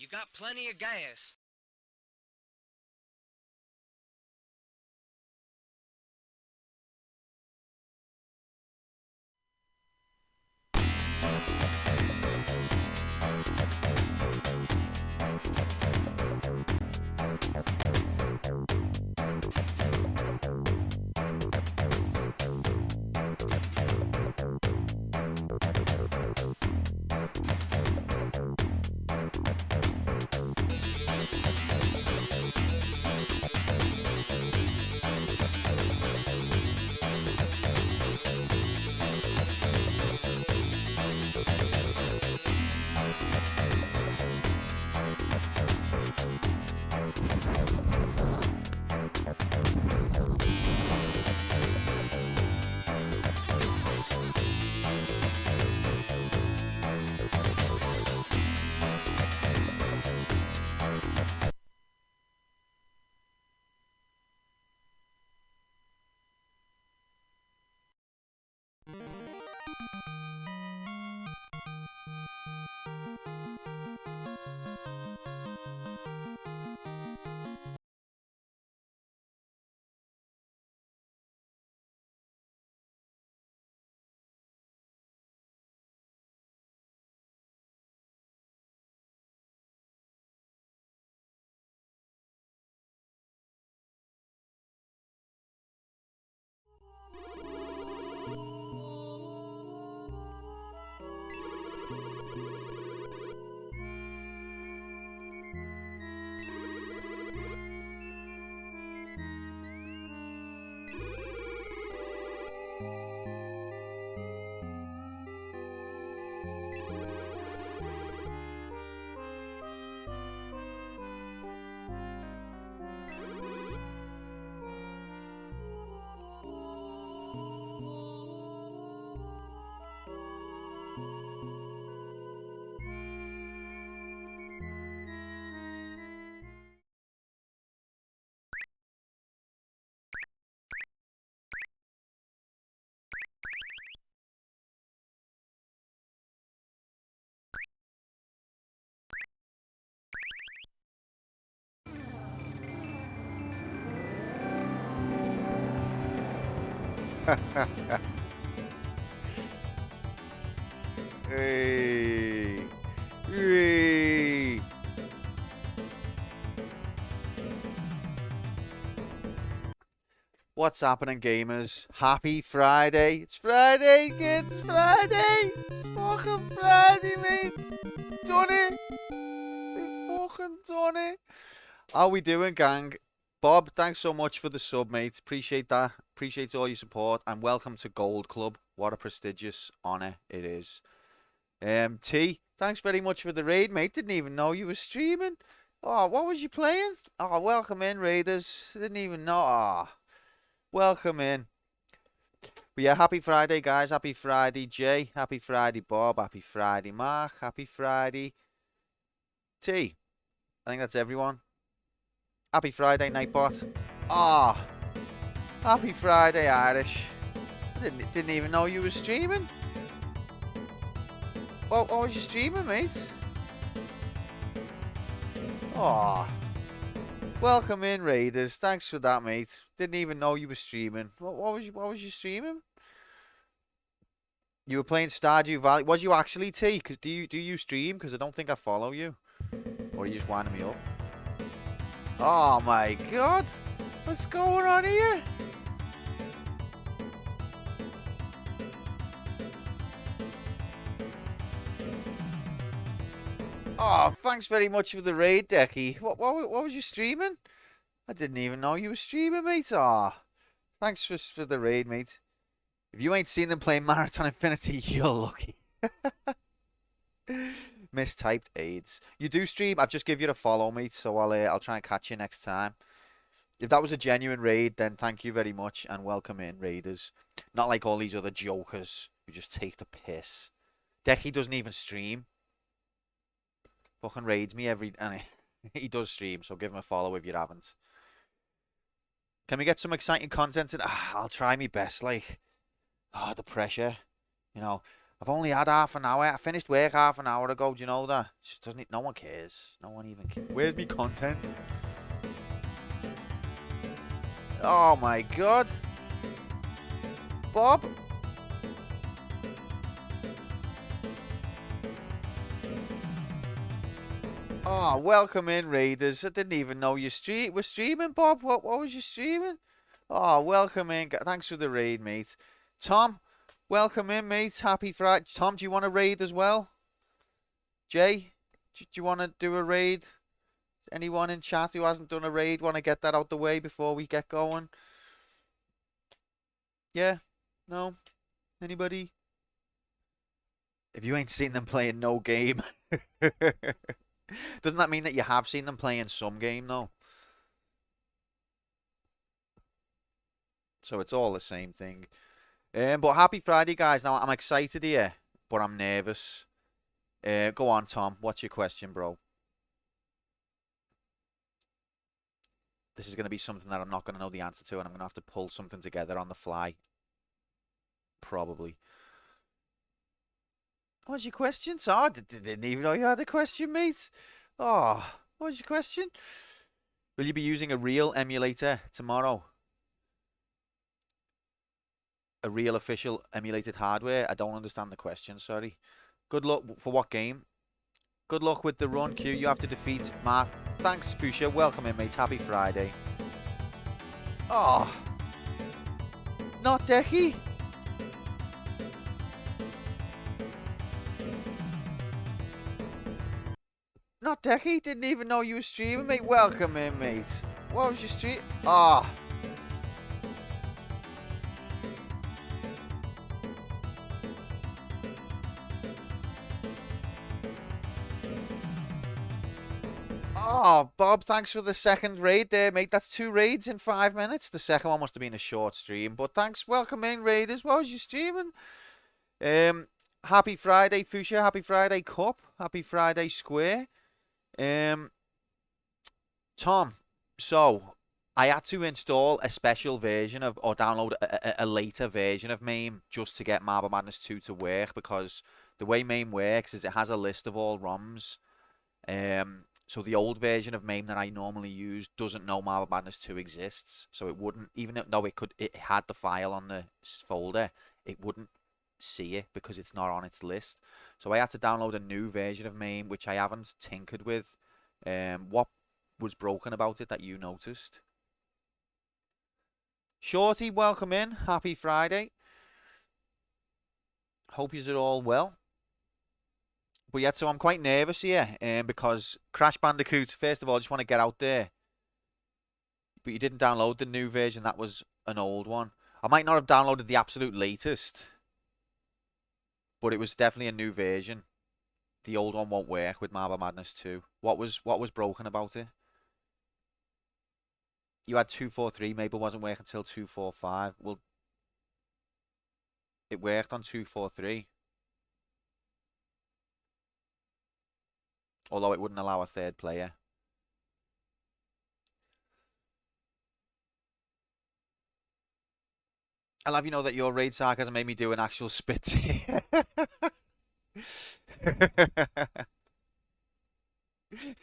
You got plenty of gas. Hey. Hey. What's happening, gamers? Happy Friday. It's Friday, kids. Friday. It's fucking Friday, mate. Done it. We fucking done it. How we doing, gang? Bob, thanks so much for the sub, mate. Appreciate that. Appreciate all your support. And welcome to Gold Club. What a prestigious honour it is. T, thanks very much for the raid, mate. Didn't even know you were streaming. Oh, what was you playing? Oh, welcome in, Raiders. Didn't even know. Oh, welcome in. But yeah, happy Friday, guys. Happy Friday, Jay. Happy Friday, Bob. Happy Friday, Mark. Happy Friday, T. I think that's everyone. Happy Friday, Nightbot. Ah, happy Friday, Irish. Didn't even know you were streaming. What was you streaming, mate? Ah. Welcome in, Raiders. Thanks for that, mate. Didn't even know you were streaming. What was you streaming? You were playing Stardew Valley. Was you actually, T? Cause do you stream? Because I don't think I follow you. Or are you just winding me up? Oh my god. What's going on here? Oh, thanks very much for the raid, Decky. What was you streaming? I didn't even know you were streaming, mate. Ah, thanks for the raid, mate. If you ain't seen them playing Marathon Infinity, you're lucky. Mistyped AIDS. You do stream. I've just give you a follow, mate. So I'll try and catch you next time. If that was a genuine raid, then thank you very much and welcome in, Raiders. Not like all these other jokers who just take the piss. Decky doesn't even stream. Fucking raids me every. And he does stream, so give him a follow if you haven't. Can we get some exciting content? I'll try my best. Like, the pressure. You know, I've only had half an hour. I finished work half an hour ago. Do you know that? Just doesn't it? No one cares. No one even cares. Where's me content? Oh my god. Bob. Oh, welcome in, Raiders. I didn't even know you were streaming, Bob. What was you streaming? Oh, welcome in. Thanks for the raid, mate. Tom, welcome in, mate. Happy Friday. Tom, do you want a raid as well? Jay, do you want to do a raid? Anyone in chat who hasn't done a raid want to get that out the way before we get going? Yeah? No? Anybody? If you ain't seen them playing no game, doesn't that mean that you have seen them playing some game though? So it's all the same thing. But happy Friday, guys. Now I'm excited here, but I'm nervous. Go on, Tom. What's your question, bro? This is going to be something that I'm not going to know the answer to, and I'm going to have to pull something together on the fly. Probably. What's your question? Oh, I didn't even know you had a question, mate. Oh, what's your question? Will you be using a real emulator tomorrow? A real official emulated hardware? I don't understand the question, sorry. Good luck for what game? Good luck with the run, Q. You have to defeat Mark. Thanks, Fuchsia. Welcome in, mate. Happy Friday. Oh, not Decky. Not Decky. Didn't even know you were streaming, mate. Welcome in, mate. What was your stream? Ah. Oh. Oh, Bob, thanks for the second raid there, mate. That's 2 raids in 5 minutes. The second one must have been a short stream, but thanks. Welcome in, raiders. What was you streaming? Happy Friday, Fuchsia. Happy Friday, Cup. Happy Friday, Square. Tom, so I had to install a special version of, or download a later version of MAME just to get Marble Madness 2 to work because the way MAME works is it has a list of all ROMs. So the old version of MAME that I normally use doesn't know Marble Madness 2 exists, so it wouldn't, even though it had the file on the folder, it wouldn't see it because it's not on its list. So I had to download a new version of MAME, which I haven't tinkered with. What was broken about it that you noticed? Shorty, welcome in. Happy Friday. Hope you're all well. But yeah, so I'm quite nervous here because Crash Bandicoot, first of all, I just want to get out there. But you didn't download the new version. That was an old one. I might not have downloaded the absolute latest, but it was definitely a new version. The old one won't work with Marble Madness 2. What was broken about it? You had 243, maybe it wasn't working until 245. Well, it worked on 243. Although it wouldn't allow a third player. I'll have you know that your raid sarcasm made me do an actual spit. It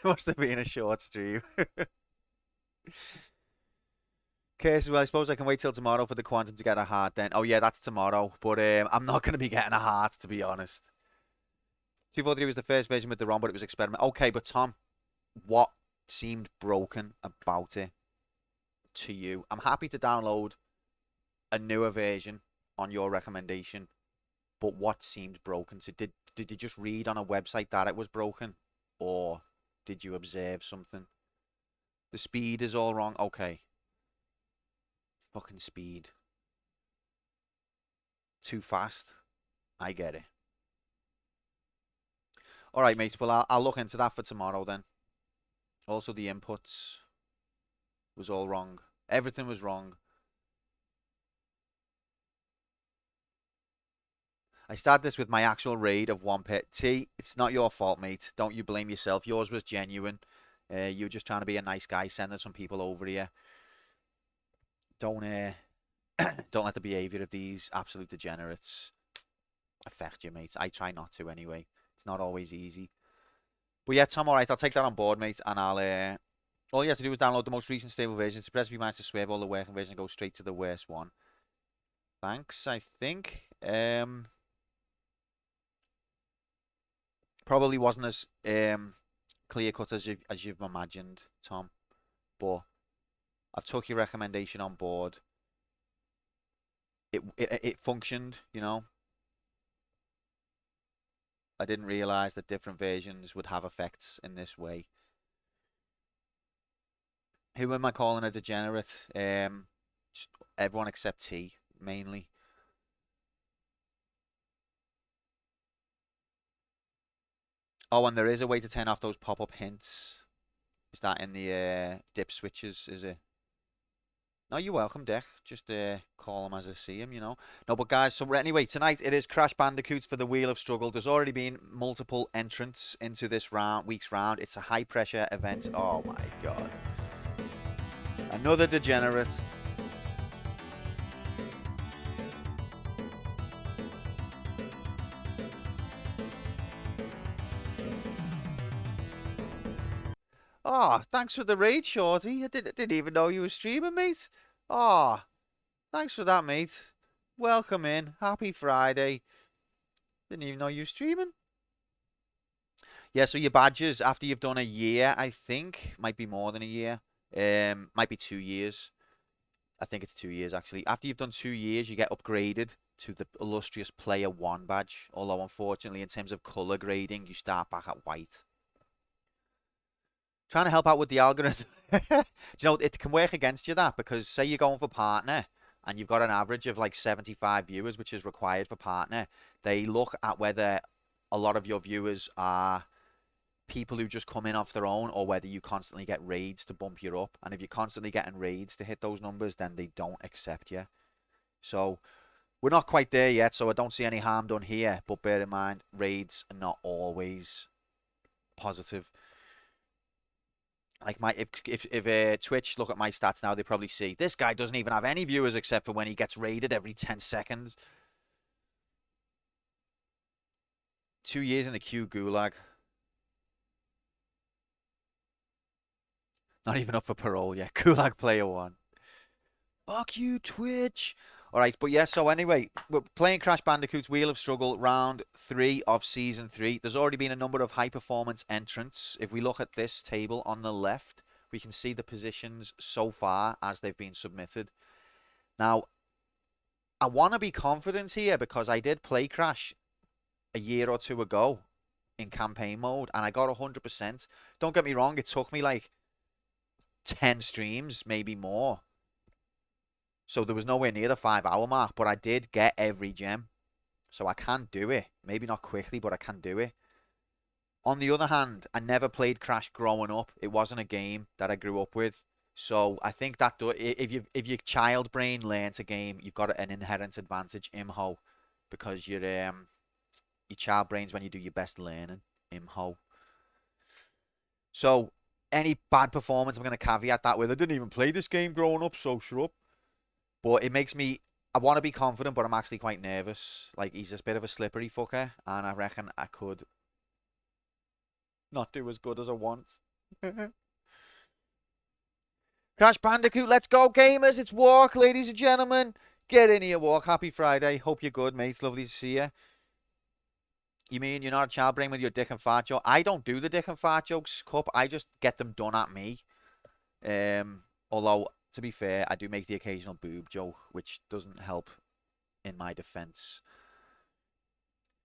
must have been a short stream. Okay, so I suppose I can wait till tomorrow for the Quantum to get a heart then. Oh yeah, that's tomorrow. But I'm not going to be getting a heart, to be honest. 243 was the first version with the ROM, but it was experimental. Okay, but Tom, what seemed broken about it to you? I'm happy to download a newer version on your recommendation, but what seemed broken? So did you just read on a website that it was broken, or did you observe something? The speed is all wrong. Okay. Fucking speed. Too fast. I get it. All right, mates. Well, I'll look into that for tomorrow then. Also, the inputs was all wrong. Everything was wrong. I started this with my actual raid of 1 pit. T, it's not your fault, mate. Don't you blame yourself. Yours was genuine. You're just trying to be a nice guy, sending some people over here. Don't don't let the behaviour of these absolute degenerates affect you, mate. I try not to anyway. It's not always easy. But yeah, Tom, alright, I'll take that on board, mate, and all you have to do is download the most recent stable version, suppress a few minutes to swerve all the working version and go straight to the worst one. Thanks, I think. Probably wasn't as clear cut as you've imagined, Tom, but I've took your recommendation on board. It functioned, you know. I didn't realize that different versions would have effects in this way. Who am I calling a degenerate? Just everyone except T, mainly. Oh, and there is a way to turn off those pop-up hints. Is that in the dip switches, is it? No, you're welcome, Dick. Just call them as I see them, you know. No, but guys, so anyway, tonight it is Crash Bandicoots for the Wheel of Struggle. There's already been multiple entrants into this week's round. It's a high-pressure event. Oh my God. Another degenerate. Oh, thanks for the raid, Shorty. I didn't even know you were streaming, mate. Oh, thanks for that, mate. Welcome in. Happy Friday. Didn't even know you were streaming. Yeah, so your badges after you've done a year, I think, might be more than a year. Might be 2 years. I think it's 2 years actually. After you've done 2 years, you get upgraded to the illustrious Player 1 badge. Although unfortunately, in terms of color grading, you start back at white. Trying to help out with the algorithm. Do you know, it can work against you that because say you're going for partner and you've got an average of like 75 viewers, which is required for partner. They look at whether a lot of your viewers are people who just come in off their own or whether you constantly get raids to bump you up. And if you're constantly getting raids to hit those numbers, then they don't accept you. So we're not quite there yet, so I don't see any harm done here. But bear in mind, raids are not always positive. Like if Twitch look at my stats now, they probably see this guy doesn't even have any viewers except for when he gets raided every 10 seconds. 2 years in the queue gulag. Not even up for parole yet. Gulag player 1. Fuck you, Twitch. Alright, but yeah, so anyway, we're playing Crash Bandicoot's Wheel of Struggle, round 3 of Season 3. There's already been a number of high-performance entrants. If we look at this table on the left, we can see the positions so far as they've been submitted. Now, I want to be confident here because I did play Crash a year or two ago in campaign mode, and I got 100%. Don't get me wrong, it took me like 10 streams, maybe more. So there was nowhere near the 5 hour mark, but I did get every gem. So I can do it. Maybe not quickly, but I can do it. On the other hand, I never played Crash growing up. It wasn't a game that I grew up with. So I think that if your child brain learns a game, you've got an inherent advantage, imho, because your child brain's when you do your best learning, imho. So any bad performance, I'm going to caveat that with I didn't even play this game growing up, so shut up. But it makes me, I want to be confident, but I'm actually quite nervous. Like, he's a bit of a slippery fucker, and I reckon I could not do as good as I want. Crash Bandicoot, let's go, gamers. It's Walk, ladies and gentlemen. Get in here, Walk. Happy Friday. Hope you're good, mate. Lovely to see you. You mean you're not a child brain with your dick and fart joke? I don't do the dick and fart jokes, Cup. I just get them done at me. Although, to be fair, I do make the occasional boob joke, which doesn't help in my defense.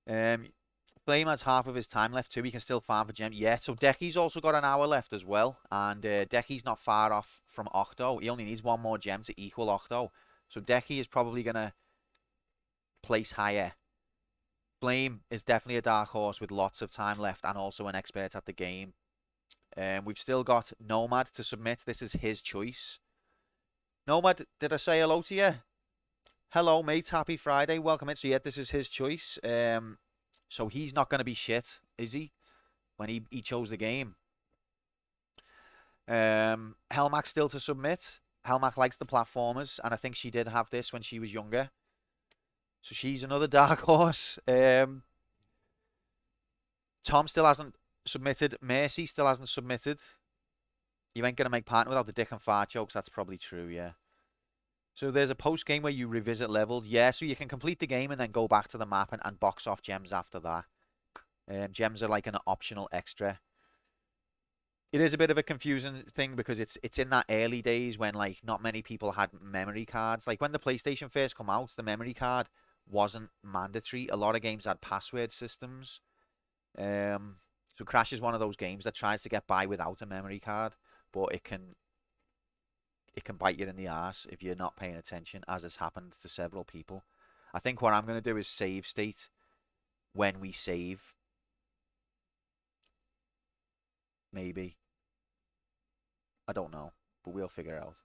Flame has half of his time left too. He can still farm for gem. Yeah, so Decky's also got an hour left as well. And Decky's not far off from Octo. He only needs one more gem to equal Octo. So Decky is probably going to place higher. Flame is definitely a dark horse with lots of time left and also an expert at the game. We've still got Nomad to submit. This is his choice. Nomad, did I say hello to you? Hello, mate. Happy Friday. Welcome in. So, yeah, this is his choice. So he's not going to be shit, is he? When he chose the game. Helmac still to submit. Helmac likes the platformers, and I think she did have this when she was younger. So she's another dark horse. Tom still hasn't submitted. Mercy still hasn't submitted. You ain't going to make partner without the dick and fart jokes. That's probably true, yeah. So there's a post game where you revisit levels. Yeah, so you can complete the game and then go back to the map and box off gems after that. Gems are like an optional extra. It is a bit of a confusing thing because it's in that early days when like not many people had memory cards. Like when the PlayStation first come out, the memory card wasn't mandatory. A lot of games had password systems. So Crash is one of those games that tries to get by without a memory card, but it can bite you in the ass if you're not paying attention, as has happened to several people. I think what I'm going to do is save state when we save. Maybe. I don't know, but we'll figure it out.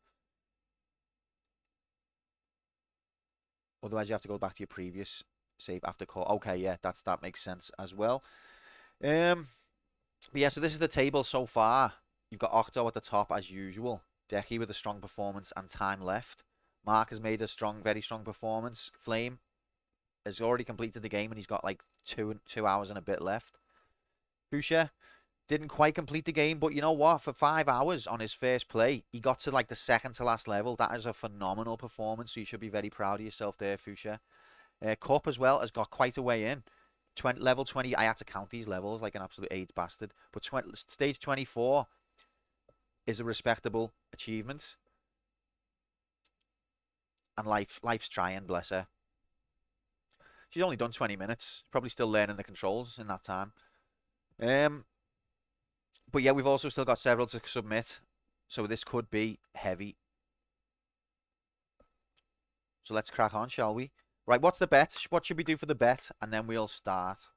Otherwise, you have to go back to your previous save after call. Okay, yeah, that makes sense as well. Um, but yeah, so this is the table so far. You've got Octo at the top as usual. Decky with a strong performance and time left. Mark has made a very strong performance. Flame has already completed the game and he's got like 2 hours and a bit left. Pusha didn't quite complete the game, but you know what? For 5 hours on his first play, he got to like the second to last level. That is a phenomenal performance, so you should be very proud of yourself there, Fusha. Cup as well has got quite a way in. Level 20, I had to count these levels like an absolute AIDS bastard. But stage 24 is a respectable achievement. And life's trying, bless her. She's only done 20 minutes. Probably still learning the controls in that time. But yeah, we've also still got several to submit. So this could be heavy. So let's crack on, shall we? Right, what's the bet? What should we do for the bet? And then we'll start.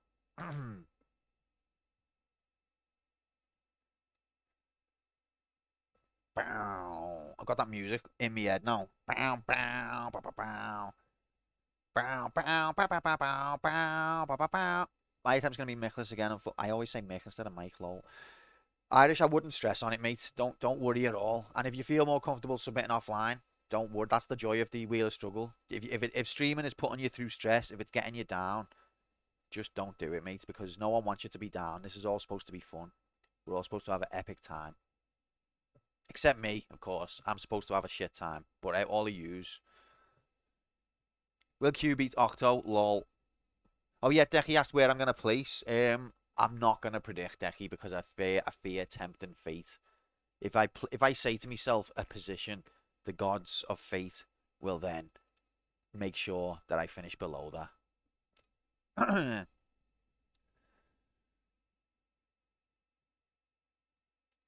I've got that music in my head now. Bow, bow, bow, bow, bow. Bow, bow, bow, bow, bow, bow, bow, bow, bow, bow. My item's going to be Michaelis again. I always say Mick instead of Mike, lol. Irish, I wouldn't stress on it, mate. Don't worry at all. And if you feel more comfortable submitting offline, don't worry. That's the joy of the Wheel of Struggle. If streaming is putting you through stress, if it's getting you down, just don't do it, mate, because no one wants you to be down. This is all supposed to be fun. We're all supposed to have an epic time. Except me, of course. I'm supposed to have a shit time. But all of yous. Will Q beat Octo? Lol. Oh yeah, Decky asked where I'm gonna place. I'm not gonna predict Decky because I fear tempting fate. If I say to myself a position, the gods of fate will then make sure that I finish below that.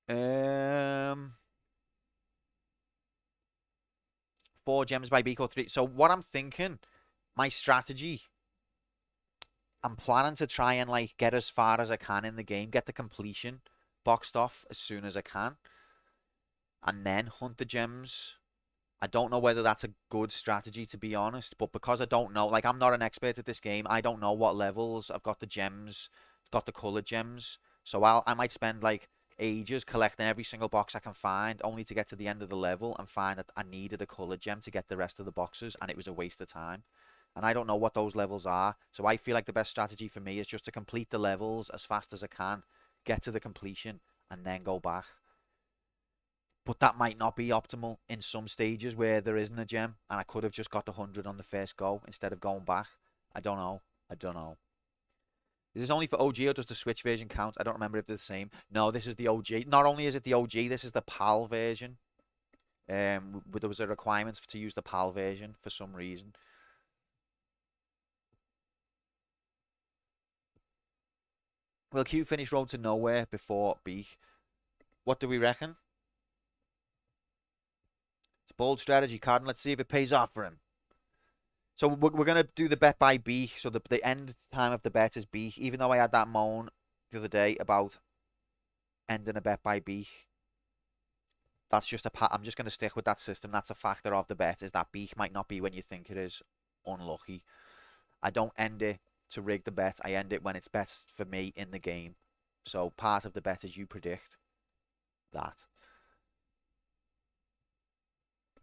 um, 4 gems by Biko 3. So what I'm thinking, my strategy, I'm planning to try and like get as far as I can in the game, get the completion boxed off as soon as I can, and then hunt the gems. I don't know whether that's a good strategy, to be honest, but because I don't know, like I'm not an expert at this game, I don't know what levels I've got the gems, got the colored gems. So I might spend like ages collecting every single box I can find, only to get to the end of the level and find that I needed a colored gem to get the rest of the boxes, and it was a waste of time. And I don't know what those levels are, so I feel like the best strategy for me is just to complete the levels as fast as I can, get to the completion, and then go back. But that might not be optimal in some stages where there isn't a gem, and I could have just got the 100 on the first go instead of going back. I don't know. I don't know. Is this only for OG or does the Switch version count? I don't remember if they're the same. No, this is the OG. Not only is it the OG, this is the PAL version. But there was a requirement to use the PAL version for some reason. Will Q finish Road to Nowhere before Beak? What do we reckon? It's a bold strategy, card, and let's see if it pays off for him. So we're going to do the bet by B. So the end time of the bet is B. Even though I had that moan the other day about ending a bet by B. That's just I'm just going to stick with that system. That's a factor of the bet, is that B might not be when you think it is. Unlucky. I don't end it to rig the bet. I end it when it's best for me in the game. So part of the bet is you predict that.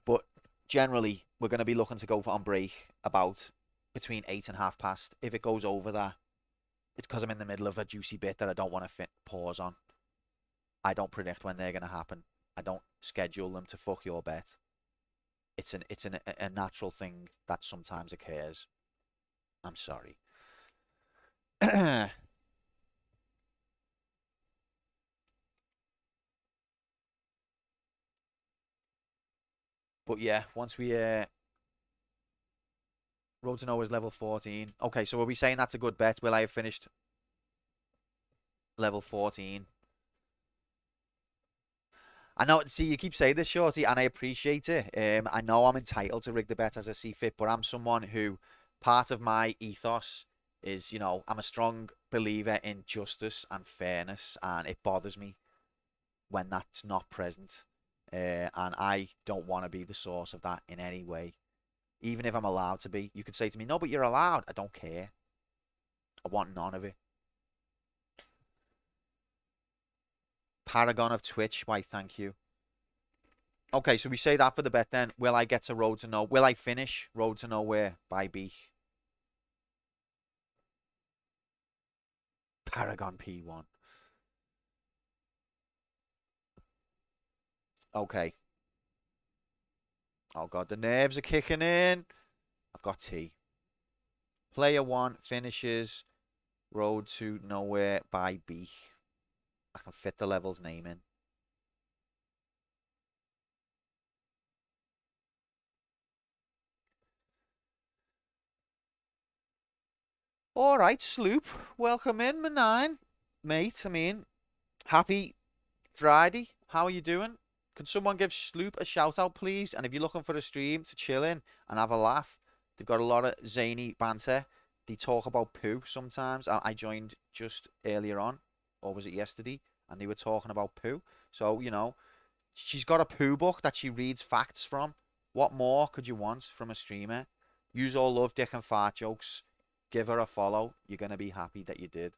But generally, we're going to be looking to go on break about between 8 and half past. If it goes over that, it's because I'm in the middle of a juicy bit that I don't want to pause on. I don't predict when they're going to happen. I don't schedule them to fuck your bet. It's a natural thing that sometimes occurs. I'm sorry. But yeah, once we Road to Nowhere is level 14. Okay, so are we saying that's a good bet? Will I have finished level 14? I know, see, you keep saying this, Shorty, and I appreciate it. I know I'm entitled to rig the bet as I see fit, but I'm someone who, part of my ethos is, I'm a strong believer in justice and fairness, and it bothers me when that's not present. And I don't want to be the source of that in any way, even if I'm allowed to be. You could say to me, no, but you're allowed. I don't care. I want none of it. Paragon of Twitch, why, thank you. Okay, so we say that for the bet then. Will I get to Road to Nowhere? Will I finish Road to Nowhere by B? Paragon P1. Okay. Oh god, the nerves are kicking in. I've got T. Player 1 finishes Road to Nowhere by B. I can fit the level's name in. Alright, Sloop. Welcome in, my nine. Mate, happy Friday. How are you doing? Can someone give Sloop a shout out, please? And if you're looking for a stream to chill in and have a laugh, they've got a lot of zany banter. They talk about poo sometimes. I joined just earlier on, or was it yesterday? And they were talking about poo. So, she's got a poo book that she reads facts from. What more could you want from a streamer? Use all love, dick and fart jokes. Give her a follow. You're going to be happy that you did.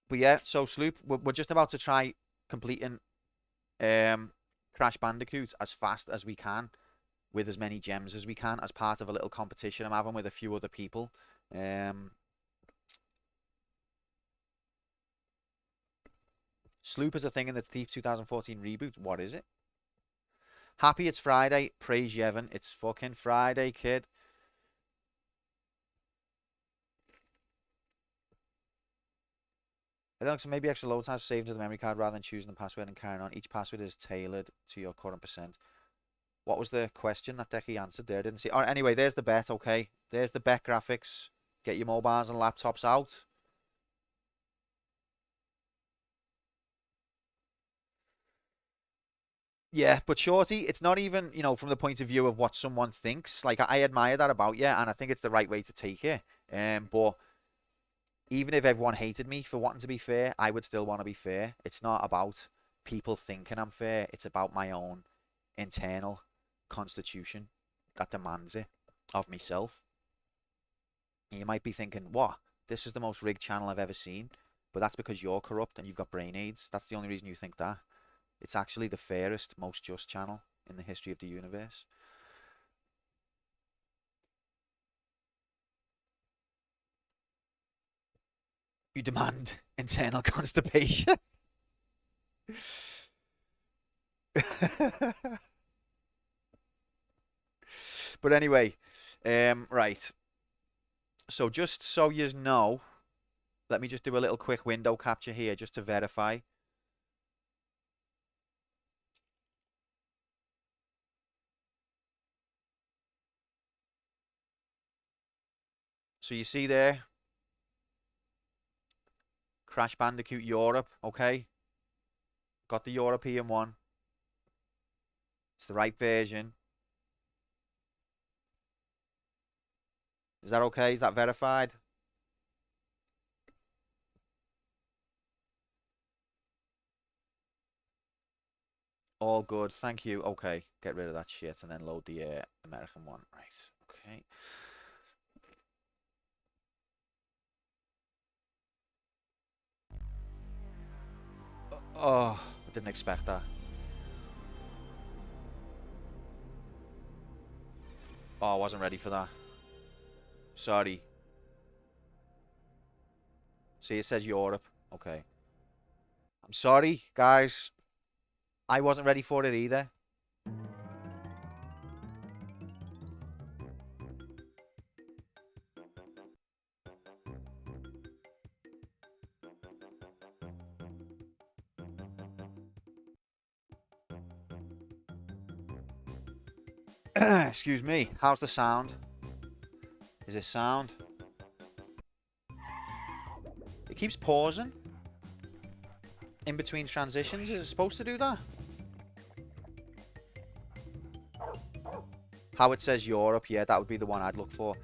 But yeah, so Sloop, we're just about to try completing Crash Bandicoot as fast as we can with as many gems as we can as part of a little competition I'm having with a few other people. Sloop is a thing in the Thief 2014 reboot. What is it? Happy it's Friday. Praise Yevon. It's fucking Friday, kid. I think so maybe extra load times saved to the memory card rather than choosing the password and carrying on. Each password is tailored to your current percent. What was the question that Decky answered there? Didn't see. All right, anyway, there's the bet, okay? There's the bet graphics. Get your mobiles and laptops out. Yeah, but Shorty, it's not even, from the point of view of what someone thinks. Like, I admire that about you, and I think it's the right way to take it. But even if everyone hated me for wanting to be fair, I would still want to be fair. It's not about people thinking I'm fair. It's about my own internal constitution that demands it of myself. You might be thinking, what? This is the most rigged channel I've ever seen. But that's because you're corrupt and you've got brain aids. That's the only reason you think that. It's actually the fairest, most just channel in the history of the universe. You demand internal constipation. But anyway, right. So just so you know, let me just do a little quick window capture here just to verify. So you see there, Crash Bandicoot Europe, okay? Got the European one. It's the right version. Is that okay? Is that verified? All good. Thank you. Okay. Get rid of that shit and then load the American one. Right. Okay. Oh, I didn't expect that. Oh, I wasn't ready for that. Sorry. See, it says Europe. Okay. I'm sorry, guys. I wasn't ready for it either. Excuse me. How's the sound? Is it sound? It keeps pausing in between transitions. Is it supposed to do that? How it says Europe. Yeah, that would be the one I'd look for.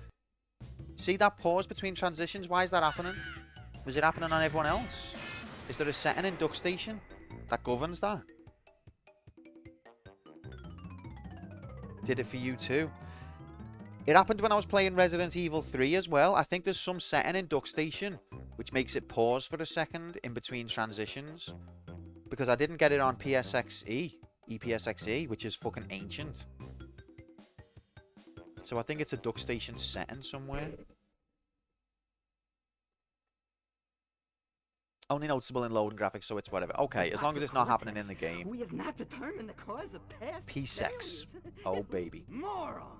See that pause between transitions? Why is that happening? Was it happening on everyone else? Is there a setting in DuckStation that governs that? Did it for you too? It happened when I was playing Resident Evil 3 as well. I think there's some setting in DuckStation which makes it pause for a second in between transitions. Because I didn't get it on PSXE, EPSXE, which is fucking ancient. So I think it's a DuckStation setting somewhere. Only noticeable in loading graphics, so it's whatever. Okay, as long as it's not happening in the game. We have not determined the cause of past P6. Oh, baby. Moron!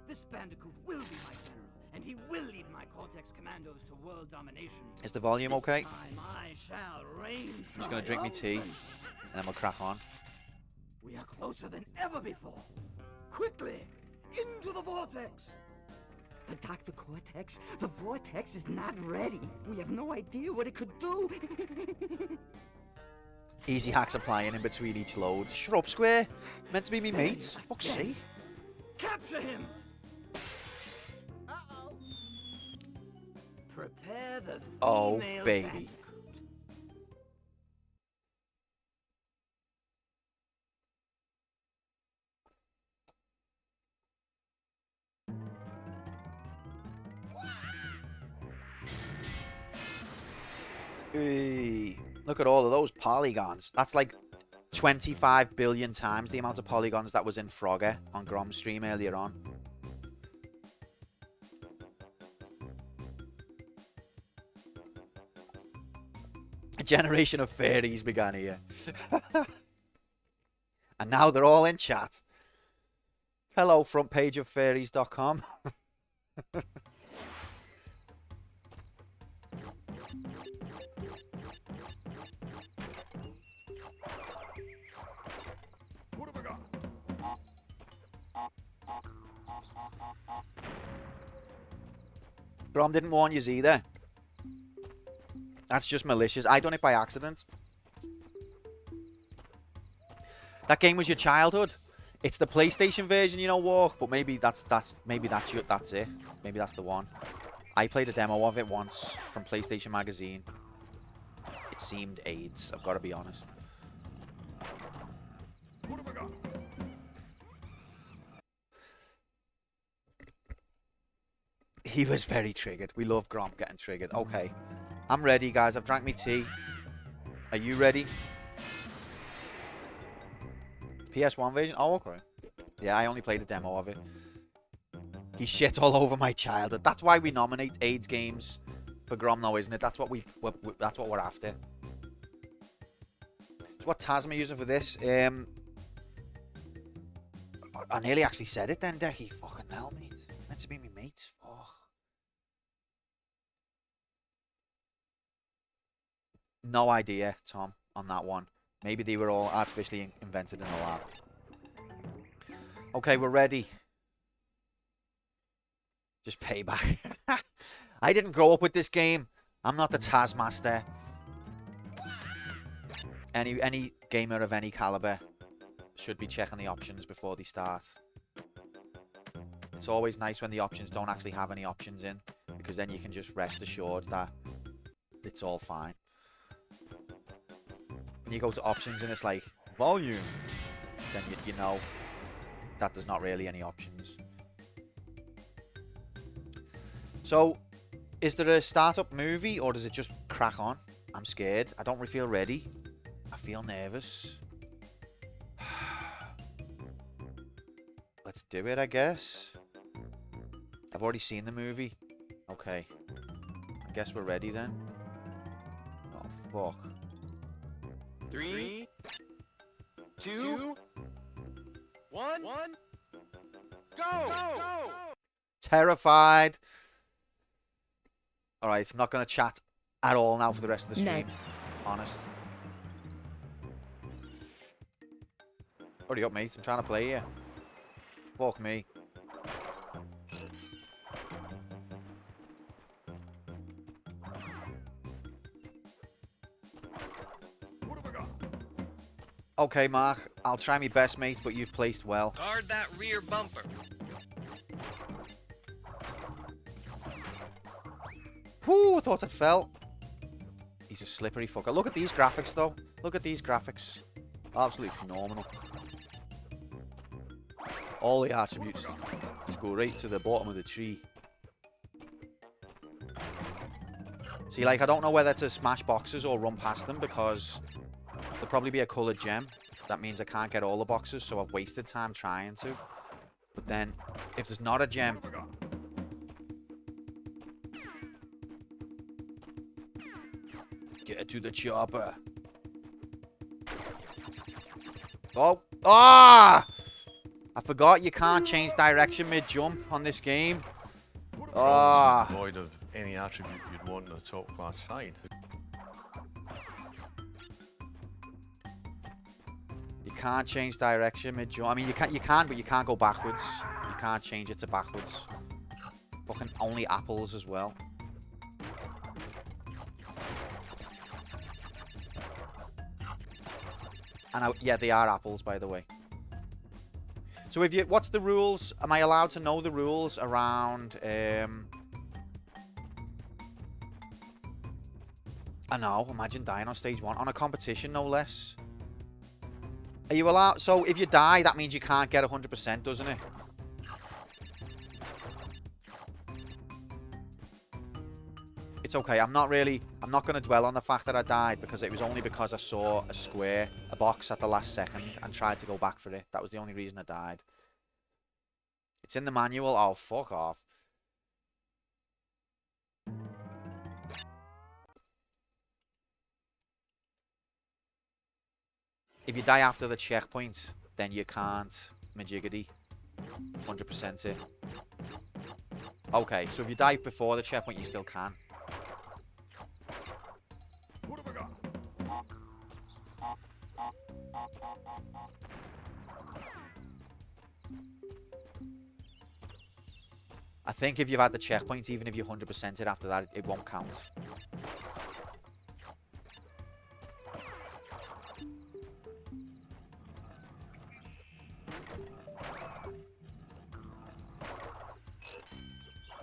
This Bandicoot will be my general, and he will lead my Cortex commandos to world domination. Is the volume okay? This time I shall reign. I'm just gonna drink me tea, and then we'll crack on. We are closer than ever before. Quickly, into the vortex. The Dr. Cortex, the vortex is not ready. We have no idea what it could do. Easy hacks applying in between each load. Shut up, Square. Meant to be me mates. Fuck's sake. Capture him. Uh-oh. Prepare the Oh, female baby. Bandicoot. Hey, look at all of those polygons. That's like 25 billion times the amount of polygons that was in Frogger on Grom's stream earlier on. A generation of fairies began here. And now they're all in chat. Hello, frontpageoffairies.com. What have I got? Grom didn't warn you either. That's just malicious. I done it by accident. That game was your childhood. It's the PlayStation version, you know, Walk. But maybe that's it. Maybe that's the one. I played a demo of it once from PlayStation Magazine. It seemed AIDS. I've got to be honest. What have I got? He was very triggered. We love Grom getting triggered. Okay. I'm ready, guys. I've drank me tea. Are you ready? PS1 version? Oh, okay. Yeah, I only played a demo of it. He shit all over my childhood. That's why we nominate AIDS games for Grom, though, isn't it? That's what that's what we're after. So what TAS am I using for this? I nearly actually said it then, Decky. Fucking hell, mate. Meant to be me mates. Fuck. No idea, Tom, on that one. Maybe they were all artificially invented in a lab. Okay, we're ready. Just payback. I didn't grow up with this game. I'm not the Taskmaster. Any gamer of any caliber should be checking the options before they start. It's always nice when the options don't actually have any options in, because then you can just rest assured that it's all fine. When you go to options and it's like volume, then you know that there's not really any options. So, is there a startup movie or does it just crack on? I'm scared. I don't really feel ready. I feel nervous. Let's do it, I guess. I've already seen the movie. Okay. I guess we're ready then. Oh, fuck. 3, 2, 1, go! Terrified. Alright, I'm not going to chat at all now for the rest of the stream. Honest. Hurry up, mate. I'm trying to play here. Fuck me. Okay, Mark. I'll try my best, mate, but you've placed well. Guard that rear bumper. Whoo, I thought it fell. He's a slippery fucker. Look at these graphics, though. Look at these graphics. Absolutely phenomenal. All the attributes just go right to the bottom of the tree. See, like, I don't know whether to smash boxes or run past them because there'll probably be a coloured gem. That means I can't get all the boxes, so I've wasted time trying to. But then, if there's not a gem... Get to the chopper. Oh! Ah! I forgot you can't change direction mid-jump on this game. Ah! Void of any attribute you'd want on a top class side. You can't change direction mid-jump. I mean, you can, but you can't go backwards. You can't change it to backwards. Fucking only apples as well. And yeah, they are apples, by the way. So if you, what's the rules? Am I allowed to know the rules around? I know. Imagine dying on stage 1 on a competition, no less. Are you allowed? So if you die, that means you can't get 100%, doesn't it? It's okay. I'm not going to dwell on the fact that I died because it was only because I saw a box at the last second and tried to go back for it. That was the only reason I died. It's in the manual. Oh, fuck off. If you die after the checkpoint, then you can't majiggity 100% it. Okay, so if you die before the checkpoint, you still can. I think if you've had the checkpoint, even if you 100% it after that, it won't count.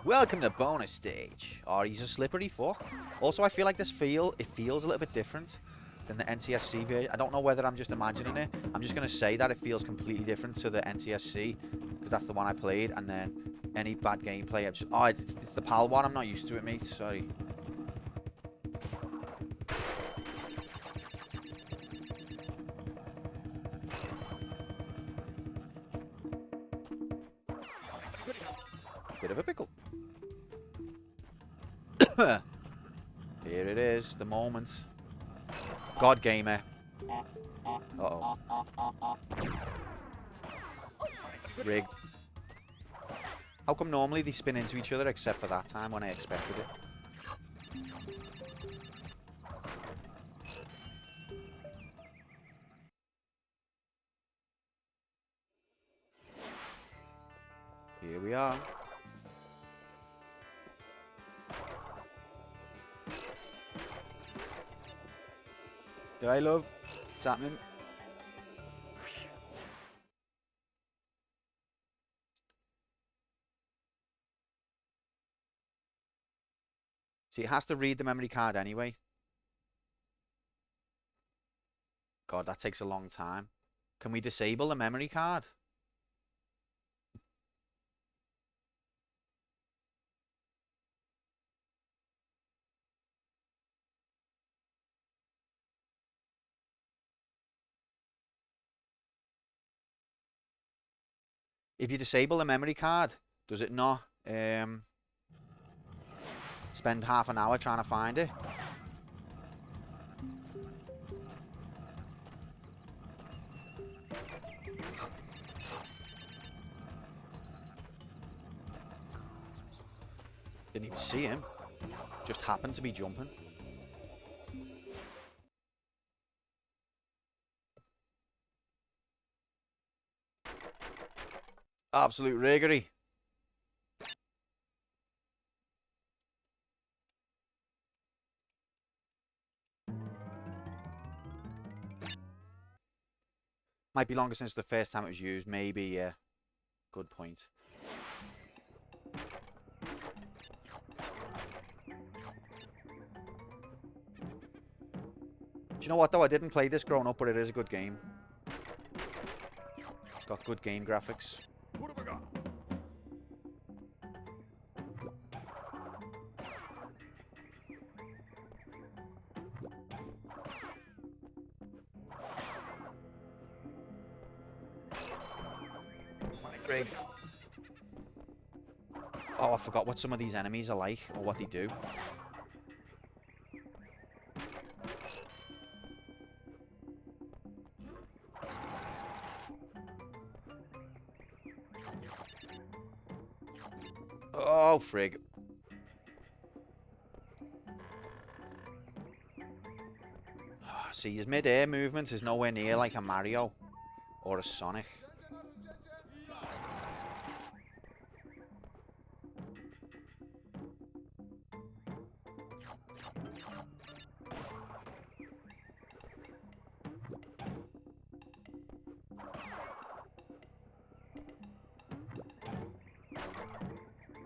Welcome to bonus stage. Oh, he's a slippery fuck. Also, I feel like it feels a little bit different than the NTSC version. I don't know whether I'm just imagining it. I'm just going to say that it feels completely different to the NTSC because that's the one I played, and then any bad gameplay, I've just... Oh, it's the PAL one. I'm not used to it, mate. Sorry. Bit of a pickle. Here it is, the moment. God Gamer. Uh-oh. Rigged. How come normally they spin into each other except for that time when I expected it? Here we are. Hi, love. What's happening? See, it has to read the memory card anyway. God, that takes a long time. Can we disable the memory card? If you disable the memory card, does it not Spend half an hour trying to find it. Didn't even see him. Just happened to be jumping. Absolute riggery. Might be longer since the first time it was used. Maybe, yeah. Good point. Do you know what, though? I didn't play this growing up, but it is a good game. It's got good game graphics. What have I got? Rigged. Oh, I forgot what some of these enemies are like, or what they do. Oh, frig. See, his mid-air movement is nowhere near like a Mario or a Sonic.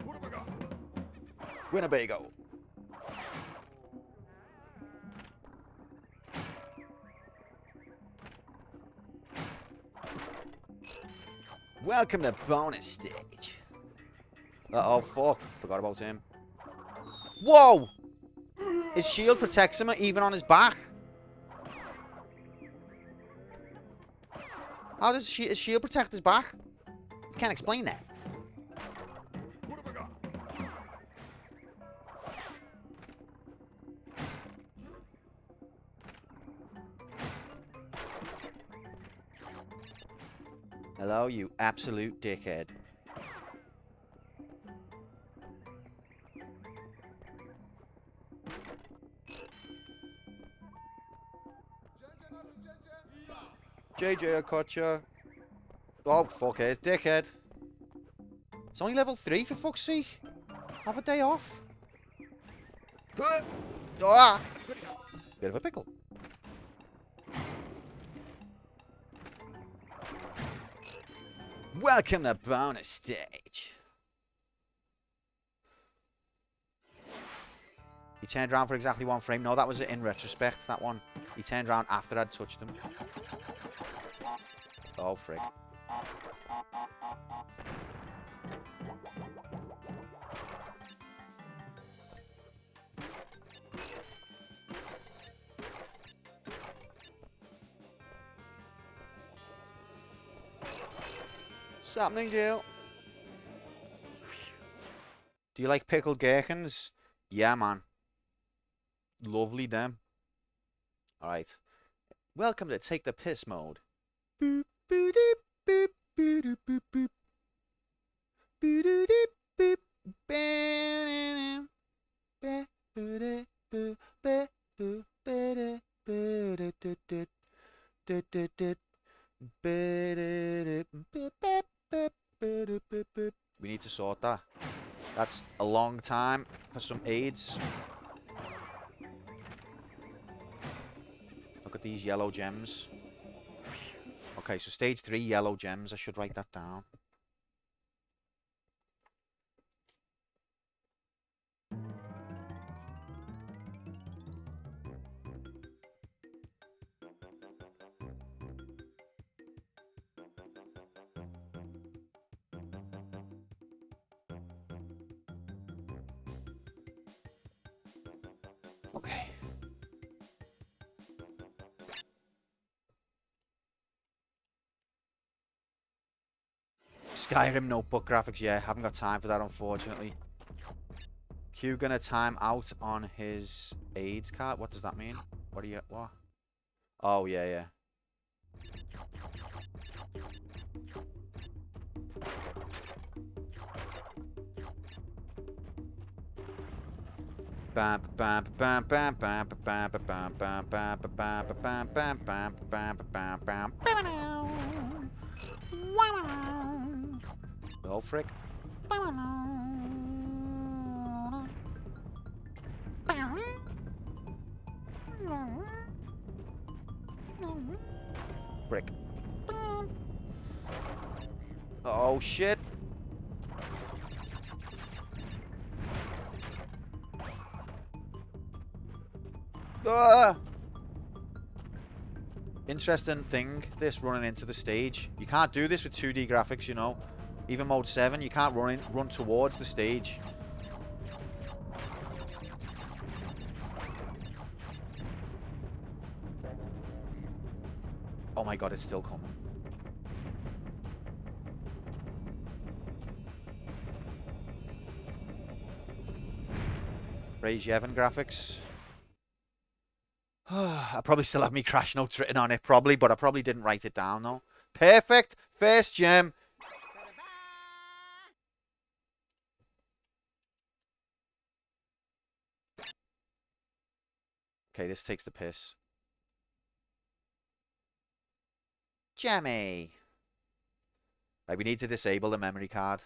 What have I got? Winnebago. Welcome to bonus stage. Uh-oh, fuck. Forgot about him. Whoa! His shield protects him even on his back. How does his shield protect his back? You can't explain that. What have I got? Hello, you absolute dickhead. JJ, I caught ya. Oh, fuck it, dickhead. It's only level 3, for fuck's sake. Have a day off. Ah! Bit of a pickle. Welcome to bonus stage. He turned around for exactly 1 frame. No, that was in retrospect, that one. He turned around after I'd touched him. Oh, frick. What's happening, Gale? Do you like pickled gherkins? Yeah, man. Lovely, them. Alright. Welcome to Take the Piss mode. Boop, boop, boop, boop, boop, boop, boop. Boop, boop, boop, boop. Ba, ba, da, boo, ba, boo, ba, da, boo, da, da, da, da, da, da. Ba, da, da, ba, ba, ba, ba, da, ba, ba. We need to sort that. That's a long time for some aids. Look at these yellow gems. Okay, so stage 3 yellow gems. I should write that down. Okay. Skyrim notebook graphics, yeah. Haven't got time for that, unfortunately. Q gonna time out on his AIDS card. What does that mean? What are you... What? Oh, yeah, yeah. Bam bam bam bam bam bam bam bam bam bam bam bam bam bam bam bam. Oh frick. Frick. Oh shit. Ah! Interesting thing, this running into the stage. You can't do this with 2D graphics, you know. Even mode 7, you can't run towards the stage. Oh my god, it's still coming. Yevon graphics. I probably still have me crash notes written on it, probably, but I probably didn't write it down, though. Perfect. First gem. Okay, this takes the piss. Gemmy. Right, we need to disable the memory card.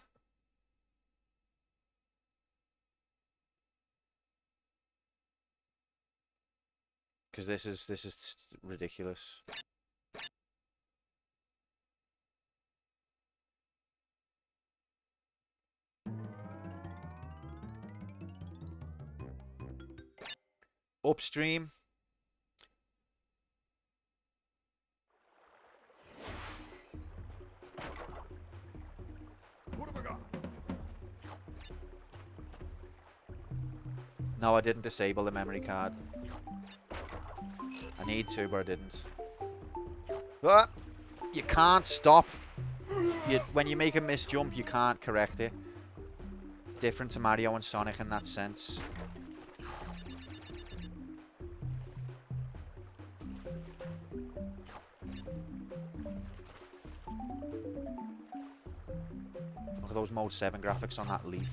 Because this is ridiculous. Upstream. What have I got? No, I didn't disable the memory card. I need to, but I didn't. But you can't stop. When you make a misjump, you can't correct it. It's different to Mario and Sonic in that sense. Look at those Mode 7 graphics on that leaf.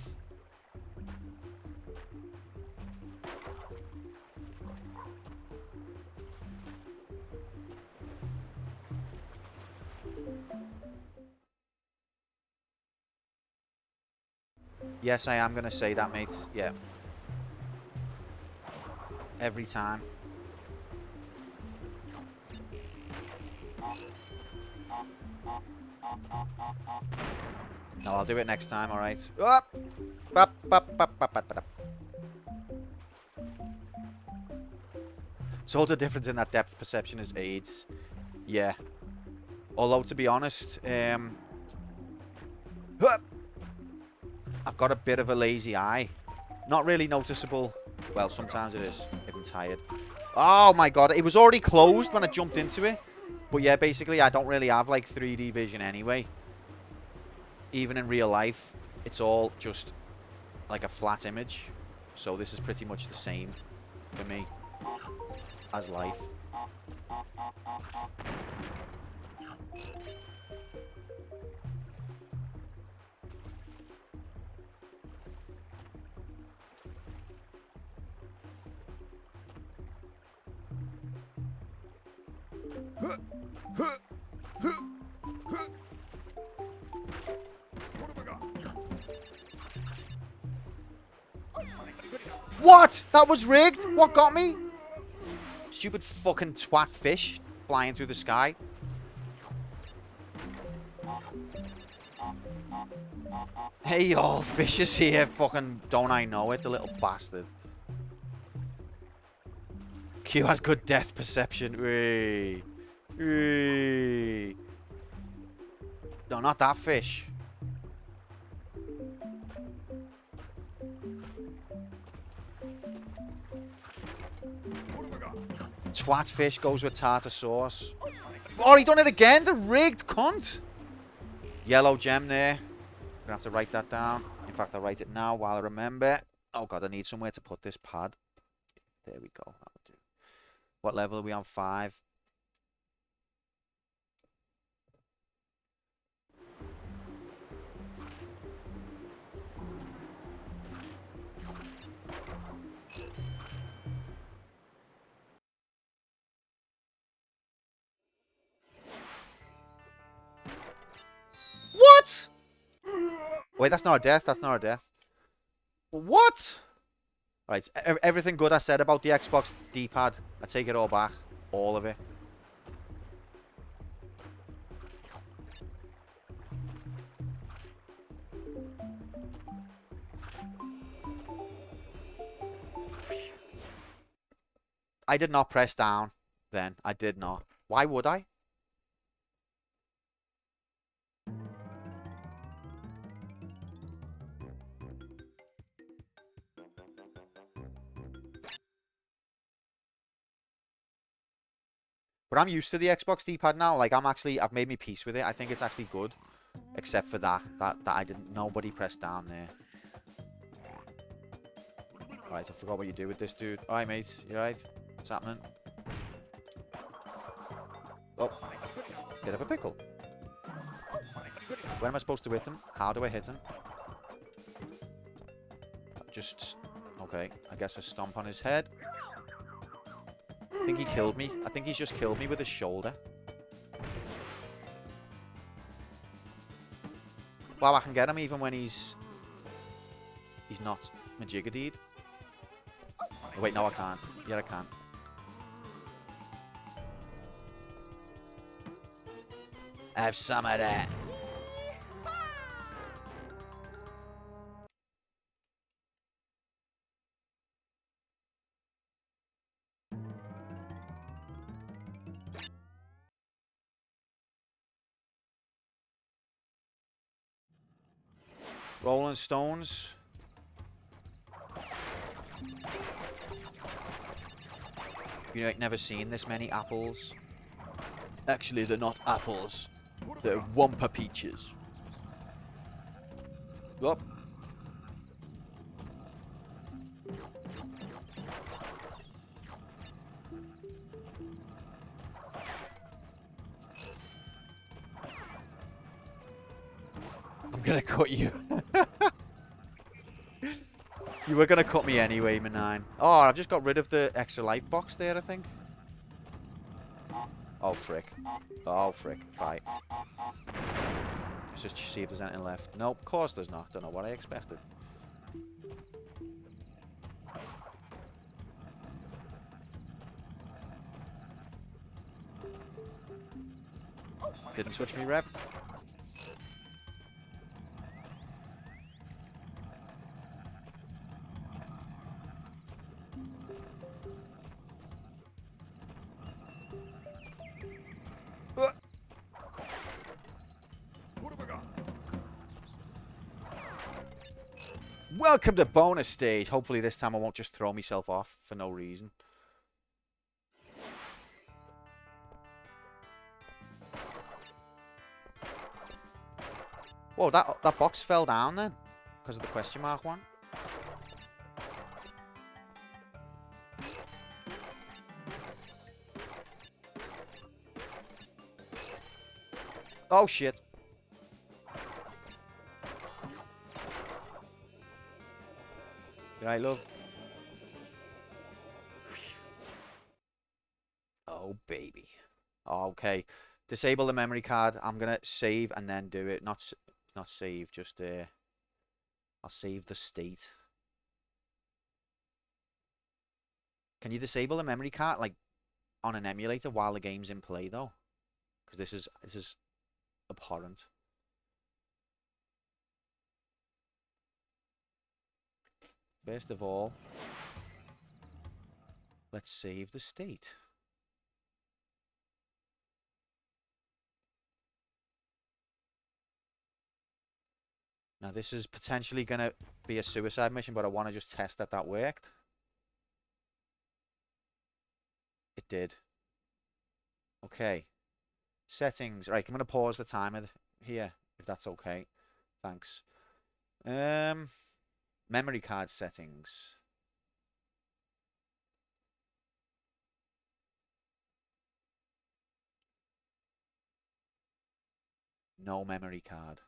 Yes, I am going to say that, mate. Yeah. Every time. No, I'll do it next time, alright. So the difference in that depth perception is AIDS. Yeah. Although, to be honest, I've got a bit of a lazy eye. Not really noticeable. Well, sometimes it is, if I'm tired. Oh my god, it was already closed when I jumped into it. But yeah, basically, I don't really have, like, 3D vision anyway. Even in real life, it's all just, like, a flat image. So this is pretty much the same for me as life. What? That was rigged? What got me? Stupid fucking twat fish flying through the sky. Hey, y'all, fish is here. Fucking don't I know it, the little bastard. Q has good depth perception. Wee. Wee. No, not that fish. Twat fish goes with tartar sauce. Oh, he done it again? The rigged cunt. Yellow gem there. I'm gonna have to write that down. In fact, I'll write it now while I remember. Oh god, I need somewhere to put this pad. There we go. That'll do. What level are we on? 5. What? Wait, that's not a death. That's not a death. What? Right, everything good I said about the Xbox D-pad, I take it all back. All of it. I did not press down then. I did not. Why would I? But I'm used to the Xbox D-pad now. Like, I've made me peace with it. I think it's actually good. Except for that I didn't, nobody pressed down there. Alright, I forgot what you do with this dude. Alright, mate. You alright? What's happening? Oh. Bit of a pickle. When am I supposed to hit him? How do I hit him? Just... Okay, I guess a stomp on his head. I think he killed me. I think he's just killed me with his shoulder. Wow, I can get him even when he's not Majigadeed. Oh, wait, no, I can't. Yeah, I can. Have some of that. Rolling Stones. You know, I've never seen this many apples. Actually, they're not apples. They're Wumpa peaches. Up. I'm gonna cut you. You were gonna cut me anyway, Manine. Oh, I've just got rid of the extra life box there, I think. Oh, frick. Oh, frick. Bye. Let's just see if there's anything left. Nope, of course there's not. Don't know what I expected. Didn't touch me, Rev. What have I got? Welcome to bonus stage. Hopefully this time I won't just throw myself off for no reason. Whoa, that box fell down then? Because of the question mark one? Oh, shit. You right, love? Oh, baby. Okay. Disable the memory card. I'm going to save and then do it. Not save, just... I'll save the state. Can you disable the memory card, like, on an emulator while the game's in play, though? Because this is abhorrent. First of all, let's save the state. Now this is potentially going to be a suicide mission, but I want to just test that that worked. It did. Okay. Settings. Right, I'm going to pause the timer here. if that's okay. Thanks. Memory card settings. No memory card.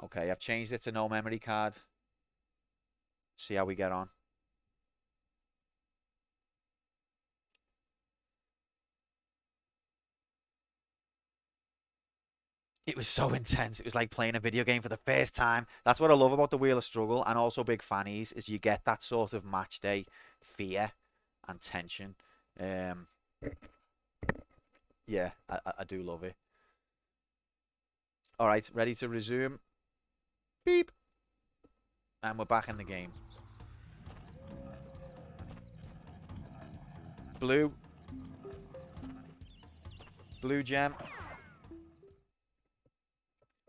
Okay, I've changed it to no memory card. See how we get on. It was so intense. It was like playing a video game for the first time. That's what I love about the Wheel of Struggle and also Big Fannies is you get that sort of match day fear and tension. Yeah, I do love it. All right, ready to resume. Beep. And we're back in the game. Blue. Blue gem.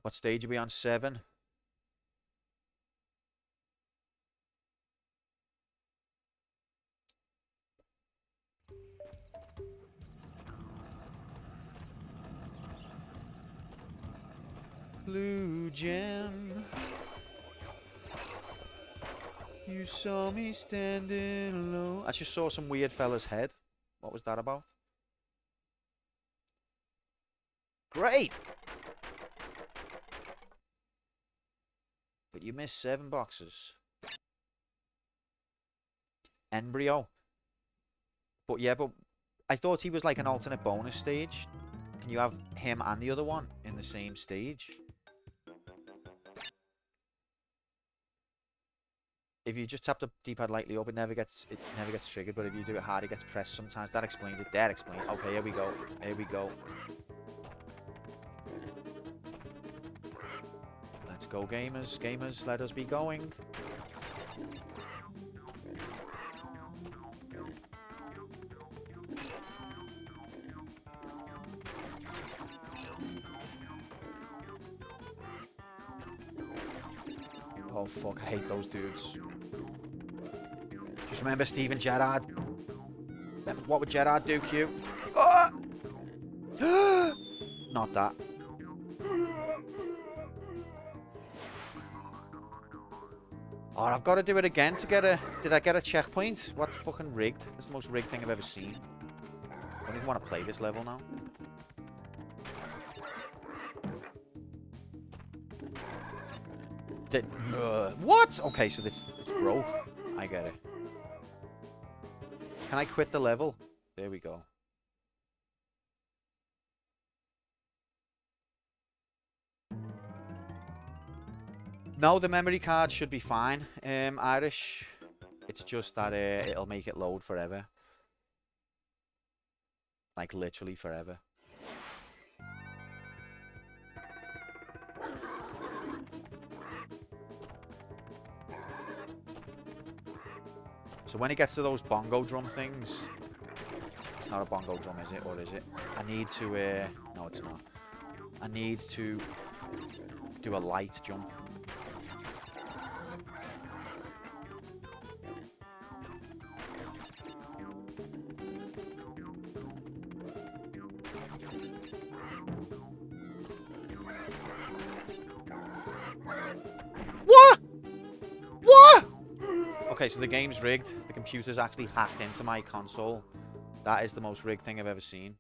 What stage are we on? 7. Blue gem. You saw me standing alone. I just saw some weird fella's head. What was that about? Great! But you missed 7 boxes. Embryo. But yeah, but I thought he was like an alternate bonus stage. Can you have him and the other one in the same stage? If you just tap the D-pad lightly up, it never gets triggered. But if you do it hard, it gets pressed sometimes. That explains it. That explains. Okay, here we go. Here we go. Let's go, gamers. Gamers, let us be going. Oh fuck! I hate those dudes. Just remember Steven Gerrard. What would Gerrard do, Q? Oh! Not that. Oh, I've got to do it again to get a... Did I get a checkpoint? What's fucking rigged? That's the most rigged thing I've ever seen. I don't even want to play this level now. What? Okay, so it's broke. I get it. Can I quit the level? There we go. No, the memory card should be fine, Irish. It's just that it'll make it load forever. Like, literally forever. So when it gets to those bongo drum things... It's not a bongo drum, is it? Or is it? I need to... No, it's not. I need to do a light jump. What? What? Okay, so the game's rigged. The computer's actually hacked into my console. That is the most rigged thing I've ever seen.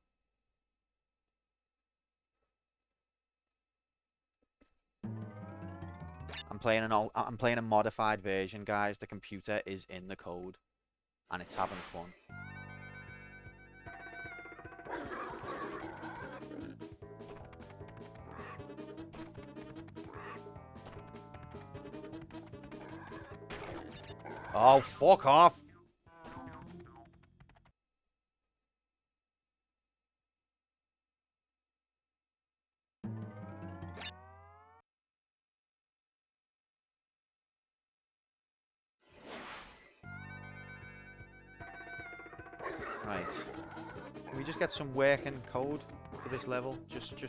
I'm playing a modified version, guys. The computer is in the code, and it's having fun. Oh, fuck off! Right. Can we just get some working code for this level? Just you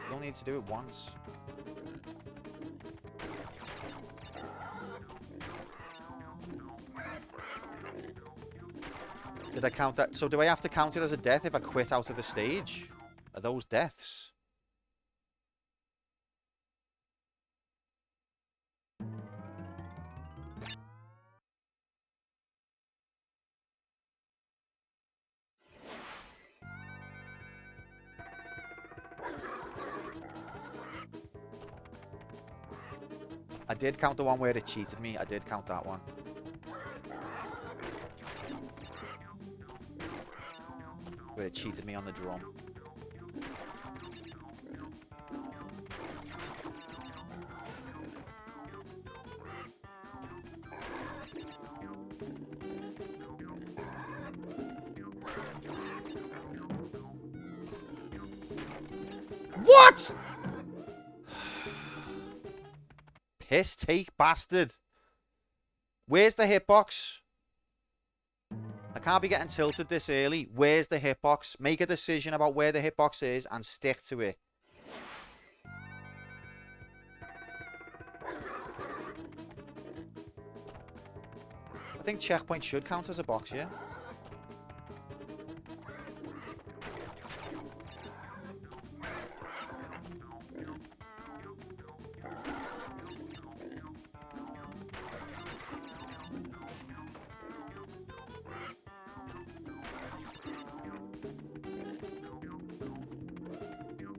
don't need to do it once. I count that? So do I have to count it as a death if I quit out of the stage? Are those deaths? I did count the one where it cheated me. I did count that one. Where it cheated me on the drum. What? Piss take bastard. Where's the hitbox? I can't be getting tilted this early. Where's the hitbox? Make a decision about where the hitbox is and stick to it. I think checkpoint should count as a box, yeah?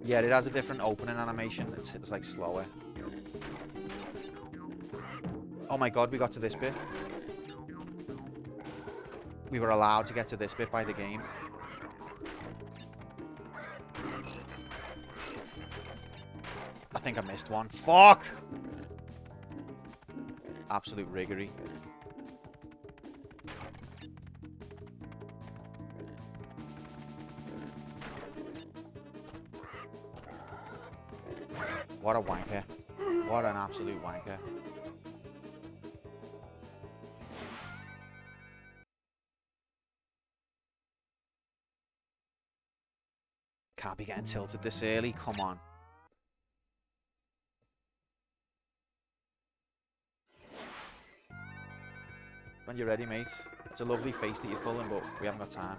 Yeah, it has a different opening animation. It's like slower. Oh my god, we got to this bit. We were allowed to get to this bit by the game. I think I missed one. Fuck! Absolute riggery. What a wanker. What an absolute wanker. Can't be getting tilted this early. Come on. When you're ready, mate. It's a lovely face that you're pulling, but we haven't got time.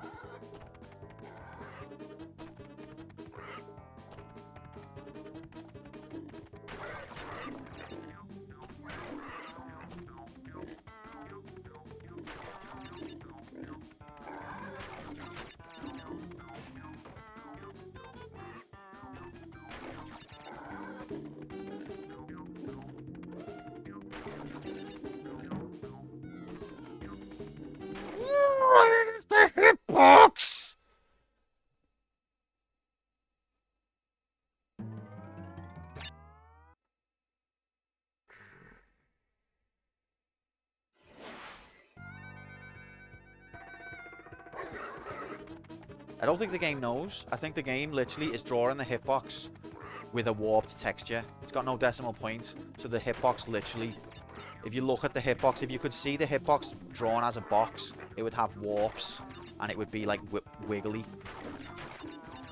Where's the hitbox? I don't think the game knows. I think the game literally is drawing the hitbox with a warped texture. It's got no decimal point, so the hitbox literally, if you look at the hitbox, if you could see the hitbox drawn as a box, it would have warps and it would be like wiggly.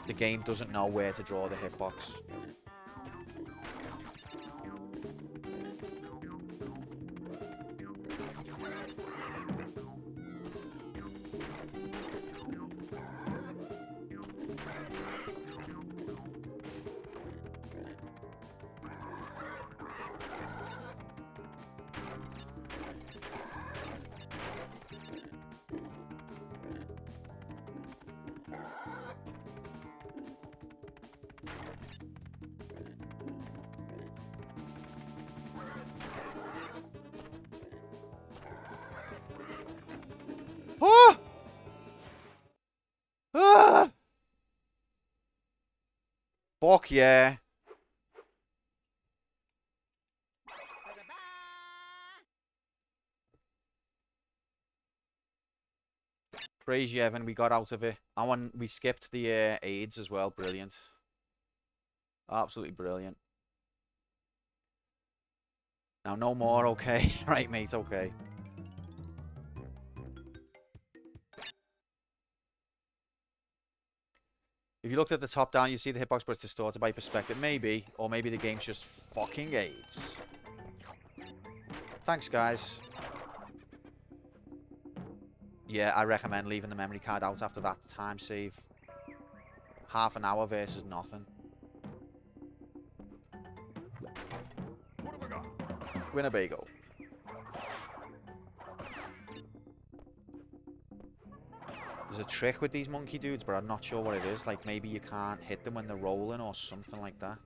The game doesn't know where to draw the hitbox. Oh! Ah! Fuck yeah. Praise you, Evan. We got out of it. And we skipped the AIDS as well. Brilliant. Absolutely brilliant. Now, no more, okay? Right, mate, okay. If you looked at the top down, you see the hitbox, but it's distorted by perspective. Maybe. Or maybe the game's just fucking AIDS. Thanks, guys. Yeah, I recommend leaving the memory card out after that time save. Half an hour versus nothing. What have I got? Winnebago. There's a trick with these monkey dudes, but I'm not sure what it is. Like, maybe you can't hit them when they're rolling or something like that.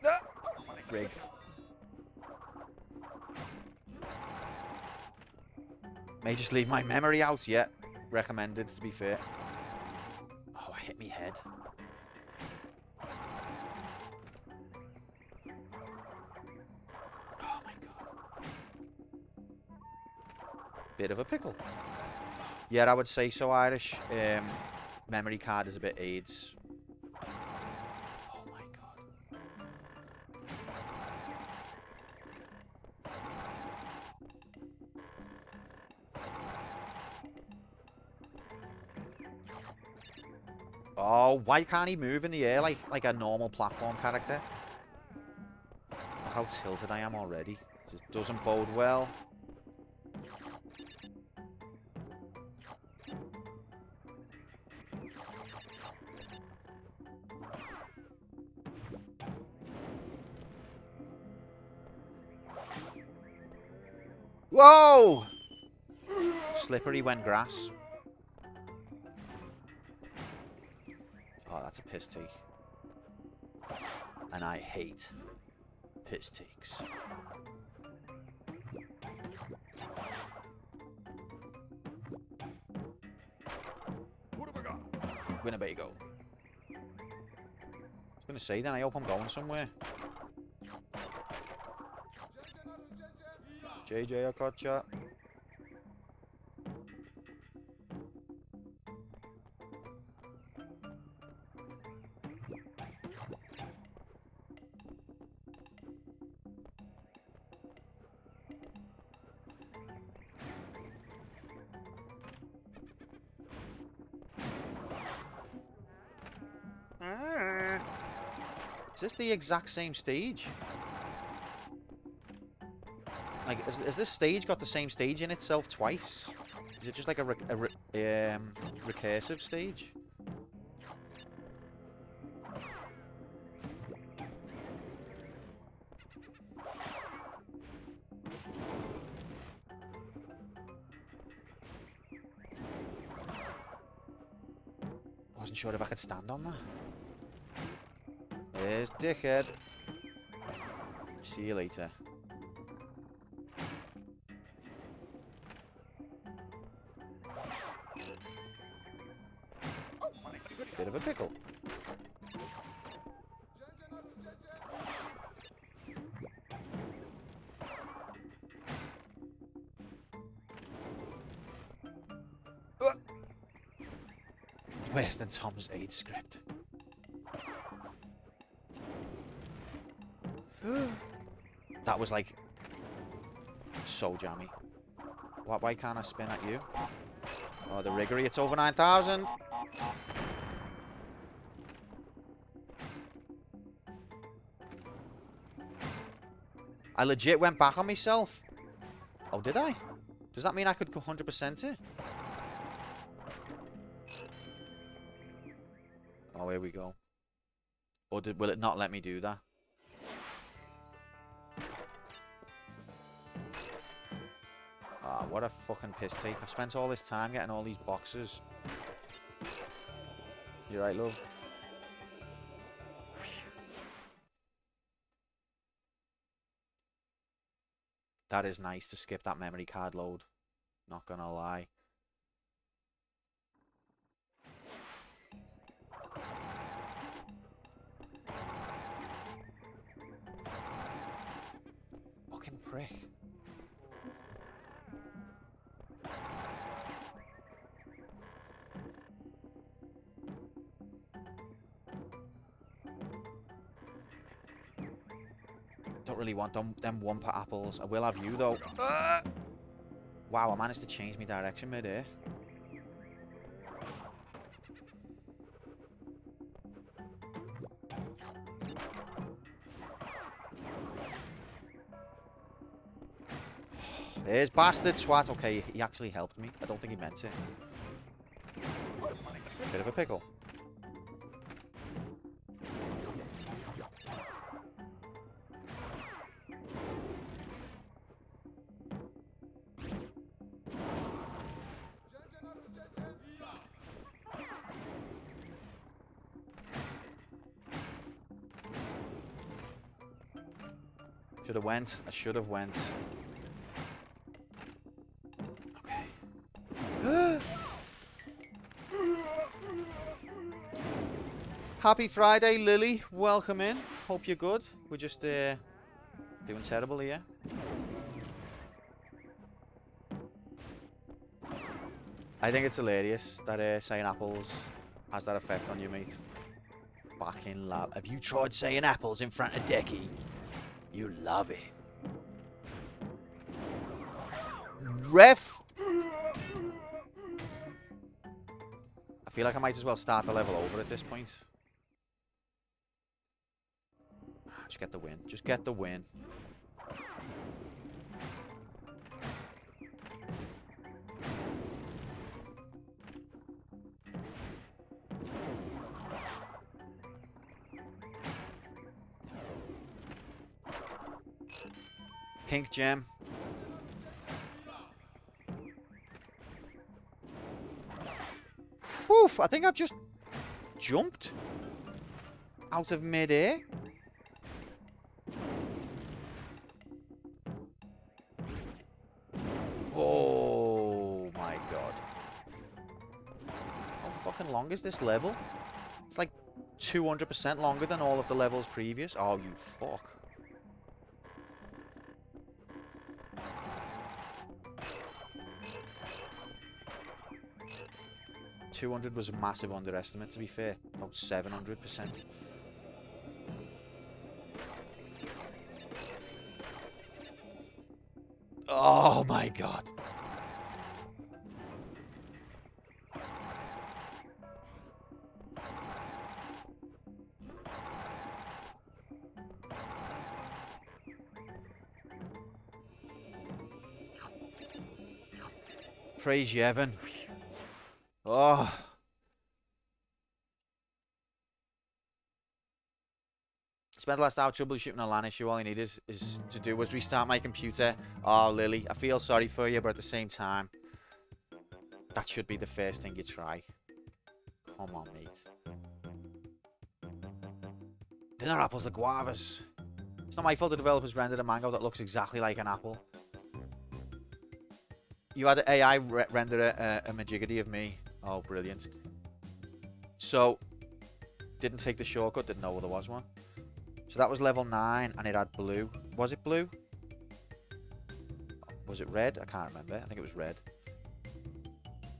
Ah! Rigged. May just leave my memory out. Yeah, recommended, to be fair. Oh, I hit me head. Oh my god. Bit of a pickle. Yeah, I would say so, Irish. Memory card is a bit AIDS. Oh my god. Oh, why can't he move in the air like a normal platform character? Look how tilted I am already. This doesn't bode well. Whoa! Slippery when grass. Oh, that's a piss take. And I hate piss takes. What have I got? Winnebago. I was going to say then, I hope I'm going somewhere. JJ, I caught ya. Is this the exact same stage? Like, has this stage got the same stage in itself twice? Is it just like a recursive stage? Wasn't sure if I could stand on that. There's dickhead. See you later. Bit of a pickle. Worse than Tom's aid script. That was like so jammy. Why can't I spin at you? Oh, the riggery, it's over 9,000. I legit went back on myself. Oh, did I? Does that mean I could 100% it? Oh, here we go. Or will it not let me do that? Ah, what a fucking piss take. I've spent all this time getting all these boxes. You right, love? That is nice to skip that memory card load. Not gonna lie. Fucking prick. Don't really want them Wumpa apples. I will have you though. Wow, I managed to change my direction mid-air. There's bastard swat. Okay, he actually helped me. I don't think he meant to. Bit of a pickle. Should have went. I should have went. Okay. Happy Friday, Lily. Welcome in. Hope you're good. We're just doing terrible here. I think it's hilarious that saying apples has that effect on you, mate. Back in lab. Have you tried saying apples in front of Decky? You love it. Ref! I feel like I might as well start the level over at this point. Just get the win. Just get the win. Pink gem. Whew, I think I've just jumped out of mid-air. Oh my god. How fucking long is this level? It's like 200% longer than all of the levels previous. Oh, you fuck. $200 was a massive underestimate, to be fair. About 700%. Oh my god. Praise Yevon. Oh. Spent the last hour troubleshooting a LAN issue. All I need is to do was restart my computer. Oh, Lily, I feel sorry for you, but at the same time, that should be the first thing you try. Come on, mate. They're not apples, they're guavas. It's not my fault the developers rendered a mango that looks exactly like an apple. You had AI render a majigity of me. Oh, brilliant. So, didn't take the shortcut, didn't know there was one. So that was level 9, and it had blue. Was it blue? Was it red? I can't remember. I think it was red.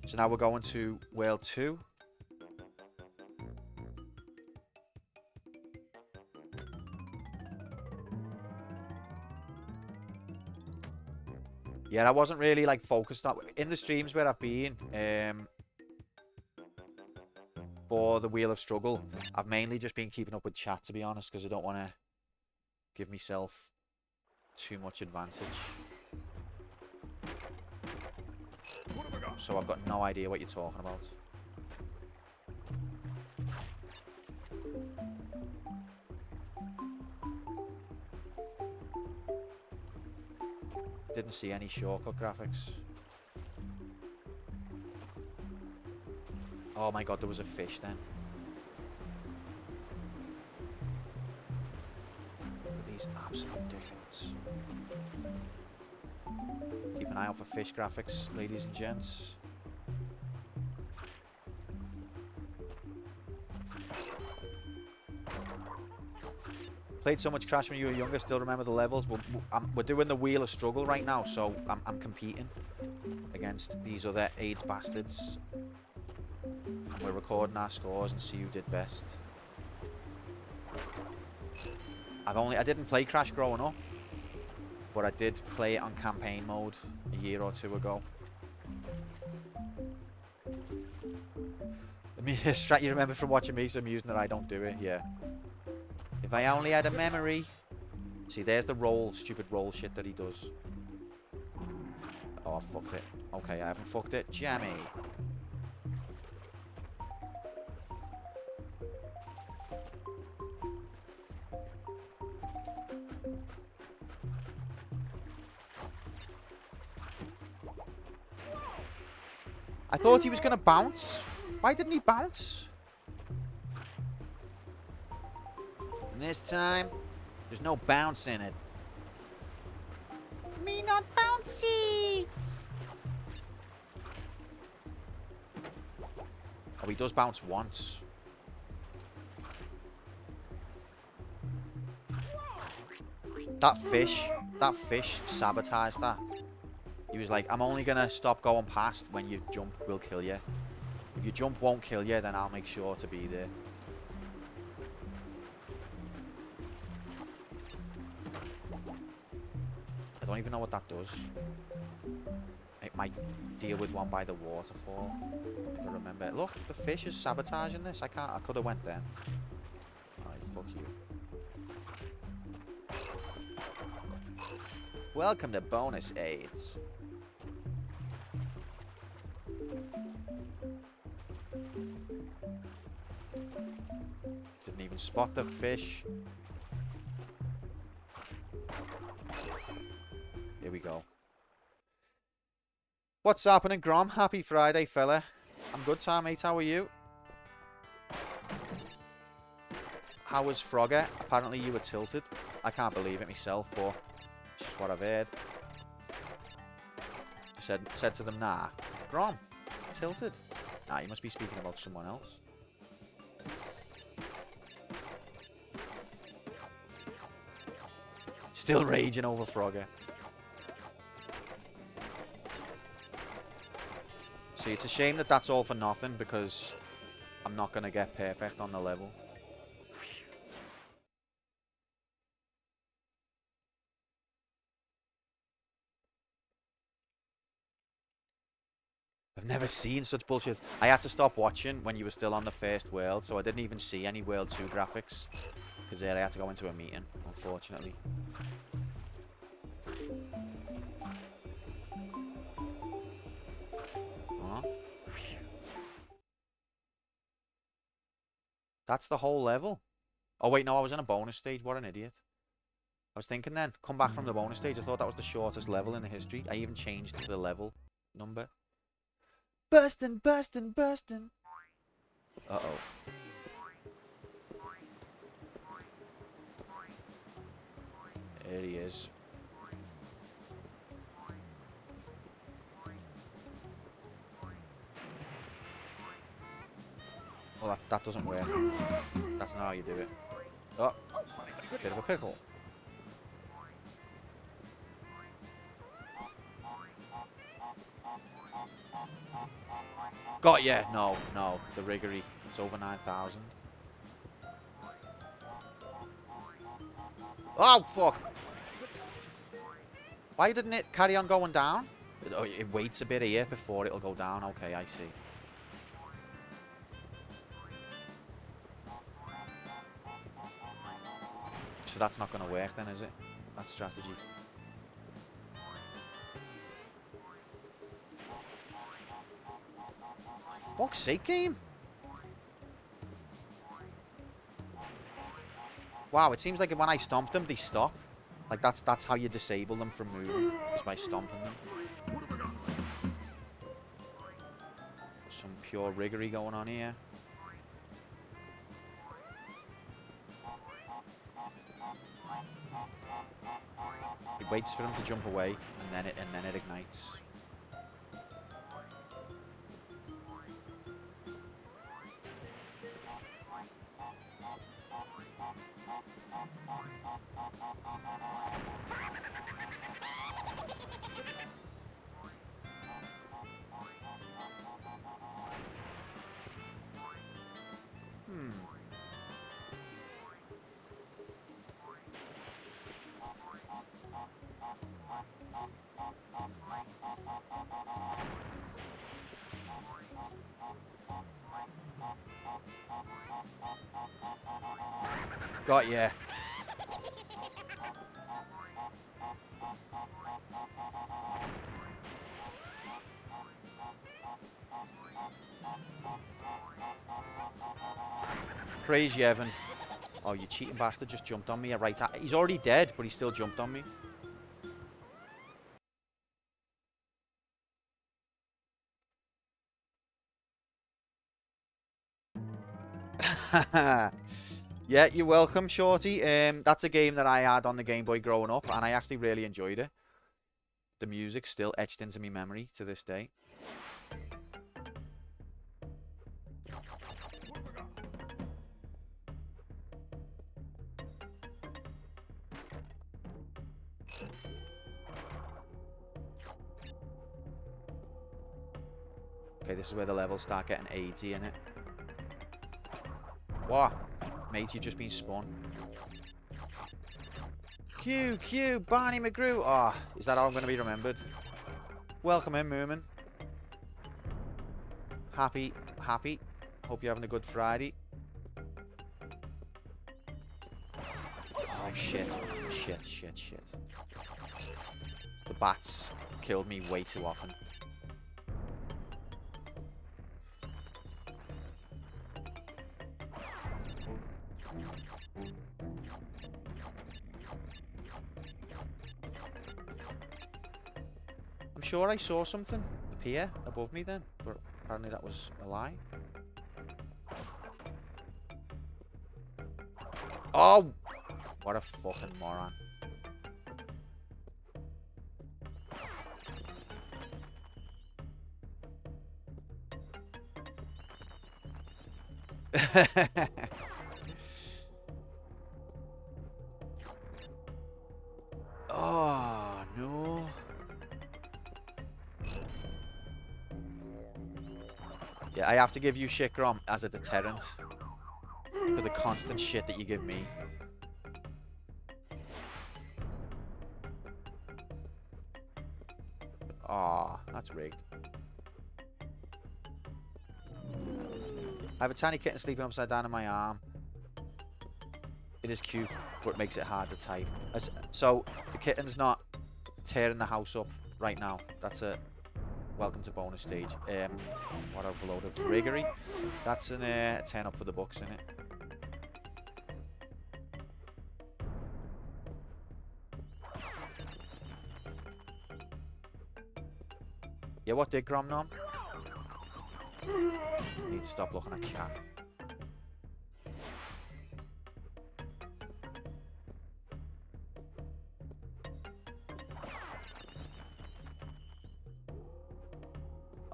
So now we're going to World 2. Yeah, I wasn't really like focused on in the streams where I've been for the Wheel of Struggle. I've mainly just been keeping up with chat, to be honest, because I don't want to give myself too much advantage. So I've got no idea what you're talking about. Didn't see any shortcut graphics. Oh my god, there was a fish then. Look at these absolute dickheads. Keep an eye out for fish graphics, ladies and gents. Played so much Crash when you were younger, still remember the levels. We're doing the Wheel of Struggle right now, so I'm competing against these other AIDS bastards. And we're recording our scores and see who did best. I didn't play Crash growing up, but I did play it on campaign mode a year or two ago. Strat, you remember from watching me, so I'm using that I don't do it, yeah. If I only had a memory. See, there's the roll, stupid roll shit that he does. Oh, I fucked it. Okay, I haven't fucked it. Jammy. I thought he was going to bounce. Why didn't he bounce? And this time, there's no bounce in it. Me not bouncy! Oh, he does bounce once. That fish sabotaged that. He was like, I'm only going to stop going past when your jump will kill you. If your jump won't kill you, then I'll make sure to be there. I don't even know what that does. It might deal with one by the waterfall, if I remember. Look, the fish is sabotaging this. I could have went then. Alright, fuck you. Welcome to bonus aids. Didn't even spot the fish. Here we go. What's happening, Grom? Happy Friday, fella. I'm good, Tom, mate. How are you? How was Frogger? Apparently you were tilted. I can't believe it myself, but it's just what I've heard. I said to them, nah, Grom, tilted. Nah, you must be speaking about someone else. Still raging over Frogger. See, it's a shame that that's all for nothing, because I'm not going to get perfect on the level. I've never seen such bullshit. I had to stop watching when you were still on the first world, so I didn't even see any World 2 graphics. Because I had to go into a meeting, unfortunately. Huh? That's the whole level. Oh wait, no, I was in a bonus stage. What an idiot. I was thinking then, come back from the bonus stage. I thought that was the shortest level in the history. I even changed the level number. Bustin', bustin', bustin'. Uh-oh. There he is. Well, that doesn't work. That's not how you do it. Oh, bit of a pickle. Got ya! No, no, the riggery. It's over 9,000. Oh, fuck! Why didn't it carry on going down? Oh, it waits a bit here before it'll go down. Okay, I see. So that's not going to work then, is it? That strategy. Fuck's sake, game! Wow, it seems like when I stomp them, they stop. Like, that's how you disable them from moving, is by stomping them. Some pure riggery going on here. It waits for him to jump away, and then it ignites. Got ya. Crazy Evan. Oh, you cheating bastard just jumped on me. Right, he's already dead, but he still jumped on me. Yeah, you're welcome, Shorty. That's a game that I had on the Game Boy growing up, and I actually really enjoyed it. The music's still etched into my memory to this day. Okay, this is where the levels start getting AIDS in it. What? Mate, you've just been spun. Q, Barney McGrew. Ah, oh, is that how I'm going to be remembered? Welcome in, Moomin. Happy. Hope you're having a good Friday. Oh, shit. The bats killed me way too often. I'm sure I saw something appear above me then, but apparently that was a lie. Oh! What a fucking moron. Oh, no. Yeah, I have to give you shit, Grom, as a deterrent for the constant shit that you give me. Aw, that's rigged. I have a tiny kitten sleeping upside down on my arm. It is cute, but it makes it hard to type. So, the kitten's not tearing the house up right now. That's a welcome to bonus stage. What a load of riggery. That's a 10 up for the books, innit? Yeah, what did Grom nom? Need to stop looking at chat.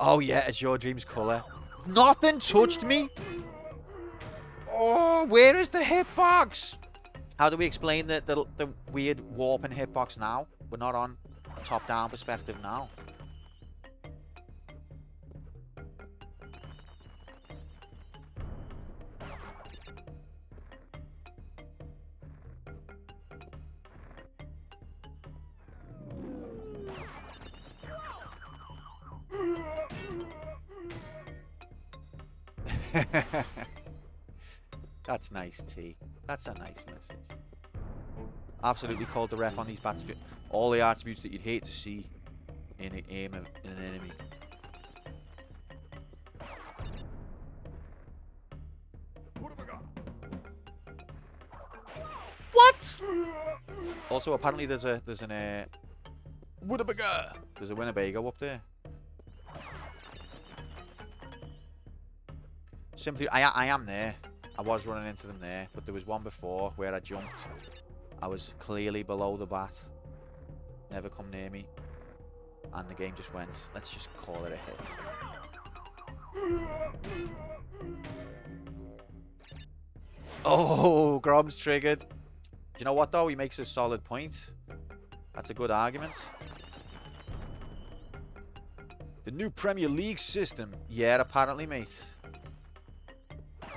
Oh yeah, it's your dream's colour. Nothing touched me! Oh, where is the hitbox? How do we explain the weird warping hitbox now? We're not on top-down perspective now. That's nice, T. That's a nice message. Absolutely called the ref on these bats. All the attributes that you'd hate to see in an enemy. What? Also, apparently there's a Winnebago up there. Simply, I am there. I was running into them there, but there was one before where I jumped. I was clearly below the bat. Never come near me. And the game just went, let's just call it a hit. Oh, Grom's triggered. Do you know what, though? He makes a solid point. That's a good argument. The new Premier League system. Yeah, apparently, mate.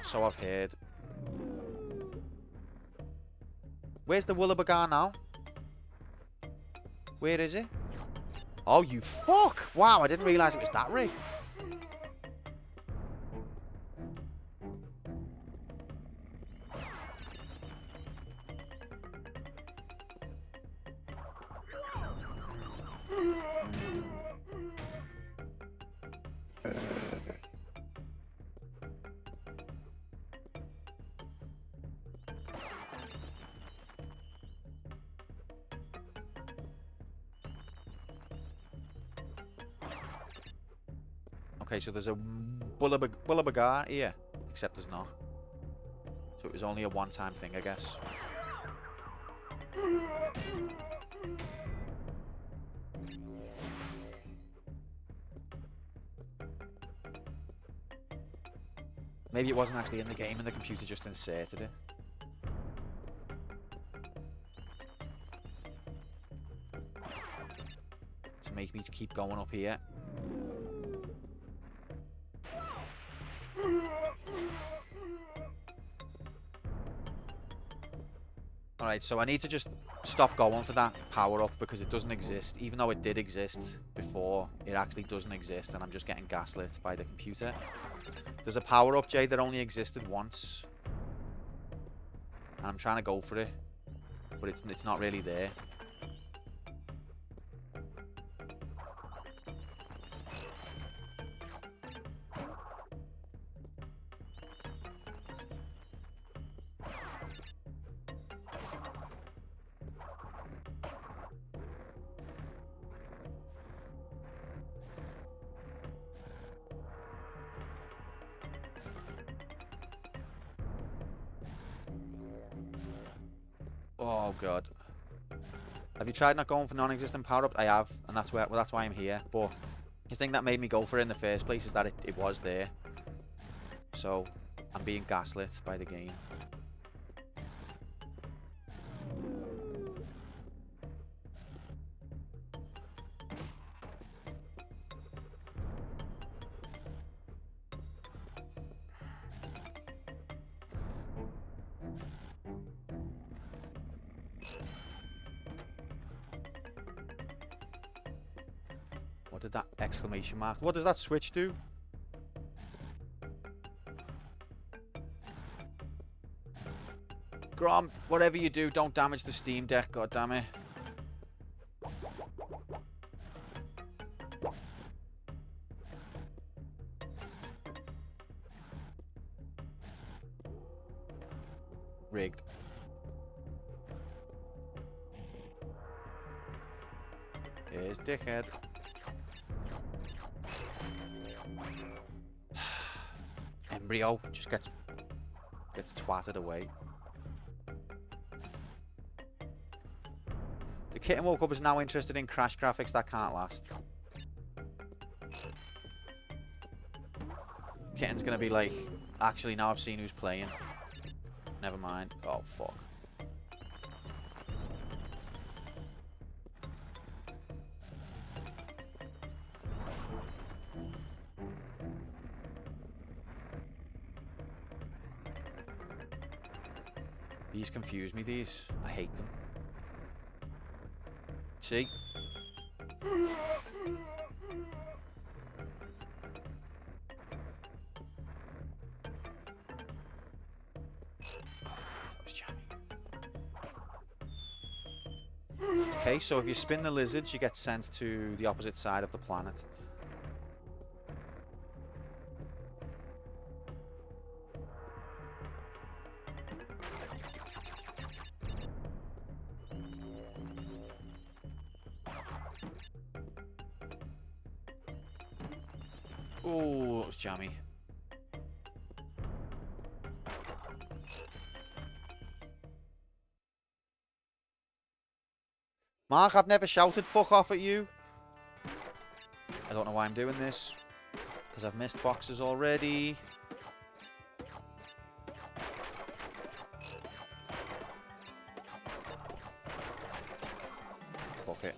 So I've heard. Where's the Woolabagar now? Where is it? Oh, you fuck! Wow, I didn't realise it was that rigged. Okay, so there's a Bullabagar here, except there's not. So it was only a one-time thing, I guess. Maybe it wasn't actually in the game and the computer just inserted it. To make me keep going up here. Alright, so I need to just stop going for that power-up because it doesn't exist. Even though it did exist before, it actually doesn't exist and I'm just getting gaslit by the computer. There's a power-up, Jay, that only existed once. And I'm trying to go for it, but it's not really there. Oh god. Have you tried not going for non-existent power-up? I have, and that's why I'm here. But the thing that made me go for it in the first place is that it was there. So I'm being gaslit by the game. What did that exclamation mark? What does that switch do? Grom, whatever you do, don't damage the Steam Deck, goddammit. Rigged. Here's dickhead. Embryo just gets twatted away. The kitten woke up is now interested in crash graphics that can't last. Kitten's gonna be like, actually now I've seen who's playing. Never mind. Oh fuck. These confuse me, these. I hate them. See? That was jammy. Okay, so if you spin the lizards, you get sent to the opposite side of the planet. Oh, that was jammy. Mark, I've never shouted fuck off at you. I don't know why I'm doing this. Because I've missed boxes already. Fuck it.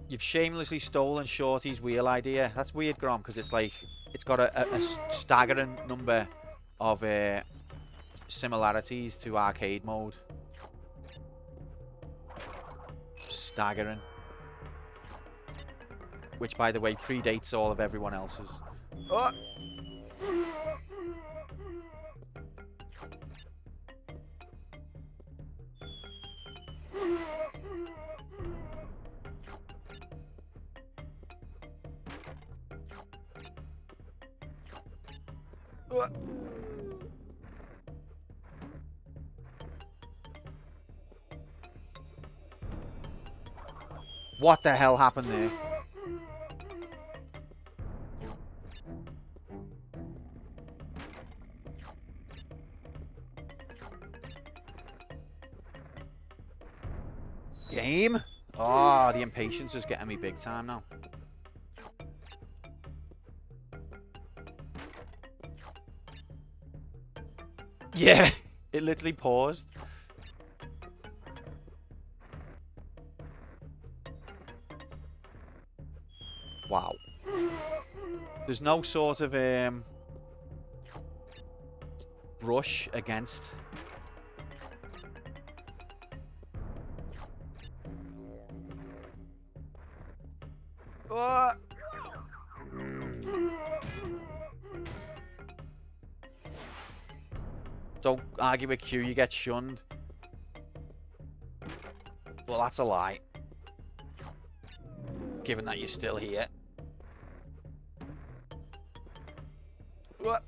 You've shamelessly stolen Shorty's wheel idea. That's weird, Grom, because it's like it's got a staggering number of similarities to arcade mode. Staggering. Which, by the way, predates all of everyone else's. Oh! What the hell happened there? Game? Oh, the impatience is getting me big time now. Yeah, it literally paused. Wow. There's no sort of brush against. Don't argue with Q, you get shunned. Well, that's a lie. Given that you're still here. What?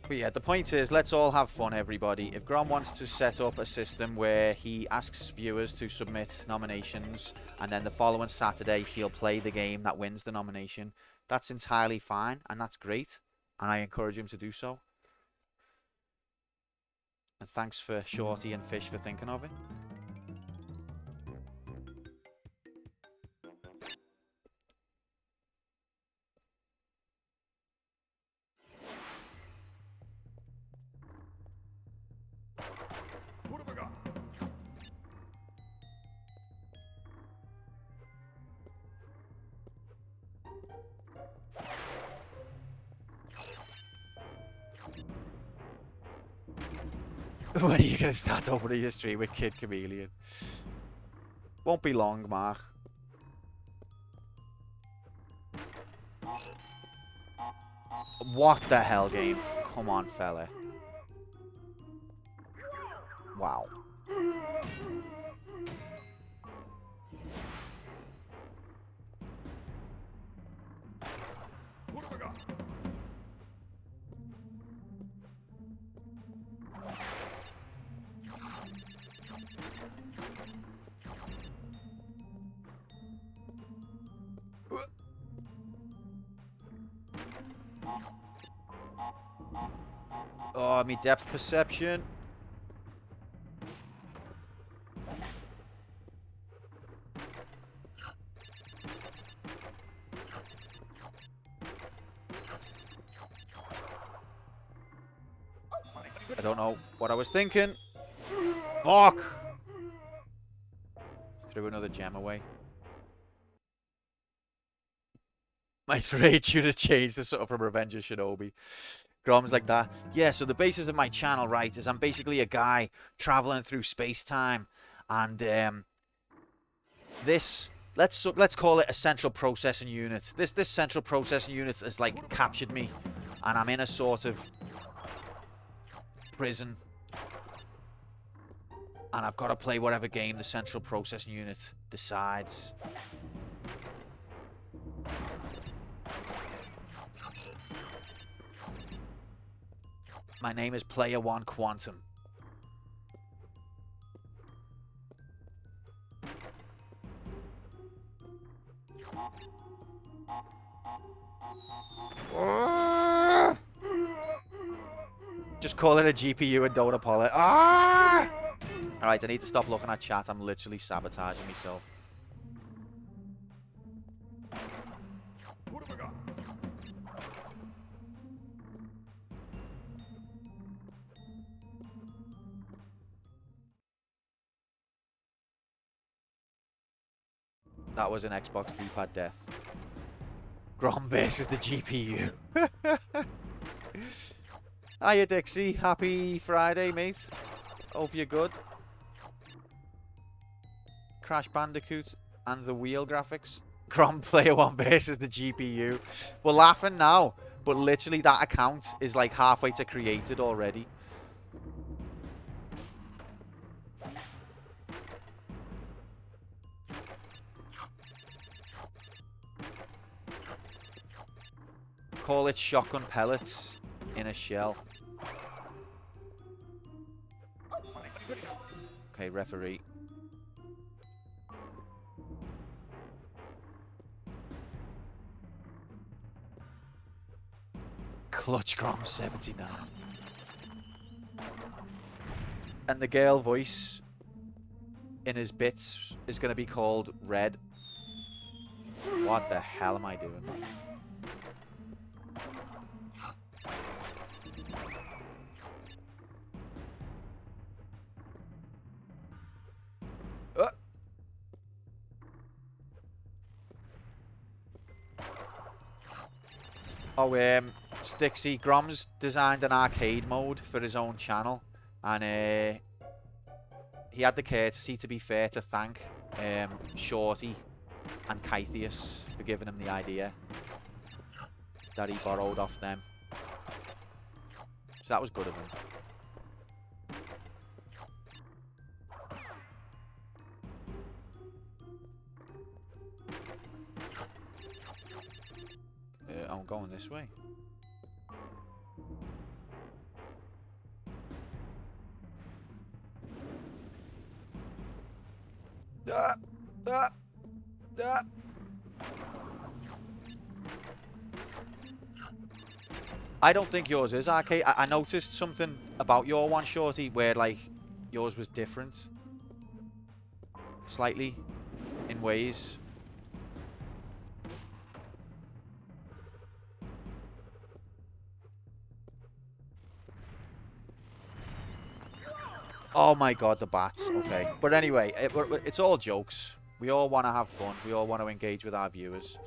But yeah, the point is, let's all have fun, everybody. If Grom wants to set up a system where he asks viewers to submit nominations, and then the following Saturday he'll play the game that wins the nomination, that's entirely fine, and that's great. And I encourage him to do so. And thanks for Shorty and Fish for thinking of it. What have I got? When are you going to start opening your stream with Kid Chameleon? Won't be long, Mark. What the hell, game? Come on, fella. Wow. What have I got? Oh, me depth perception. I don't know what I was thinking. Fuck! Threw another gem away. My trade should have changed to sort of from Revenge of Shinobi. Grom's like that. Yeah, so the basis of my channel, right, is I'm basically a guy traveling through space-time. And this... Let's call it a central processing unit. This central processing unit has, like, captured me. And I'm in a sort of prison. And I've got to play whatever game the central processing unit decides. My name is Player One Quantum. Just call it a GPU and don't apologize. Alright, I need to stop looking at chat. I'm literally sabotaging myself. What have I got? That was an Xbox D-pad death. Grom versus the GPU. Hiya, Dixie. Happy Friday, mate. Hope you're good. Crash Bandicoot and the wheel graphics. Grom Player One versus the GPU. We're laughing now, but literally that account is like halfway to created already. Call it shotgun pellets in a shell. Okay, referee. Clutch Grom 79. And the girl voice in his bits is going to be called Red. What the hell am I doing? Oh, Dixie, Grom's designed an arcade mode for his own channel, and he had the courtesy, to be fair, to thank Shorty and Kythius for giving him the idea that he borrowed off them. So that was good of him. I'm going this way. Ah, ah, ah. I don't think yours is arcade. I noticed something about your one, Shorty, where like yours was different, slightly, in ways. Oh my god, the bats. Okay. But anyway, it's all jokes. We all want to have fun. We all want to engage with our viewers.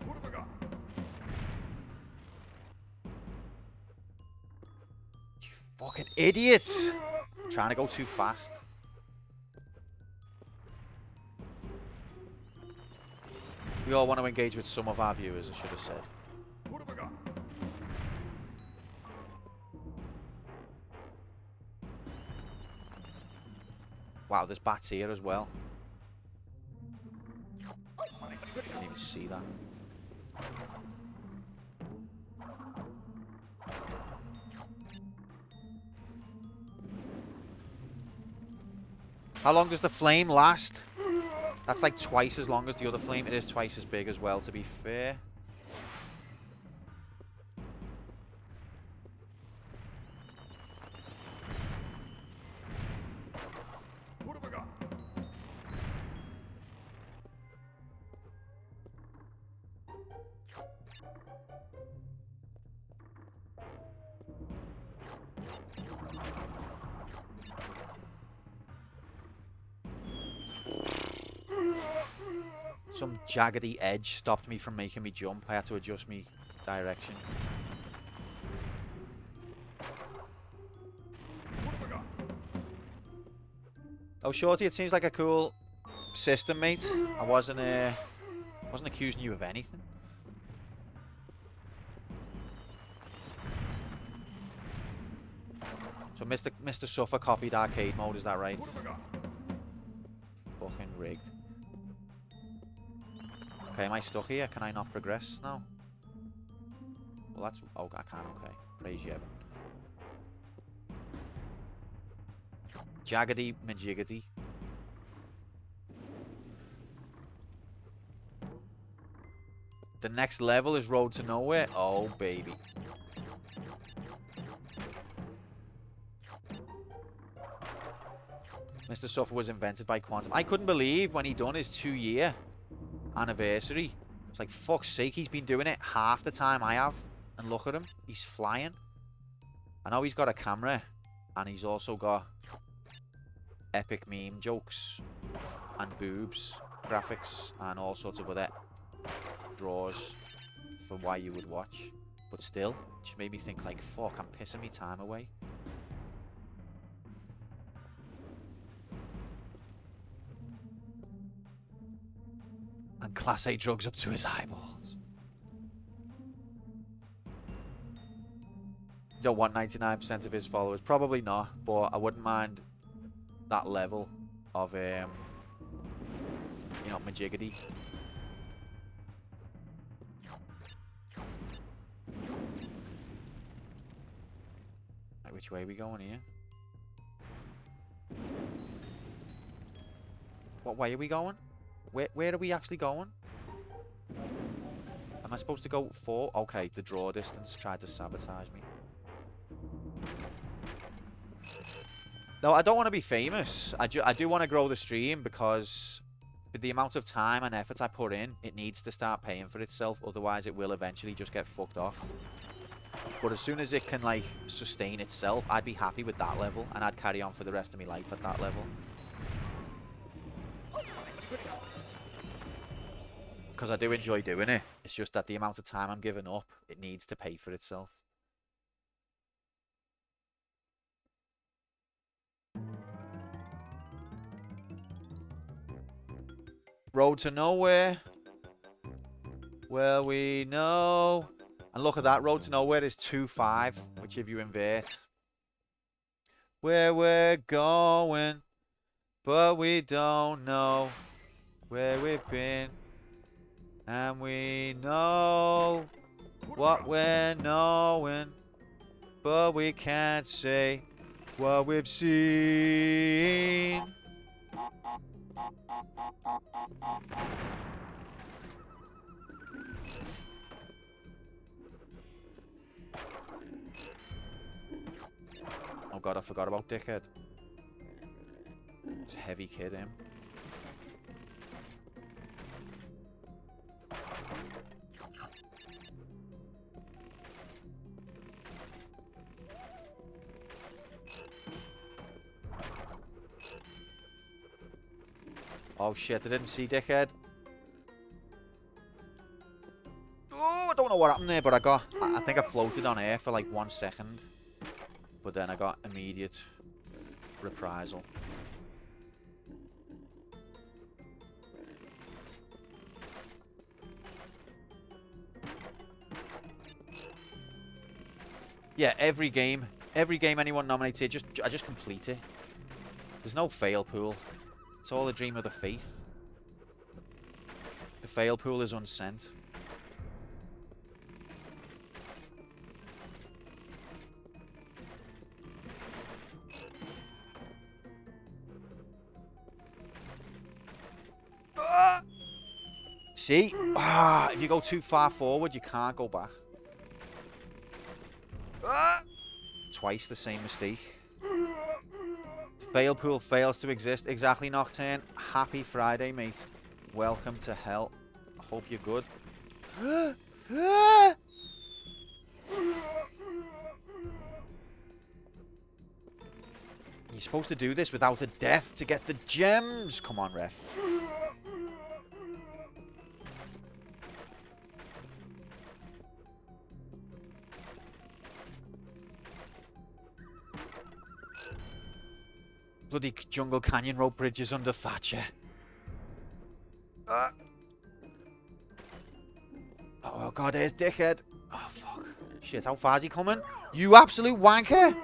What have I got? You fucking idiots! I'm trying to go too fast. We all want to engage with some of our viewers, I should have said. What have I got? Wow, there's bats here as well. Didn't even see that. How long does the flame last? That's like twice as long as the other flame. It is twice as big as well, to be fair. What have I got? Some jaggedy edge stopped me from making me jump. I had to adjust me direction. What have I got? Oh, Shorty, it seems like a cool system, mate. I wasn't accusing you of anything. So Mr. Suffer copied arcade mode, is that right? What have I got? Fucking rigged. Okay, am I stuck here? Can I not progress now? Well, that's... Oh, I can, okay. Praise you, Evan. Jaggedy majiggedy. The next level is Road to Nowhere. Oh, baby. Mr. Suffer was invented by Quantum. I couldn't believe when he done his 2-year anniversary. It's like, fuck's sake, he's been doing it half the time I have. And look at him. He's flying. I know he's got a camera. And he's also got epic meme jokes. And boobs. Graphics. And all sorts of other draws for why you would watch. But still, it just made me think like, fuck, I'm pissing me time away. And Class A drugs up to his eyeballs. You don't want 99% of his followers. Probably not, but I wouldn't mind that level of, you know, majiggity. which way are we going here? What way are we going? Where are we actually going? Am I supposed to go 4? Okay, the draw distance tried to sabotage me. No, I don't want to be famous. I do want to grow the stream because with the amount of time and effort I put in, it needs to start paying for itself. Otherwise, it will eventually just get fucked off. But as soon as it can, like, sustain itself, I'd be happy with that level. And I'd carry on for the rest of my life at that level. Because I do enjoy doing it. It's just that the amount of time I'm giving up, it needs to pay for itself. Road to nowhere. Well, we know. And look at that. Road to nowhere is 2-5, which if you invert. Where we're going, but we don't know where we've been. And we know what we're knowing, but we can't say what we've seen. Oh god, I forgot about Dickhead. It's a heavy kid, him. Oh shit, I didn't see Dickhead. Oh, I don't know what happened there, but I think I floated on air for like 1 second. But then I got immediate reprisal. Yeah, every game anyone nominates here, I just complete it. There's no fail pool. It's all a dream of the faith. The fail pool is unsent. See? If you go too far forward, you can't go back. Twice the same mistake. Fail pool fails to exist. Exactly, Nocturne. Happy Friday, mate. Welcome to hell. I hope you're good. You're supposed to do this without a death to get the gems. Come on, ref. Bloody Jungle Canyon rope bridges under Thatcher. Oh god, there's Dickhead. Oh fuck. Shit, how far is he coming? You absolute wanker!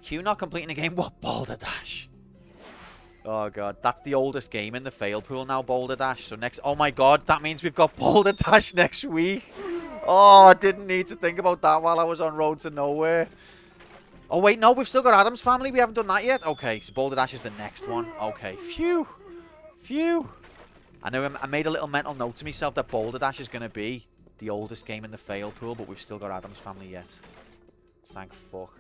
Q not completing the game. What? Boulder Dash. Oh god, that's the oldest game in the fail pool now, Boulder Dash. So next, oh my god, that means we've got Boulder Dash next week. Oh, I didn't need to think about that while I was on Road to Nowhere. Oh wait, no, we've still got Adam's Family. We haven't done that yet. Okay, so Boulder Dash is the next one. Okay, phew. Phew. I know I made a little mental note to myself that Boulder Dash is going to be the oldest game in the fail pool, but we've still got Adam's Family yet. Thank fuck.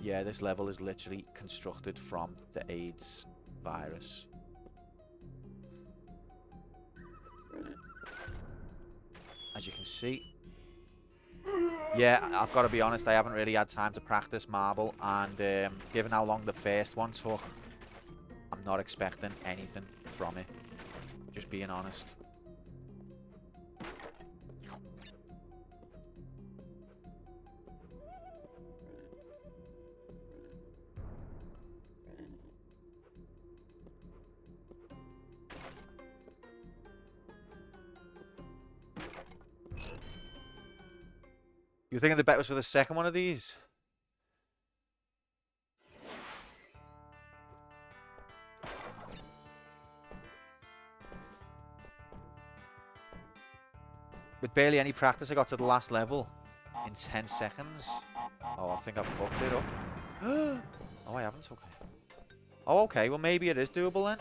Yeah, this level is literally constructed from the AIDS virus. As you can see. Yeah, I've got to be honest, I haven't really had time to practice Marble, and given how long the first one took, I'm not expecting anything from it. Just being honest. You thinking the bet was for the second one of these? With barely any practice, I got to the last level in 10 seconds. Oh, I think I fucked it up. Oh, I haven't. Okay. Oh, okay. Well, maybe it is doable then.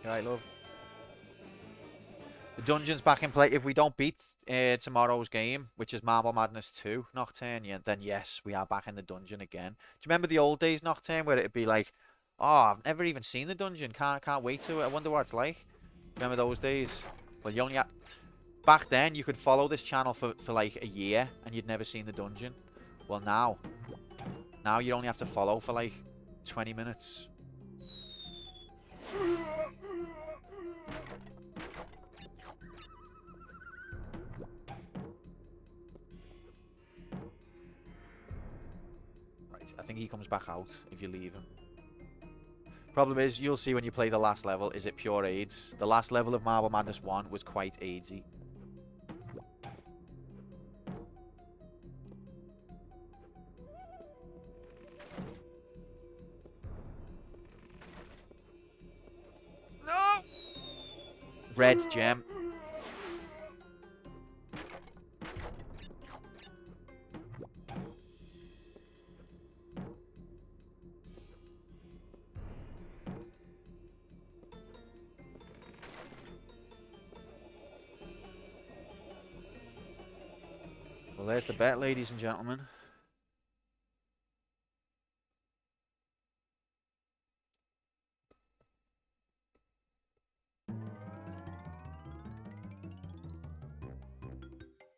Right, love. The dungeon's back in play. If we don't beat tomorrow's game, which is Marble Madness 2 Nocturne, then yes, we are back in the dungeon again. Do you remember the old days Nocturne where it'd be like, oh, I've never even seen the dungeon. Can't wait to it. I wonder what it's like. Remember those days? Well, you only had... Back then, you could follow this channel for like a year and you'd never seen the dungeon. Well, now you only have to follow for like 20 minutes. Right, I think he comes back out if you leave him. Problem is, you'll see when you play the last level, is it pure AIDS? The last level of Marble Madness 1 was quite AIDSy. No! Red gem. Well, there's the bet, ladies and gentlemen.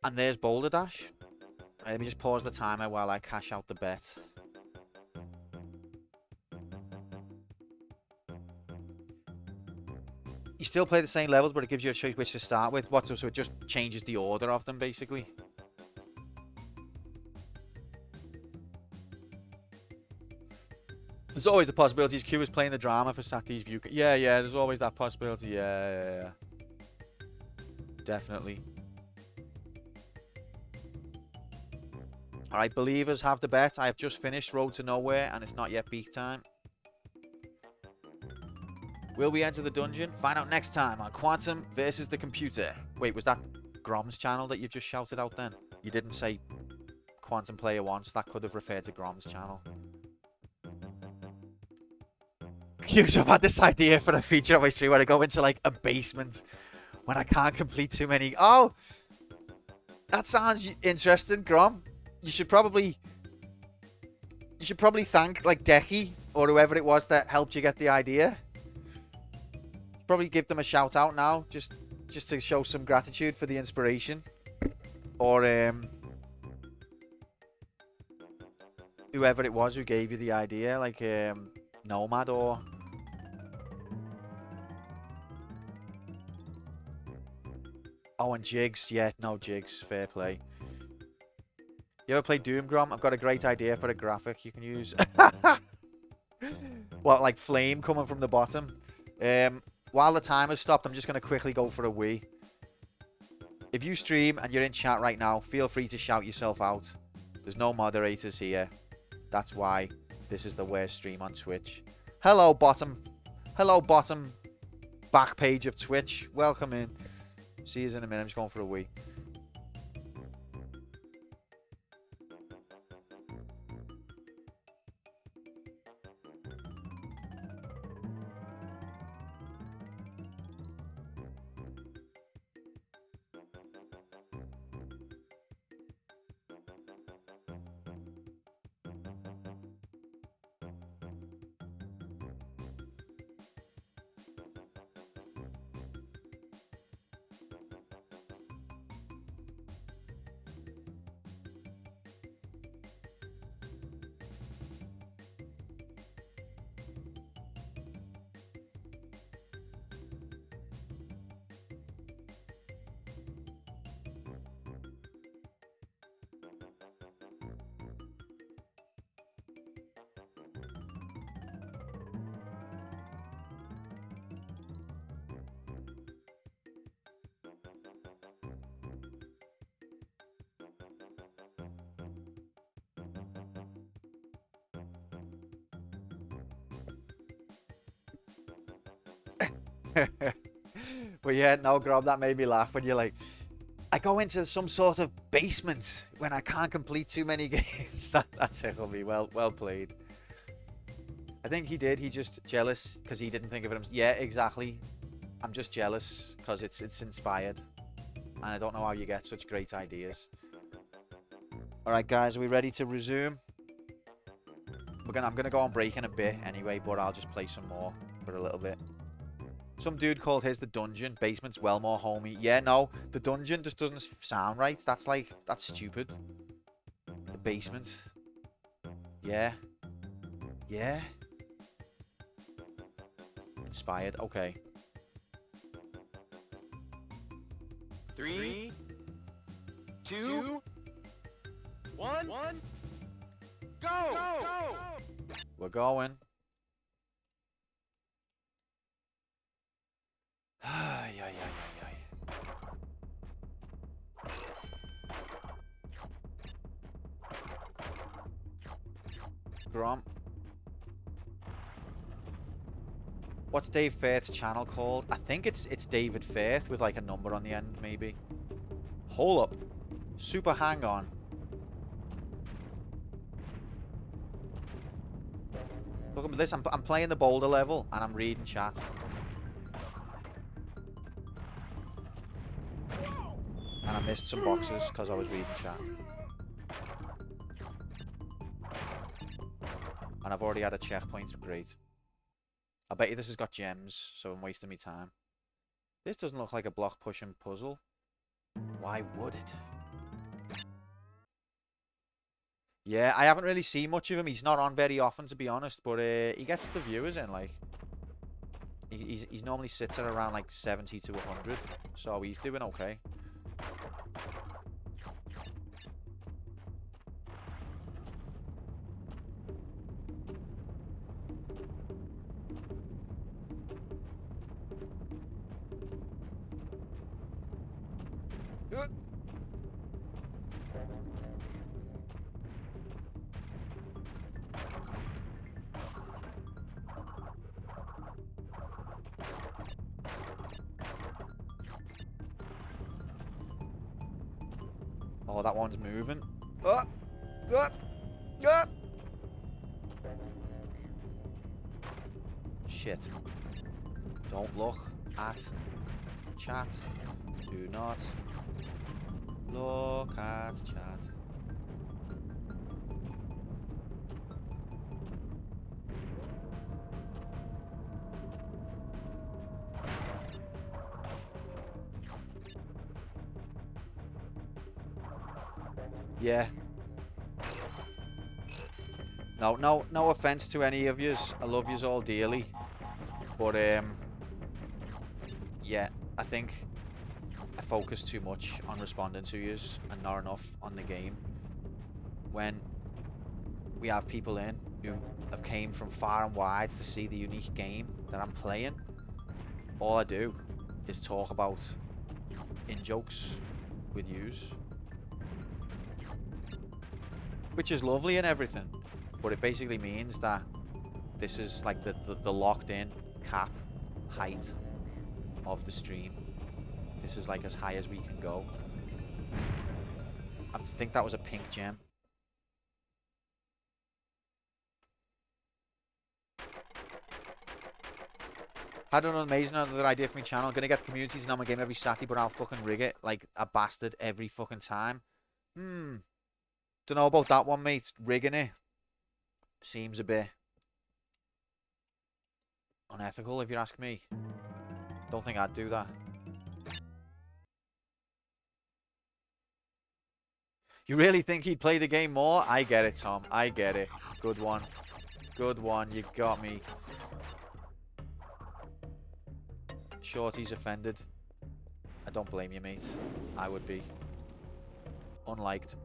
And there's Boulder Dash. Let me just pause the timer while I cash out the bet. You still play the same levels, but it gives you a choice which to start with. So it just changes the order of them, basically. There's always the possibility Q is playing the drama for Sati's view. Yeah, there's always that possibility. Yeah. Definitely. Alright, believers have the bet. I have just finished Road to Nowhere and it's not yet beat time. Will we enter the dungeon? Find out next time on Quantum versus the Computer. Wait, was that Grom's channel that you just shouted out then? You didn't say Quantum Player 1, so that could have referred to Grom's channel. Q's, I've had this idea for a feature on my stream where I go into like a basement when I can't complete too many. Oh! That sounds interesting, Grom. You should probably thank like Decky or whoever it was that helped you get the idea. Probably give them a shout out now, just to show some gratitude for the inspiration. Or whoever it was who gave you the idea, like Nomad or... Oh, and Jigs. Yeah, no, Jigs. Fair play. You ever play Doom, Grom? I've got a great idea for a graphic you can use. What, like flame coming from the bottom? While the timer's stopped, I'm just going to quickly go for a wee. If you stream and you're in chat right now, feel free to shout yourself out. There's no moderators here. That's why this is the worst stream on Twitch. Hello, bottom back page of Twitch. Welcome in. See you in a minute. I'm just going for a wee. But yeah, no, Grob, that made me laugh when you're like, I go into some sort of basement when I can't complete too many games. That tickled me. Well played. I think he did. He just jealous because he didn't think of it himself. Yeah, exactly. I'm just jealous because it's inspired. And I don't know how you get such great ideas. Alright guys, are we ready to resume? I'm gonna go on break in a bit anyway, but I'll just play some more for a little bit. Some dude called his the dungeon. Basement's well more homey. Yeah, no, the dungeon just doesn't sound right. That's stupid. The basement. Yeah. Yeah. Inspired. Okay. 3, 2, 1, go! We're going. Ay, ay, ay, ay, ay. Grom. What's Dave Firth's channel called? I think it's David Firth with like a number on the end, maybe. Hold up. Super hang on. Look at this. I'm playing the boulder level and I'm reading chat. And I missed some boxes because I was reading chat. And I've already had a checkpoint. Great. I bet you this has got gems, so I'm wasting my time. This doesn't look like a block pushing puzzle. Why would it? Yeah, I haven't really seen much of him. He's not on very often, to be honest, but he gets the viewers in, like. He's normally sits at around like 70 to 100, so he's doing okay. Oh, that one's moving. Shit. Don't look at chat. Do not look at chat. Yeah. No offense to any of yous. I love yous all dearly. But, yeah, I think I focus too much on responding to yous and not enough on the game. When we have people in who have came from far and wide to see the unique game that I'm playing, all I do is talk about in-jokes with yous. Which is lovely and everything, but it basically means that this is like the locked in cap height of the stream. This is like as high as we can go. I think that was a pink gem. Had an amazing another idea for my channel. Gonna get the communities in on my game every Saturday, but I'll fucking rig it like a bastard every fucking time. Don't know about that one, mate. Rigging it seems a bit unethical, if you ask me. Don't think I'd do that. You really think he'd play the game more? I get it, Tom. I get it. Good one. Good one. You got me. Shorty's offended. I don't blame you, mate. I would be. Unliked.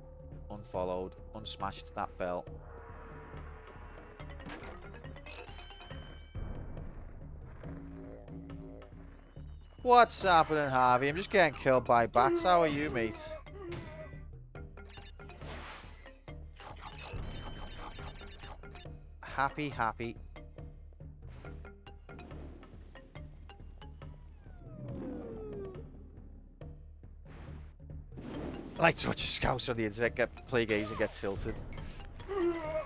Unfollowed. Unsmashed that bell. What's happening, Harvey? I'm just getting killed by bats. How are you, mate? Happy. Like touch a scouse on the internet, play games and get tilted.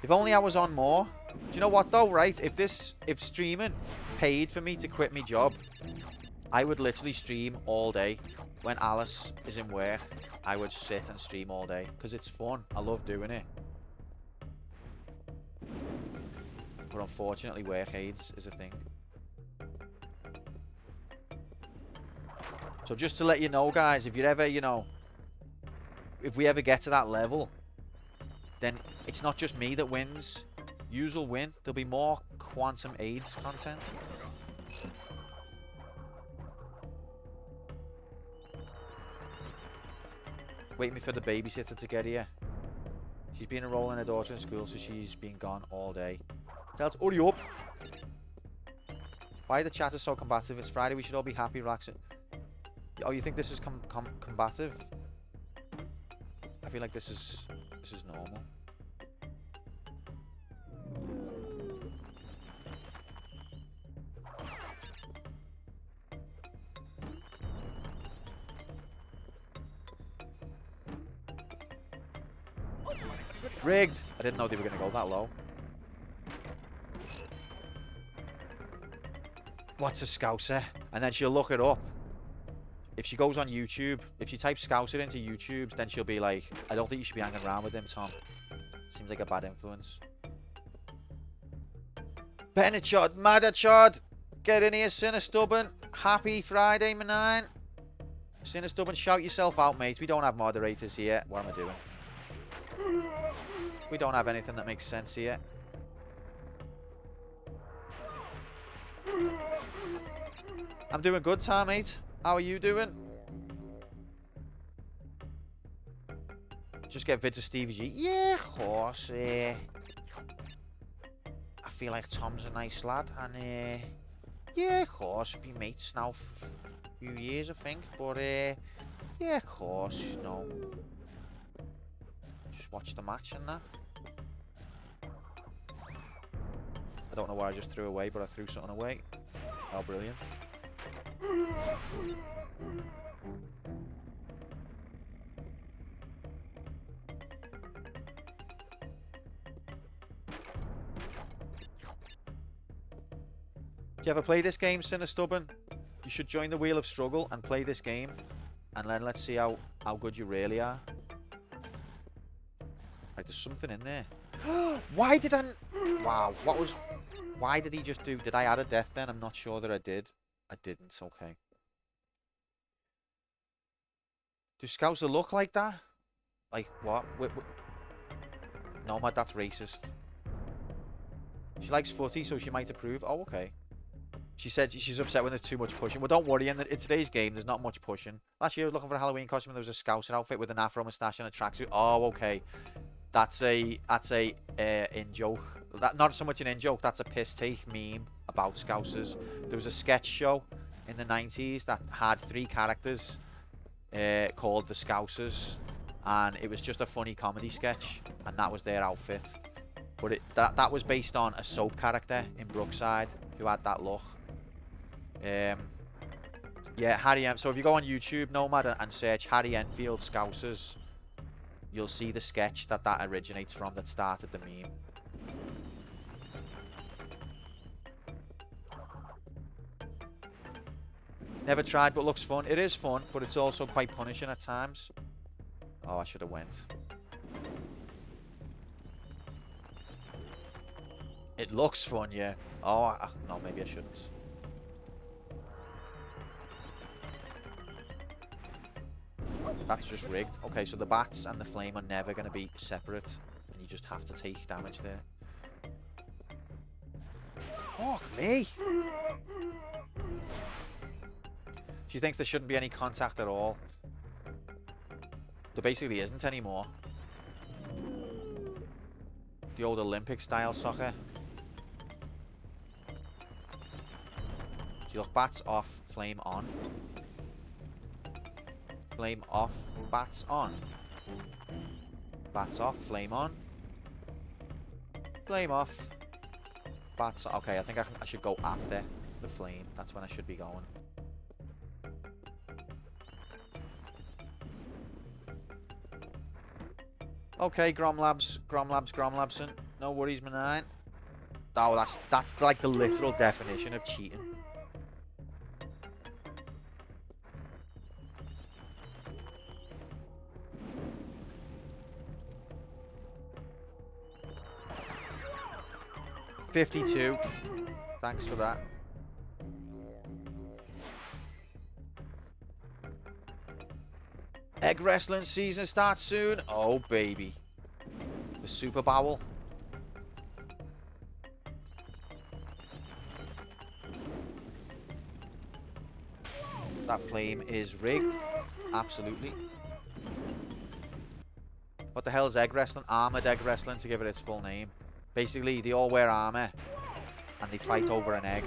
If only I was on more. Do you know what though, right? If streaming paid for me to quit my job, I would literally stream all day. When Alice is in work, I would sit and stream all day. Because it's fun. I love doing it. But unfortunately, work aids is a thing. So just to let you know, guys, if you're ever, you know, if we ever get to that level, then it's not just me that wins. Yous will win. There'll be more Quantum AIDS content. Waiting for the babysitter to get here. She's been enrolling her daughter in school, so she's been gone all day. Tell her to hurry up. Why are the chatters so combative? It's Friday. We should all be happy, relaxing. Oh, you think this is combative? I feel like this is normal. Rigged! I didn't know they were going to go that low. What's a Scouser? And then she'll look it up. If she goes on YouTube, if she types Scouser into YouTube, then she'll be like, I don't think you should be hanging around with him, Tom. Seems like a bad influence. Benachod, Madachod! Get in here, Sinner Stubborn. Happy Friday, man. Sinner Stubborn, shout yourself out, mate. We don't have moderators here. What am I doing? We don't have anything that makes sense here. I'm doing good, Tom, mate. How are you doing? Just get vids of Stevie G. Yeah, of course. I feel like Tom's a nice lad. And, yeah, of course. We've been mates now for a few years, I think. But, yeah, of course, you know. Just watch the match and that. I don't know what I just threw away, but I threw something away. Oh, brilliant. Do you ever play this game, Sinner Stubborn? You should join the Wheel of Struggle and play this game. And then let's see how good you really are. Right, there's something in there. Why did I... Wow, what was... Why did he just do... Did I add a death then? I'm not sure that I did. I didn't, okay. Do scouts that look like that? Like, what? No, that's racist. She likes footy, so she might approve. Oh, okay. She said she's upset when there's too much pushing. Well, don't worry. In today's game, there's not much pushing. Last year, I was looking for a Halloween costume, and there was a Scouser outfit with an afro mustache and a tracksuit. Oh, okay. That's a in-joke. Not so much an in-joke. That's a piss-take meme about Scousers. There was a sketch show in the 90s that had 3 characters called the Scousers. And it was just a funny comedy sketch. And that was their outfit. But that was based on a soap character in Brookside who had that look. Yeah, Harry M. So if you go on YouTube, Nomad, and search Harry Enfield Scousers, you'll see the sketch that originates from, that started the meme. Never tried, but looks fun. It is fun, but it's also quite punishing at times. Oh, I should have went. It looks fun, yeah. Oh, no, maybe I shouldn't. That's just rigged. Okay, so the bats and the flame are never going to be separate. And you just have to take damage there. Fuck me! She thinks there shouldn't be any contact at all. There basically isn't anymore. The old Olympic style soccer. So look, bats off, flame on. Flame off, bats on. Bats off, flame on. Flame off. Bats... Okay, I think I should go after the flame. That's when I should be going. Okay, Gromlabson. No worries, man. Oh, that's like the literal definition of cheating. $52. Thanks for that. Egg wrestling season starts soon. Oh, baby. The Super Bowl. That flame is rigged. Absolutely. What the hell is egg wrestling? Armored egg wrestling, to give it its full name. Basically, they all wear armor and they fight over an egg.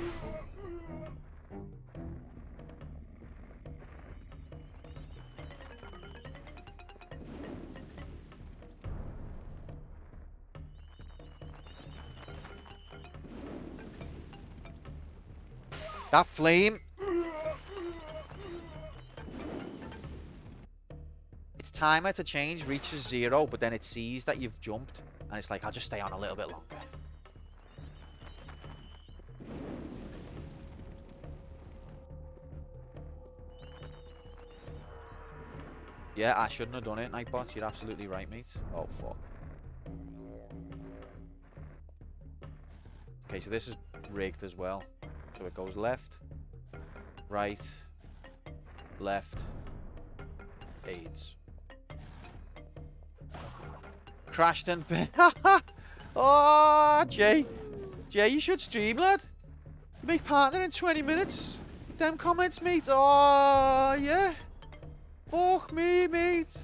That flame. Its timer to change reaches 0, but then it sees that you've jumped. And it's like, I'll just stay on a little bit longer. Yeah, I shouldn't have done it, Nightbot. You're absolutely right, mate. Oh, fuck. Okay, so this is rigged as well. So it goes left, right, left, AIDS. Crashed and... Oh, Jay. Jay, you should stream, lad. You make partner in 20 minutes. Them comments, mate. Oh, yeah. Fuck me, mate.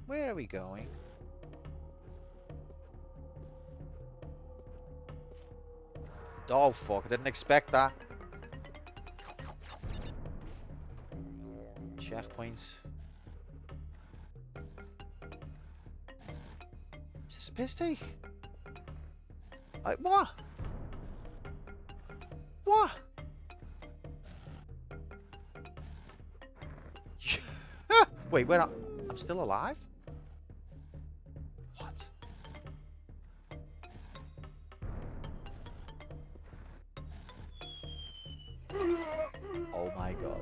Where are we going? Oh, fuck. I didn't expect that. Checkpoints. Is this a piss take? What? What? Wait, where I'm still alive? What? Oh my god.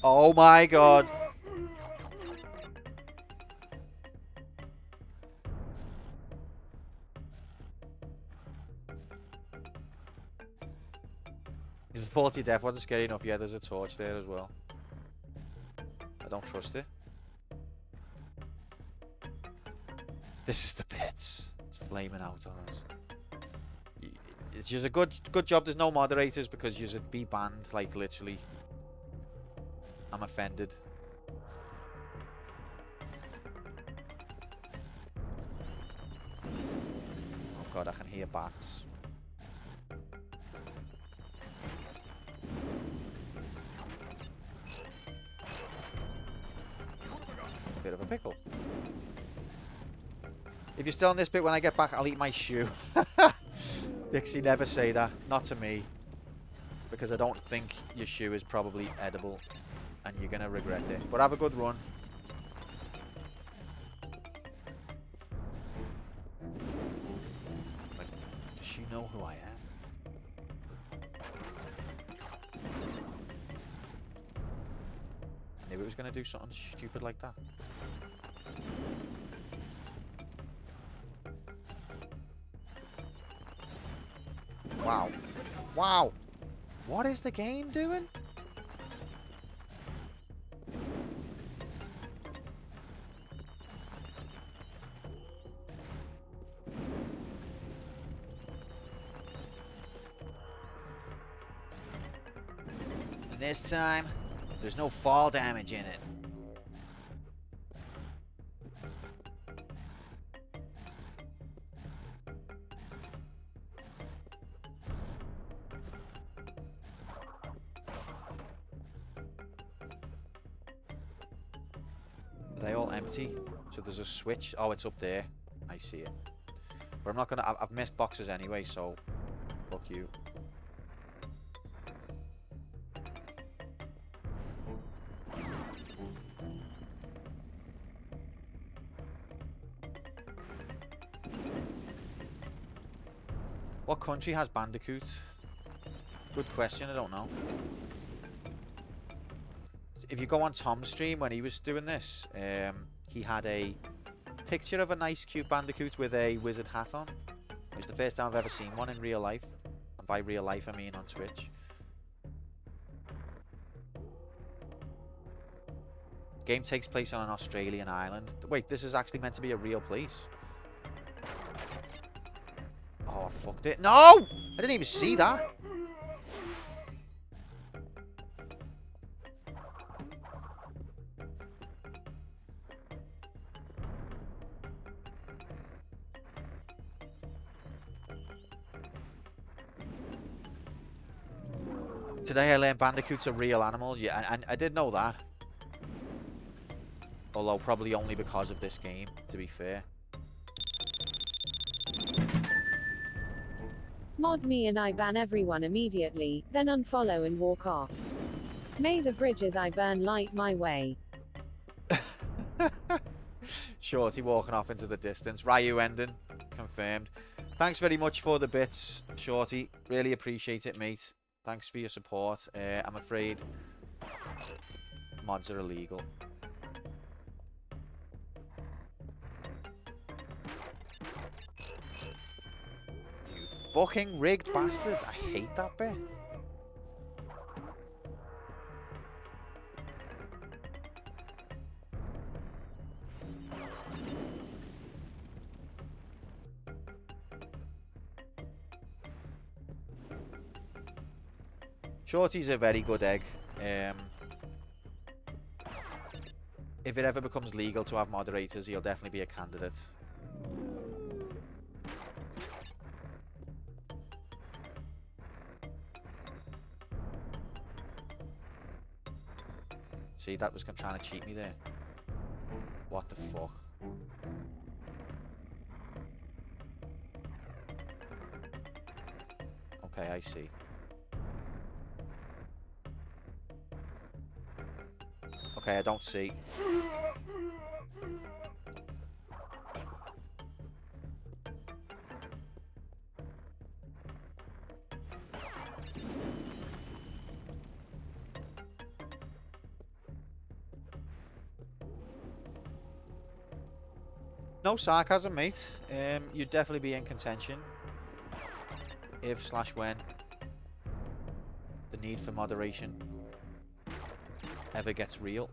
Oh my god. The faulty death wasn't scary enough. Yeah, there's a torch there as well. I don't trust it. This is the pits. It's flaming out on us. It's just a good job there's no moderators, because you'd be banned, like, literally. I'm offended. Oh god, I can hear bats. Bit of a pickle. If you're still on this bit, when I get back, I'll eat my shoe. Dixie, never say that. Not to me. Because I don't think your shoe is probably edible. And you're going to regret it. But have a good run. Like, does she know who I am? I knew it was going to do something stupid like that. Wow. Wow. What is the game doing? And this time, there's no fall damage in it. they all empty? So there's a switch. Oh, it's up there. I see it. But I'm not gonna... I've missed boxes anyway, so... Fuck you. What country has Bandicoot? Good question, I don't know. If you go on Tom's stream when he was doing this, he had a picture of a nice cute Bandicoot with a wizard hat on. It was the first time I've ever seen one in real life. And by real life I mean on Twitch. Game takes place on an Australian island. Wait, this is actually meant to be a real place. Oh, I fucked it. No! I didn't even see that. Today I learned Bandicoots are real animals. Yeah, and I did know that. Although probably only because of this game, to be fair. Mod me and I ban everyone immediately, then unfollow and walk off. May the bridges I burn light my way. Shorty walking off into the distance. Ryu ending. Confirmed. Thanks very much for the bits, Shorty. Really appreciate it, mate. Thanks for your support. I'm afraid mods are illegal. You fucking rigged bastard. I hate that bit. Shorty's a very good egg. If it ever becomes legal to have moderators, he'll definitely be a candidate. See, that was trying to cheat me there. What the fuck? Okay, I see. Okay, I don't see. No sarcasm, mate. You'd definitely be in contention if/when the need for moderation ever gets real.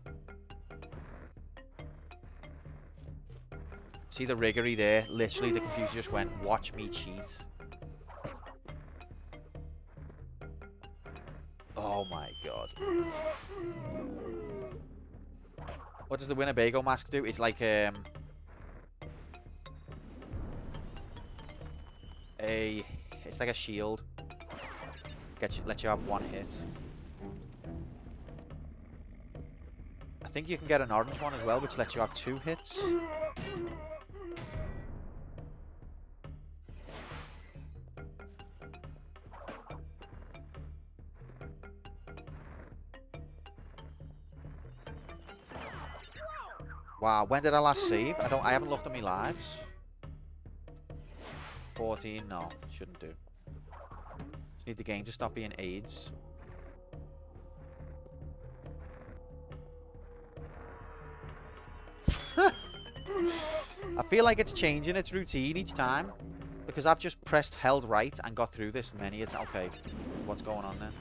See the riggery there? Literally, the computer just went, watch me cheat. Oh my god. What does the Winnebago mask do? It's like, it's like a shield. Let you have one hit. I think you can get an orange one as well, which lets you have 2 hits. Wow, when did I last save? I haven't looked at my lives. 14, no, shouldn't do. Just need the game to stop being AIDS. I feel like it's changing its routine each time. Because I've just pressed held right and got through this many. It's okay. What's going on then?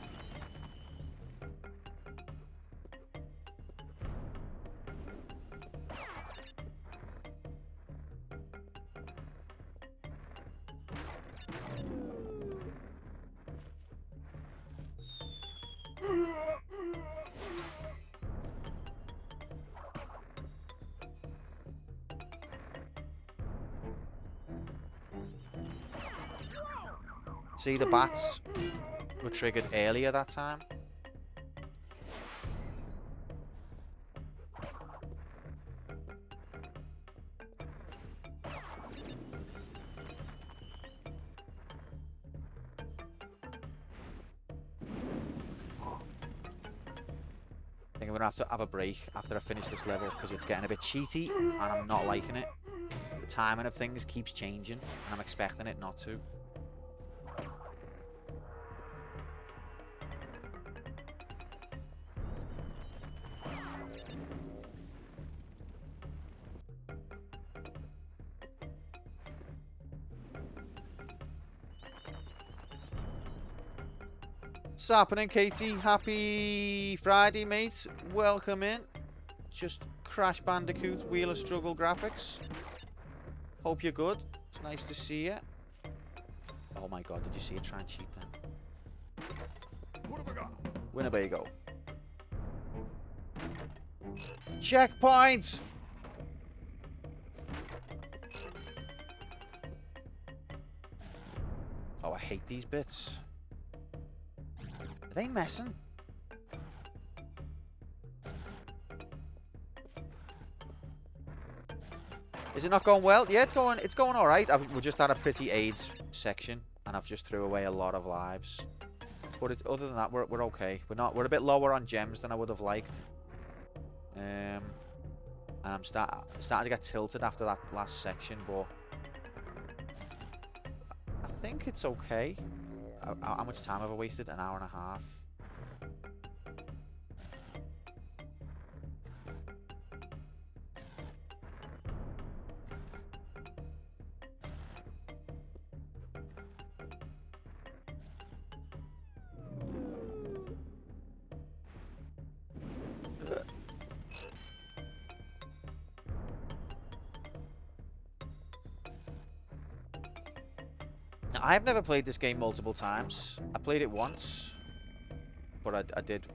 See, the bats were triggered earlier that time. I'm going to have to have a break after I finish this level because it's getting a bit cheaty and I'm not liking it. The timing of things keeps changing and I'm expecting it not to. What's happening, Katie? Happy Friday, mate. Welcome in. Just Crash Bandicoot Wheel of Struggle graphics. Hope you're good. It's nice to see you. Oh my god, did you see it try and cheat then? What have I got? Winnebago. Checkpoint! Oh, I hate these bits. Are they messing? Is it not going well? Yeah, it's going all right. We just had a pretty AIDS section, and I've just threw away a lot of lives. But other than that, we're okay. We're a bit lower on gems than I would have liked. And I'm starting to get tilted after that last section, but I think it's okay. How much time have I wasted? An hour and a half. Now, I've never played this game multiple times. I played it once, but I did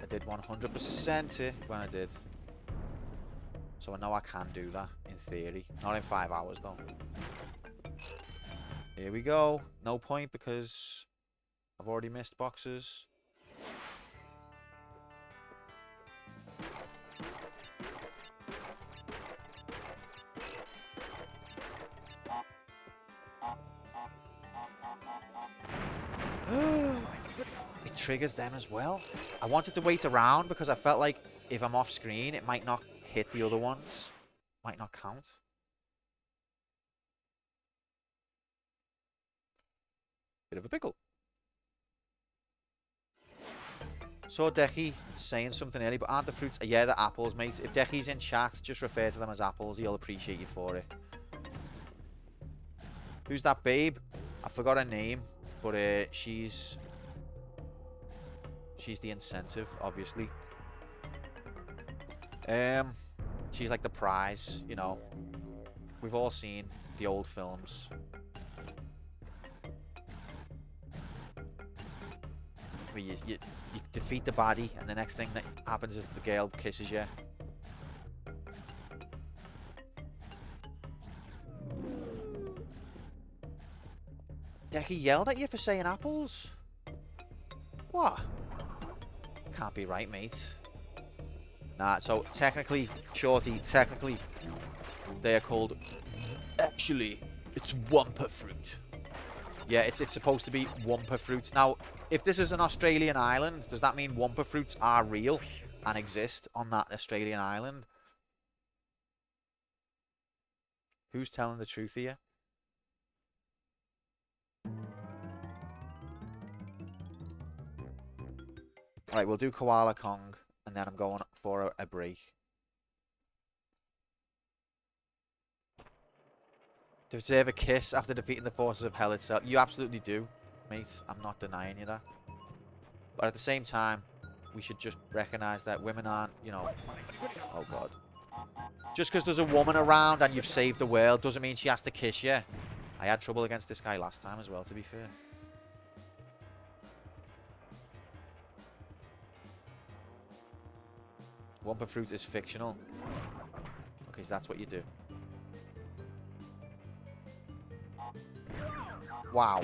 100% it when I did. So I know I can do that, in theory. Not in 5 hours, though. Here we go. No point because I've already missed boxes. It triggers them as well. I wanted to wait around because I felt like if I'm off screen, it might not hit the other ones. Might not count. Bit of a pickle. Saw Decky saying something early, but aren't the fruits? Yeah, the apples, mate. If Decky's in chat, just refer to them as apples. He'll appreciate you for it. Who's that babe? I forgot her name, but she's the incentive, obviously. She's like the prize, you know. We've all seen the old films. Where you defeat the baddie, and the next thing that happens is the girl kisses you. Decky yelled at you for saying apples? What? Can't be right, mate. Nah, so technically, Shorty, technically, they are called... Actually, it's Wumpa fruit. Yeah, it's supposed to be Wumpa fruit. Now, if this is an Australian island, does that mean Wumpa fruits are real and exist on that Australian island? Who's telling the truth here? Alright, we'll do Koala Kong, and then I'm going for a break. Deserve a kiss after defeating the forces of hell itself. You absolutely do, mate. I'm not denying you that. But at the same time, we should just recognise that women aren't, you know... Oh, God. Just because there's a woman around and you've saved the world doesn't mean she has to kiss you. I had trouble against this guy last time as well, to be fair. Wumpa fruit is fictional. Okay, so that's what you do. Wow.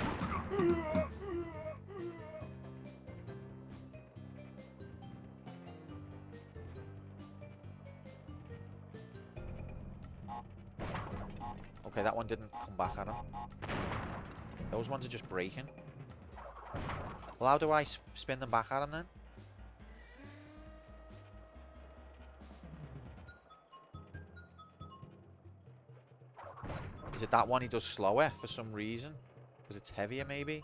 Okay, that one didn't come back at him. Those ones are just breaking. Well, how do I spin them back at him then? Is it that one he does slower for some reason? Because it's heavier, maybe?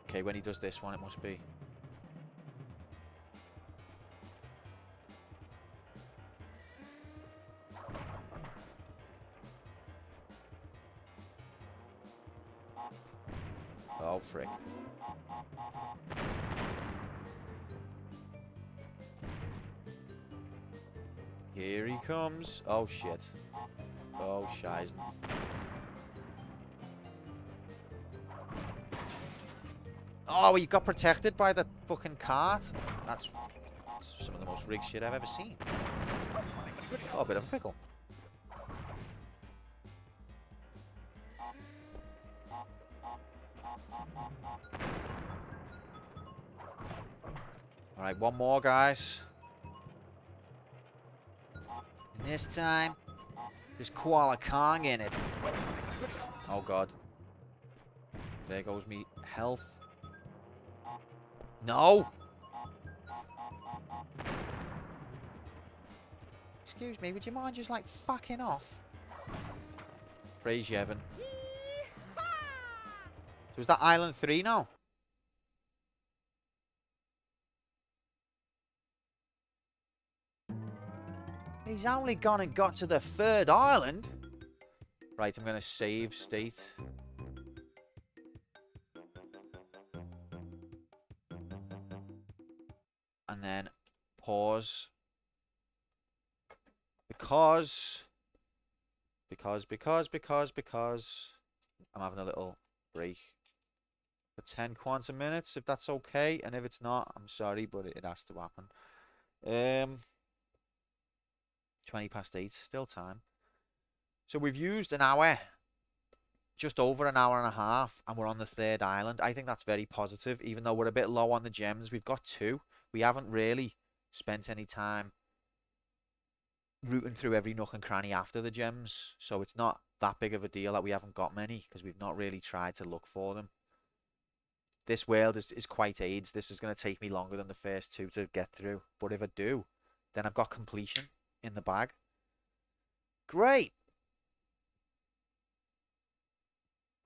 Okay, when he does this one, it must be. Oh, frick. Here he comes. Oh, shit. Oh, shizen. Oh, he got protected by the fucking cart. That's some of the most rigged shit I've ever seen. Oh, a bit of a pickle. Alright, one more, guys. And this time, there's Koala Kong in it. Oh, God. There goes me health. No! Excuse me, would you mind just, like, fucking off? Praise you, Evan. So is that Island 3 now? He's only gone and got to the 3rd island. Right, I'm going to save state. And then pause. Because I'm having a little break for 10 quantum minutes, if that's okay. And if it's not, I'm sorry, but it has to happen. 20 past 8, still time. So we've used an hour, just over an hour and a half, and we're on the 3rd island. I think that's very positive, even though we're a bit low on the gems. We've got 2. We haven't really spent any time rooting through every nook and cranny after the gems. So it's not that big of a deal that we haven't got many, because we've not really tried to look for them. This world is quite AIDS. This is going to take me longer than the first 2 to get through. But if I do, then I've got completion in the bag. Great.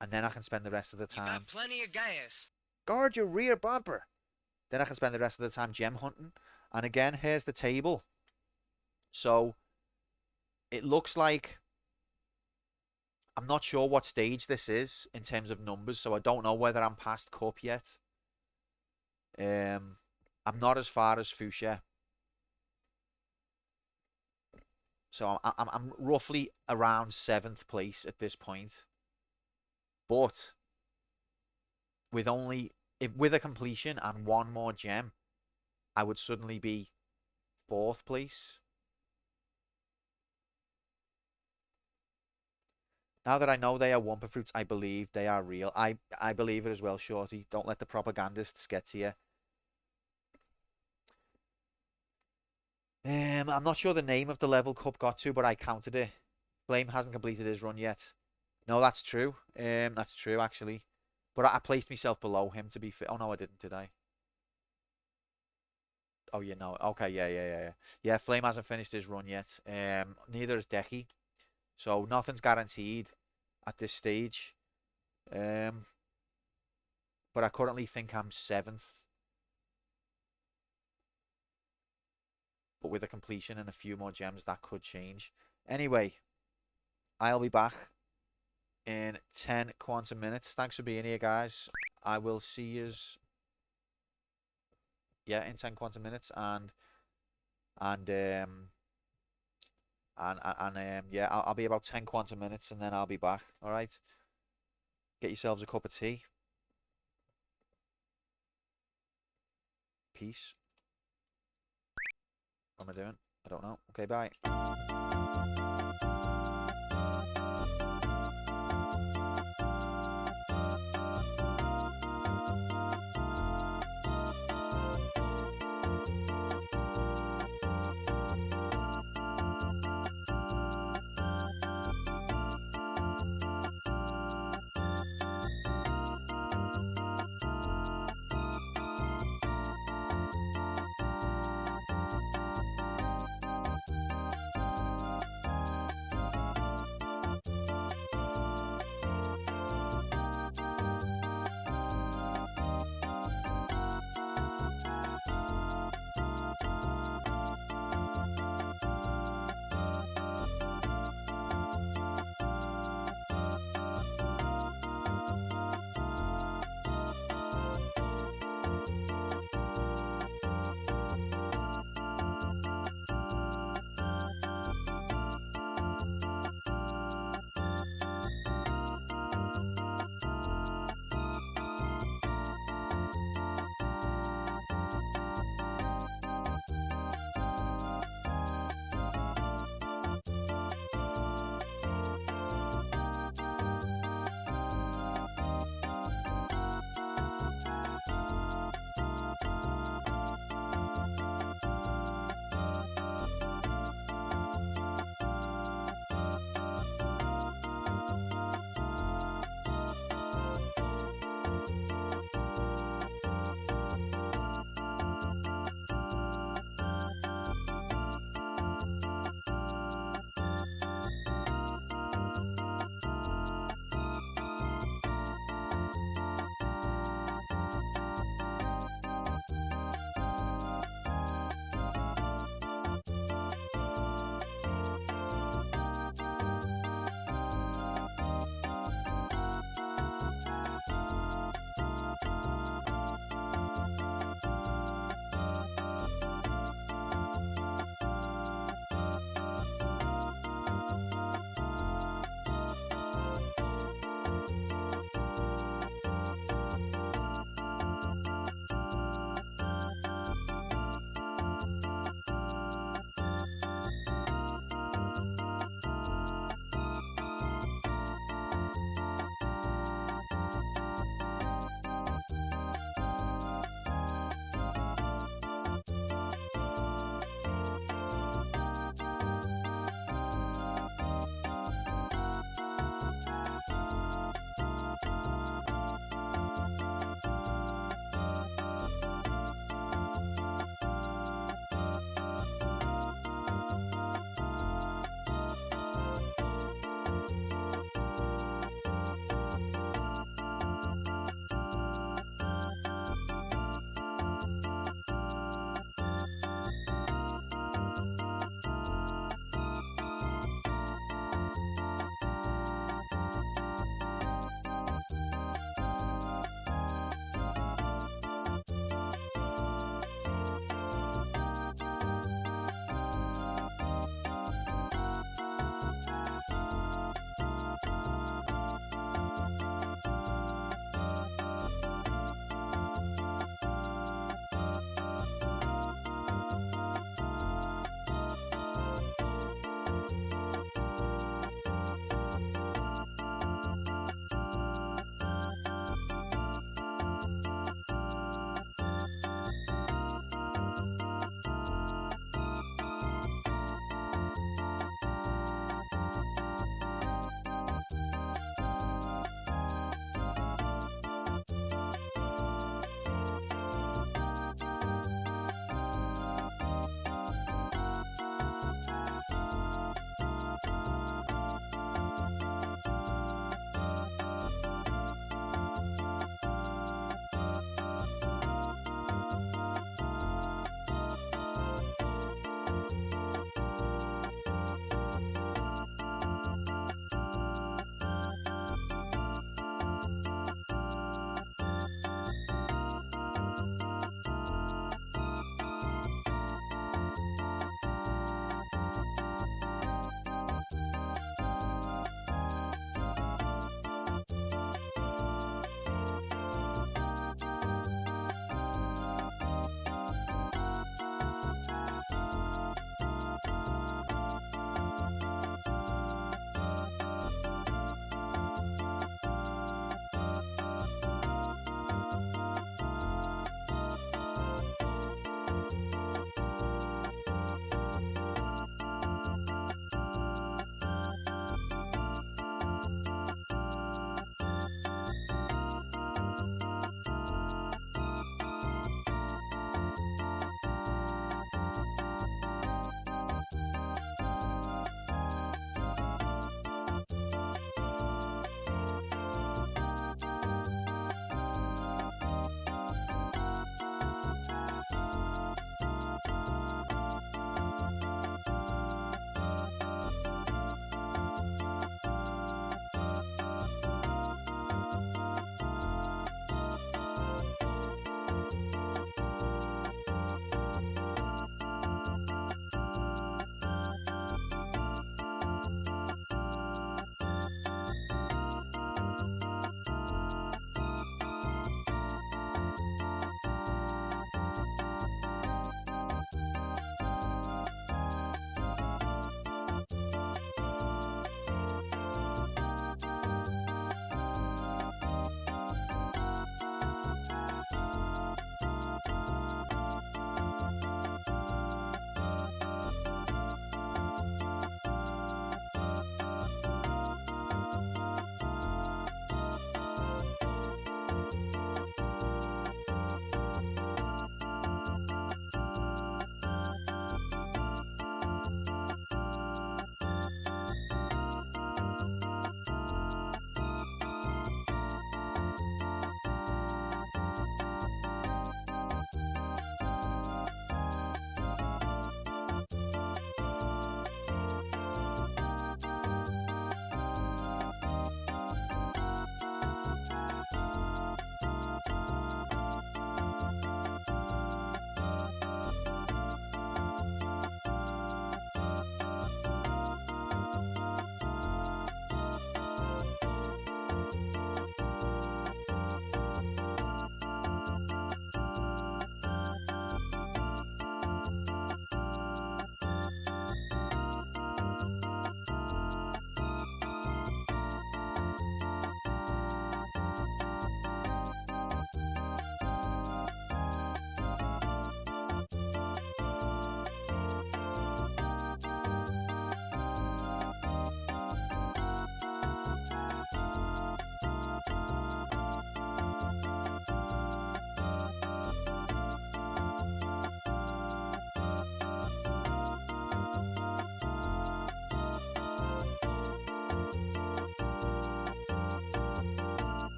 And then I can spend the rest of the time. You got plenty of gas. Guard your rear bumper. Then I can spend the rest of the time gem hunting. And again, here's the table. So it looks like I'm not sure what stage this is in terms of numbers, so I don't know whether I'm past Cup yet. I'm not as far as Fuchsia. So I'm roughly around 7th place at this point. But with with a completion and 1 more gem, I would suddenly be 4th place. Now that I know they are Wumpa Fruits, I believe they are real. I believe it as well, Shorty. Don't let the propagandists get to you. I'm not sure the name of the level Cup got to, but I counted it. Flame hasn't completed his run yet. No, that's true. That's true, actually. But I placed myself below him to be fit. Oh, no, I didn't, did I? Oh, yeah, no. Okay, yeah. Yeah, Flame hasn't finished his run yet. Neither has Decky. So nothing's guaranteed at this stage. But I currently think I'm 7th. But with a completion and a few more gems, that could change. Anyway, I'll be back in 10 quantum minutes. Thanks for being here, guys. I will see yous, yeah, in 10 quantum minutes, and yeah, I'll be about 10 quantum minutes, and then I'll be back. All right. Get yourselves a cup of tea. Peace. What am I doing? I don't know. Okay, bye.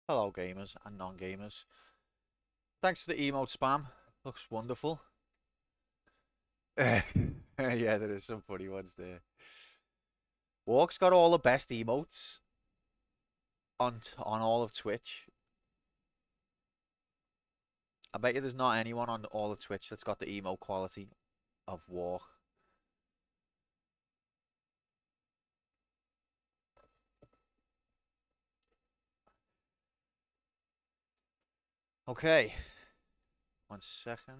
Hello, gamers and non-gamers. Thanks for the emote spam. Looks wonderful. Yeah, there is some funny ones there. Walk's got all the best emotes on all of Twitch. I bet you there's not anyone on all of Twitch that's got the emote quality of Walk. Okay. 1 second.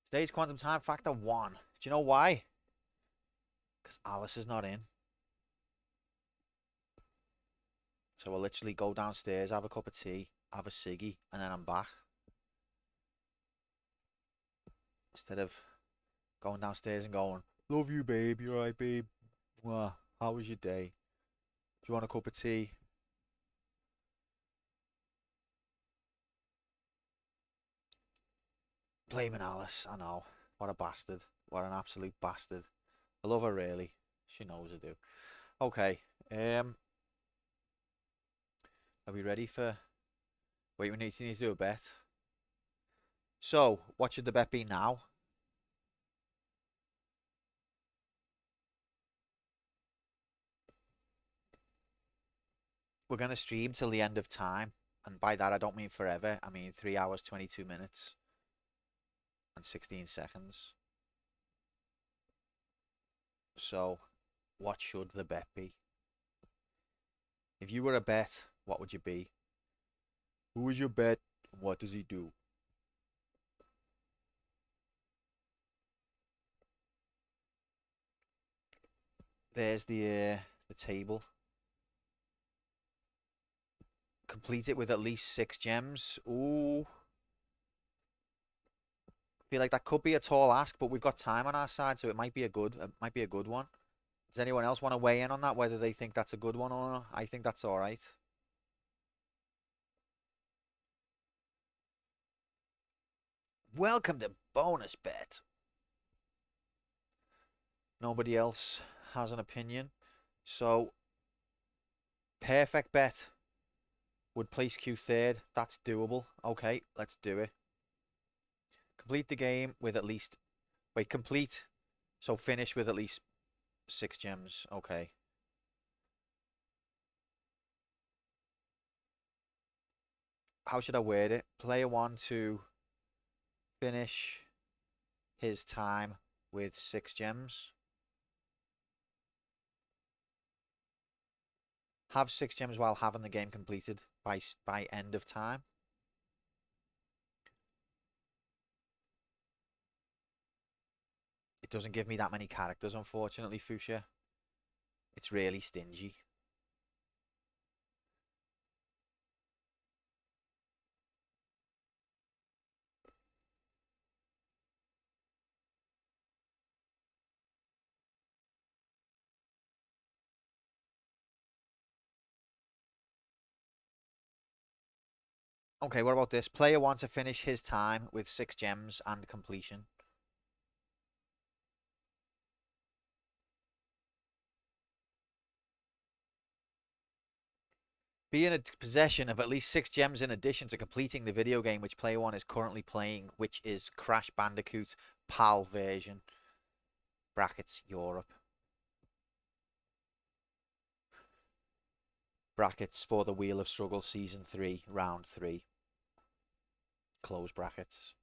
Today's quantum time factor 1. Do you know why? Because Alice is not in. So I'll literally go downstairs, have a cup of tea, have a ciggy, and then I'm back. Instead of going downstairs and going, love you, babe. You alright, babe? Mwah. How was your day? Do you want a cup of tea? Blaming Alice, I know. What a bastard. What an absolute bastard. I love her, really. She knows I do. Okay. Are we ready for... Wait, we need to do a bet. So, what should the bet be now? We're going to stream till the end of time. And by that, I don't mean forever. I mean 3 hours, 22 minutes. And 16 seconds. So, what should the bet be? If you were a bet, what would you be? Who is your bet? What does he do? There's the table. Complete it with at least 6 gems. Ooh. Feel like that could be a tall ask, but we've got time on our side, so it might be a good one. Does anyone else want to weigh in on that, whether they think that's a good one or not? I think that's all right. Welcome to bonus bet. Nobody else has an opinion. So, perfect bet would place Q third. That's doable. Okay, let's do it. Complete the game with at least... Wait, complete. So finish with at least 6 gems. Okay. How should I word it? Player 1 to finish his time with 6 gems. Have 6 gems while having the game completed by end of time. It doesn't give me that many characters, unfortunately, Fuchsia. It's really stingy. Okay, what about this? Player 1 to finish his time with 6 gems and completion. Be in a possession of at least 6 gems in addition to completing the video game which player 1 is currently playing, which is Crash Bandicoot PAL version. Brackets, Europe. Brackets for the Wheel of Struggle Season 3, Round 3. Close brackets.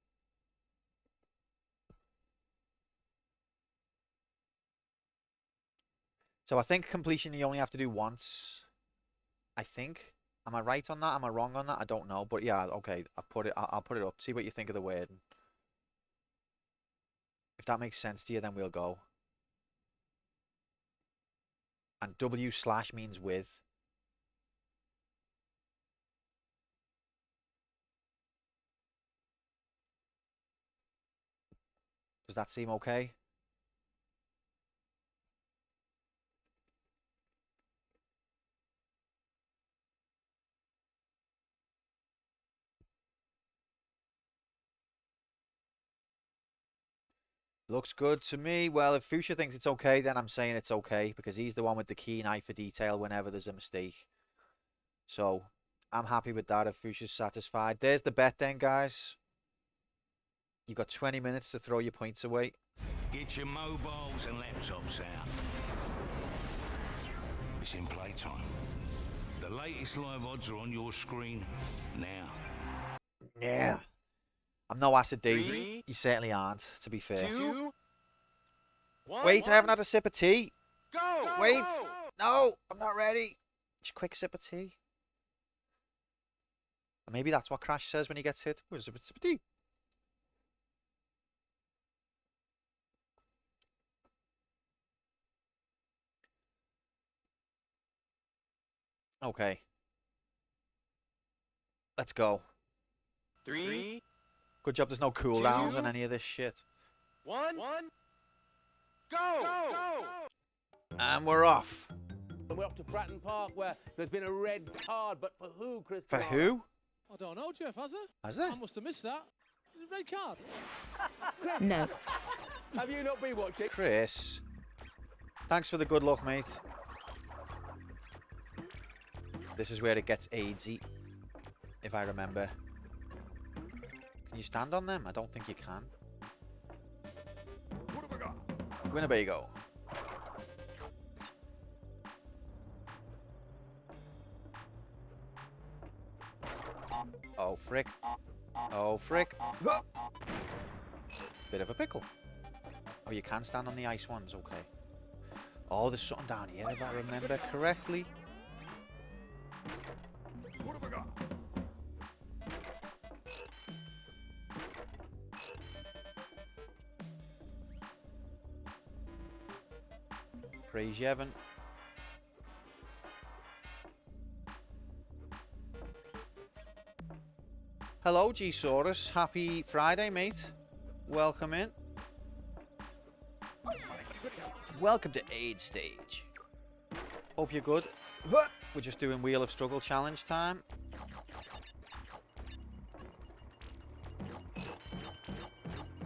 So I think completion you only have to do once. I think. Am I right on that? Am I wrong on that? I don't know. But yeah, okay. I'll put it up. See what you think of the wording. If that makes sense to you, then we'll go. And W/ means with. Does that seem okay? Looks good to me. Well, if Fuchsia thinks it's okay, then I'm saying it's okay because he's the one with the keen eye for detail whenever there's a mistake. So I'm happy with that if Fuchsia's satisfied. There's the bet then, guys. You've got 20 minutes to throw your points away. Get your mobiles and laptops out. It's in playtime. The latest live odds are on your screen now. Yeah. I'm no Acid Daisy. Three, You certainly aren't, to be fair. 2, 1. Wait, I haven't had a sip of tea. Go! Wait. Go! No, I'm not ready. Just a quick sip of tea. Maybe that's what Crash says when he gets hit. Where's a sip of tea? Okay. Let's go. 3, Good job there's no cooldowns on any of this shit. 1. Go! And we're off. And we're off to Fratton Park where there's been a red card, but for who, Chris? For who? I don't know, Jeff, has there? Has there? I must have missed that. Red card. No. Have you not been watching? Chris. Thanks for the good luck, mate. This is where it gets AIDSy, if I remember. Can you stand on them? I don't think you can. What have I got? Winnebago. Oh, frick. Oh, frick. Bit of a pickle. Oh, you can stand on the ice ones, okay. Oh, there's something down here, if I remember correctly. What have I got? Praise Yevon. Hello, G-Saurus. Happy Friday, mate. Welcome in. Welcome to Aid Stage. Hope you're good. We're just doing Wheel of Struggle challenge time.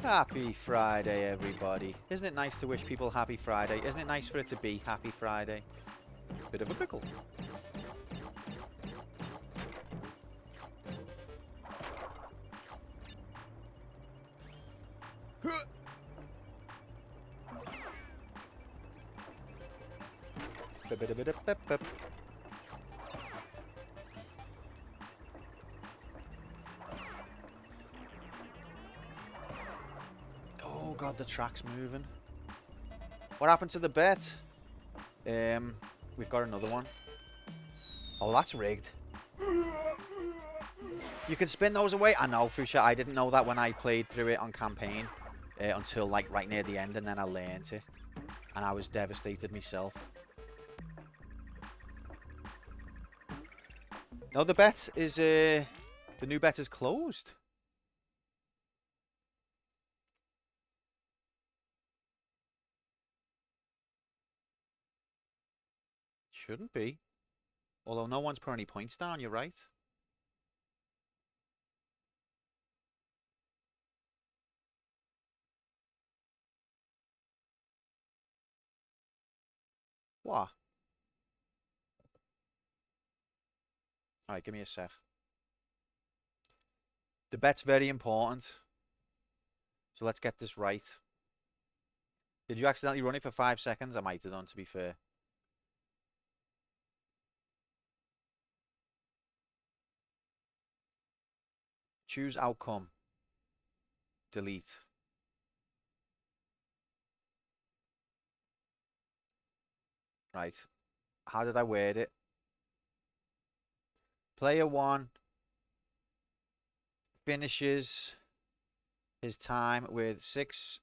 Happy Friday, everybody. Isn't it nice to wish people happy Friday? Isn't it nice for it to be happy Friday? Bit of a pickle. Oh god, the track's moving. What happened to the bet? We've got another one. Oh, that's rigged. You can spin those away. I know, Fuchsia. I didn't know that when I played through it on campaign until like right near the end, and then I learned it, and I was devastated myself. No, the bet is the new bet is closed. Shouldn't be. Although no one's put any points down, you're right. What? Alright, give me a sec. The bet's very important. So let's get this right. Did you accidentally run it for 5 seconds? I might have done, to be fair. Choose outcome. Delete. Right. How did I word it? Player 1 finishes his time with 6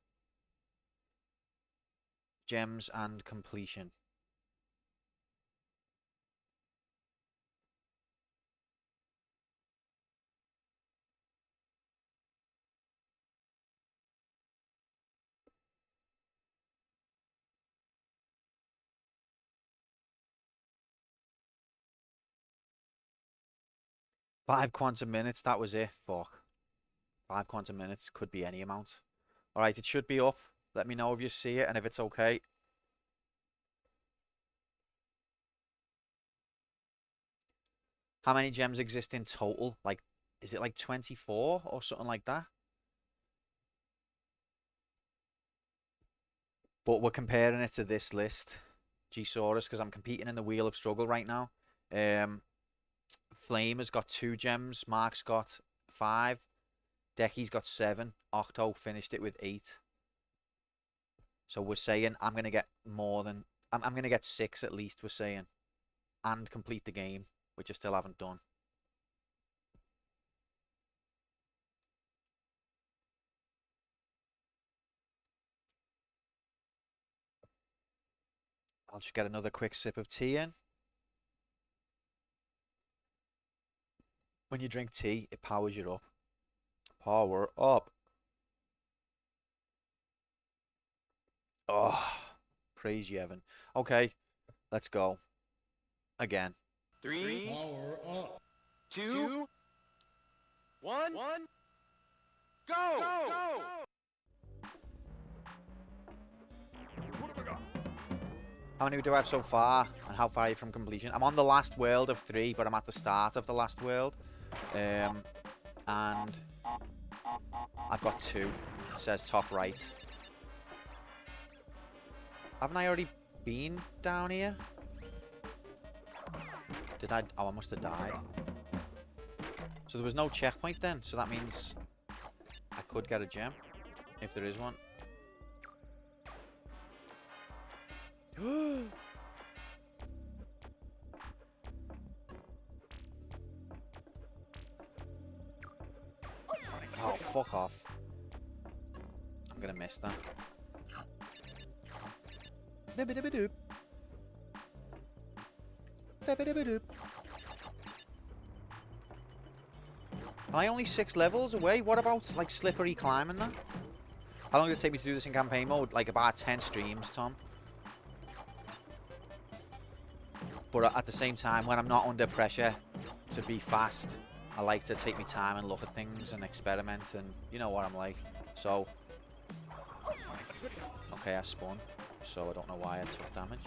gems and completion. Five quantum minutes, that was it. Fuck. 5 quantum minutes, could be any amount. Alright, it should be up. Let me know if you see it and if it's okay. How many gems exist in total? Like, is it like 24 or something like that? But we're comparing it to this list, G-Saurus, because I'm competing in the Wheel of Struggle right now. Flame has got 2 gems. Mark's got 5. Decky's got 7. Octo finished it with 8. So we're saying I'm going to get more than... I'm going to get 6 at least, we're saying. And complete the game, which I still haven't done. I'll just get another quick sip of tea in. When you drink tea, it powers you up. Power up. Oh, praise you, Evan. Okay, let's go. Again. 3, Power up. 2, 1, go! What have I got? How many do I have so far? And how far are you from completion? I'm on the last world of 3, but I'm at the start of the last world. And I've got 2. It says top right. Haven't I already been down here? Did I? Oh, I must have died. So there was no checkpoint then. So that means I could get a gem. If there is one. Oh, fuck off. I'm gonna miss that. Am I only 6 levels away? What about, like, slippery climbing that? How long did it take me to do this in campaign mode? Like, about 10 streams, Tom. But at the same time, when I'm not under pressure to be fast, I like to take my time and look at things and experiment, and you know what I'm like. So, okay, I spun, so I don't know why I took damage.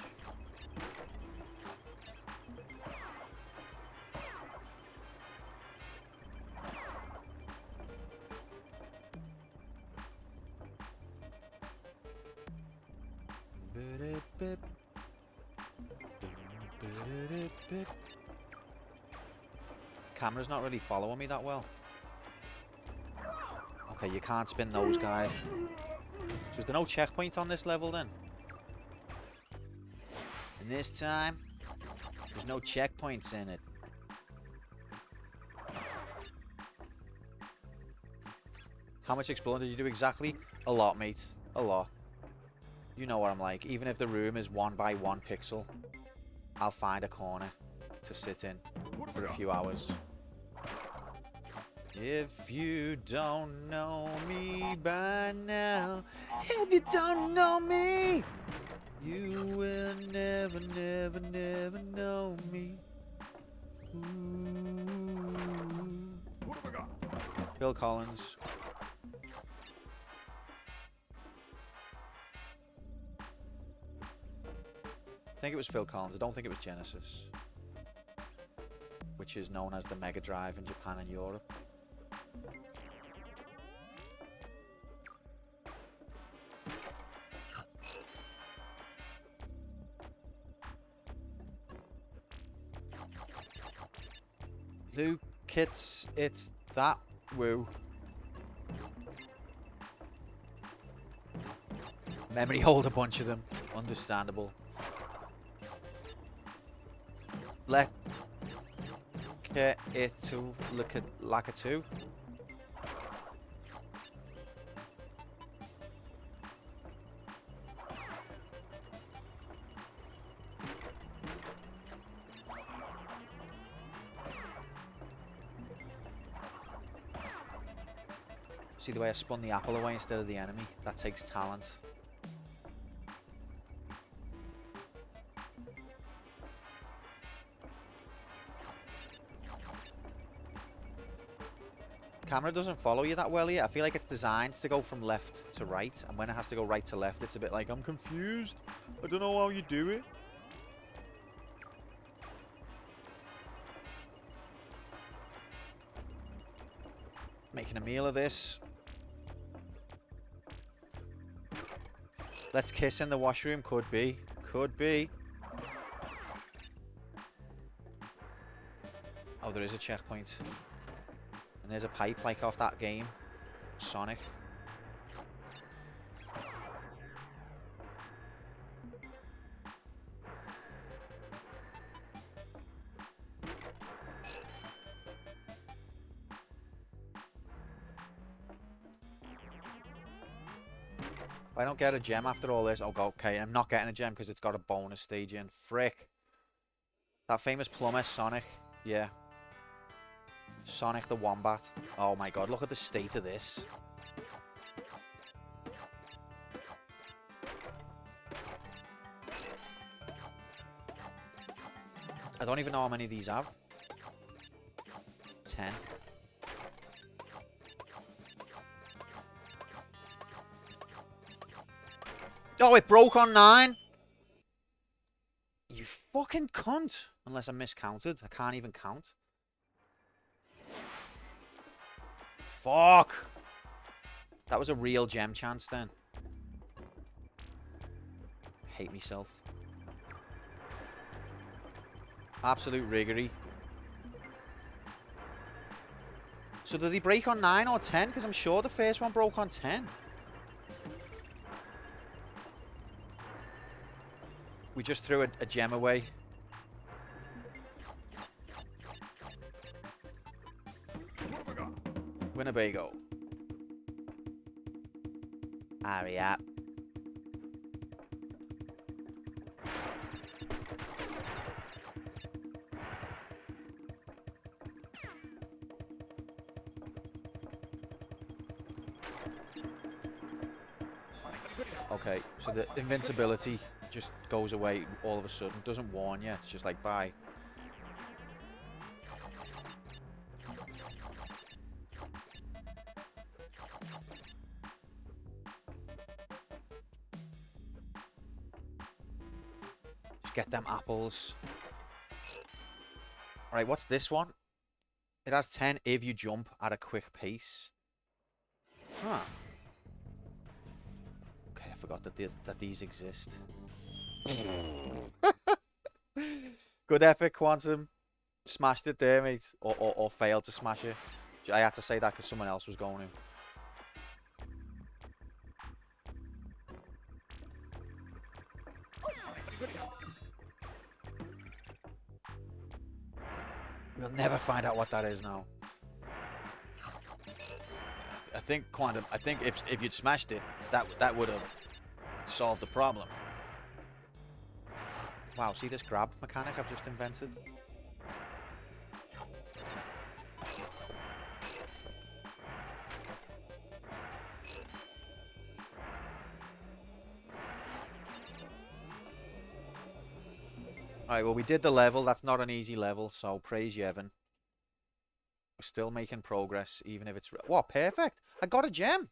Camera's not really following me that well. Okay, you can't spin those guys. So is there no checkpoint on this level then? And this time, there's no checkpoints in it. How much exploring did you do exactly? A lot, mate. A lot. You know what I'm like. Even if the room is 1 by 1 pixel, I'll find a corner to sit in for a few hours. If you don't know me by now, if you don't know me, you will never, never, never know me. Ooh. What have I got? Phil Collins. I think it was Phil Collins. I don't think it was Genesis, which is known as the Mega Drive in Japan and Europe. Luke, it's that woo. Memory hold a bunch of them. Understandable. Let it to look at like a 2. See the way I spun the apple away instead of the enemy? That takes talent. Camera doesn't follow you that well yet. I feel like it's designed to go from left to right, and when it has to go right to left, it's a bit like, I'm confused. I don't know how you do it. Making a meal of this. Let's kiss in the washroom. Could be. Could be. Oh, there is a checkpoint. And there's a pipe like off that game. Sonic. If I don't get a gem after all this, I'll go, okay, I'm not getting a gem because it's got a bonus stage in. Frick. That famous plumber, Sonic. Yeah. Sonic the Wombat. Oh my god, look at the state of this. I don't even know how many of these have. 10. Oh, it broke on 9. You fucking cunt. Unless I miscounted. I can't even count. Fuck. That was a real gem chance then. Hate myself. Absolute riggery. So did he break on 9 or 10? Because I'm sure the first one broke on 10. We just threw a gem away. Winnebago. Hurry up. Okay, so the invincibility just goes away all of a sudden. Doesn't warn you. It's just like, bye. Just get them apples. Alright, what's this one? It has 10 if you jump at a quick pace. Huh. Okay, I forgot that these exist. Good effort, Quantum. Smashed it there, mate. Or failed to smash it. I had to say that because someone else was going in. We'll never find out what that is now. I think Quantum. I think if you'd smashed it, that would have solved the problem. Wow, see this grab mechanic I've just invented? Alright, well, we did the level. That's not an easy level, so praise you, Evan. We're still making progress, even if it's... What? Perfect! I got a gem!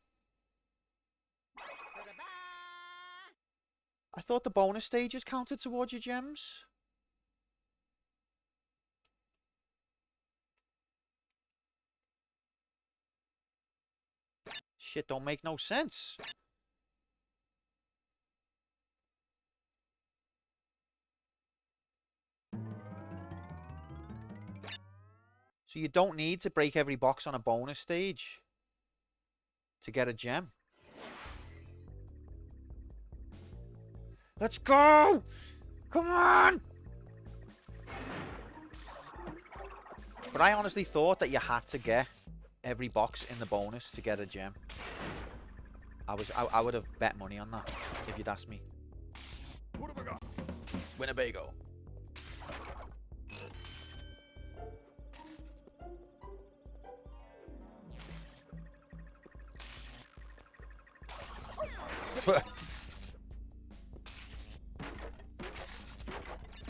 I thought the bonus stages counted towards your gems. Shit don't make no sense. So you don't need to break every box on a bonus stage to get a gem. Let's go! Come on! But I honestly thought that you had to get every box in the bonus to get a gem. I would have bet money on that if you'd asked me. Winnebago.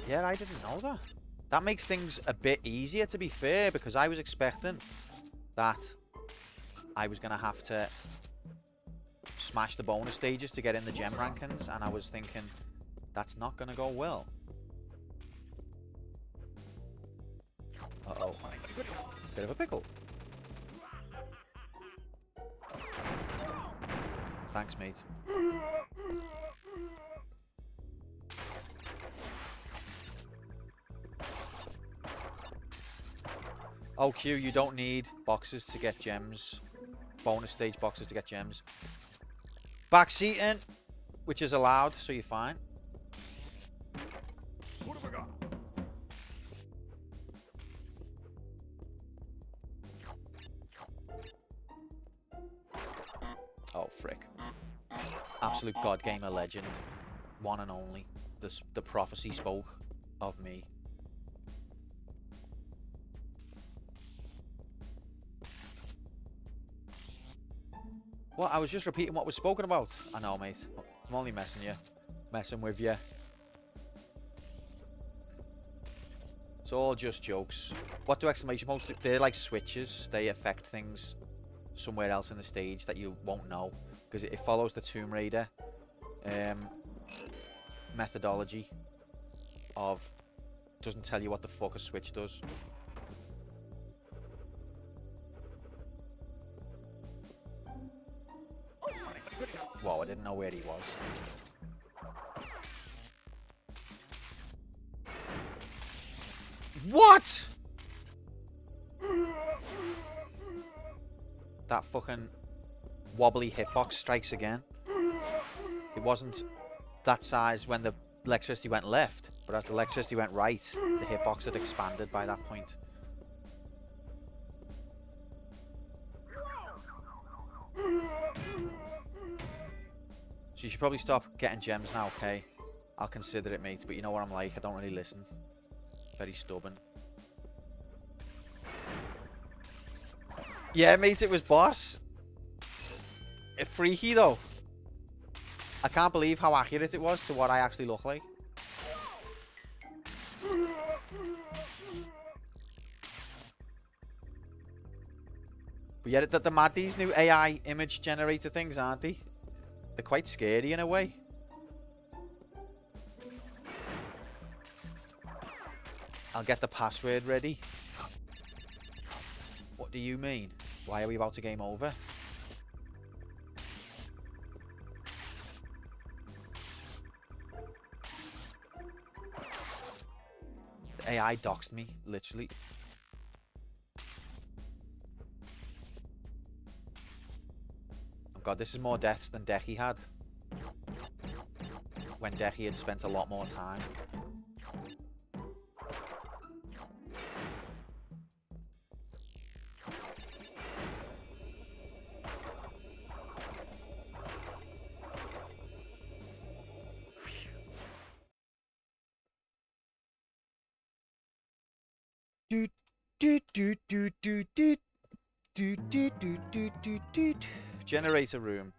Yeah, I didn't know that. That makes things a bit easier, to be fair, because I was expecting that I was going to have to smash the bonus stages to get in the gem rankings, and I was thinking, that's not going to go well. Uh-oh. Bit of a pickle. Thanks, mate. Oh, Q, you don't need boxes to get gems. Bonus stage boxes to get gems. Backseating, which is allowed, so you're fine. What have I got? Oh, frick. Absolute God Gamer legend. One and only. The prophecy spoke of me. What? I was just repeating what was spoken about. I know, mate. I'm only messing you. Messing with you. It's all just jokes. What do exclamation points do? They're like switches. They affect things somewhere else in the stage that you won't know. Because it follows the Tomb Raider methodology of... Doesn't tell you what the fuck a switch does. Whoa, I didn't know where he was. What? That fucking wobbly hitbox strikes again. It wasn't that size when the electricity went left, but as the electricity went right, the hitbox had expanded by that point. So you should probably stop getting gems now, okay? I'll consider it, mate, but you know what I'm like, I don't really listen. Very stubborn. Yeah, mate, it was boss. Freaky, though. I can't believe how accurate it was to what I actually look like. But yeah, they're mad, these new AI image generator things, aren't they? They're quite scary in a way. I'll get the password ready. What do you mean? Why are we about to game over? The AI doxed me, literally. Oh god, this is more deaths than Decky had. When Decky had spent a lot more time. Generator room.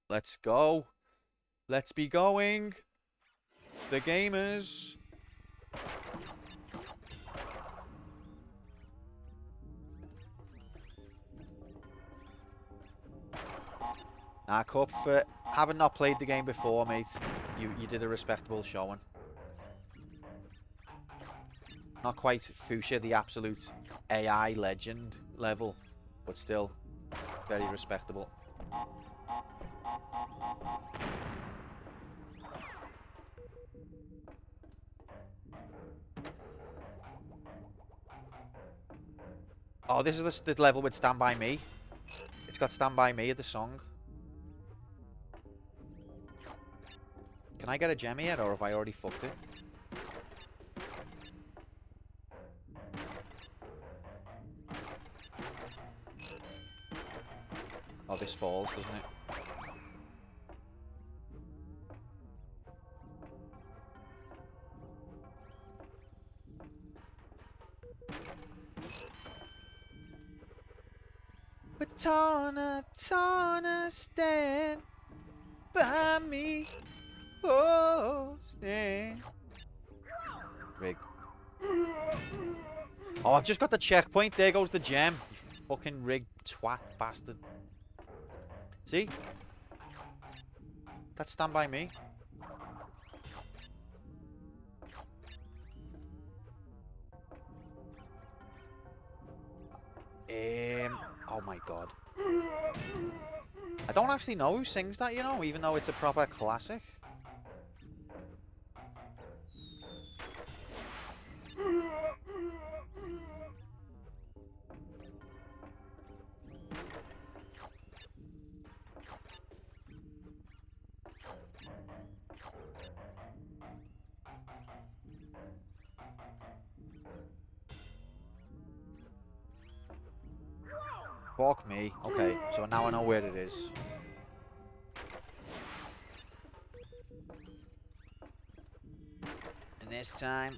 Let's go. Let's be going. The gamers. Nah, Cup, for having not played the game before, mate, you did a respectable showing. Not quite Fuchsia, the absolute AI legend level, but still very respectable. Oh, this is the level with Stand By Me. It's got Stand By Me at the song. Can I get a gem yet, or have I already fucked it? Oh, this falls, doesn't it? But Tana, stand by me. Oh, stand. Rigged. Oh, I've just got the checkpoint. There goes the gem. You Fucking rigged twat bastard. See? That's Stand By Me. Oh my god. I don't actually know who sings that, you know, even though it's a proper classic. Fuck me. Okay, so now I know where it is. And this time,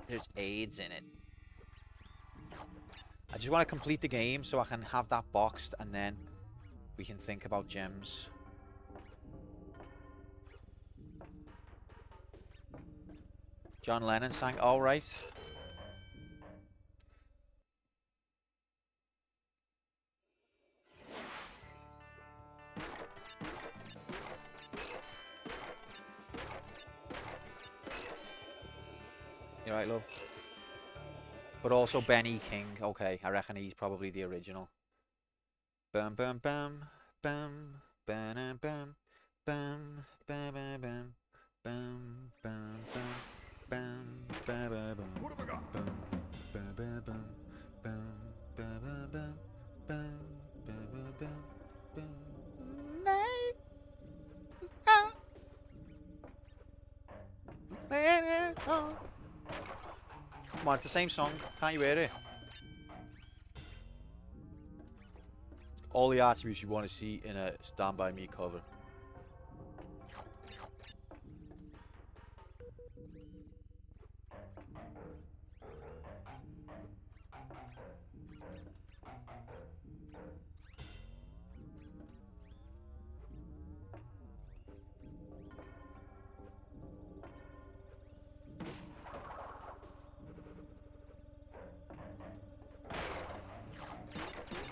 there's AIDS in it. I just want to complete the game so I can have that boxed and then we can think about gems. John Lennon sang, all right. You're right, love. But also Benny King. Okay, I reckon he's probably the original. Bam bam bam bam bam bam bam bam bam bam bam bam bam bam bam What have I got? bam bam bam bam bam bam bam bam bam bam bam. Come on, it's the same song. Can't you hear it? All the attributes you want to see in a Stand By Me cover.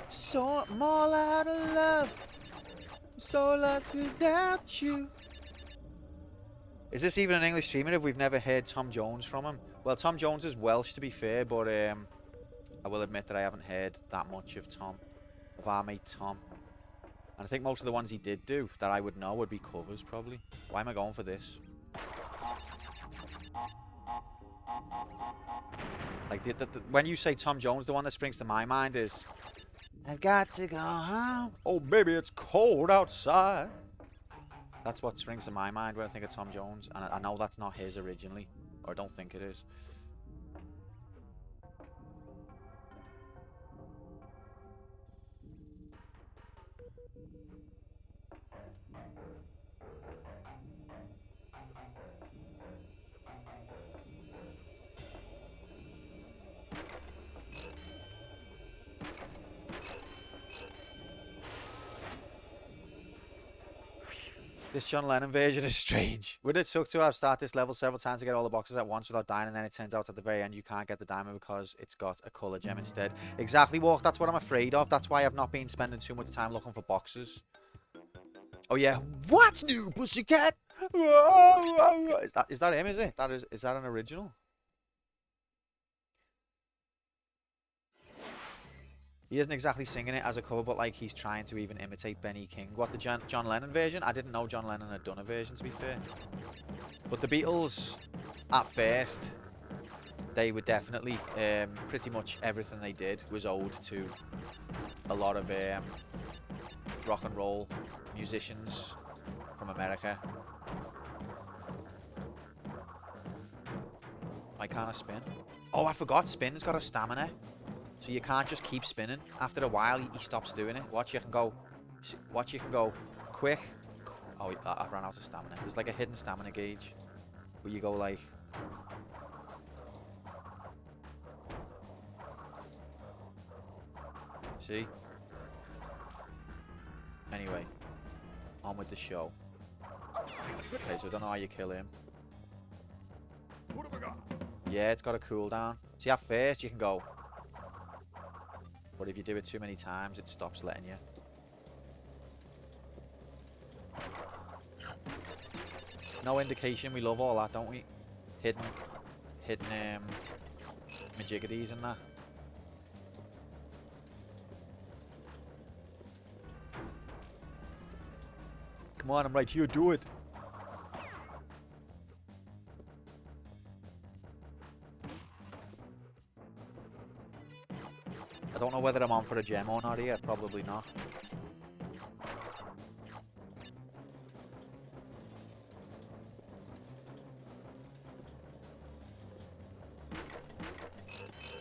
So I'm all out of love. I'm so lost without you. Is this even an English streamer if we've never heard Tom Jones from him? Well, Tom Jones is Welsh to be fair, but I will admit that I haven't heard that much of our mate Tom. And I think most of the ones he did do that I would know would be covers probably. Why am I going for this? Like when you say Tom Jones, the one that springs to my mind is I've got to go home. Oh, baby, it's cold outside. That's what springs to my mind when I think of Tom Jones. And I know that's not his originally. Or I don't think it is. This John Lennon version is strange. Would it suck to have started this level several times to get all the boxes at once without dying, and then it turns out at the very end you can't get the diamond because it's got a colour gem instead? Exactly, Walk. That's what I'm afraid of. That's why I've not been spending too much time looking for boxes. Oh yeah, what's new, pussycat? Is that him? Is it? Is that an original? He isn't exactly singing it as a cover, but like he's trying to even imitate Benny King. What, the John Lennon version? I didn't know John Lennon had done a version, to be fair. But the Beatles, at first, they were definitely, pretty much everything they did was owed to a lot of rock and roll musicians from America. Why can't I spin? Oh, I forgot, spin's got a stamina. So you can't just keep spinning. After a while, he stops doing it. Watch, you can go quick. Oh, I've run out of stamina. There's like a hidden stamina gauge where you go like... See? Anyway, on with the show. Okay, so I don't know how you kill him. What have I got? Yeah, it's got a cooldown. See, at first you can go... But if you do it too many times, it stops letting you. No indication. We love all that, don't we? Hidden majiggities and that. Come on, I'm right here. Do it. I don't know whether I'm on for a gem or not here. Probably not.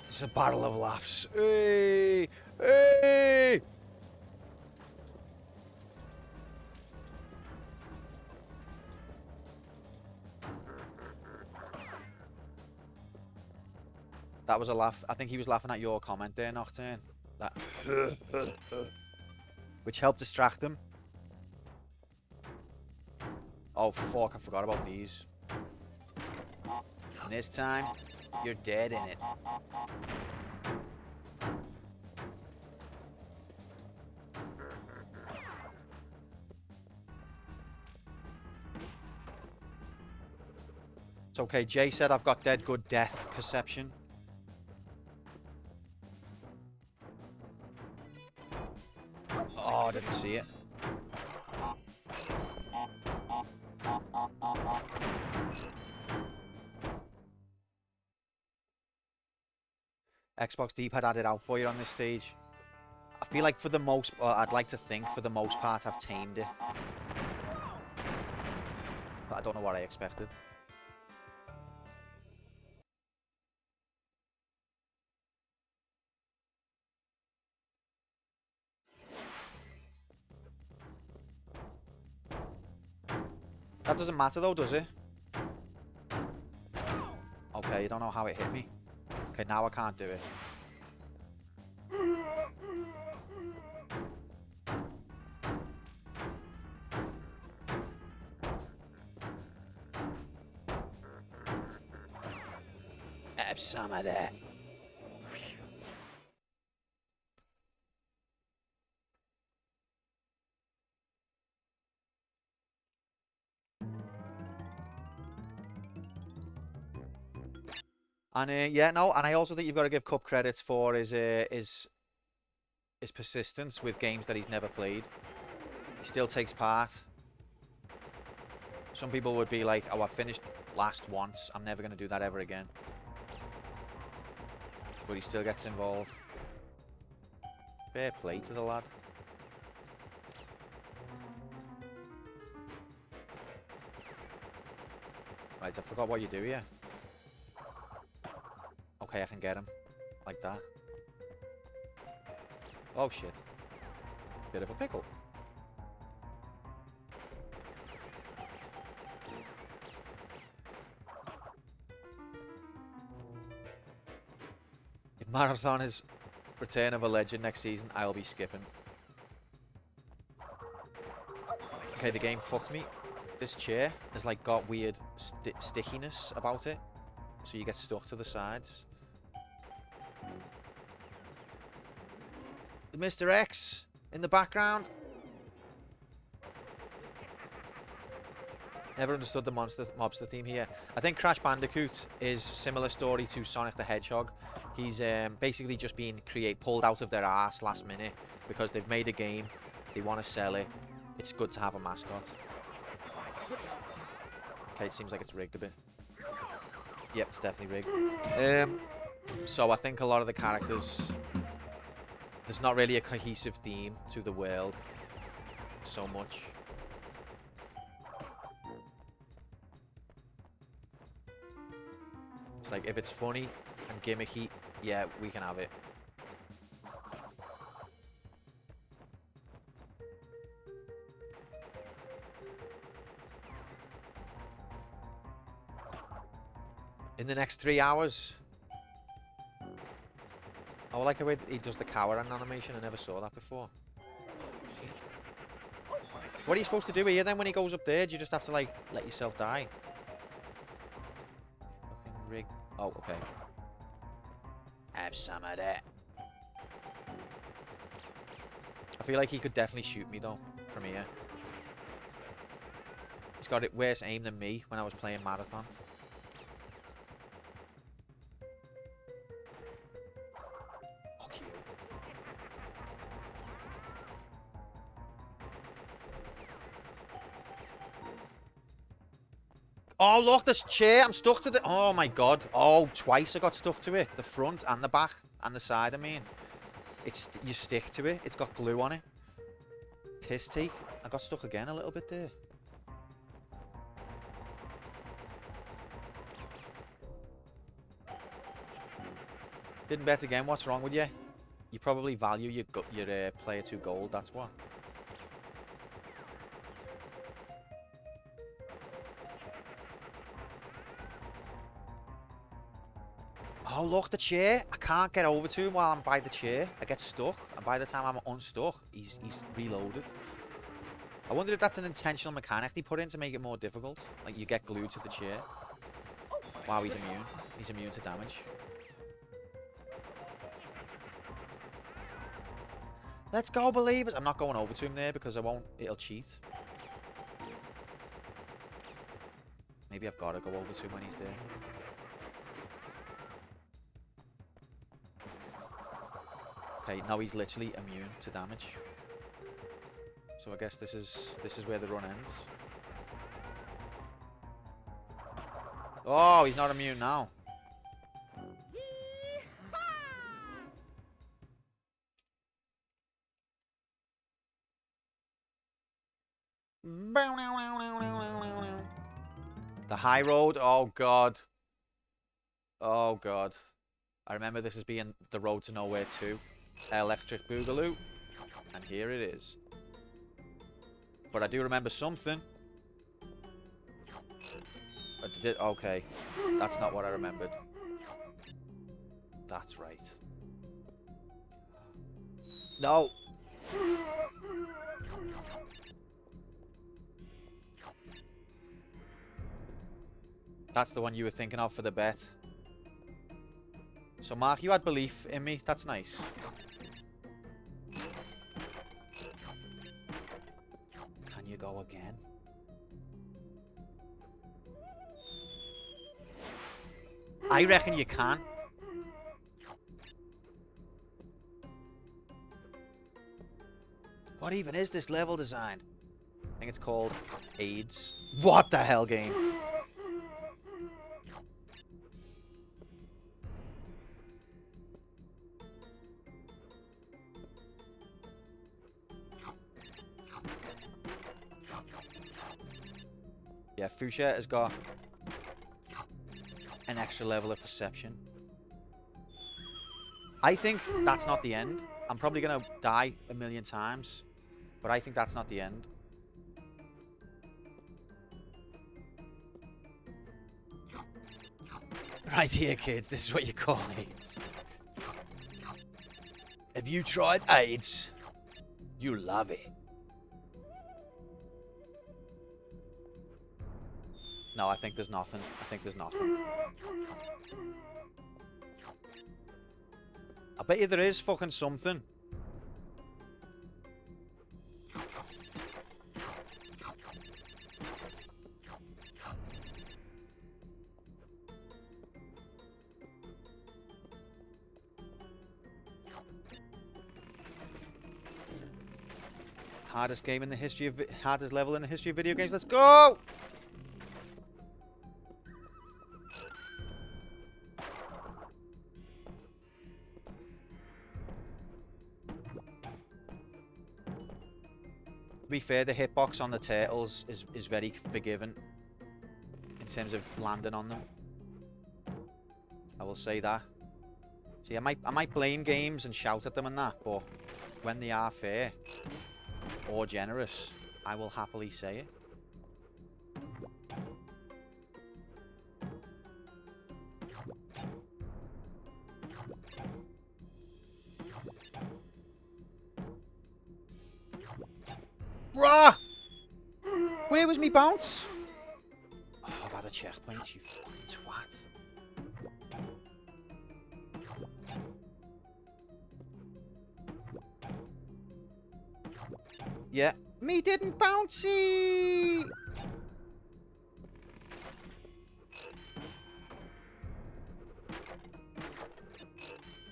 It's a battle of laughs. Hey! Hey! That was a laugh. I think he was laughing at your comment there, Nocturne. That which helped distract him. Oh fuck, I forgot about these. And this time, you're dead in it. It's okay, Jay said I've got dead good death perception. Oh, I didn't see it. Xbox D-pad added out for you on this stage. I feel like for the most, I'd like to think for the most part I've tamed it. But I don't know what I expected. That doesn't matter though, does it? Okay, you don't know how it hit me. Okay, now I can't do it. Have some of that. And yeah, no, and I also think you've got to give Cup credits for his persistence with games that he's never played. He still takes part. Some people would be like, oh, I finished last once, I'm never going to do that ever again. But he still gets involved. Fair play to the lad. Right, I forgot what you do here. Okay, I can get him. Like that. Oh shit. Bit of a pickle. If Marathon is Return of a Legend next season, I'll be skipping. Okay, the game fucked me. This chair has like got weird stickiness about it. So you get stuck to the sides. Mr. X in the background. Never understood the mobster theme here. I think Crash Bandicoot is similar story to Sonic the Hedgehog. He's basically just being pulled out of their arse last minute because they've made a game, they want to sell it. It's good to have a mascot. Okay, it seems like it's rigged a bit. Yep, it's definitely rigged. So I think a lot of the characters, there's not really a cohesive theme to the world so much. It's like, if it's funny and gimmicky, yeah, we can have it. In the next 3 hours. I like the way he does the cowering animation. I never saw that before. What are you supposed to do here then when he goes up there? Do you just have to like let yourself die? Fucking rig. Oh, okay. Have some of that. I feel like he could definitely shoot me though from here. He's got it worse aim than me when I was playing Marathon. Fuck you. Oh look, this chair, I'm stuck to the... Oh my god. Oh, twice I got stuck to it. The front and the back and the side, I mean. It's... You stick to it. It's got glue on it. Piss take. I got stuck again a little bit there. Didn't bet again. What's wrong with you? You probably value your player 2 gold, that's what. Oh, look, the chair. I can't get over to him while I'm by the chair. I get stuck, and by the time I'm unstuck, he's reloaded. I wonder if that's an intentional mechanic they put in to make it more difficult. Like, you get glued to the chair. Wow, he's immune. He's immune to damage. Let's go, believers. I'm not going over to him there because I won't. It'll cheat. Maybe I've got to go over to him when he's there. Okay, now he's literally immune to damage. So I guess this is where the run ends. Oh, he's not immune now. The high road. Oh god. Oh god. I remember this as being the road to nowhere too. Electric Boogaloo. And here it is. But I do remember something. Okay. That's not what I remembered. That's right. No. That's the one you were thinking of for the bet. So Mark, you had belief in me. That's nice. Can you go again? I reckon you can. What even is this level design? I think it's called AIDS. What the hell, game? Yeah, Fuchsia has got an extra level of perception. I think that's not the end. I'm probably going to die a million times, but I think that's not the end. Right here, kids. This is what you call AIDS. Have you tried AIDS? You love it. No, I think there's nothing. I think there's nothing. I bet you there is fucking something. Hardest game in the history of hardest level in the history of video games. Let's go! To be fair, the hitbox on the turtles is very forgiving in terms of landing on them. I will say that. See, I might blame games and shout at them and that, but when they are fair or generous, I will happily say it. Rah! Where was me bounce? Oh, I've had a checkpoint, you fucking twat. Yeah. Me didn't bouncy!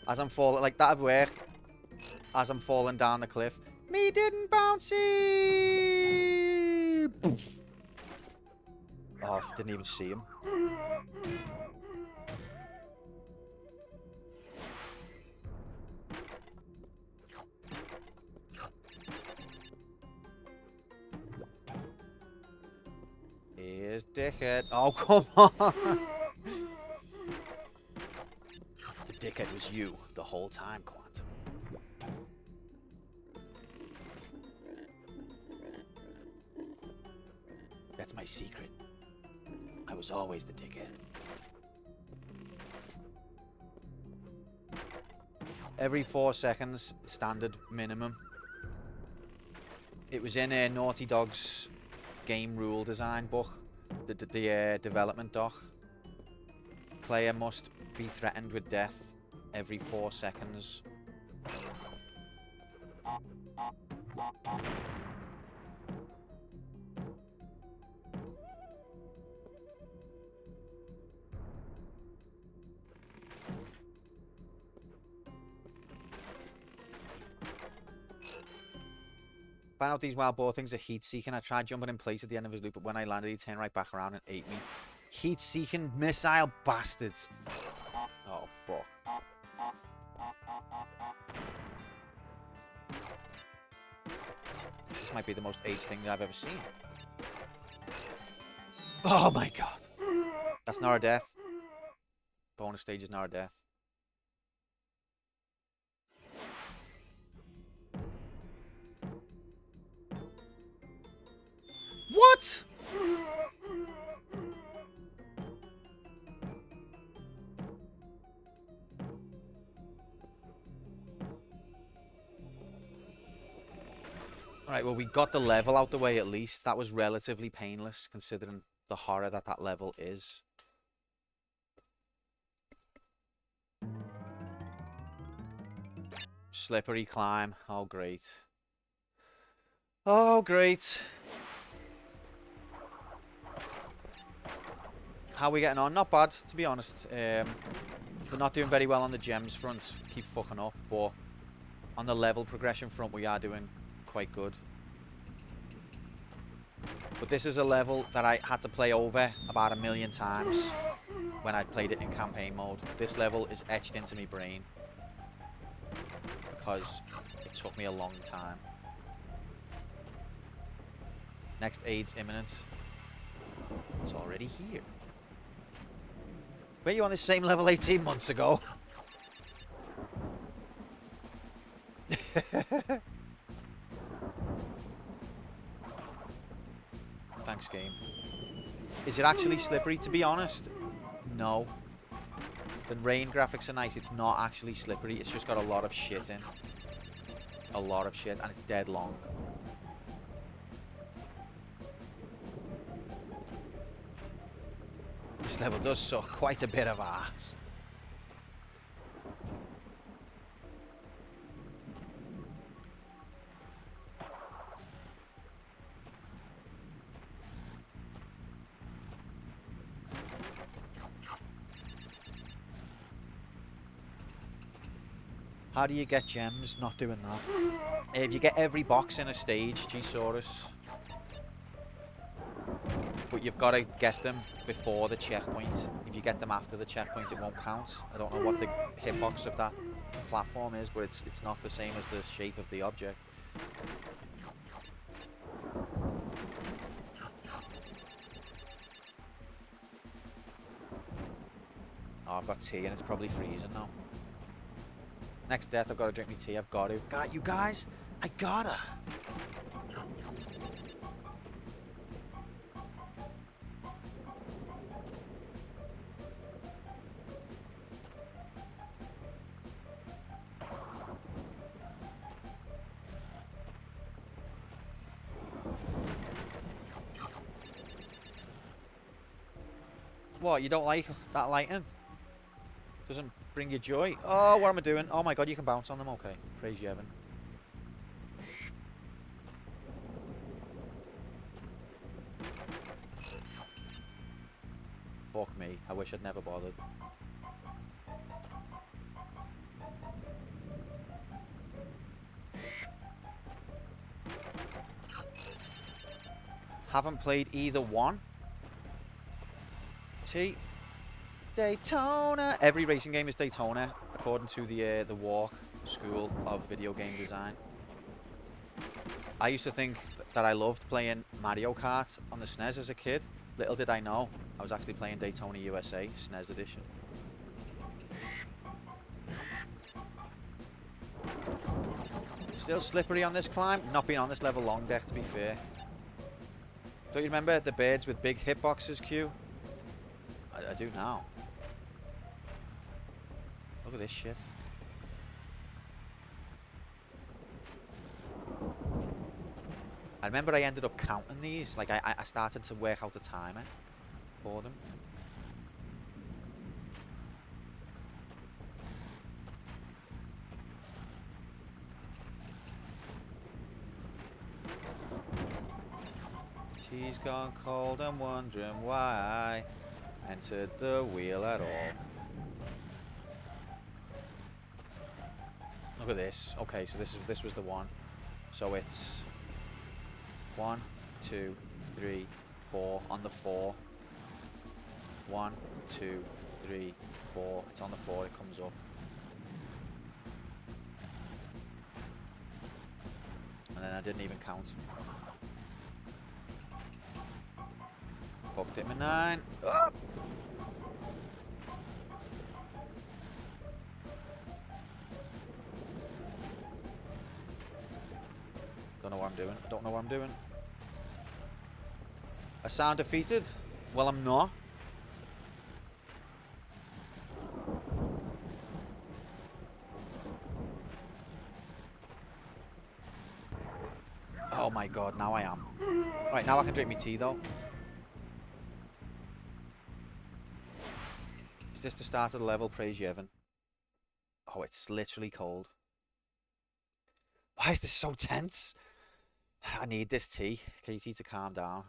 As I'm falling, like that'd work. As I'm falling down the cliff. Me didn't bouncy! Poof. Oh, didn't even see him. Here's dickhead. Oh, come on! The dickhead was you the whole time, Quantum. That's my secret. I was always the dickhead. Every 4 seconds, standard minimum. It was in Naughty Dog's game rule design book, the development doc. Player must be threatened with death every 4 seconds. Found out these wild boar things are heat-seeking. I tried jumping in place at the end of his loop, but when I landed, he turned right back around and ate me. Heat-seeking missile bastards. Oh, fuck. This might be the most AIDS thing I've ever seen. Oh my god. That's not a death. Bonus stage is not a death. What? Alright, well, we got the level out the way at least. That was relatively painless, considering the horror that that level is. Slippery climb. Oh, great. Oh, great. How are we getting on? Not bad, to be honest. We're not doing very well on the gems front. Keep fucking up, but on the level progression front, we are doing quite good. But this is a level that I had to play over about 1,000,000 times when I played it in campaign mode. This level is etched into my brain because it took me a long time. Next aid's imminent. It's already here. Were you on the same level 18 months ago? Thanks, game. Is it actually slippery? To be honest, no. The rain graphics are nice. It's not actually slippery. It's just got a lot of shit in. A lot of shit, and it's dead long. This level does suck quite a bit of ass. How do you get gems? Not doing that. If you get every box in a stage, G-Saurus. But you've got to get them before the checkpoint. If you get them after the checkpoint, it won't count. I don't know what the hitbox of that platform is, but it's not the same as the shape of the object. Oh, I've got tea and it's probably freezing now. Next death, I've got to drink my tea. I've got to. God, you guys, I gotta. What, you don't like that lighting? Doesn't bring you joy? Oh, what am I doing? Oh my god, you can bounce on them. Okay, praise you, Evan. Fuck me. I wish I'd never bothered. Haven't played either one. T. Daytona. Every racing game is Daytona, according to the Walk School of Video Game Design. I used to think that I loved playing Mario Kart on the SNES as a kid. Little did I know, I was actually playing Daytona USA, SNES edition. Still slippery on this climb. Not been on this level long, Deck, to be fair. Don't you remember the birds with big hitboxes, Q? I do now. Look at this shit. I remember I ended up counting these. Like, I started to work out the timer for them. She's gone cold and wondering why I entered the wheel at all. Look at this. Okay, so this was the one. So it's 1, 2, 3, 4 on the 4. 1, 2, 3, 4. It's on the 4. It comes up. And then I didn't even count. Fucked him in 9. Oh! Don't know what I'm doing. Don't know what I'm doing. I sound defeated? Well, I'm not. Oh my god, now I am. Right, now I can drink my tea though. Is this the start of the level? Praise Yevon. Oh, it's literally cold. Why is this so tense? I need this tea. Katie, to calm down.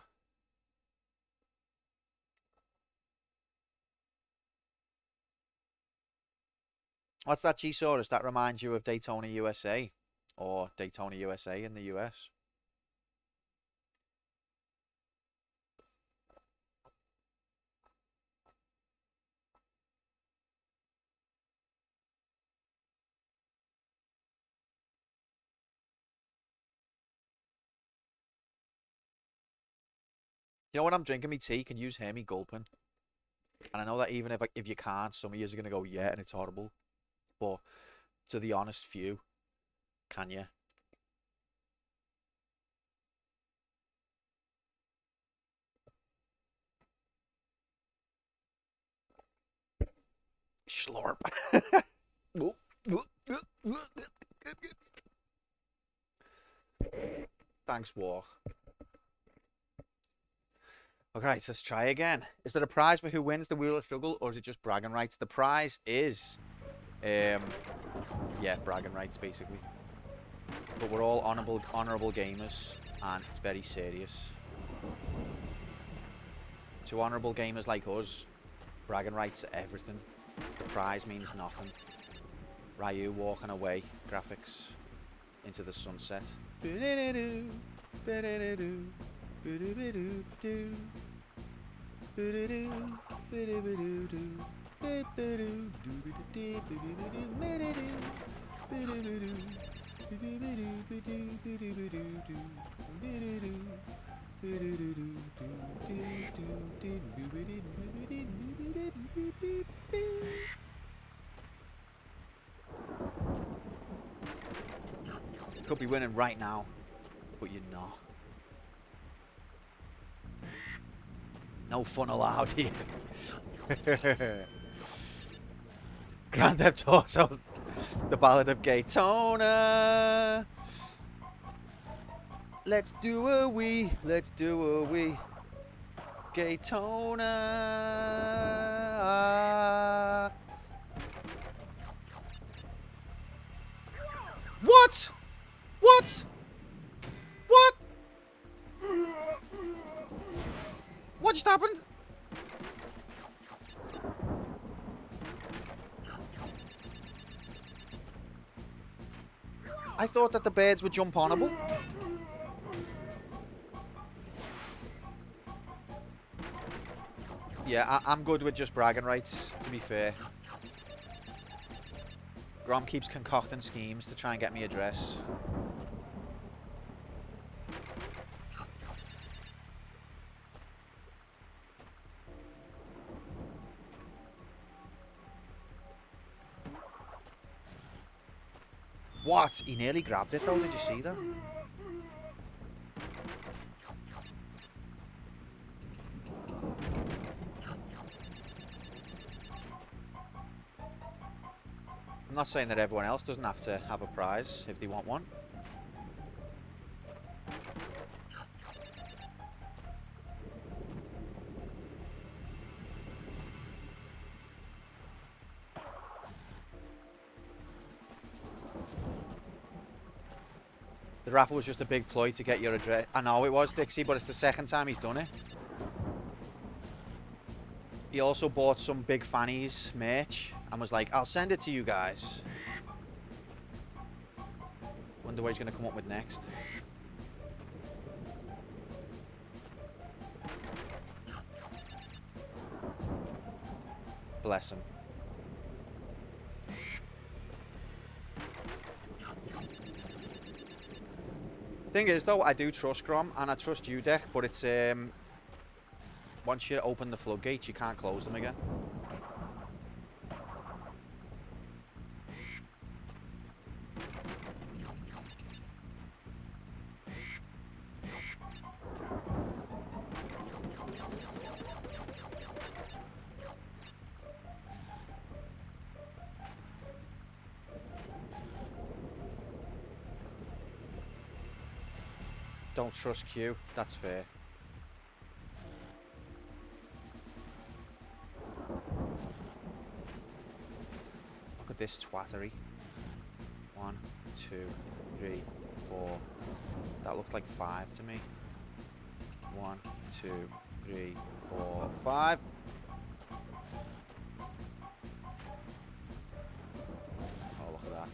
What's that, G-Saurus? That reminds you of Daytona USA? Or Daytona USA in the US? You know when I'm drinking me tea, can you hear me gulping? And I know that even if you can't, some of you are going to go, yeah, and it's horrible. But to the honest few, can you? Slurp. Thanks, Walk. Okay, let's try again. Is there a prize for who wins the Wheel of Struggle, or is it just bragging rights? The prize is, yeah, bragging rights, basically. But we're all honourable gamers, and it's very serious. To honourable gamers like us, bragging rights are everything. The prize means nothing. Ryu walking away, graphics into the sunset. Could be winning right now, but you're not. No fun allowed here. Grand Theft Auto, the Ballad of Gaytona. Let's do a wee, let's do a wee. Gaytona. What? What? What? What just happened? I thought that the birds would jump onable. Yeah, I'm good with just bragging rights, to be fair. Grom keeps concocting schemes to try and get me a dress. What? He nearly grabbed it though, did you see that? I'm not saying that everyone else doesn't have to have a prize if they want one. The raffle was just a big ploy to get your address. I know it was, Dixie, but it's the second time he's done it. He also bought some Big Fanny's merch and was like, I'll send it to you guys. Wonder what he's going to come up with next. Bless him. Thing is, though, I do trust Grom and I trust you, Deck, but it's once you open the floodgates, you can't close them again. Don't trust Q, that's fair. Look at this twattery. 1, 2, 3, 4. That looked like 5 to me. 1, 2, 3, 4, 5. Oh, look at that.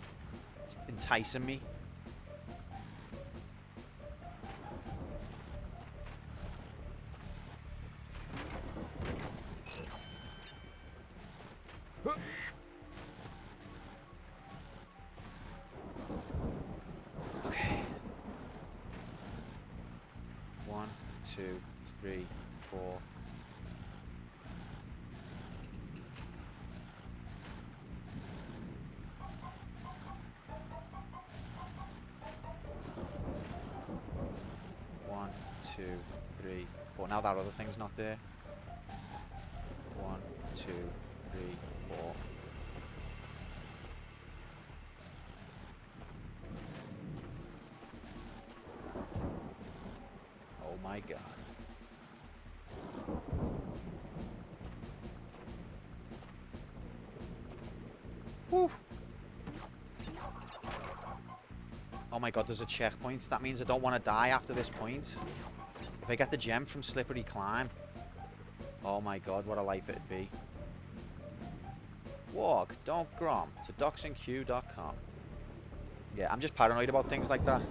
It's enticing me. Okay. 1, 2, 3, 4. One, 2, 3, 4. Now that other thing's not there. 1, 2, 3, 4. Oh my god. Woo! Oh my god, there's a checkpoint. That means I don't want to die after this point. If I get the gem from Slippery Climb. Oh my god, what a life it'd be. Walk, don't grom, to docsandq.com. Yeah, I'm just paranoid about things like that.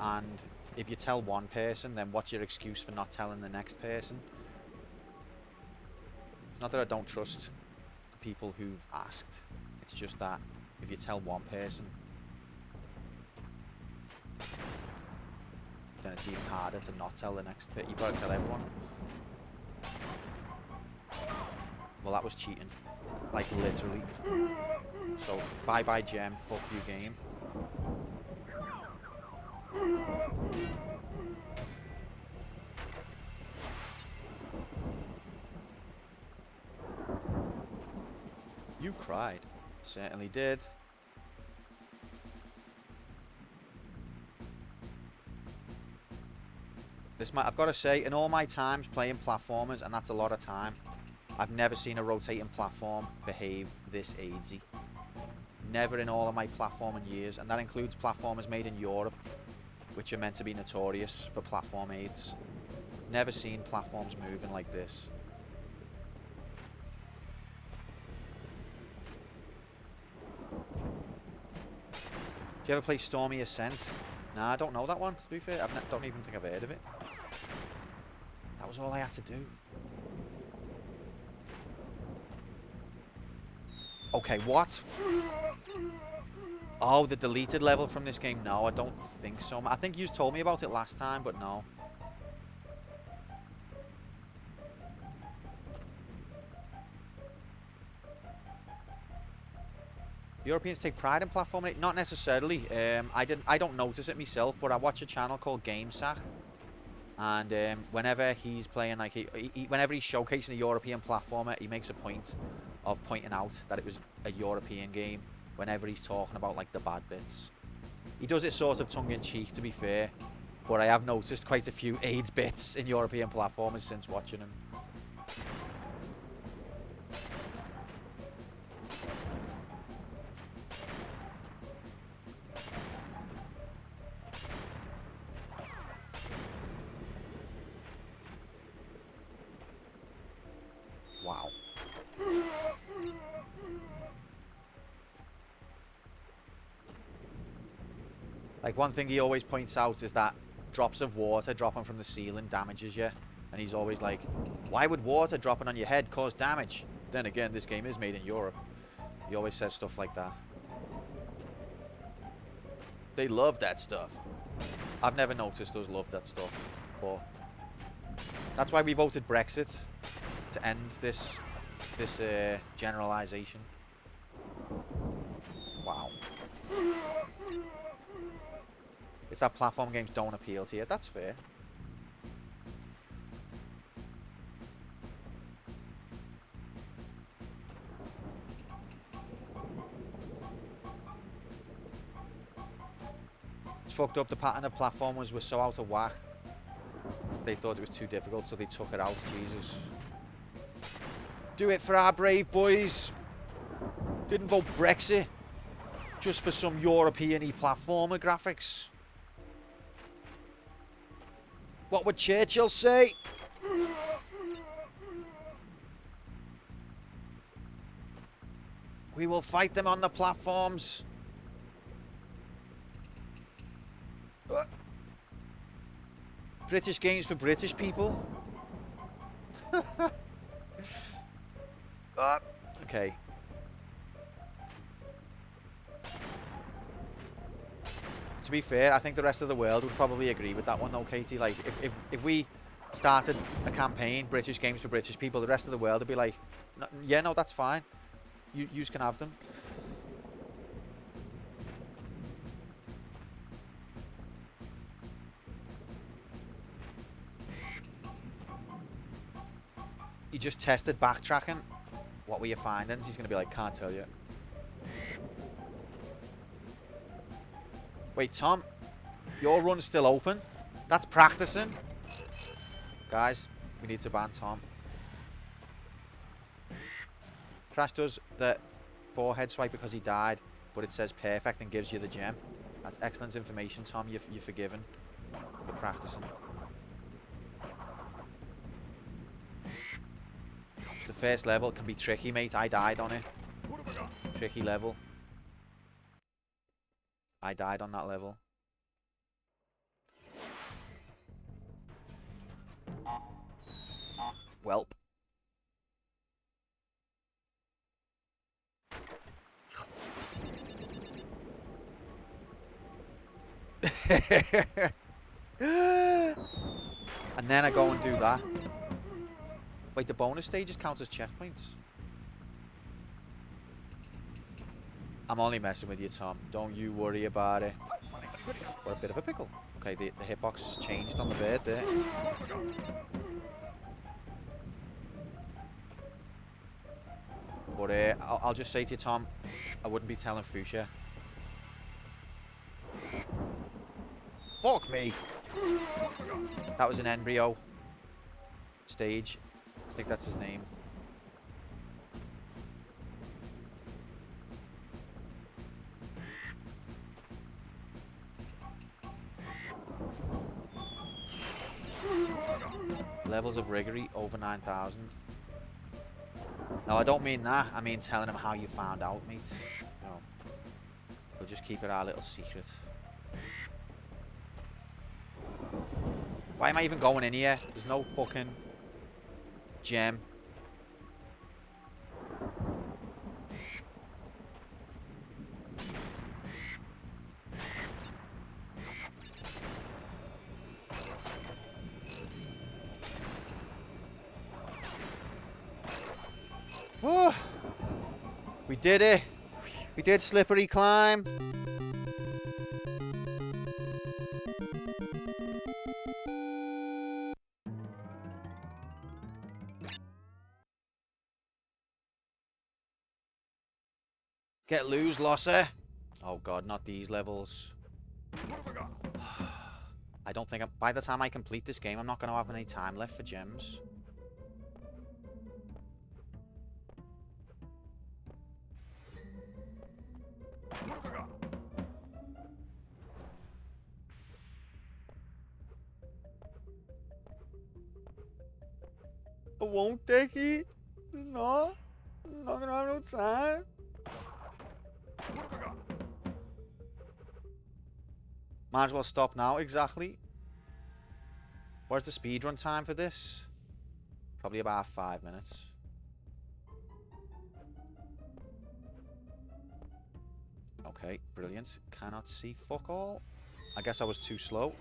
And if you tell one person, then what's your excuse for not telling the next person? It's not that I don't trust the people who've asked. It's just that if you tell one person, then it's even harder to not tell the next bit. You've got to tell everyone. Well, that was cheating. Like, literally. So, bye-bye gem, fuck you game. You cried. Certainly did. I've got to say, in all my times playing platformers, and that's a lot of time, I've never seen a rotating platform behave this AIDSy. Never in all of my platforming years, and that includes platformers made in Europe, which are meant to be notorious for platform aids. Never seen platforms moving like this. you ever play Stormy Ascent? Nah, I don't know that one, to be fair. Don't even think I've heard of it. That was all I had to do. Okay, what? Oh, the deleted level from this game? No, I don't think so. I think you told me about it last time, but no. Europeans take pride in platforming. Not necessarily. I don't notice it myself, but I watch a channel called GameSack, and whenever he's playing, like whenever he's showcasing a European platformer, he makes a point of pointing out that it was a European game. Whenever he's talking about like the bad bits, he does it sort of tongue-in-cheek, to be fair. But I have noticed quite a few AIDS bits in European platformers since watching him. Wow. Like, one thing he always points out is that drops of water dropping from the ceiling damages you. And he's always like, why would water dropping on your head cause damage? Then again, this game is made in Europe. He always says stuff like that. They love that stuff. I've never noticed us love that stuff. But that's why we voted Brexit, to end this generalization. Wow. It's that platform games don't appeal to you. That's fair. It's fucked up. The pattern of platformers was so out of whack. They thought it was too difficult, so they took it out. Jesus. Do it for our brave boys. Didn't vote Brexit just for some European-y platformer graphics. What would Churchill say? We will fight them on the platforms. British games for British people. Okay. To be fair, I think the rest of the world would probably agree with that one though, Katie. Like, if we started a campaign, British games for British people, the rest of the world would be like, no, yeah, no, that's fine. You can have them. You just tested backtracking. What were your findings? He's going to be like, can't tell you. Wait, Tom, your run's still open? That's practicing. Guys, we need to ban Tom. Crash does the forehead swipe because he died, but it says perfect and gives you the gem. That's excellent information, Tom. You're forgiven for practicing. It's the first level. It can be tricky, mate. I died on it. Tricky level. I died on that level. Welp. And then I go and do that. Wait, the bonus stages count as checkpoints? I'm only messing with you, Tom. Don't you worry about it. What a bit of a pickle. Okay, the hitbox changed on the bird there. But I'll just say to you, Tom, I wouldn't be telling Fuchsia. Fuck me! That was an embryo stage. I think that's his name. Levels of riggery over 9,000. No, I don't mean that. I mean telling him how you found out, mate. No. We'll just keep it our little secret. Why am I even going in here? There's no fucking gem. Oh, we did it. We did slippery climb. Get loose, Losser. Oh god, not these levels. I don't think by the time I complete this game, I'm not going to have any time left for gems. I won't, Dickie. No. I'm not gonna have no time. Might as well stop now, exactly. Where's the speedrun time for this? Probably about 5 minutes. Okay, brilliant. Cannot see fuck all. I guess I was too slow.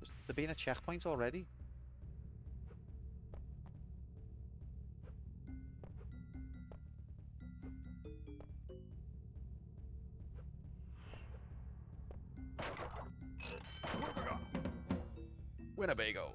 Was there been a checkpoint already? Winnebago.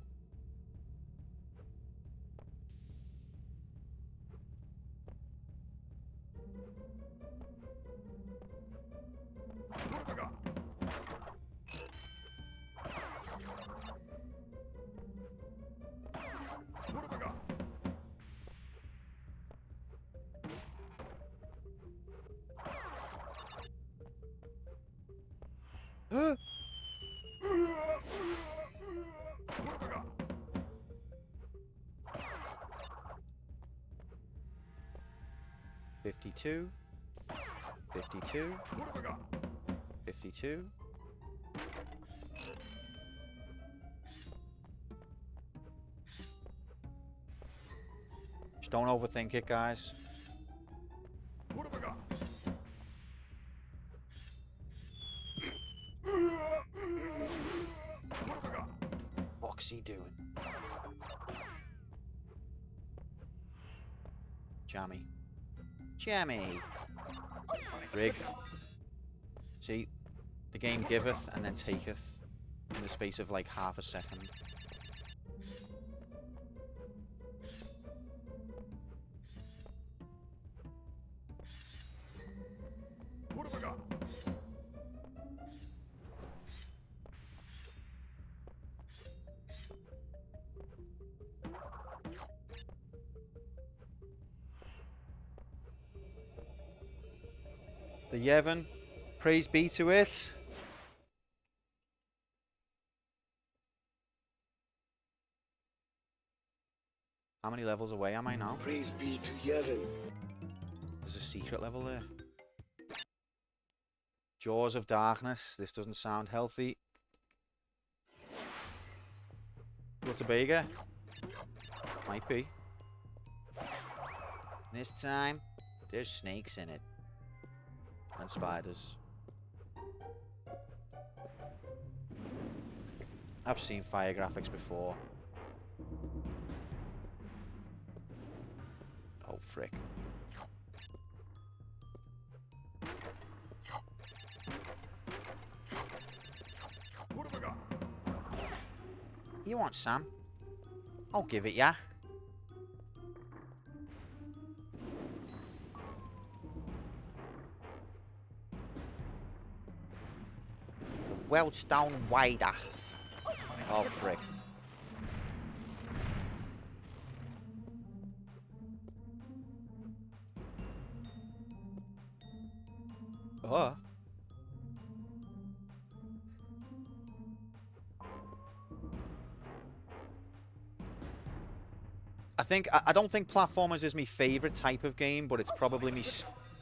Huh? 52. 52. 52. Just don't overthink it, guys. What's he doing? Jammy. Jammy. Rig. See, the game giveth and then taketh in the space of like half a second. The Yevon, praise be to it. How many levels away am I now? Praise be to Yevon. There's a secret level there. Jaws of Darkness. This doesn't sound healthy. Rutabaga? Might be. This time, there's snakes in it. And spiders. I've seen fire graphics before. Oh, frick. You want some? I'll give it ya. Wellstone Wader. Oh, frick. Oh. I don't think platformers is my favourite type of game, but it's probably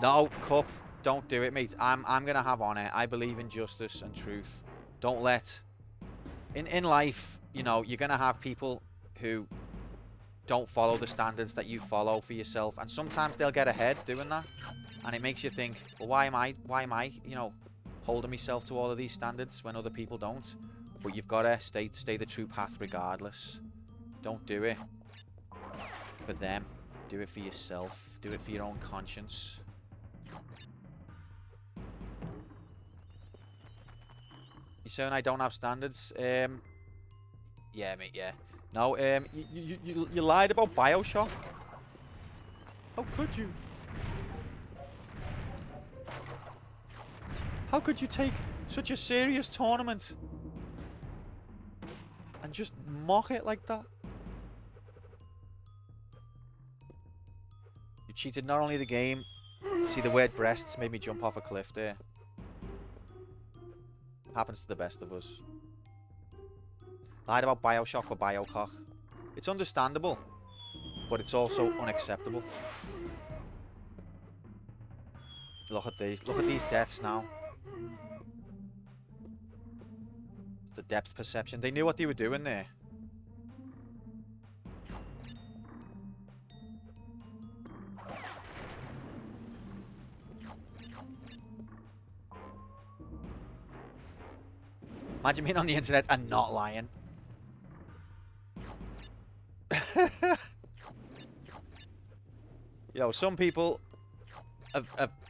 No, Cup, don't do it, mate. I'm gonna have honor. I believe in justice and truth. Don't let... In life, you know, you're gonna have people who don't follow the standards that you follow for yourself, and sometimes they'll get ahead doing that, and it makes you think, well, why am I, you know, holding myself to all of these standards when other people don't? But you've got to stay the true path regardless. Don't do it for them. Do it for yourself. Do it for your own conscience. You saying I don't have standards? Yeah, mate, yeah. No, you lied about BioShock. How could you? How could you take such a serious tournament and just mock it like that? You cheated not only the game. See, the word breasts made me jump off a cliff there. Happens to the best of us. Lied about BioShock for BioCock. It's understandable, but it's also unacceptable. Look at these. Look at these deaths now. The depth perception. They knew what they were doing there. Imagine being on the internet and not lying. You know, some people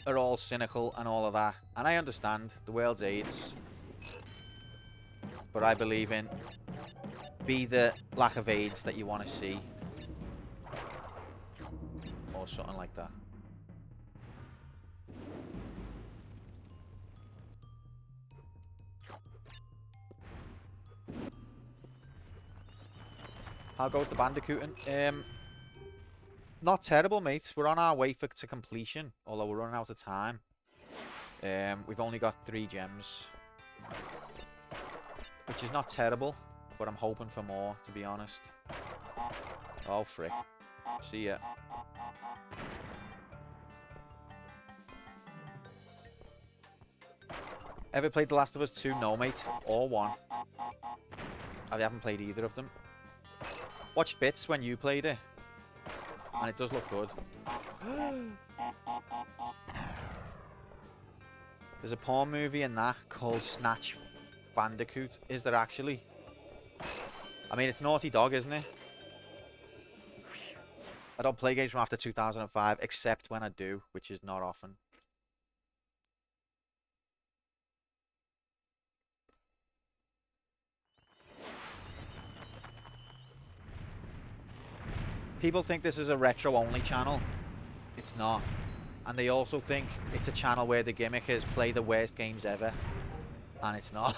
are all cynical and all of that. And I understand the world's AIDS. But I believe in be the lack of AIDS that you want to see. Or something like that. How goes the Bandicooting? Not terrible, mate. We're on our way to completion, although we're running out of time. We've only got 3 gems. Which is not terrible, but I'm hoping for more, to be honest. Oh, frick. See ya. Ever played The Last of Us 2? No, mate. Or 1. I haven't played either of them. Watched bits when you played it. And it does look good. There's a porn movie in that called Snatch Bandicoot. Is there actually? I mean, it's Naughty Dog, isn't it? I don't play games from after 2005, except when I do, which is not often. People think this is a retro-only channel. It's not. And they also think it's a channel where the gimmick is play the worst games ever. And it's not.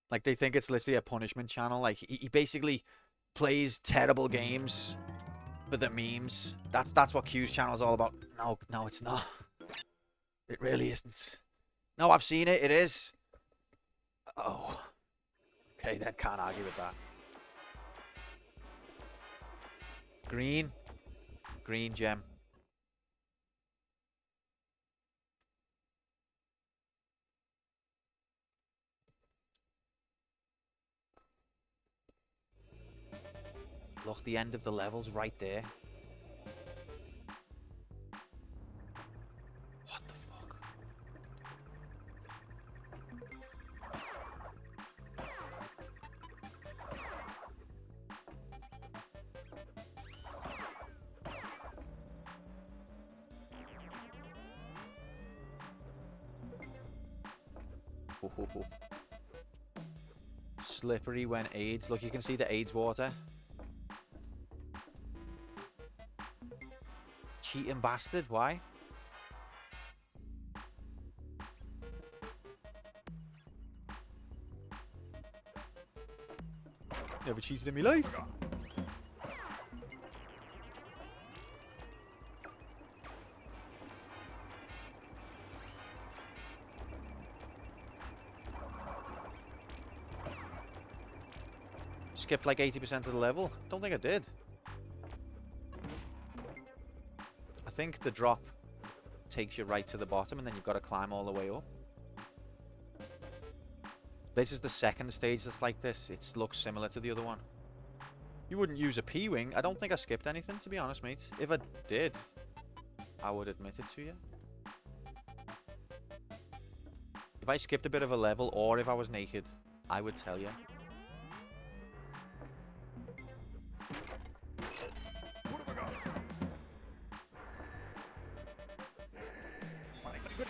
Like, they think it's literally a punishment channel. Like, he basically plays terrible games for the memes. That's what Q's channel is all about. No, it's not. It really isn't. No, I've seen it. It is. Oh. Okay, then can't argue with that. Green. Green gem. Look, the end of the level's right there. What the fuck? Ooh. Slippery when AIDS. Look, you can see the AIDS water. Cheating bastard, why? Never cheated in my life. Just skipped like 80% of the level. Don't think I did. I think the drop takes you right to the bottom and then you've got to climb all the way up. This is the second stage that's like this. It looks similar to the other one. You wouldn't use a P-wing. I don't think I skipped anything, to be honest, mate. If I did, I would admit it to you. If I skipped a bit of a level or if I was naked, I would tell you.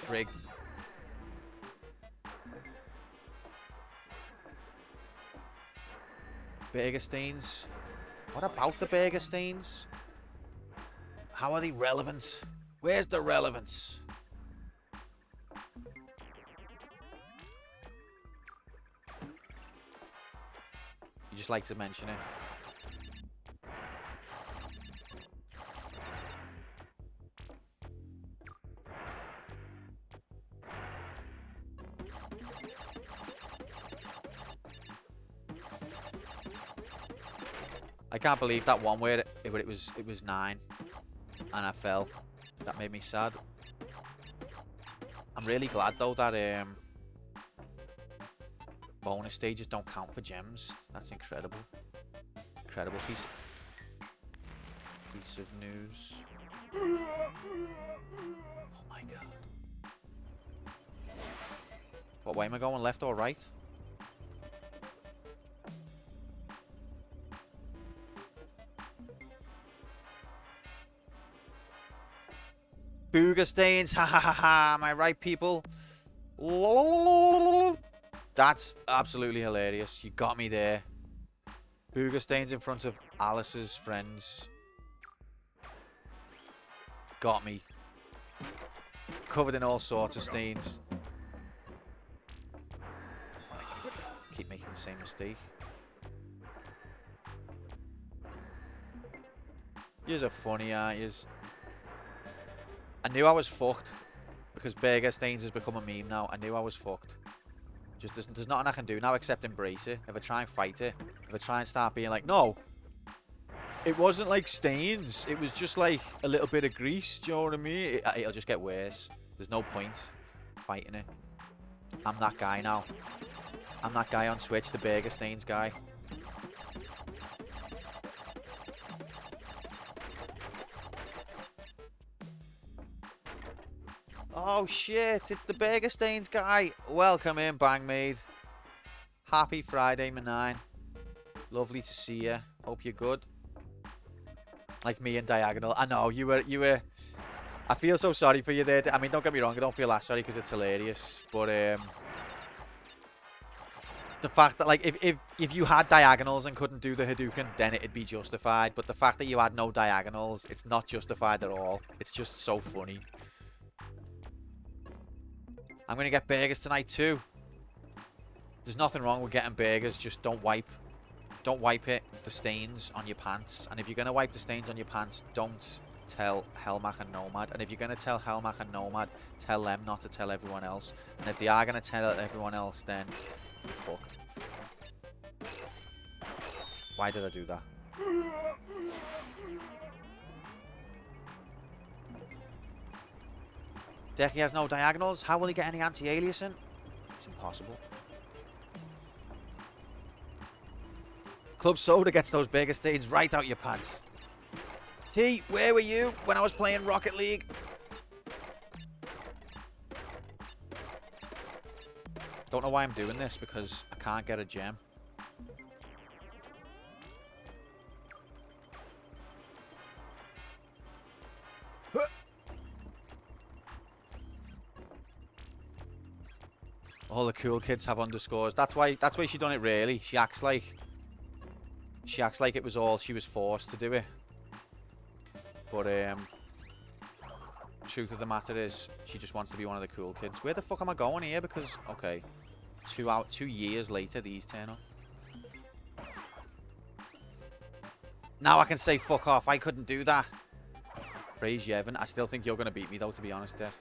Rigged. Burger stains. What about the burger stains? How are they relevant? Where's the relevance? You just like to mention it. I can't believe that one where it was 9 and I fell. That made me sad. I'm really glad though that bonus stages don't count for gems. That's incredible. Incredible piece of news. Oh my god. What way am I going? Left or right? Booger stains, ha ha ha ha, am I right, people? That's absolutely hilarious. You got me there. Booger stains in front of Alice's friends. Got me. Covered in all sorts of stains. Keep making the same mistake. Yous are funny, aren't yous? I knew I was fucked because Burger Stains has become a meme now. I knew I was fucked. Just there's nothing I can do now except embrace it. If I try and fight it, if I try and start being like, no, it wasn't like stains. It was just like a little bit of grease. Do you know what I mean? It'll just get worse. There's no point fighting it. I'm that guy now. I'm that guy on Twitch, the Burger Stains guy. Oh shit, it's the Burger Stains guy. Welcome in, Bangmaid. Happy Friday, man. Lovely to see you. Hope you're good. Like me and Diagonal. I know, you were... I feel so sorry for you there. I mean, don't get me wrong, I don't feel that sorry because it's hilarious. But, the fact that, like, if you had diagonals and couldn't do the Hadouken, then it'd be justified. But the fact that you had no diagonals, it's not justified at all. It's just so funny. I'm going to get burgers tonight too. There's nothing wrong with getting burgers. Just don't wipe it, the stains on your pants. And if you're going to wipe the stains on your pants, don't tell Helmach and Nomad. And if you're going to tell Helmach and Nomad, tell them not to tell everyone else. And if they are going to tell everyone else, then you're fucked. Why did I do that? Decky has no diagonals. How will he get any anti-aliasing? It's impossible. Club Soda gets those bigger stains right out your pants. T, where were you when I was playing Rocket League? Don't know why I'm doing this because I can't get a gem. All the cool kids have underscores. That's why she done it really. She acts like it was all she was forced to do it. But truth of the matter is she just wants to be one of the cool kids. Where the fuck am I going here? Because okay, 2 years later these turn up. Now I can say fuck off. I couldn't do that. Praise Yevon. I still think you're gonna beat me though, to be honest, Def.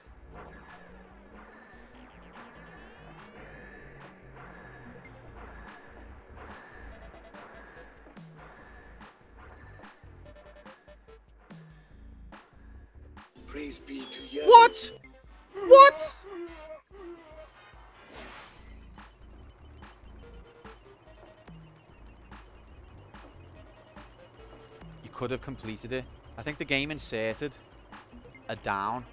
Praise be to you. What? What? You could have completed it. I think the game inserted a down.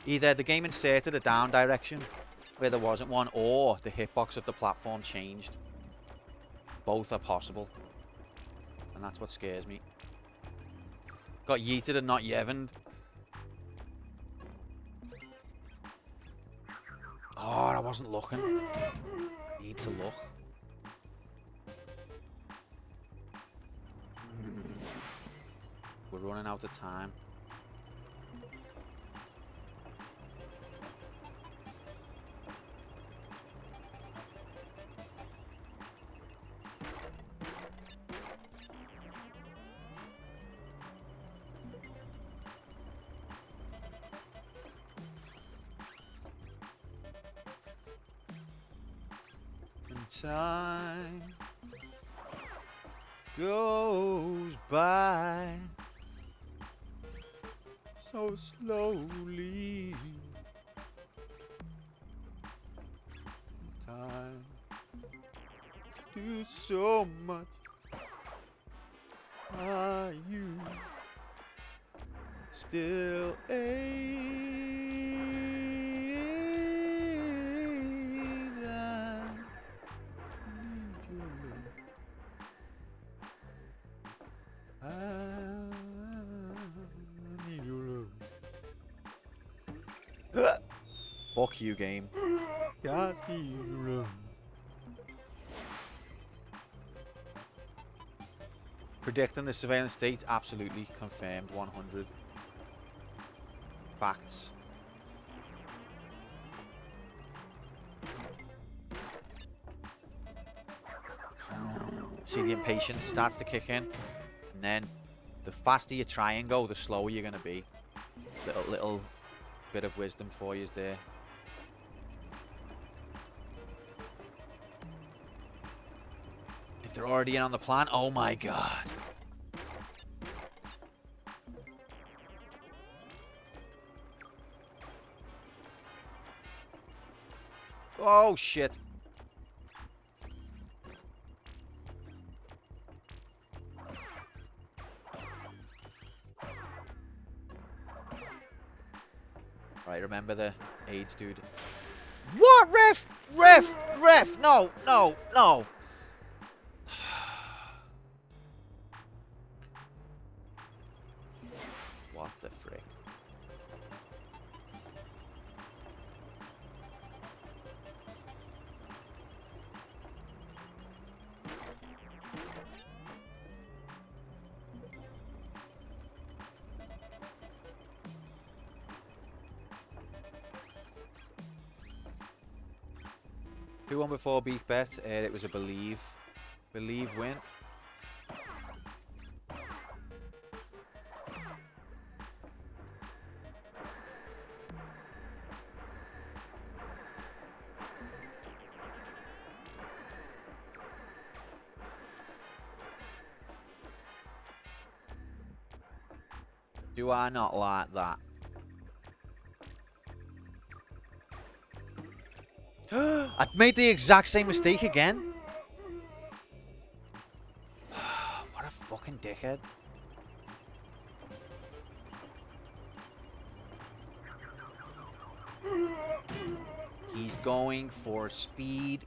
Either the game inserted a down direction where there wasn't one, or the hitbox of the platform changed. Both are possible. And that's what scares me. Got yeeted and not yevened. Oh, I wasn't looking. I need to look. We're running out of time. Time goes by so slowly. Time do so much. Are you still Fuck you, game. Godspeed, run. Predicting the surveillance state, absolutely confirmed, 100. Facts. See, the impatience starts to kick in, and then the faster you try and go, the slower you're gonna be. Little bit of wisdom for you there. If they're already in on the plan, oh my god. Oh shit. Right, remember the AIDS dude. What? Ref! Ref! Ref! No, no, no. What the frick? Who won before Beef Bet? It was a Believe win. Do I not like that? I made the exact same mistake again. What a fucking dickhead. He's going for speed.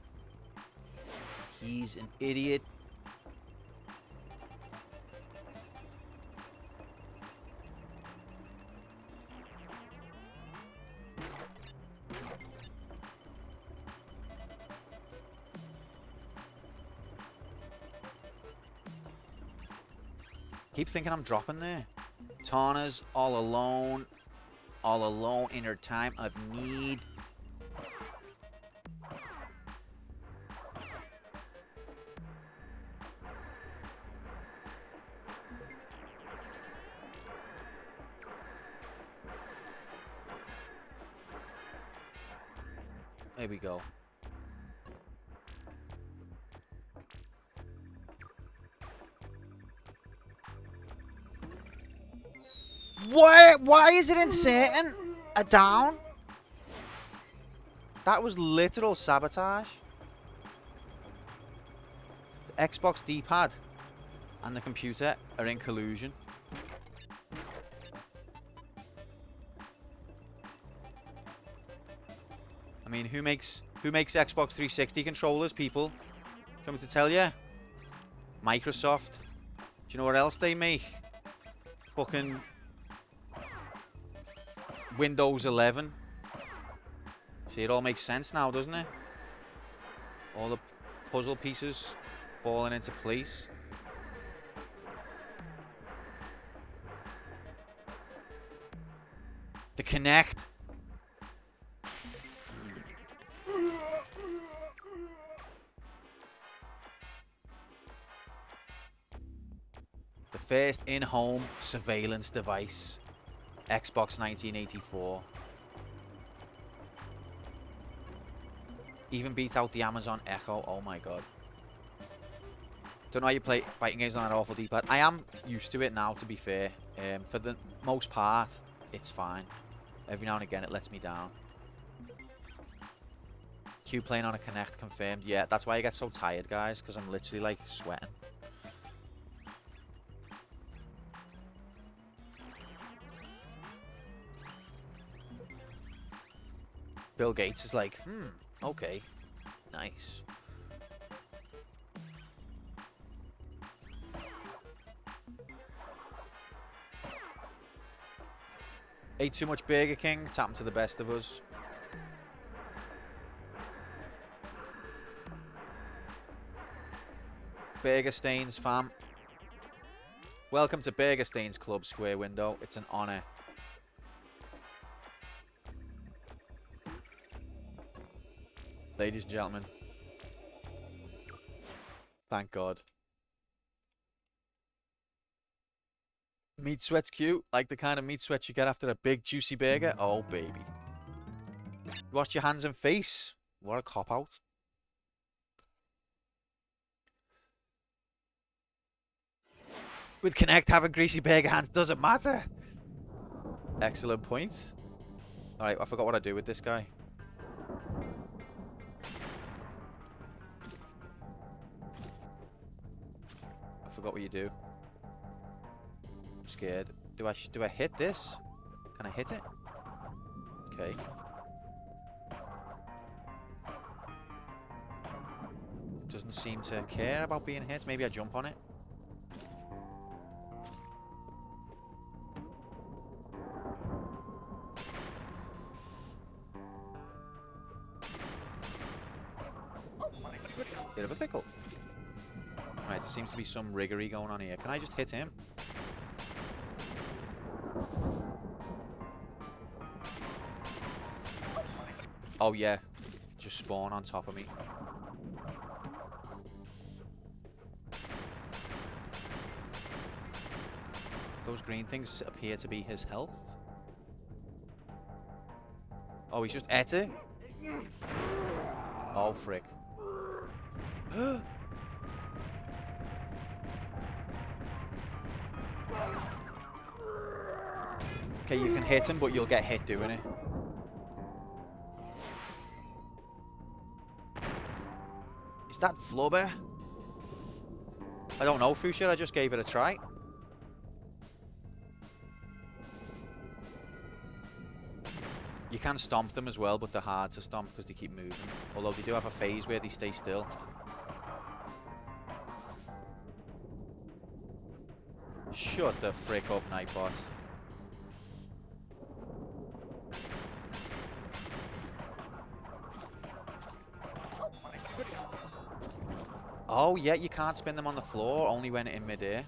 He's an idiot. Keep thinking I'm dropping there. Tana's all alone in her time of need. There we go. Why is it inserting a down? That was literal sabotage. The Xbox D-pad and the computer are in collusion. I mean, who makes Xbox 360 controllers, people? Do you want me to tell you? Microsoft. Do you know what else they make? Fucking Windows 11. See, it all makes sense now, doesn't it? All the puzzle pieces falling into place. The Kinect. The first in-home surveillance device. Xbox 1984. Even beats out the Amazon Echo. Oh my god. Don't know how you play fighting games on that awful D-pad. I am used to it now, to be fair. For the most part, it's fine. Every now and again, it lets me down. Q playing on a Kinect confirmed. Yeah, that's why I get so tired, guys, because I'm literally, like, sweating. Bill Gates is like, okay, nice. Ate too much Burger King. It's happened to the best of us. Burger Stains fam. Welcome to Burger Stains Club, Square Window. It's an honor. Ladies and gentlemen. Thank God. Meat sweat's cute. Like the kind of meat sweat you get after a big juicy burger. Oh, baby. Wash your hands and face. What a cop-out. With Kinect, having greasy burger hands doesn't matter. Excellent point. Alright, I forgot what I do with this guy. I forgot what you do. I'm scared. Do I hit this? Can I hit it? Okay. Doesn't seem to care about being hit. Maybe I jump on it. Bit of a pickle. Right, there seems to be some riggery going on here. Can I just hit him? Oh yeah, just spawn on top of me. Those green things appear to be his health. Oh, he's just ate it? Oh, frick. Okay, you can hit him, but you'll get hit doing it. Is that Flubber? I don't know, Fuchsia. I just gave it a try. You can stomp them as well, but they're hard to stomp because they keep moving. Although they do have a phase where they stay still. Shut the frick up, Nightbot. Oh, yeah, you can't spin them on the floor, only when in midair.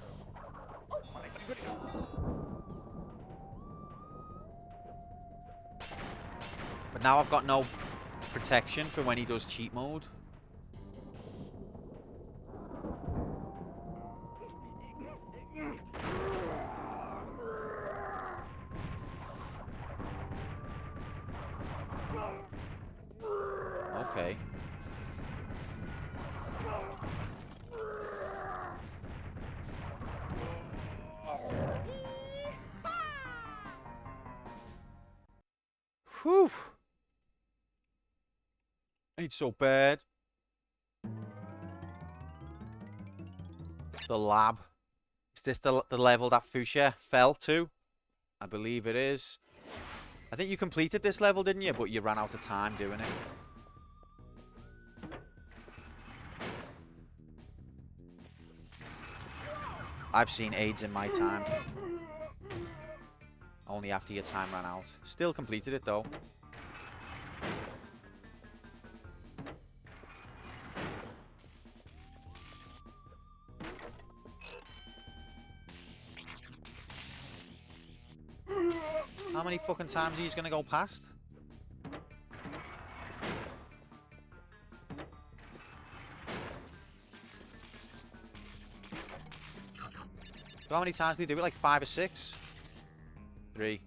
But now I've got no protection for when he does cheat mode. Okay. Whew. Ain't so bad. The lab. Is this the level that Fuchsia fell to? I believe it is. I think you completed this level, didn't you? But you ran out of time doing it. I've seen AIDS in my time. Only after your time ran out. Still completed it though. How many fucking times are you gonna go past? So how many times do you do it? Like 5 or 6? 3.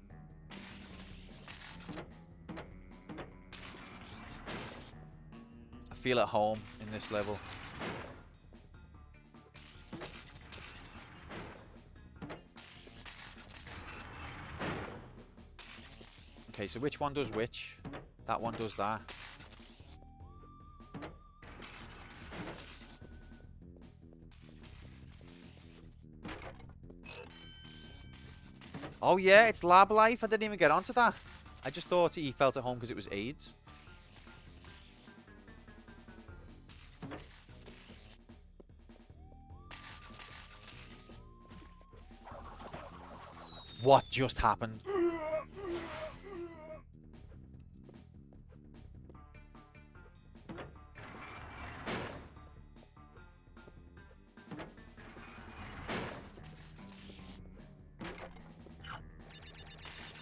I feel at home in this level. Okay, so which one does which? That one does that. Oh yeah, it's lab life. I didn't even get onto that. I just thought he felt at home because it was AIDS. What just happened?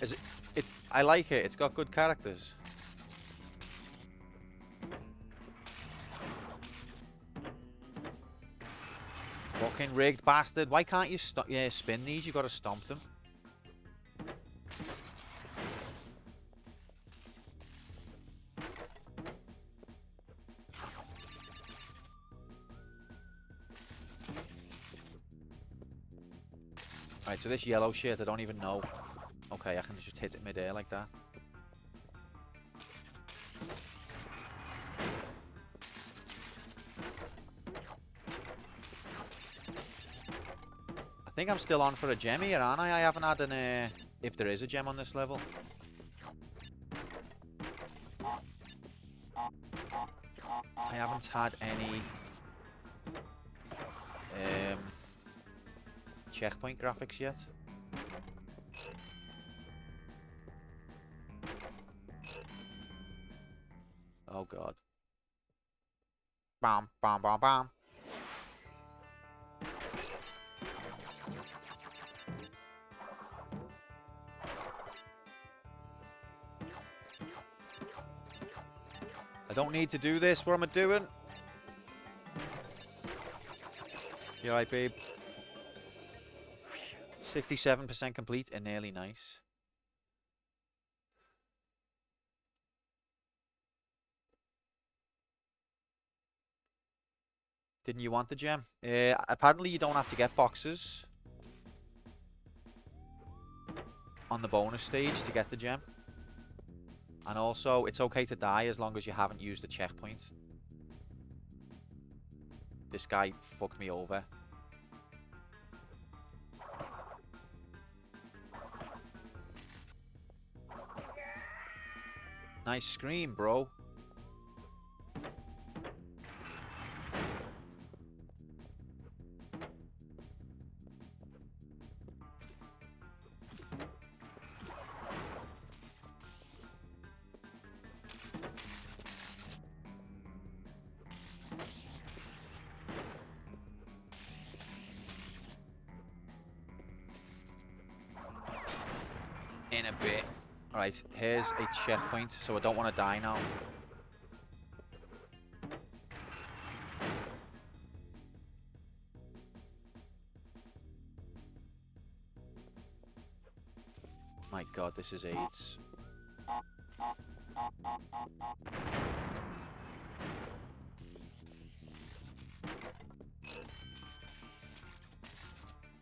Is it? I like it. It's got good characters. Fucking rigged bastard. Why can't you spin these? You got to stomp them. Right, so this yellow shit, I don't even know. Okay, I can just hit it mid-air like that. I think I'm still on for a gem here, aren't I? I haven't had an, if there is a gem on this level. I haven't had any checkpoint graphics yet. Oh god. Bam, bam, bam, bam. I don't need to do this. What am I doing? You alright, babe? 67% complete and nearly nice. Didn't you want the gem? Apparently you don't have to get boxes on the bonus stage to get the gem. And also, it's okay to die as long as you haven't used the checkpoint. This guy fucked me over. Nice scream, bro. In a bit. Alright, here's a checkpoint, so I don't want to die now. My god, this is AIDS.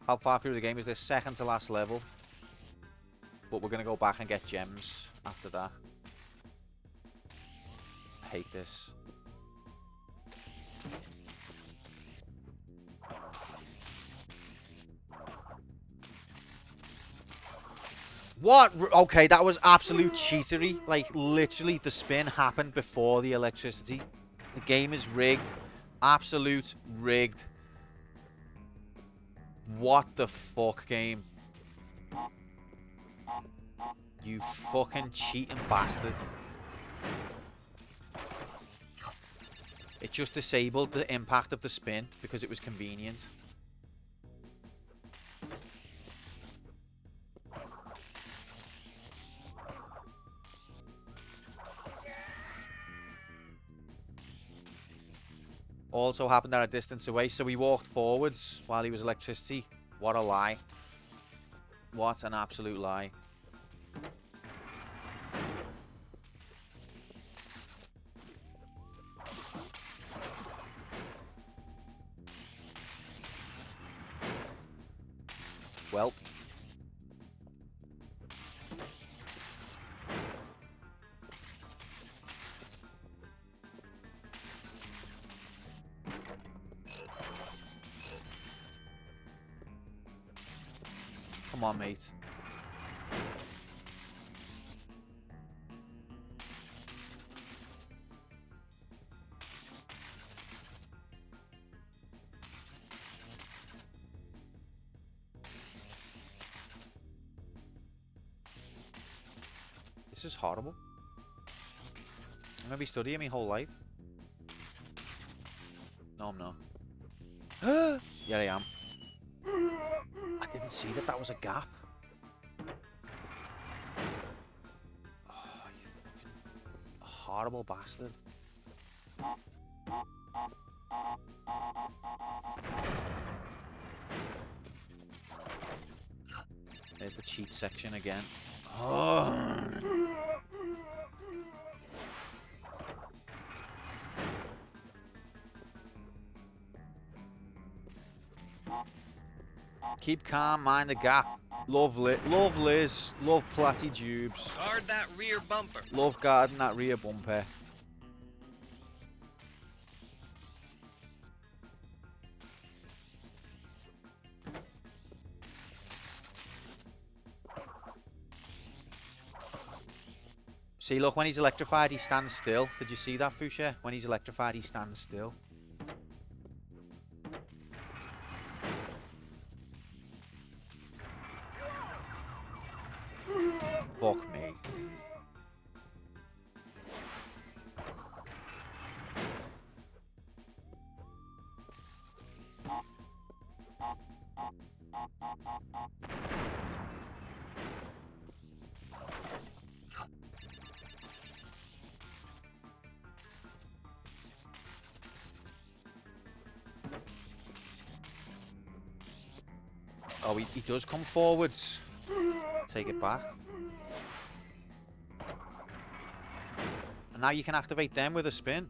How far through the game is this? Second to last level. But we're going to go back and get gems after that. hate this. What? Okay, that was absolute cheatery. Like, literally, the spin happened before the electricity. The game is rigged. Absolute rigged. What the fuck, game? You fucking cheating bastard. It just disabled the impact of the spin because it was convenient. Also happened at a distance away, so he walked forwards while he was electricity. What a lie. What an absolute lie. Well. Come on, mate. This is horrible. I'm gonna be studying my whole life. No, I'm not. Yeah, I am. I didn't see that was a gap. Oh, you fucking horrible bastard. There's the cheat section again. Oh. Keep calm, mind the gap. Love Liz, love Platty Tubes. Guard that rear bumper. Love guarding that rear bumper. See, look, when he's electrified, he stands still. Did you see that, Fuchsia? When he's electrified, he stands still. Fuck me. Oh, he does come forwards. Take it back. And now you can activate them with a spin.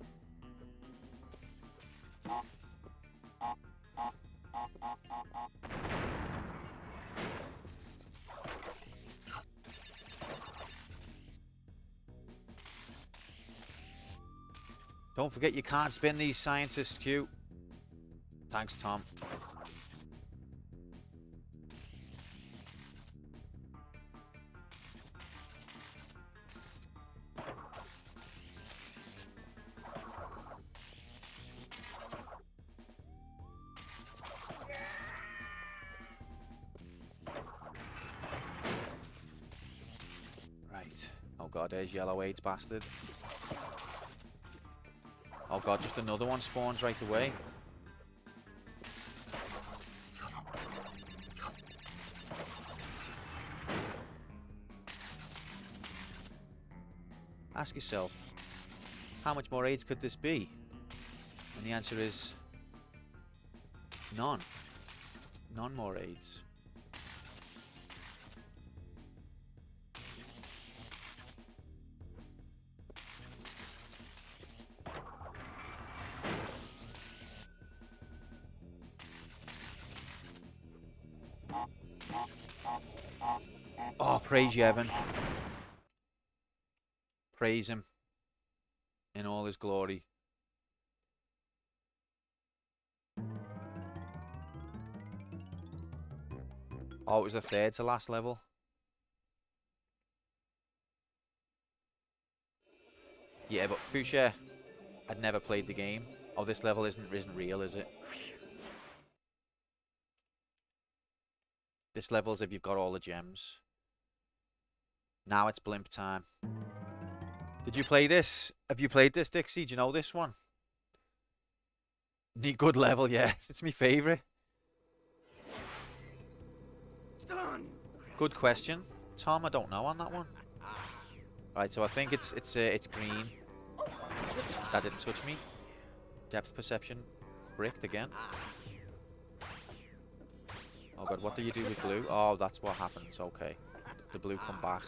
Don't forget you can't spin these scientists, Q. Thanks, Tom. Right. Oh god, there's Yellow AIDS bastard. Oh god, just another one spawns right away. Ask yourself, how much more AIDS could this be? And the answer is none. None more AIDS. Oh, praise you, Evan. Praise him. in all his glory. Oh, it was the third to last level. Yeah, but Fuchsia had never played the game. Oh, this level isn't real, is it? This level's if you've got all the gems. Now it's blimp time. Did you play this? Have you played this, Dixie? Do you know this one? Neat, good level, yeah. It's my favourite. Good question, Tom. I don't know on that one. Right, so I think it's green. That didn't touch me. Depth perception fricked again. Oh god, what do you do with blue? Oh, that's what happens. Okay, the blue come back.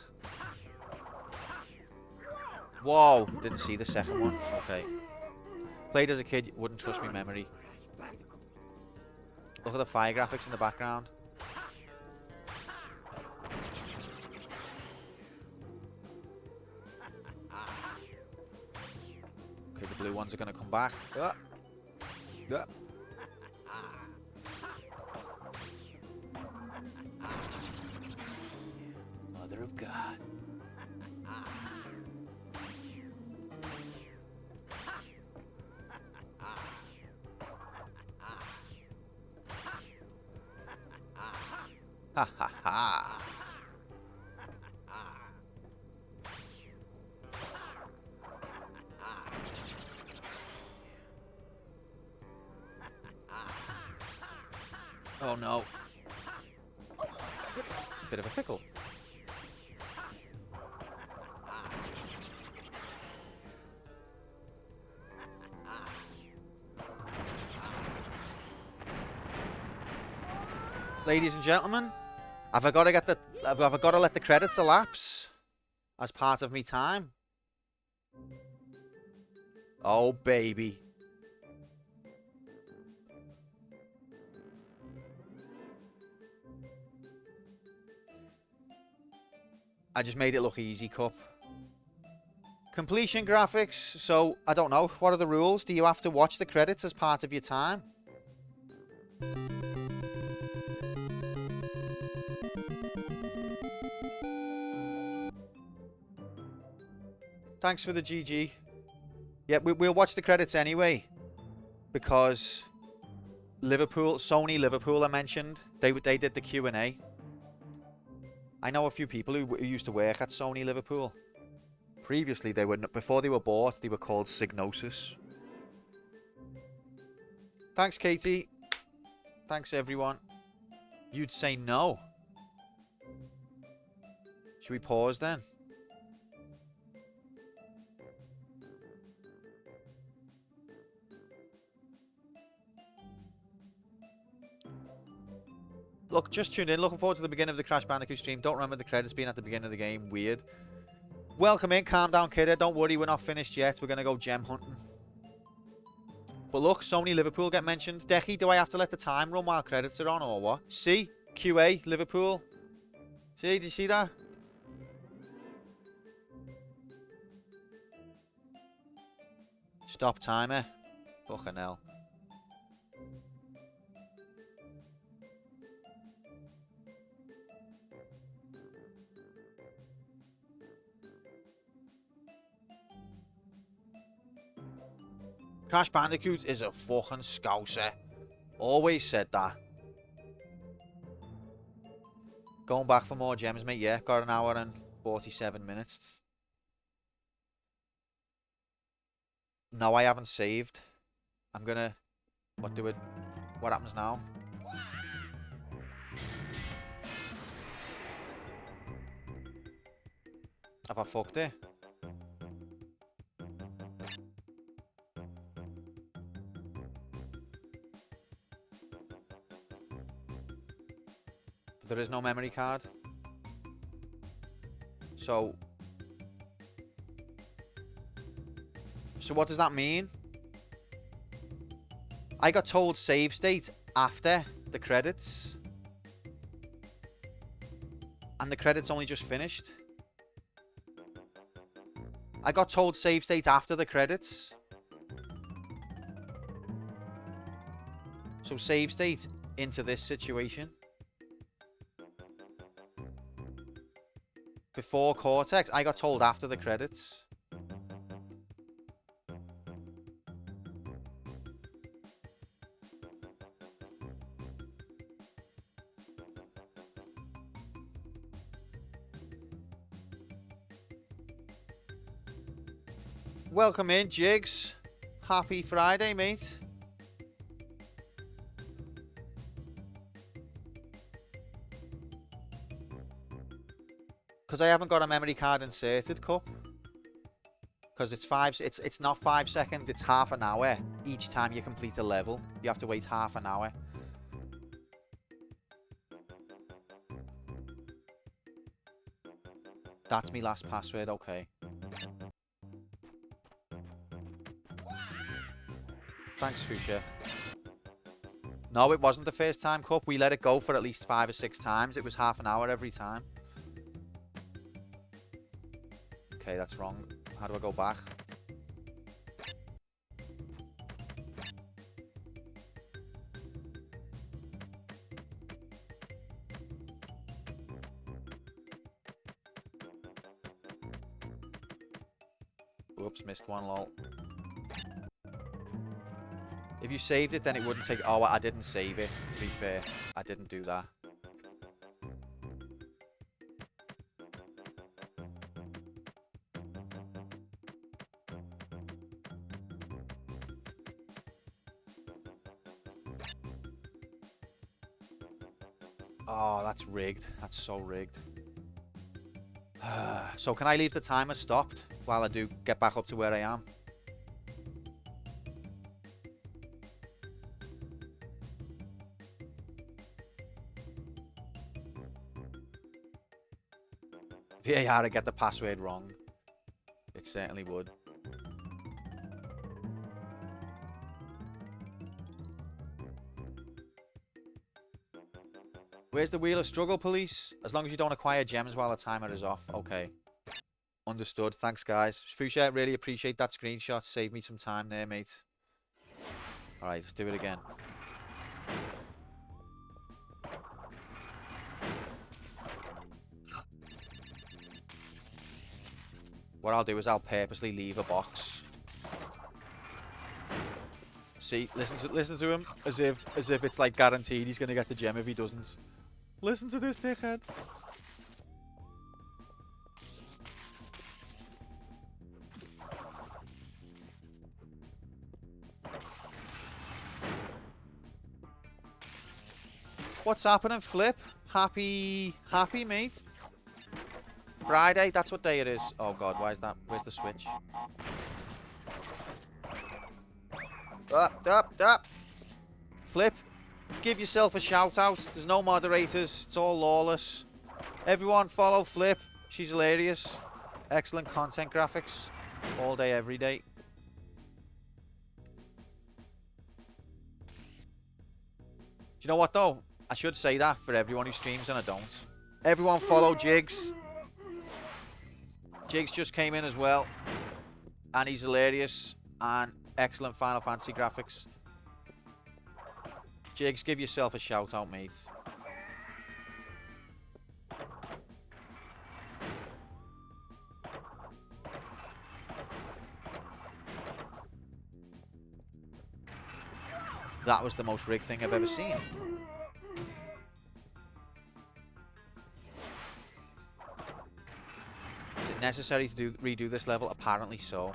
Whoa, didn't see the second one. Okay. Played as a kid, wouldn't trust me memory. Look at the fire graphics in the background. Okay, the blue ones are going to come back. Mother of God. Ha ha ha. Oh no. Bit of a pickle. Ladies and gentlemen, have I got to let the credits elapse as part of me time? Oh baby. I just made it look easy, Cup. Completion graphics. So, I don't know. What are the rules? Do you have to watch the credits as part of your time? Thanks for the GG. Yeah, we'll watch the credits anyway. Because Sony Liverpool I mentioned. They did the Q&A. I know a few people who used to work at Sony Liverpool. Previously, before they were bought, they were called Signosis. Thanks, Katie. Thanks, everyone. You'd say no. Should we pause then? Look, just tuned in. Looking forward to the beginning of the Crash Bandicoot stream. Don't remember the credits being at the beginning of the game. Weird. Welcome in. Calm down, kiddo. Don't worry, we're not finished yet. We're going to go gem hunting. But look, Sony Liverpool get mentioned. Decky, do I have to let the time run while credits are on or what? See? QA, Liverpool. See? Did you see that? Stop timer. Fucking hell. Crash Bandicoot is a fucking scouser. Always said that. Going back for more gems, mate. Yeah, got an hour and 47 minutes. No, I haven't saved. I'm gonna... What happens now? Have I fucked it? There is no memory card. So what does that mean? I got told save state after the credits. And the credits only just finished. I got told save state after the credits. So save state into this situation. Before Cortex, I got told after the credits. Welcome in, Jigs. Happy Friday, mate. Because I haven't got a memory card inserted, Cup. Because it's not 5 seconds, it's half an hour each time you complete a level. You have to wait half an hour. That's my last password, okay. Thanks, Fuchsia. No, it wasn't the first time, Cup. We let it go for at least 5 or 6 times. It was half an hour every time. Okay, that's wrong. How do I go back? Whoops, missed one, lol. If you saved it, then it wouldn't take... Oh, I didn't save it, to be fair. I didn't do that. Oh, that's rigged. That's so rigged. So can I leave the timer stopped while I do get back up to where I am? VAR to get the password wrong. It certainly would. Where's the Wheel of Struggle, police? As long as you don't acquire gems while the timer is off. Okay. Understood. Thanks, guys. Fuchsia, really appreciate that screenshot. Saved me some time there, mate. Alright, let's do it again. What I'll do is I'll purposely leave a box. See, listen to him as if it's like guaranteed he's gonna get the gem if he doesn't. Listen to this dickhead. What's happening, Flip? Happy, mate? Friday? That's what day it is. Oh god, why is that? Where's the switch? Up. Flip, give yourself a shout out. There's no moderators. It's all lawless. Everyone follow Flip. She's hilarious. Excellent content graphics. All day, every day. Do you know what though? I should say that for everyone who streams and I don't. Everyone follow Jigs. Jigs just came in as well. And he's hilarious. And excellent Final Fantasy graphics. Jigs, give yourself a shout out, mate. That was the most rigged thing I've ever seen. Is it necessary to redo this level? Apparently so.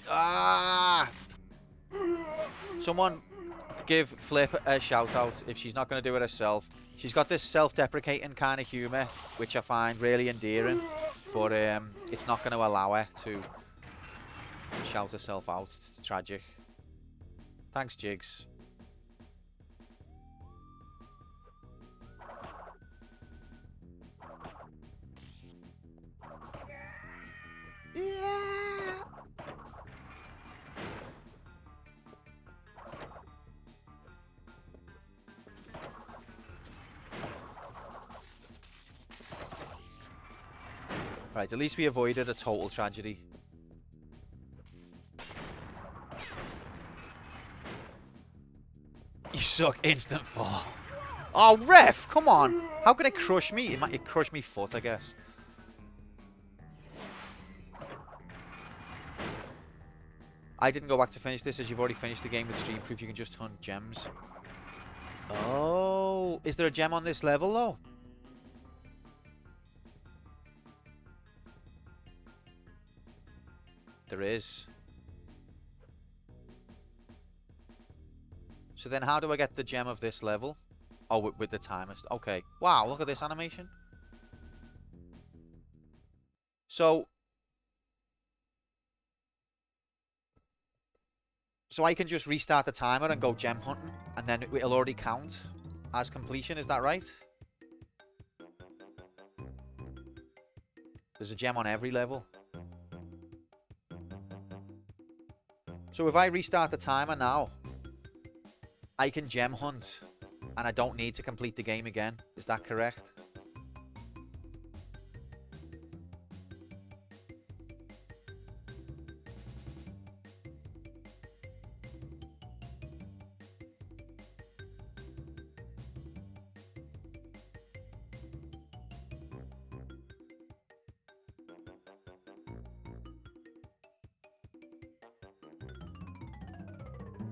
Ah! Someone give Flip a shout out if she's not going to do it herself. She's got this self-deprecating kind of humour, which I find really endearing, but it's not going to allow her to shout herself out. It's tragic. Thanks, Jigs. Yeah! Right, at least we avoided a total tragedy. You suck. Instant fall. Oh, ref! Come on! How can it crush me? It crushed me foot, I guess. I didn't go back to finish this as you've already finished the game with stream proof. You can just hunt gems. Oh, is there a gem on this level though? There is. So then how do I get the gem of this level? Oh, with the timer. Okay. Wow, look at this animation. So I can just restart the timer and go gem hunting, and then it'll already count as completion. Is that right? There's a gem on every level. So if I restart the timer now, I can gem hunt, and I don't need to complete the game again. Is that correct?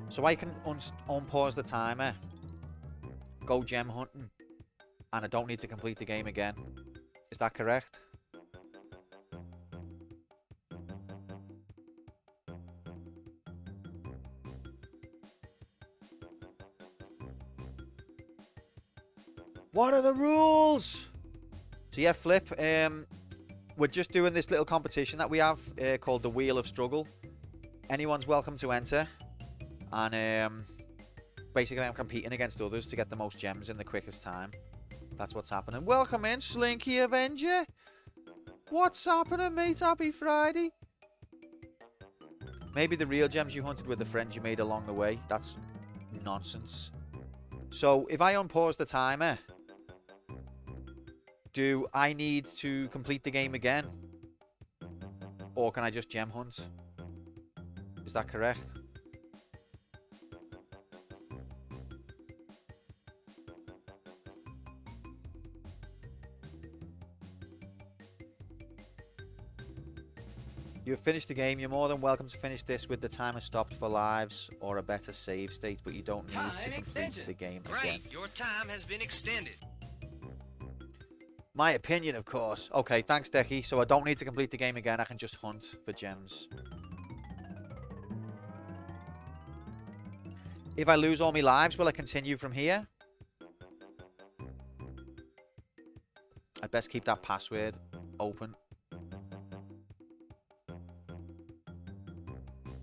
So I can unpause the timer, go gem hunting, and I don't need to complete the game again. Is that correct? What are the rules? So yeah, Flip, we're just doing this little competition that we have called the Wheel of Struggle. Anyone's welcome to enter. And basically I'm competing against others to get the most gems in the quickest time. That's what's happening. Welcome in, Slinky Avenger. What's happening, mate? Happy Friday. Maybe the real gems you hunted were the friends you made along the way. That's nonsense. So if I unpause the timer, do I need to complete the game again? Or can I just gem hunt? Is that correct? You've finished the game. You're more than welcome to finish this with the timer stopped for lives or a better save state, but you don't need to complete the game again. Great, your time has been extended. My opinion, of course. Okay, thanks, Decky. So I don't need to complete the game again. I can just hunt for gems. If I lose all my lives, will I continue from here? I'd best keep that password open.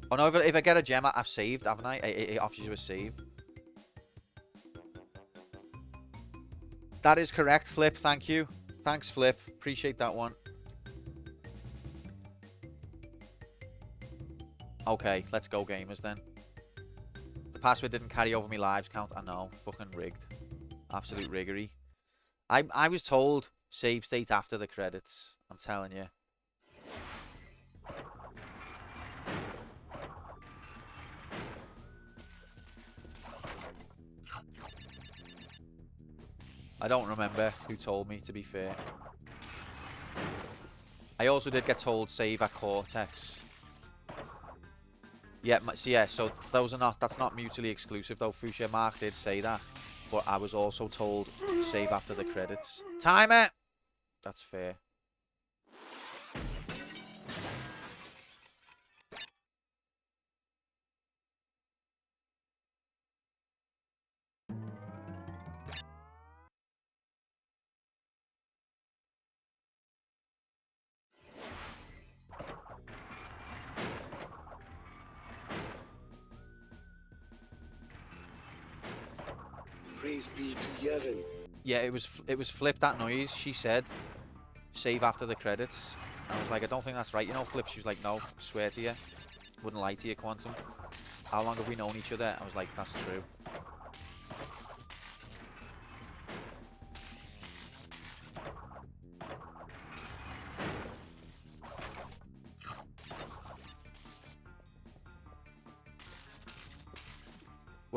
Oh no, if I get a gem, I've saved, haven't I? It offers you a save. That is correct, Flip. Thank you. Thanks, Flip. Appreciate that one. Okay, let's go, gamers, then. The password didn't carry over my lives count. I know. Fucking rigged. Absolute riggery. I was told save state after the credits. I'm telling you. I don't remember who told me, to be fair. I also did get told save at Cortex. Yeah, so those are not, that's not mutually exclusive though. Fuchsia Mark did say that, but I was also told save after the credits. Timer! That's fair. Praise be to Yevon. Yeah, it was Flip, that noise. She said save after the credits. I was like, I don't think that's right, you know, Flip. She was like, no, I swear to you. Wouldn't lie to you, Quantum. How long have we known each other? I was like, that's true.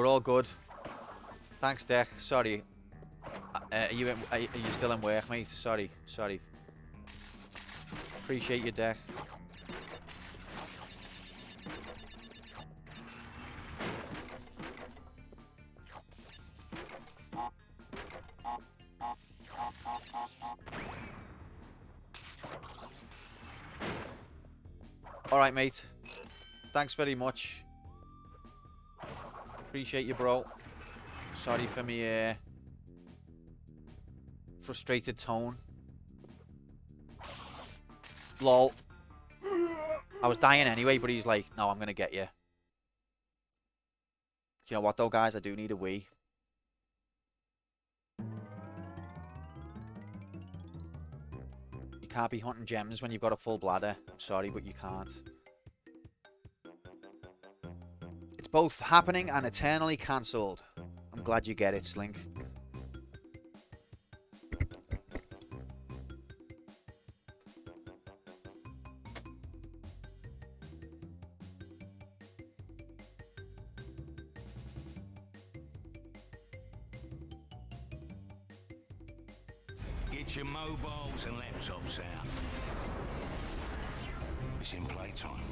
We're all good. Thanks, Deck. Sorry. Are you still in work, mate? Sorry. Appreciate you, Deck. Alright, mate. Thanks very much. Appreciate you, bro. Sorry for me frustrated tone. Lol. I was dying anyway, but he's like, no, I'm going to get you. Do you know what, though, guys? I do need a wee. You can't be hunting gems when you've got a full bladder. I'm sorry, but you can't. It's both happening and eternally cancelled. I'm glad you get it, Slink. Get your mobiles and laptops out. It's in playtime.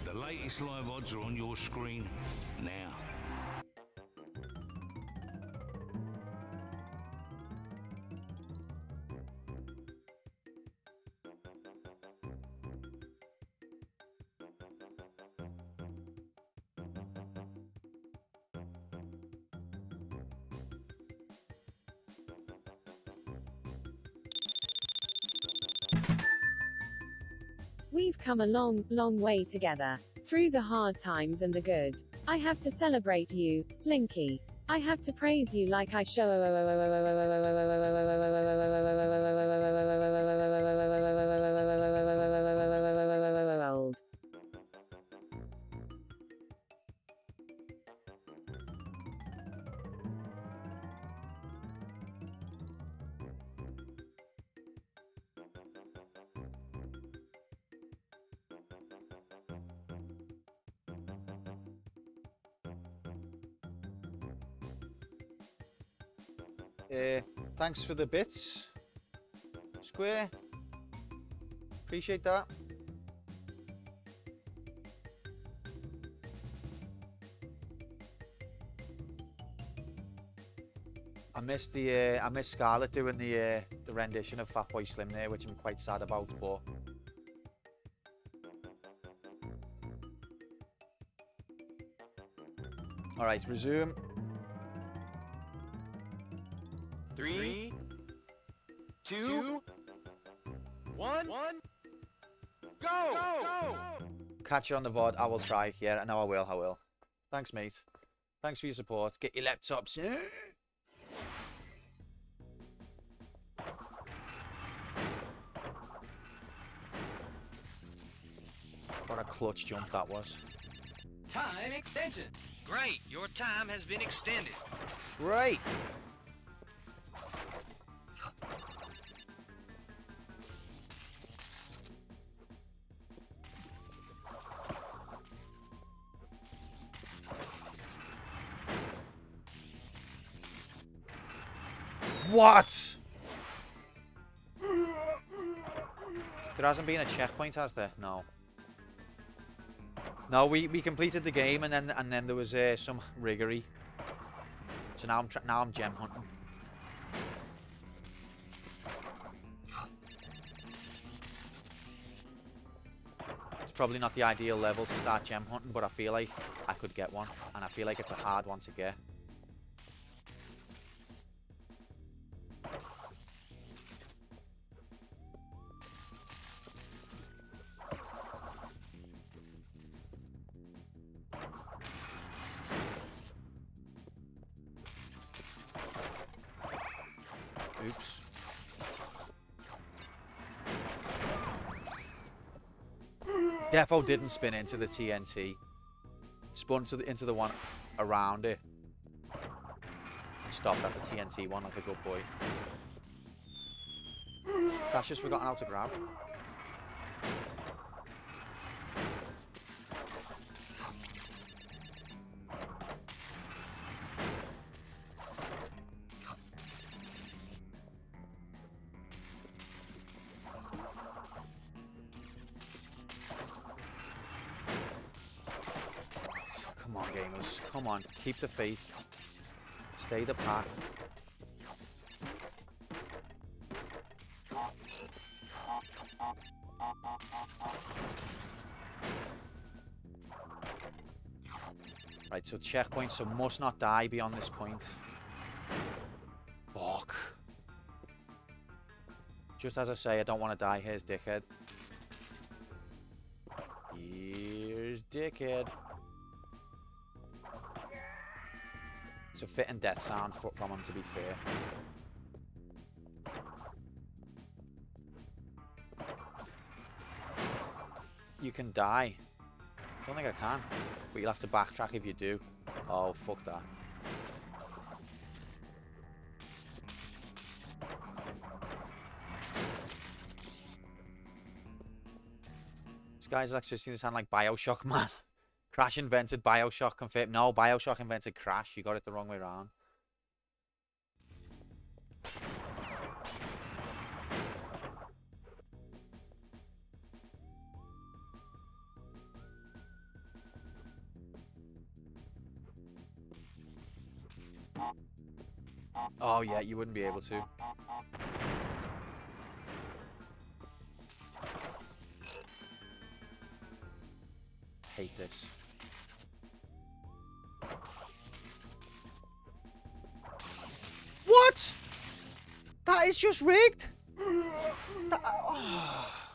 The latest live odds are on your screen now. We've come a long, long way together. Through the hard times and the good. I have to celebrate you, Slinky. I have to praise you like I show. Thanks for the bits, Square. Appreciate that. I missed Scarlett doing the rendition of Fatboy Slim there, which I'm quite sad about, but all right, resume. 3, 2, 1, go! Catch you on the VOD. I will try. Yeah, I know I will. Thanks, mate. Thanks for your support. Get your laptops. What a clutch jump that was. Time extension. Great, your time has been extended. Great. What? There hasn't been a checkpoint, has there? No. No, we completed the game and then there was some riggery. So now I'm gem hunting. It's probably not the ideal level to start gem hunting, but I feel like I could get one, and I feel like it's a hard one to get. Oops. Defo didn't spin into the TNT. Spun into the one around it. And stopped at the TNT one like a good boy. Crash has forgotten how to grab. us. Come on, keep the faith. Stay the path. Right, so checkpoint, so must not die beyond this point. Fuck. Just as I say, I don't want to die. Here's dickhead. Here's dickhead. It's a fitting death sound from him, to be fair. You can die. I don't think I can. But you'll have to backtrack if you do. Oh, fuck that. This guy's electricity doesn't sound like Bioshock, man. Crash invented Bioshock, confirmed. No, Bioshock invented Crash. You got it the wrong way around. Oh yeah, you wouldn't be able to. Hate this. What? That is just rigged.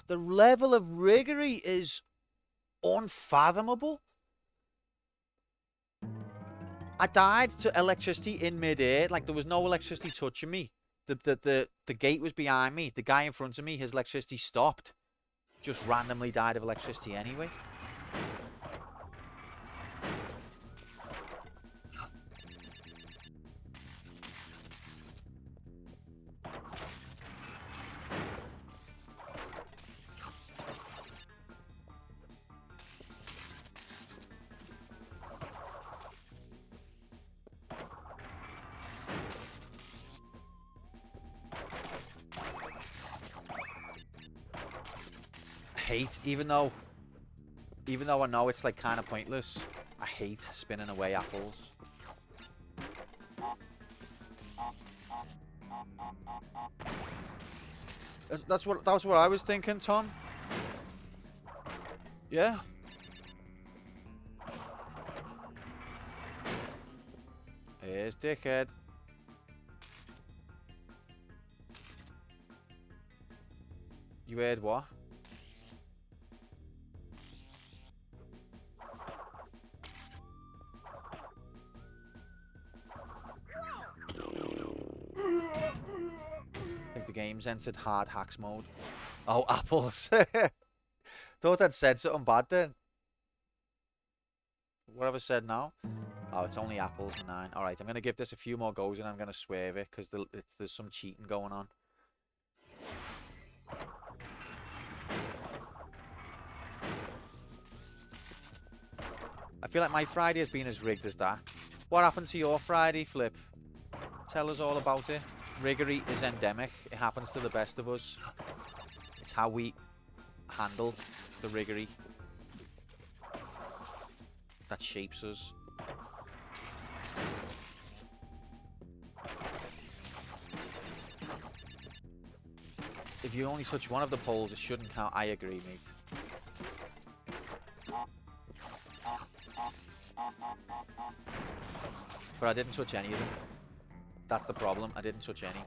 The level of riggery is unfathomable. I died to electricity in midair. Like, there was no electricity touching me. The gate was behind me. The guy in front of me, his electricity stopped. Just randomly died of electricity anyway. Hate, even though I know it's like kind of pointless, I hate spinning away apples. That's what I was thinking, Tom. Yeah. Here's dickhead. You heard what? I think the game's entered hard hacks mode. Oh, apples. Thought I'd said something bad then. What have I said now? Oh, it's only apples and 9. Alright, I'm going to give this a few more goes and I'm going to swerve it because there's some cheating going on. I feel like my Friday has been as rigged as that. What happened to your Friday, Flip? Tell us all about it. Riggery is endemic. It happens to the best of us. It's how we handle the riggery that shapes us. If you only touch one of the poles, it shouldn't count. I agree, mate. But I didn't touch any of them. That's the problem. I didn't touch any.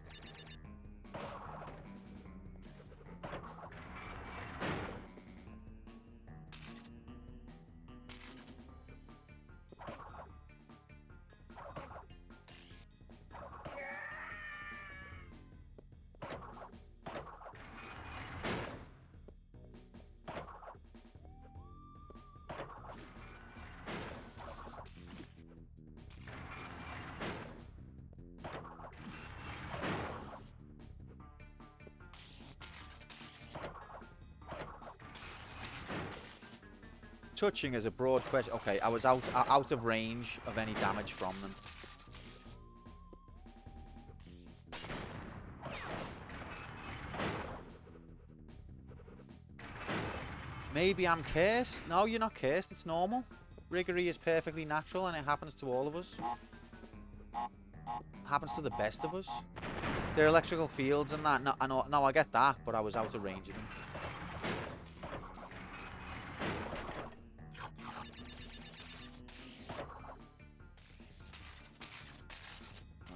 Touching is a broad question. Okay, I was out of range of any damage from them. Maybe I'm cursed. No, you're not cursed. It's normal. Riggery is perfectly natural and it happens to all of us. It happens to the best of us. They're electrical fields and that. No, I get that, but I was out of range of them.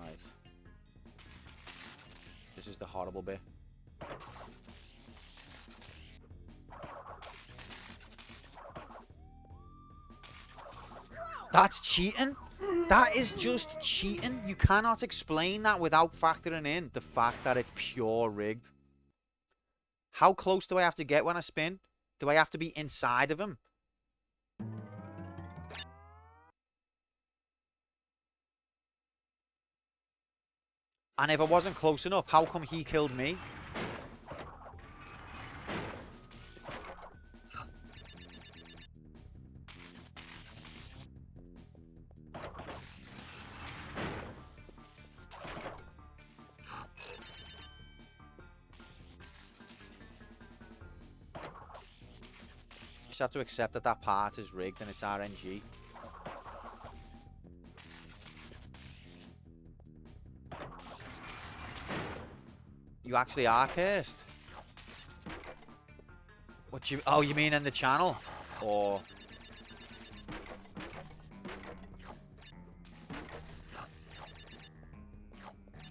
Right. This is the horrible bit. That's cheating. That is just cheating. You cannot explain that without factoring in the fact that it's pure rigged. How close do I have to get when I spin? Do I have to be inside of him? And if I wasn't close enough, how come he killed me? Just have to accept that that part is rigged and it's RNG. You actually are cursed. What you? Oh, you mean in the channel, or?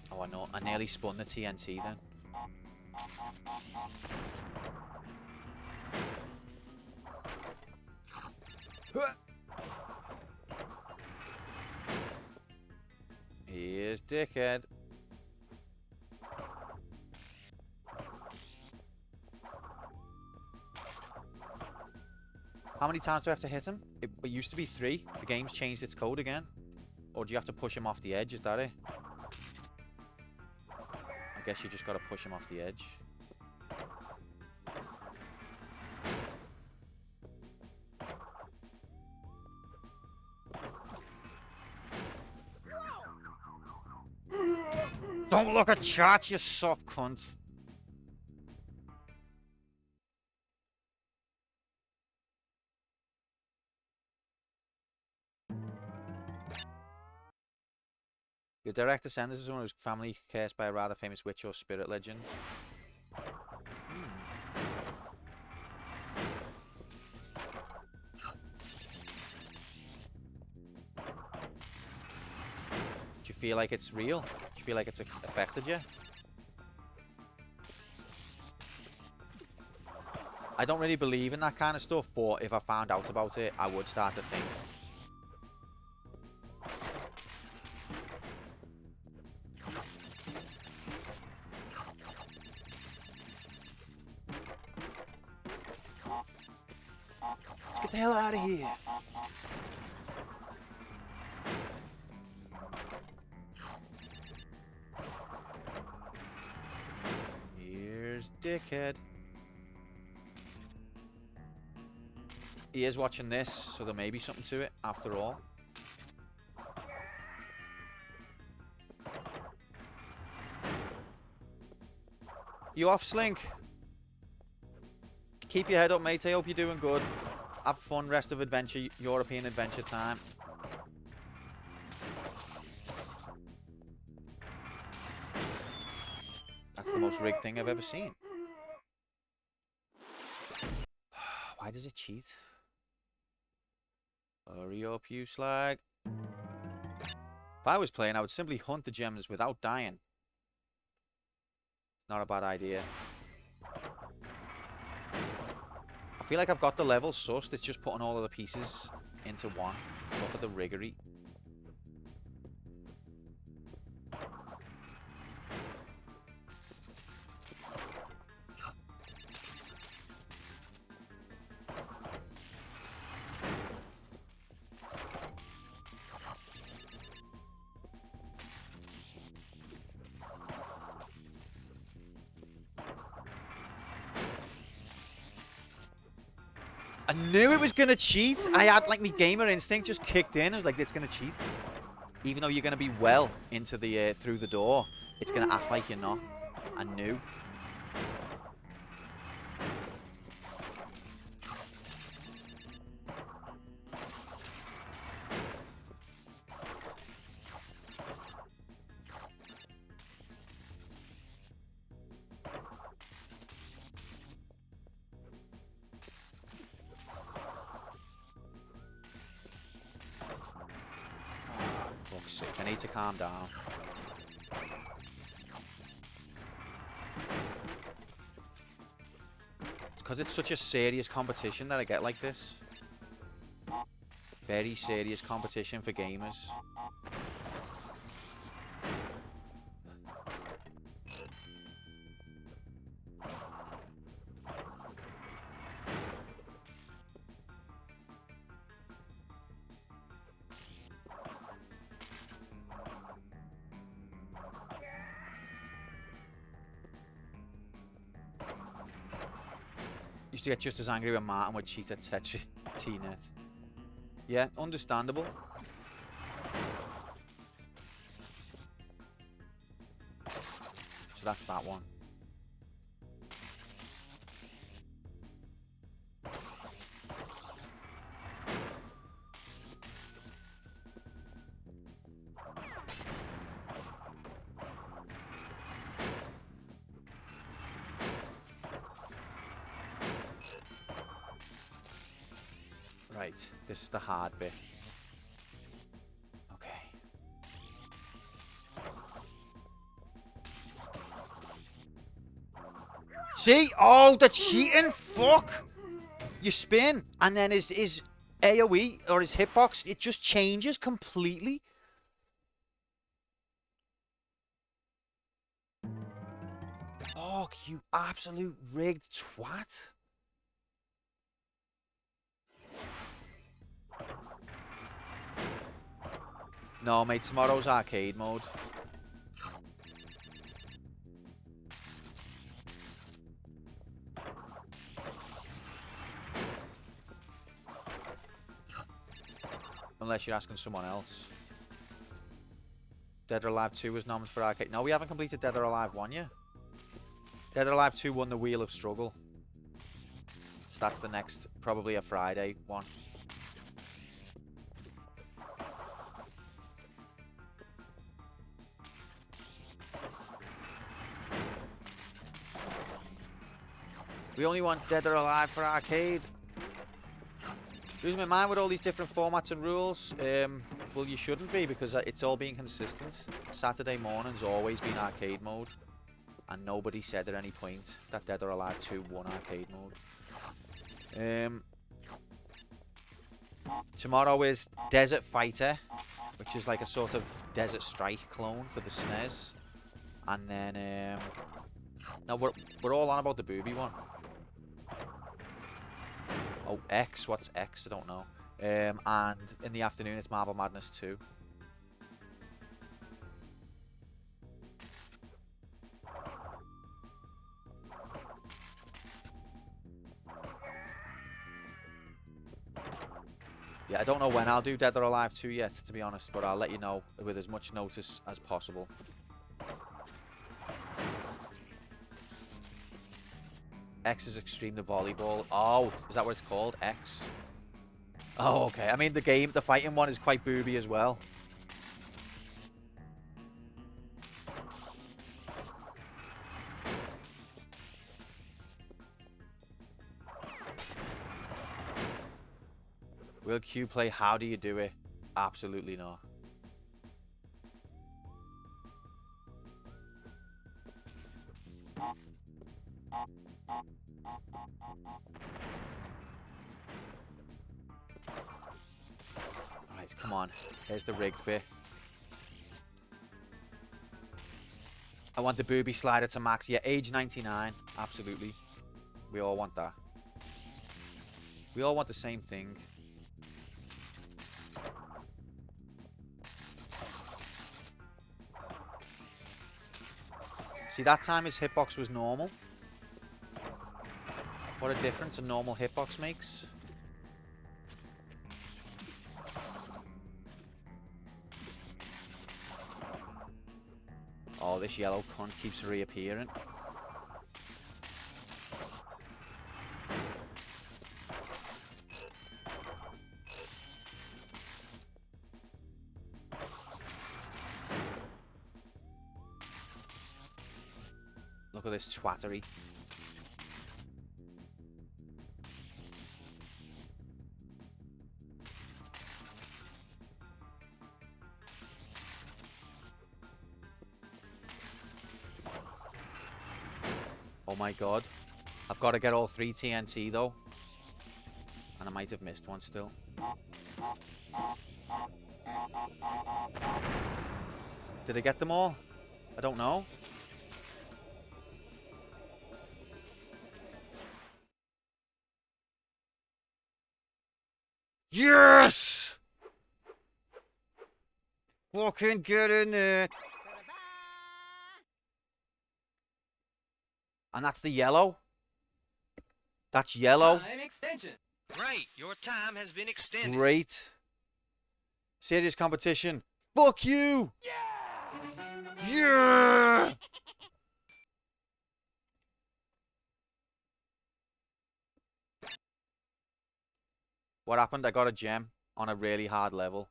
Oh, I know. I nearly spun the TNT then. Here's dickhead. How many times do I have to hit him? It used to be 3. The game's changed its code again. Or do you have to push him off the edge? Is that it? I guess you just got to push him off the edge. Don't look at chat, you soft cunt. Your direct descendant is someone whose family cursed by a rather famous witch or spirit legend. Do you feel like it's real? Do you feel like it's affected you? I don't really believe in that kind of stuff, but if I found out about it, I would start to think. Let's get the hell out of here. Here's dickhead. He is watching this, so there may be something to it after all. You off, Slink? Keep your head up, mate. I hope you're doing good. Have fun rest of adventure, European adventure time. That's the most rigged thing I've ever seen. Why does it cheat? Hurry up, you slag. If I was playing, I would simply hunt the gems without dying. Not a bad idea. I feel like I've got the level sussed. It's just putting all of the pieces into one. Look at the riggery. I knew it was going to cheat. I had, like, my gamer instinct just kicked in. I was like, it's going to cheat. Even though you're going to be well into the, through the door, it's going to act like you're not. I knew. sake, I need to calm down. It's because it's such a serious competition that I get like this. Very serious competition for gamers. Used to get just as angry when Martin would cheat at T-Net. Yeah, understandable. So that's that one. Right, this is the hard bit. Okay. See? Oh, the cheating! Fuck! You spin, and then his AoE, or his hitbox, it just changes completely. Fuck, you absolute rigged twat. No, mate, tomorrow's arcade mode. Unless you're asking someone else. Dead or Alive 2 was nominated for arcade. No, we haven't completed Dead or Alive 1 yet. Dead or Alive 2 won the Wheel of Struggle. So that's the next, probably a Friday one. We only want Dead or Alive for arcade. Losing my mind with all these different formats and rules. Well, you shouldn't be, because it's all been consistent. Saturday morning's always been arcade mode. And nobody said at any point that Dead or Alive 2 won arcade mode. Tomorrow is Desert Fighter, which is like a sort of Desert Strike clone for the SNES. And then, no, we're all on about the booby one. Oh, X. What's X? I don't know. And in the afternoon, it's Marble Madness 2. Yeah, I don't know when I'll do Dead or Alive 2 yet, to be honest, but I'll let you know with as much notice as possible. X is Extreme the Volleyball. Oh, is that what it's called? X? Oh, okay. I mean, the fighting one is quite booby as well. Will Q play How Do You Do It? Absolutely not. Right, come on. Here's the rigged bit. I want the booby slider to max. Yeah, age 99. Absolutely. We all want that. We all want the same thing. See, that time his hitbox was normal. What a difference a normal hitbox makes. Oh, this yellow cunt keeps reappearing. Look at this twattery. Oh my god. I've got to get all 3 TNT though. And I might have missed one still. Did I get them all? I don't know. Yes! Fucking get in there. And that's the yellow. That's yellow. Time extension. Great, your time has been extended. Great. Serious competition. Fuck you! Yeah! Yeah! What happened? I got a gem on a really hard level.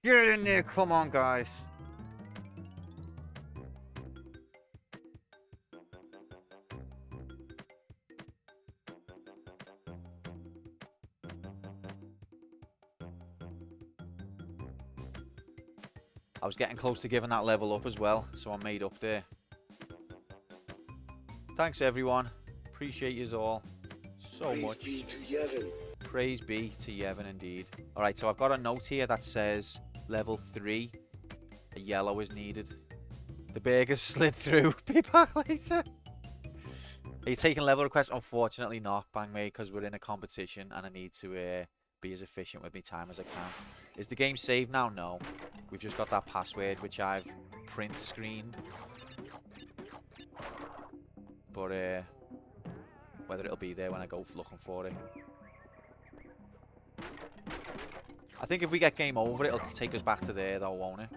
Get in there, come on, guys. I was getting close to giving that level up as well, so I made up there. Thanks, everyone. Appreciate yous all so much. Praise be to Yevon. Praise be to Yevon, indeed. Alright, so I've got a note here that says level 3. A yellow is needed. The burgers slid through. Be back later. Are you taking level requests? Unfortunately not, bang mate, because we're in a competition and I need to be as efficient with my time as I can. Is the game saved now? No. We've just got that password which I've print screened. But whether it'll be there when I go looking for it. I think if we get game over, it'll take us back to there though, won't it?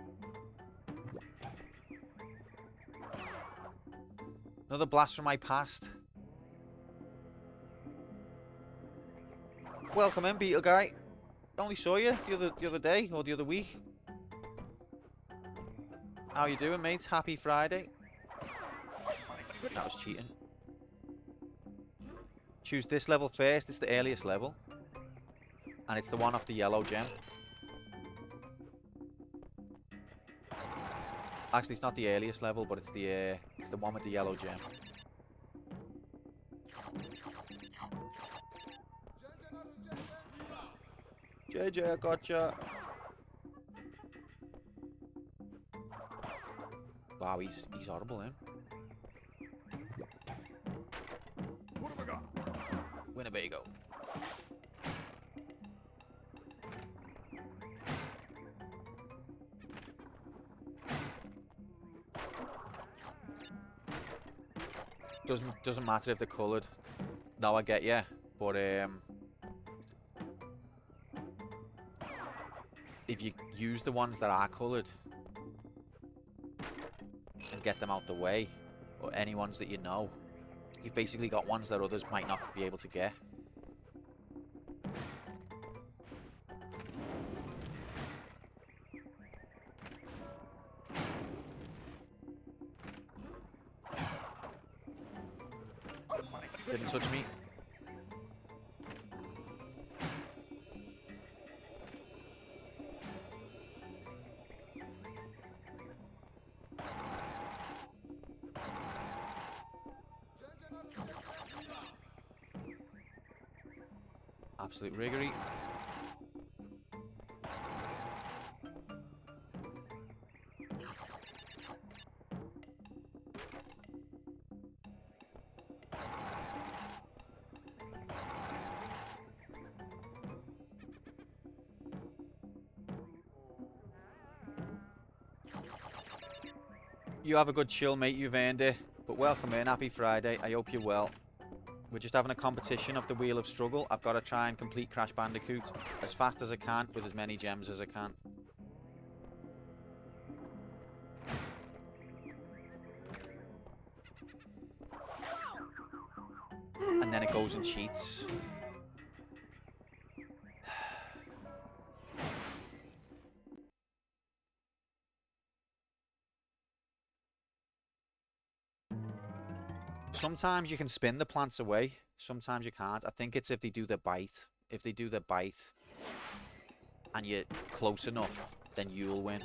Another blast from my past. Welcome in, Beetle Guy. Only saw you the other day or the other week. How you doing, mates? Happy Friday. That was cheating. Choose this level first. It's the earliest level. And it's the one off the yellow gem. Actually, it's not the earliest level, but it's the one with the yellow gem. JJ, I gotcha. Wow, he's horrible, eh? What have I got? Winnebago. Doesn't matter if they're coloured. No, I get you, but if you use the ones that are coloured and get them out the way, or any ones that you know, you've basically got ones that others might not be able to get. Didn't touch me. Absolute riggery. You have a good chill, mate. You've earned it. But welcome in. Happy Friday. I hope you're well. We're just having a competition of the Wheel of Struggle. I've got to try and complete Crash Bandicoot as fast as I can with as many gems as I can. And then it goes and cheats. Sometimes you can spin the plants away. Sometimes you can't. I think it's if they do the bite. If they do the bite and you're close enough, then you'll win.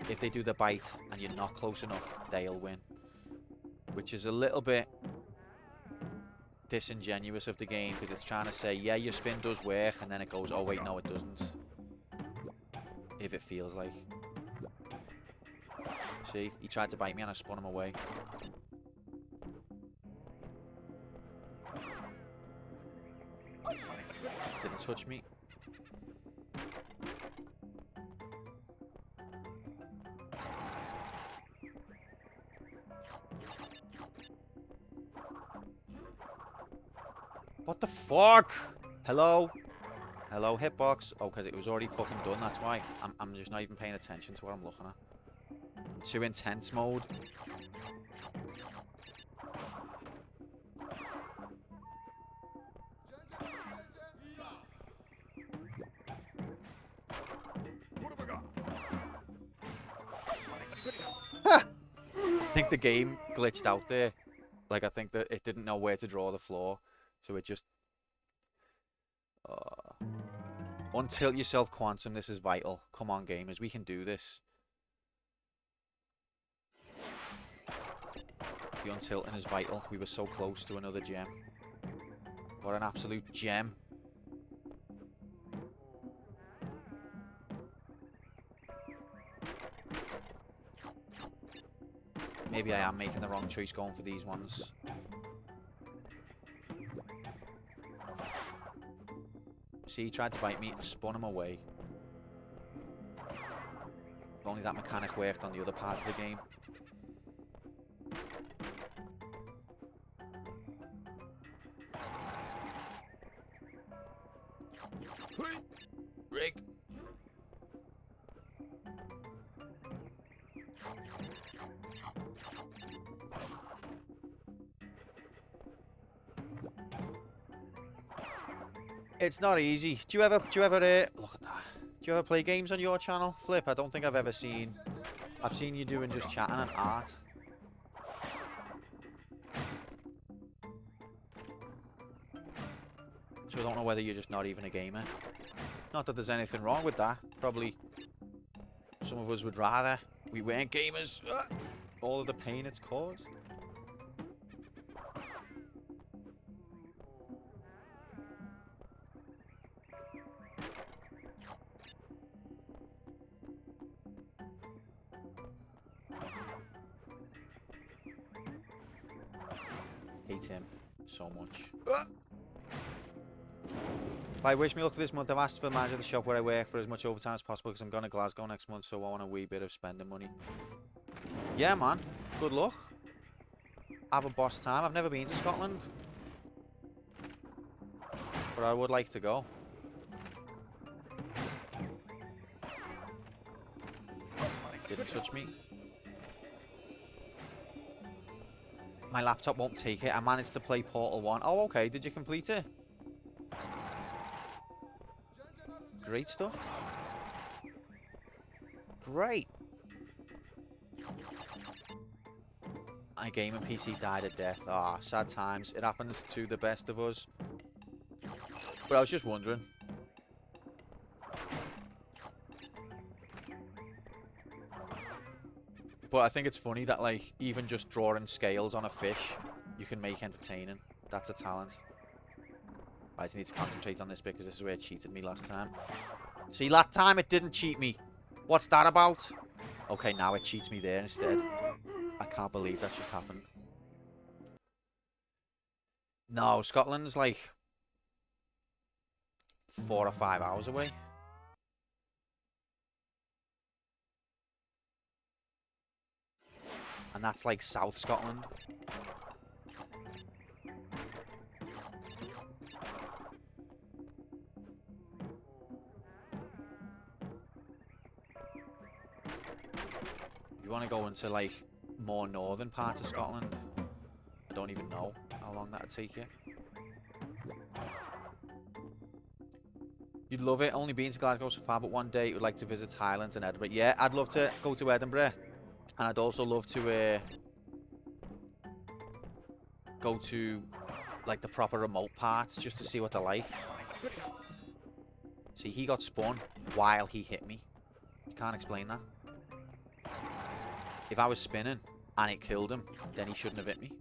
If they do the bite and you're not close enough, they'll win. which is a little bit disingenuous of the game, because it's trying to say, yeah, your spin does work, and then it goes, oh wait, no it doesn't. If it feels like. See, he tried to bite me and I spun him away. Didn't touch me. What the fuck? Hello? Hello, hitbox? Oh, because it was already fucking done, that's why. I'm just not even paying attention to what I'm looking at. I'm too intense mode. I think the game glitched out there. Like, I think that it didn't know where to draw the floor. So it just... Untilt yourself, Quantum. This is vital. Come on, gamers. We can do this. The untilting is vital. We were so close to another gem. What an absolute gem. Maybe I am making the wrong choice going for these ones. See, he tried to bite me, I spun him away. If only that mechanic worked on the other part of the game. Rigged. It's not easy. Do you ever look at that? Do you ever play games on your channel, Flip? I don't think I've ever seen. I've seen you doing just chatting and art. So I don't know whether you're just not even a gamer. Not that there's anything wrong with that. Probably some of us would rather we weren't gamers. All of the pain it's caused. Hate him so much. By wish me luck for this month. I've asked for the manager of the shop where I work for as much overtime as possible because I'm going to Glasgow next month, so I want a wee bit of spending money. Yeah, man. Good luck. Have a boss time. I've never been to Scotland, but I would like to go. Didn't touch me. My laptop won't take it. I managed to play Portal 1. Oh, okay. Did you complete it? Great stuff. Great. My gaming PC died a death. Ah, sad times. It happens to the best of us. But I was just wondering. But I think it's funny that, like, even just drawing scales on a fish, you can make entertaining. That's a talent. Right, I need to concentrate on this bit because this is where it cheated me last time. See, last time it didn't cheat me. What's that about? Okay, now it cheats me there instead. I can't believe that's just happened. No, Scotland's like 4 or 5 hours away. And that's like South Scotland. You want to go into like more northern parts of Scotland? I don't even know how long that'd take you. You'd love it. Only been to Glasgow so far, but one day you would like to visit Highlands and Edinburgh. Yeah, I'd love to go to Edinburgh. And I'd also love to go to like the proper remote parts just to see what they're like. See, he got spun while he hit me. You can't explain that. If I was spinning, and it killed him, then he shouldn't have hit me.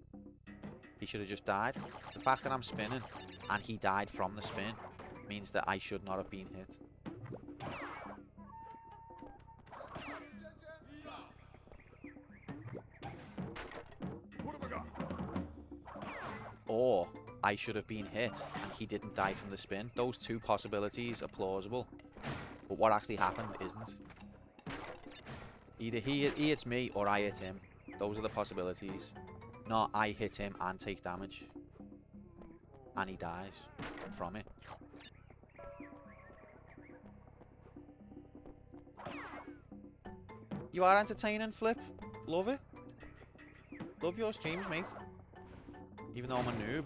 He should have just died. The fact that I'm spinning and he died from the spin means that I should not have been hit. What have I got? Or I should have been hit and he didn't die from the spin. Those two possibilities are plausible. But what actually happened isn't. Either he hits me or I hit him. Those are the possibilities. Not I hit him and take damage. And he dies from it. You are entertaining, Flip. Love it. Love your streams, mate. Even though I'm a noob.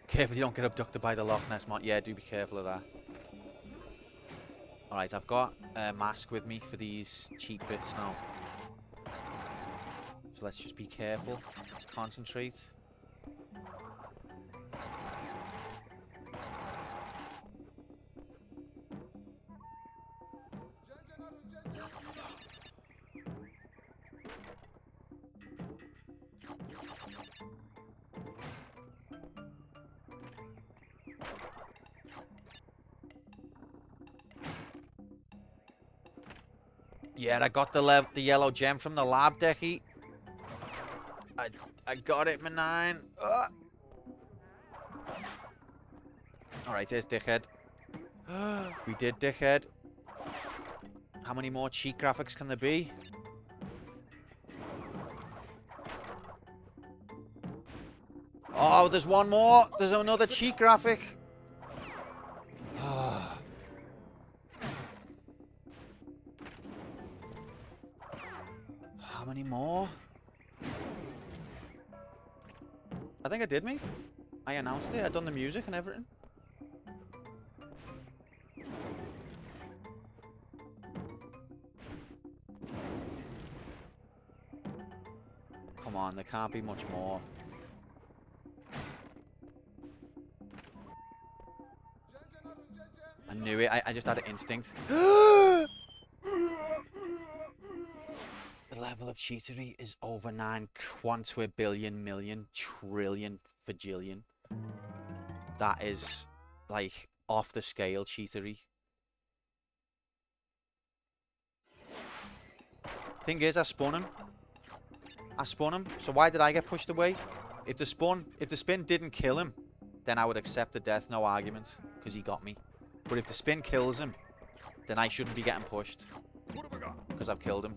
Careful you don't get abducted by the Loch Ness monster. Yeah, do be careful of that. Alright, I've got a mask with me for these cheap bits now. So let's just be careful. Let's concentrate. Yeah, I got the yellow gem from the lab, Decky. I got it, my 9. Alright, there's Dickhead. We did Dickhead. How many more cheat graphics can there be? Oh, there's one more. There's another cheat graphic. How many more? I think I did, mate. I announced it. I done the music and everything. Come on, there can't be much more. I knew it. I just had an instinct. The level of cheatery is over 9 quintillion million trillion fajillion. That is, like, off the scale cheatery. Thing is, I spun him. So why did I get pushed away? If the spin didn't kill him, then I would accept the death, no argument, because he got me. But if the spin kills him, then I shouldn't be getting pushed, because I've killed him.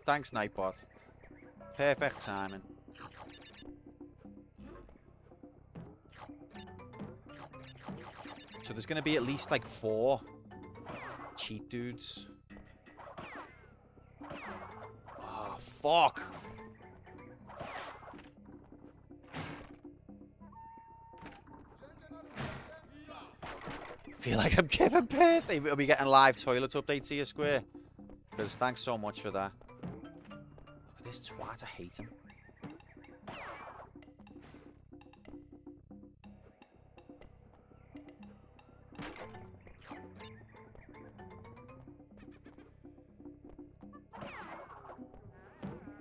Thanks, Nightbot. Perfect timing. So there's going to be at least like 4 cheat dudes. Oh, fuck. I feel like I'm giving birthday. We'll be getting live toilet updates here, Square. Because thanks so much for that. Look at this twat, I hate him.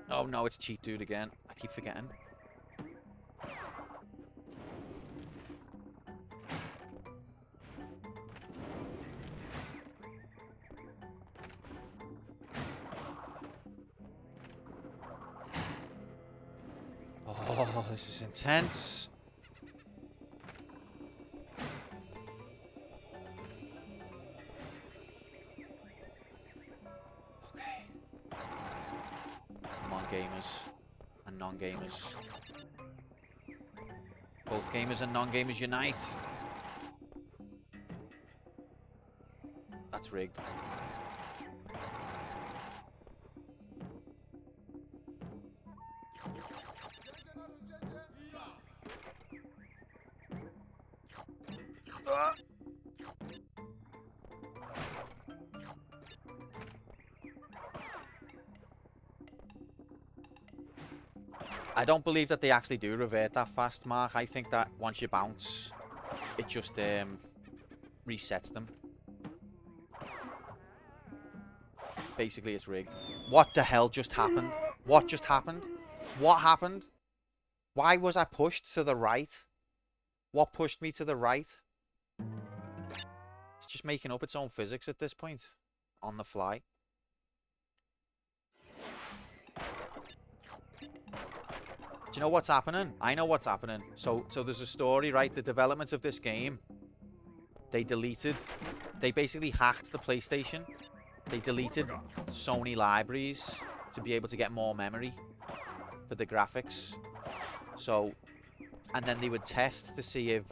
Oh no, it's cheat dude again. I keep forgetting. Oh, this is intense. Okay. Come on, gamers and non-gamers. Both gamers and non-gamers unite. That's rigged. I don't believe that they actually do revert that fast, Mark. I think that once you bounce, it just resets them. Basically, it's rigged. What the hell just happened? What just happened? What happened? Why was I pushed to the right? What pushed me to the right? It's just making up its own physics at this point. On the fly. Do you know what's happening? I know what's happening. So there's a story, right? The development of this game, they basically hacked the PlayStation. They deleted Sony libraries to be able to get more memory for the graphics. So, and then they would test to see if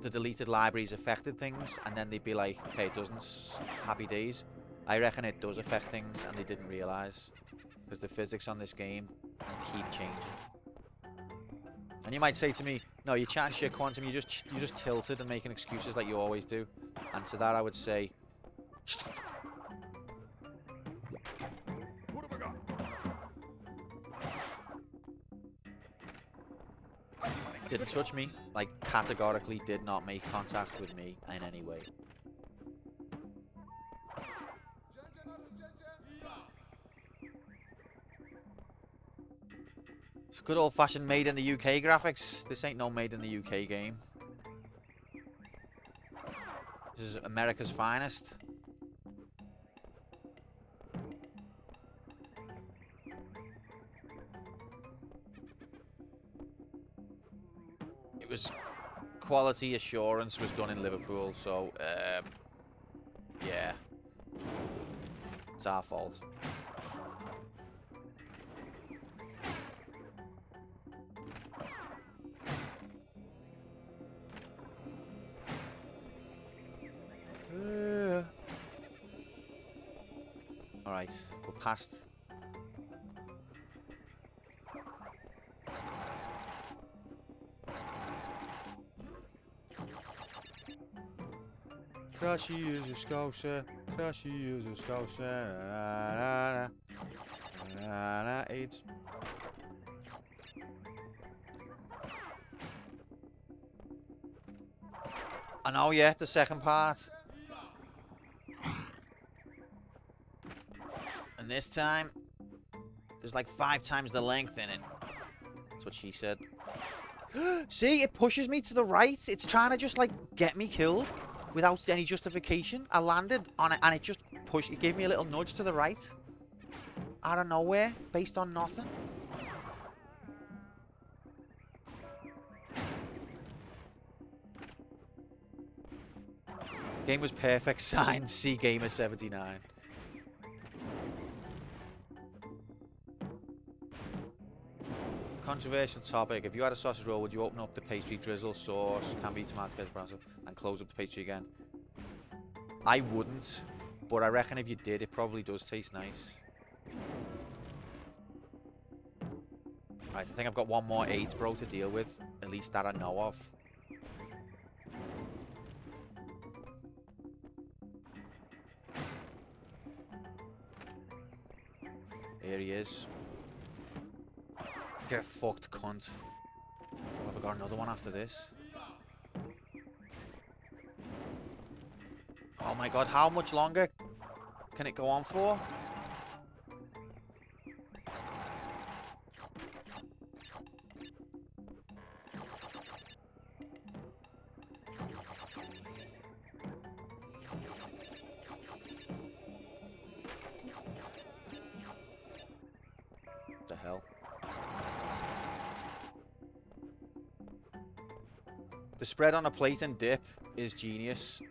the deleted libraries affected things, and then they'd be like, okay, it doesn't. Happy days. I reckon it does affect things, and they didn't realise. Because the physics on this game keep changing. And you might say to me, no, you're chatting shit, Quantum, you're just tilted and making excuses like you always do. And to that I would say, What have I got? didn't touch me. Like, categorically did not make contact with me in any way. It's good old-fashioned made in the UK graphics. This ain't no made in the UK game. This is America's finest. It was quality assurance was done in Liverpool, so yeah, it's our fault. All right, we're past. Crashy is a scouser, Crashy is a scouser, AIDS. I know, yeah, the second part. And this time, there's like 5 times the length in it. That's what she said. See, it pushes me to the right. It's trying to just like get me killed without any justification. I landed on it and it just pushed. It gave me a little nudge to the right. Out of nowhere, based on nothing. Game was perfect. Signed, C Gamer 79. Controversial topic. If you had a sausage roll, would you open up the pastry, drizzle, sauce, can be tomato, ketchup, brown sauce, and close up the pastry again? I wouldn't, but I reckon if you did, it probably does taste nice. Right, I think I've got one more AIDS bro to deal with, at least that I know of. Here he is. Get fucked, cunt. Oh, have I got another one after this? Oh my god, how much longer can it go on for? What the hell? The spread on a plate and dip is genius.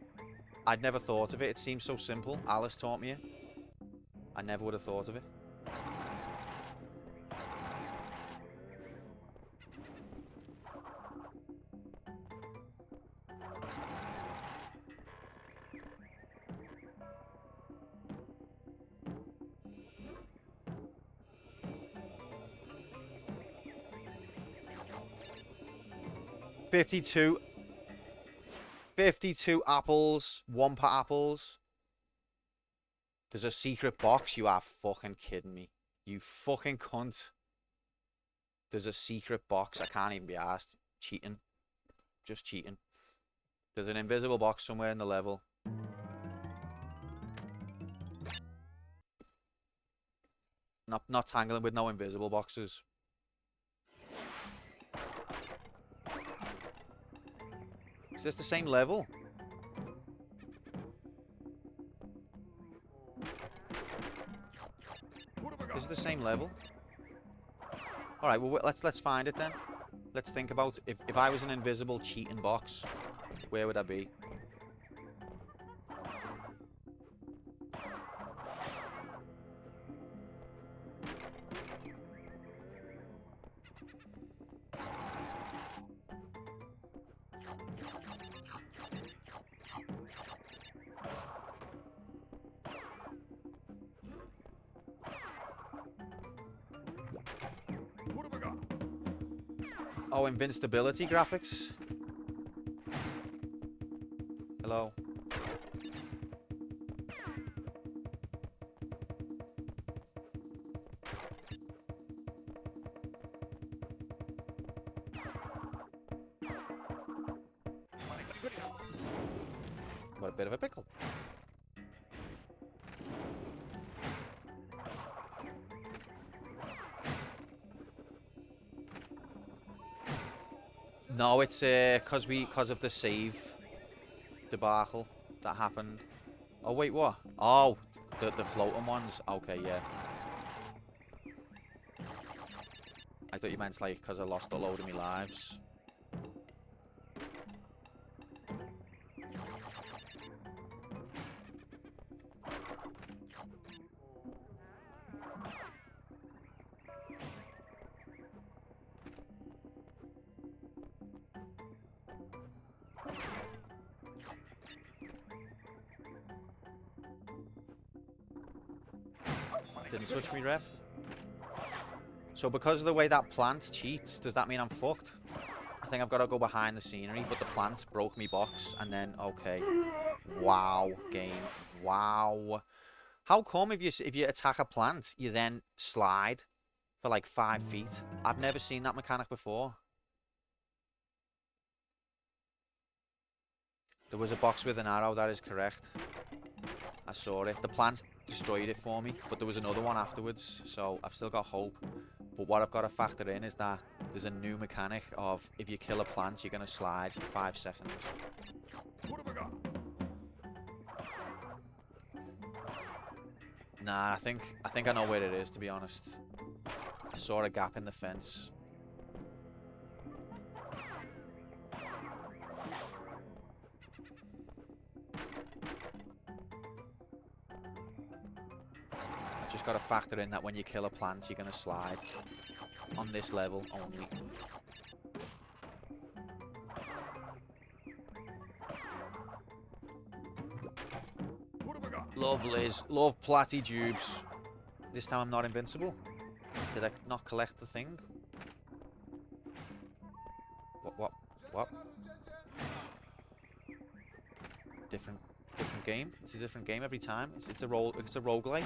I'd never thought of it. It seems so simple. Alice taught me it. I never would have thought of it. $52 apples, Wumpa apples. There's a secret box. You are fucking kidding me. You fucking cunt. There's a secret box. I can't even be asked. Cheating. Just cheating. There's an invisible box somewhere in the level. Not tangling with no invisible boxes. Is this the same level? Is it the same level? All right, well let's find it then. Let's think about if I was an invisible cheating box, where would I be? What have we got? Oh, invincibility graphics. Hello. What a bit of a pickle. No, it's because of the save debacle that happened. Oh wait, what? Oh, the floating ones. Okay, yeah. I thought you meant like because I lost a load of my lives. Didn't touch me, ref. So because of the way that plant cheats, does that mean I'm fucked? I think I've got to go behind the scenery, but the plant broke me box, and then, okay. Wow, game. Wow. How come if you attack a plant, you then slide for like 5 feet? I've never seen that mechanic before. There was a box with an arrow, that is correct. I saw it. The plant destroyed it for me, but there was another one afterwards, so I've still got hope. But what I've got to factor in is that there's a new mechanic of if you kill a plant, you're going to slide for 5 seconds. What have we got? Nah, I think I know where it is, to be honest. I saw a gap in the fence. I just got to factor in that when you kill a plant, you're going to slide. On this level only. What have we got? Love Liz. Love Platty Tubes. This time I'm not invincible. Did I not collect the thing? What? Different game? It's a different game every time. It's a roguelike.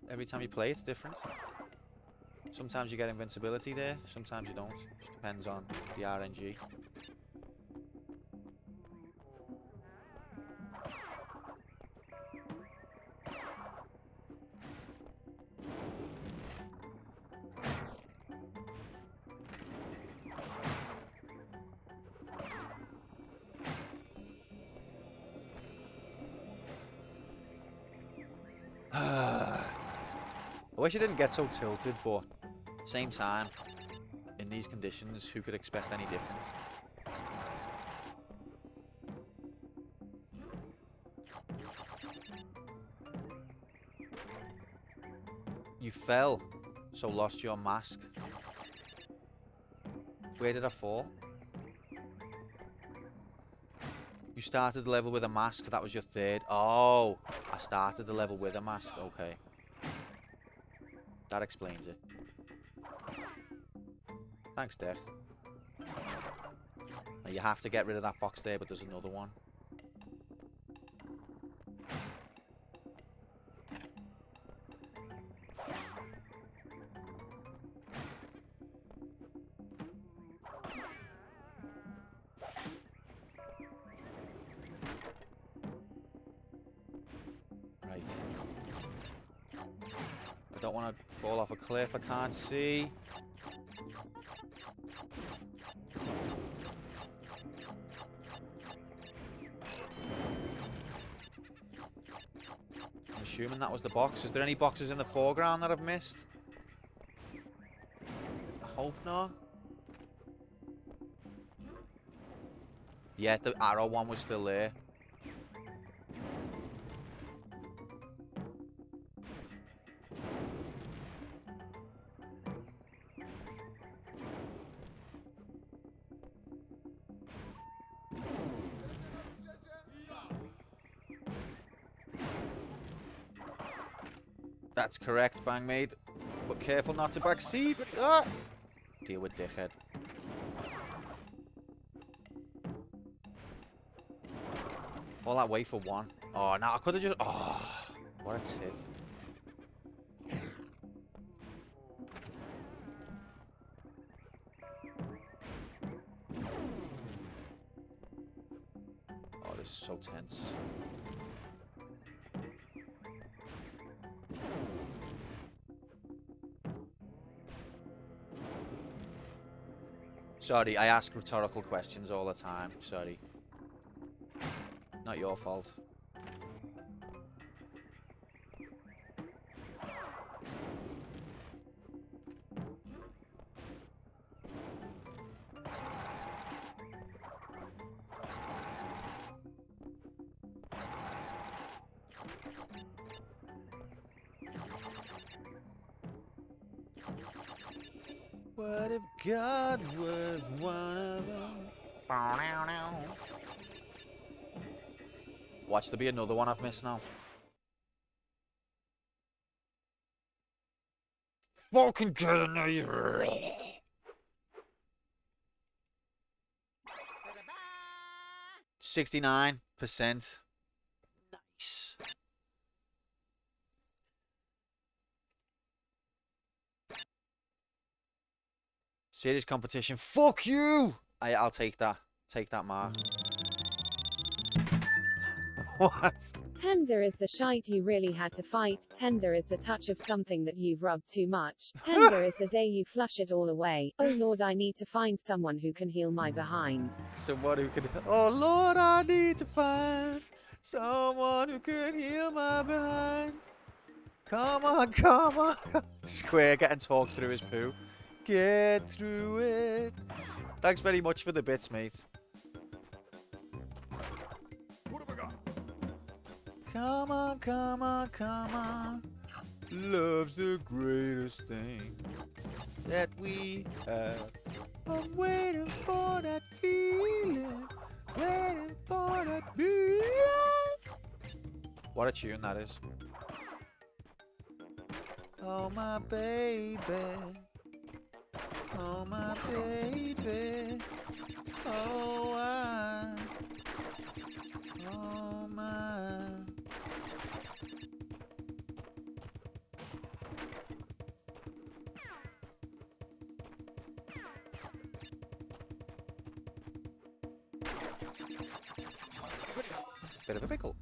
Every time you play, it's different. Sometimes you get invincibility there, sometimes you don't. Just depends on the RNG. I wish I didn't get so tilted, but same time, in these conditions, who could expect any different? You fell, so lost your mask. Where did I fall? You started the level with a mask, that was your third. Oh, I started the level with a mask, okay. That explains it. Thanks, Dick. Now you have to get rid of that box there, but there's another one. Right. I don't want to fall off a cliff. I can't see. I'm assuming that was the box. Is there any boxes in the foreground that I've missed? I hope not. Yeah, the arrow one was still there. That's correct, Bangmaid. But careful not to backseat. Ah! Deal with dickhead. All that way for one. Oh, no, I could have just... Oh, what a tit. Oh, this is so tense. Sorry, I ask rhetorical questions all the time. Sorry. Not your fault. What if God was one of them? Watch, there be another one I've missed now. Fucking kidding me! 69%. Nice. Serious competition. Fuck you! I'll take that. Take that, Mark. What? Tender is the shite you really had to fight. Tender is the touch of something that you've rubbed too much. Tender is the day you flush it all away. Oh Lord, I need to find someone who can heal my behind. Someone who can... Oh Lord, I need to find someone who can heal my behind. Come on, come on. Square getting talked through his poo. Get through it. Thanks very much for the bits, mate. Come on, come on, come on. Love's the greatest thing that we have. I'm waiting for that feeling. Waiting for that feeling. What a tune that is. Oh, my baby. Oh, my baby. Oh, oh, my. Bit of a pickle.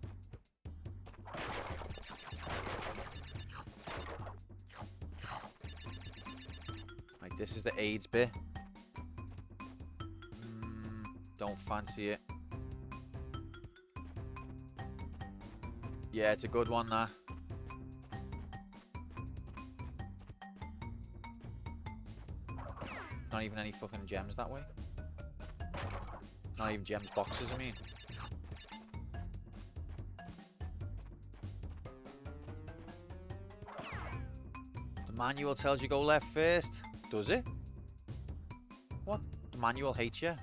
Right, this is the AIDS bit. Don't fancy it. Yeah, it's a good one, that. Not even any fucking gems that way. Not even gems boxes, I mean. The manual tells you go left first. Does it? What? The manual hates you?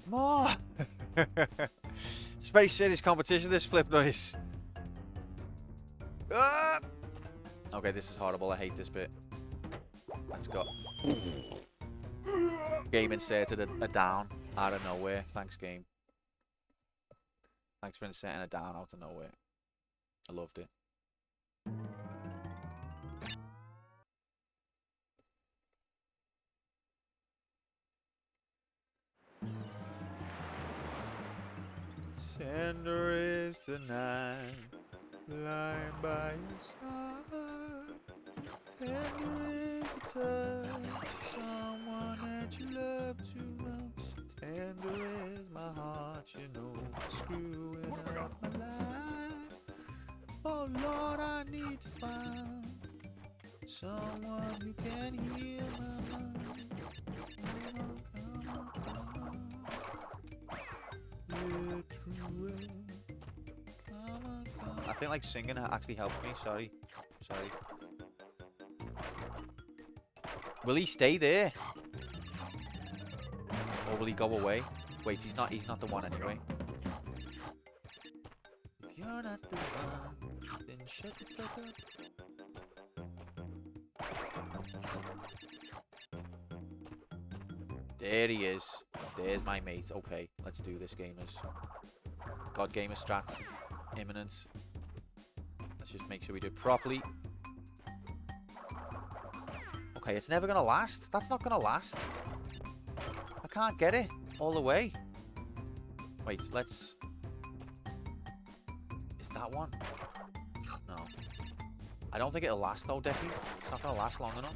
More! It's a very serious competition, this flip noise. Ah! Okay, this is horrible. I hate this bit. Let's go. Game inserted a down out of nowhere. Thanks, game. Thanks for inserting a down out of nowhere. I loved it. Tender is the night, lying by your side. Tender is the touch, someone that you love too much. Tender is my heart, you know, screwing up my life. Oh Lord, I need to find someone who can heal my mind. I think like singing actually helps me. Sorry. Will he stay there? Or will he go away? Wait, he's not the one anyway. If you're not the one, then shut the fuck up. There he is. There's my mate. Okay, let's do this, gamers. God, gamer strats imminent. Let's just make sure we do it properly. Okay, it's never gonna last. That's not gonna last. I can't get it all the way. Wait, let's... Is that one? No. I don't think it'll last though, Decky. It's not gonna last long enough.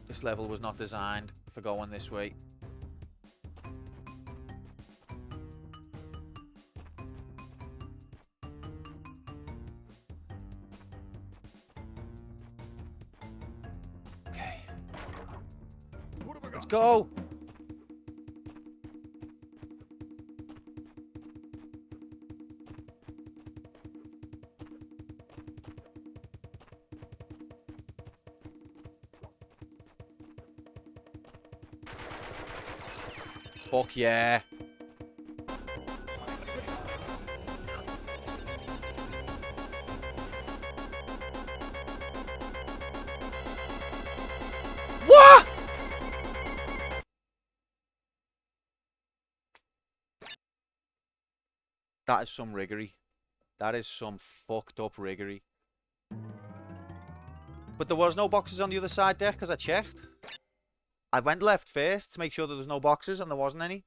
This level was not designed for going this way. Okay. Let's go! Fuck yeah. What? That is some riggery. That is some fucked up riggery. But there was no boxes on the other side there because I checked. I went left first to make sure there was no boxes, and there wasn't any.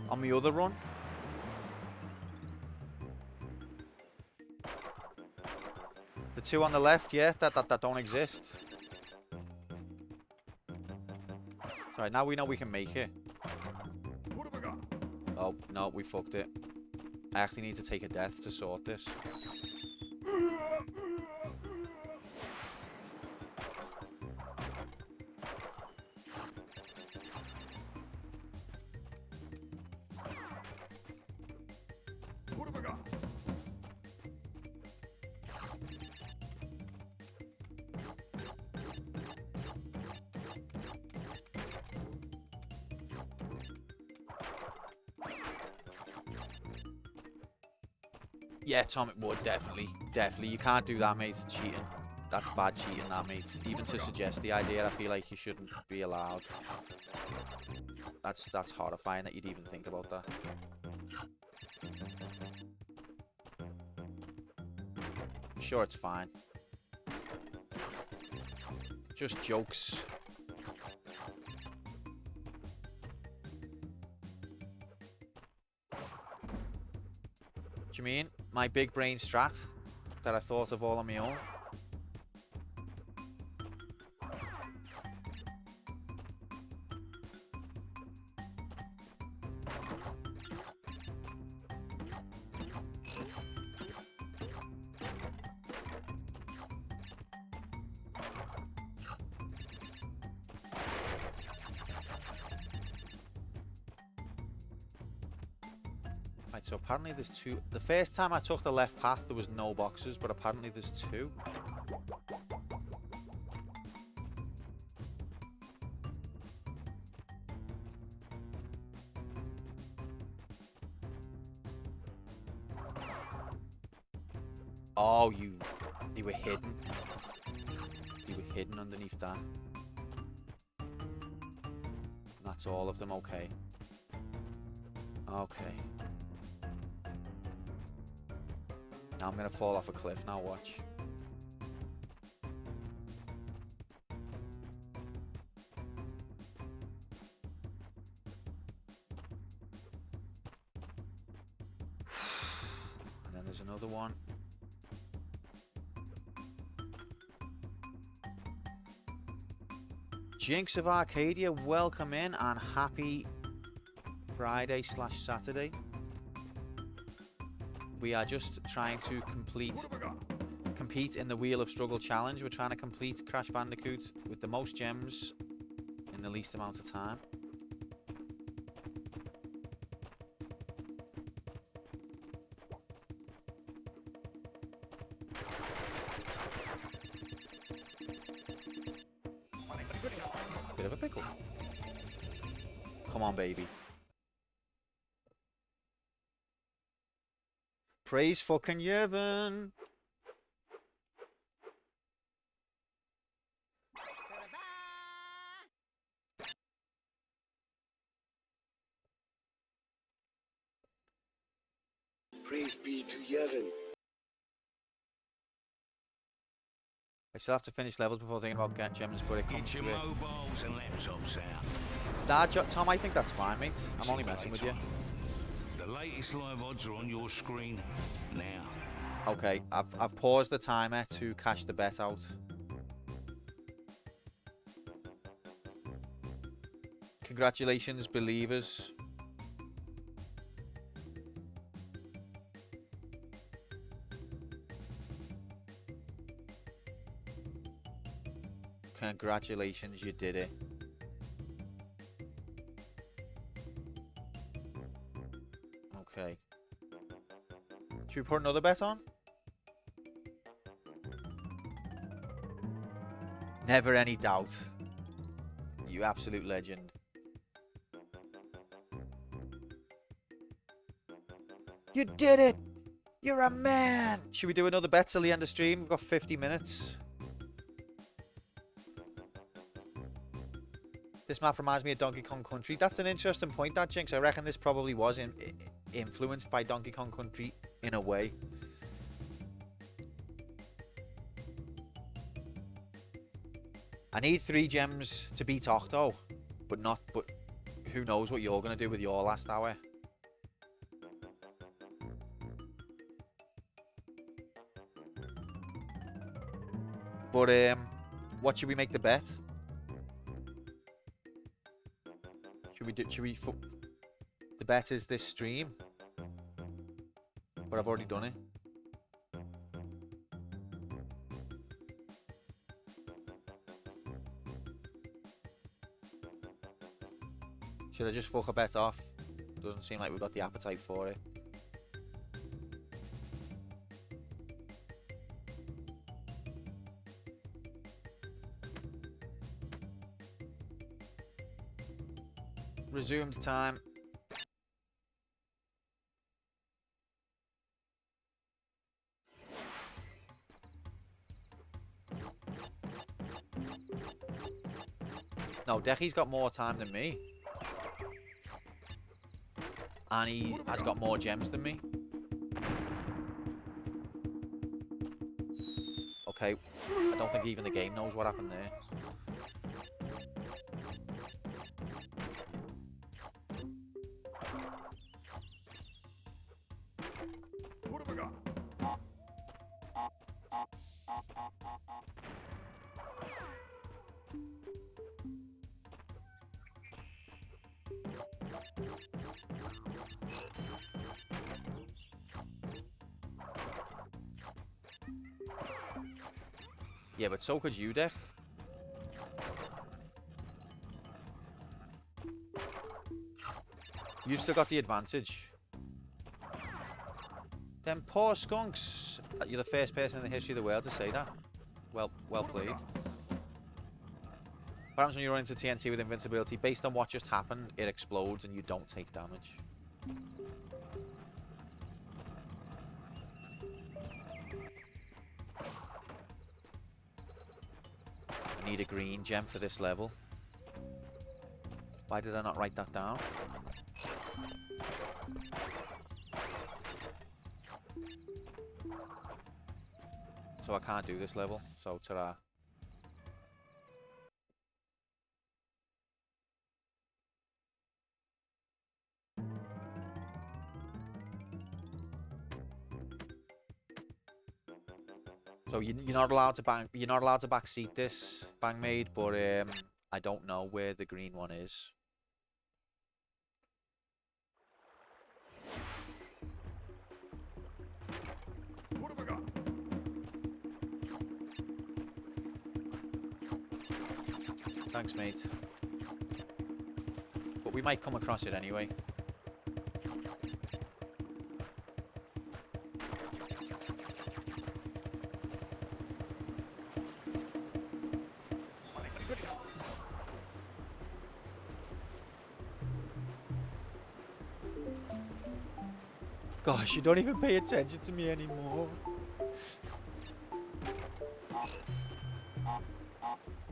On the other run. The two on the left, yeah, that don't exist. Right, now we know we can make it. Oh, no, we fucked it. I actually need to take a death to sort this. Yeah, Tom, it would, definitely. Definitely. You can't do that, mate. It's cheating. That's bad cheating, that, mate. Even to suggest the idea, I feel like you shouldn't be allowed. That's horrifying that you'd even think about that. I'm sure it's fine. Just jokes. What do you mean? My big brain strat that I thought of all on my own? Right, so apparently there's two. The first time I took the left path, there was no boxes, but apparently there's two. Oh, they were hidden. They were hidden underneath that. That's all of them, okay. Okay. Now I'm gonna fall off a cliff, now watch. And then there's another one. Jinx of Arcadia, welcome in and happy Friday / Saturday. We are just trying to compete in the Wheel of Struggle challenge. We're trying to complete Crash Bandicoot with the most gems in the least amount of time. Bit of a pickle. Come on, baby. Praise fucking Yevon. Praise be to Yevon. I still have to finish levels before thinking about getting gems, but it comes Get to your it. mobiles and laptops out. Tom, I think that's fine, mate. I'm only messing with you. The latest live odds are on your screen now. Okay, I've paused the timer to cash the bet out. Congratulations, believers. Congratulations, you did it. Okay. Should we put another bet on? Never any doubt. You absolute legend. You did it! You're a man! Should we do another bet till the end of stream? We've got 50 minutes. This map reminds me of Donkey Kong Country. That's an interesting point, that, Jinx. I reckon this probably was influenced by Donkey Kong Country in a way. I need 3 gems to beat Octo, but who knows what you're going to do with your last hour. But what should we make the bet? The bet is this stream, but I've already done it. Should I just fuck a bet off? Doesn't seem like we've got the appetite for it. Resumed time. No, Decky's got more time than me. And he has got more gems than me. Okay, I don't think even the game knows what happened there. Yeah, but so could you, Dech. You still got the advantage. Them poor skunks. You're the first person in the history of the world to say that. Well played. What happens when you run into TNT with invincibility? Based on what just happened, it explodes and you don't take damage. I need a green gem for this level. Why did I not write that down? So I can't do this level, so ta-ra. So you're not allowed to backseat this, Bangmaid, but I don't know where the green one is. What have I got? Thanks, mate. But we might come across it anyway. Gosh, you don't even pay attention to me anymore.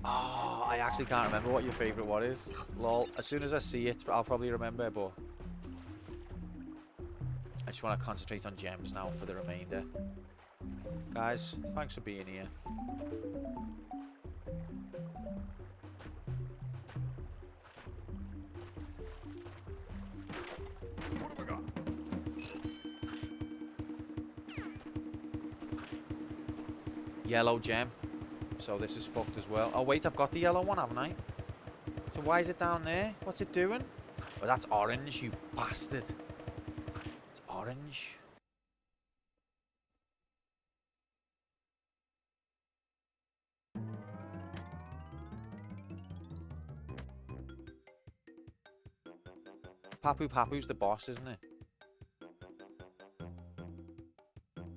Oh, I actually can't remember what your favourite one is. Lol. As soon as I see it, I'll probably remember, but I just want to concentrate on gems now for the remainder. Guys, thanks for being here. What have I got? Yellow gem. So this is fucked as well. Oh wait, I've got the yellow one, haven't I? So why is it down there? What's it doing? Oh, that's orange, you bastard. It's orange. Papu Papu's the boss, isn't it?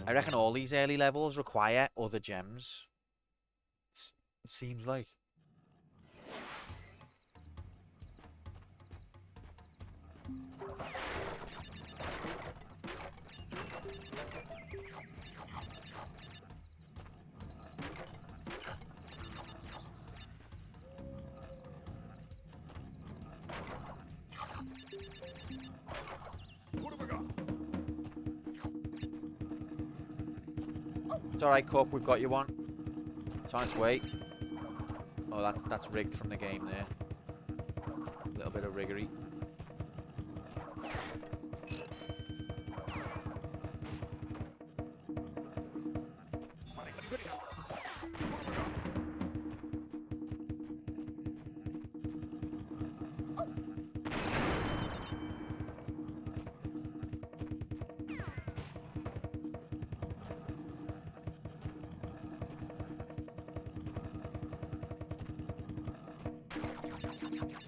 I reckon all these early levels require other gems. It seems like. What have I got? It's alright, Cup, we've got you one. It's on its way. Oh, that's rigged from the game there. A little bit of riggery.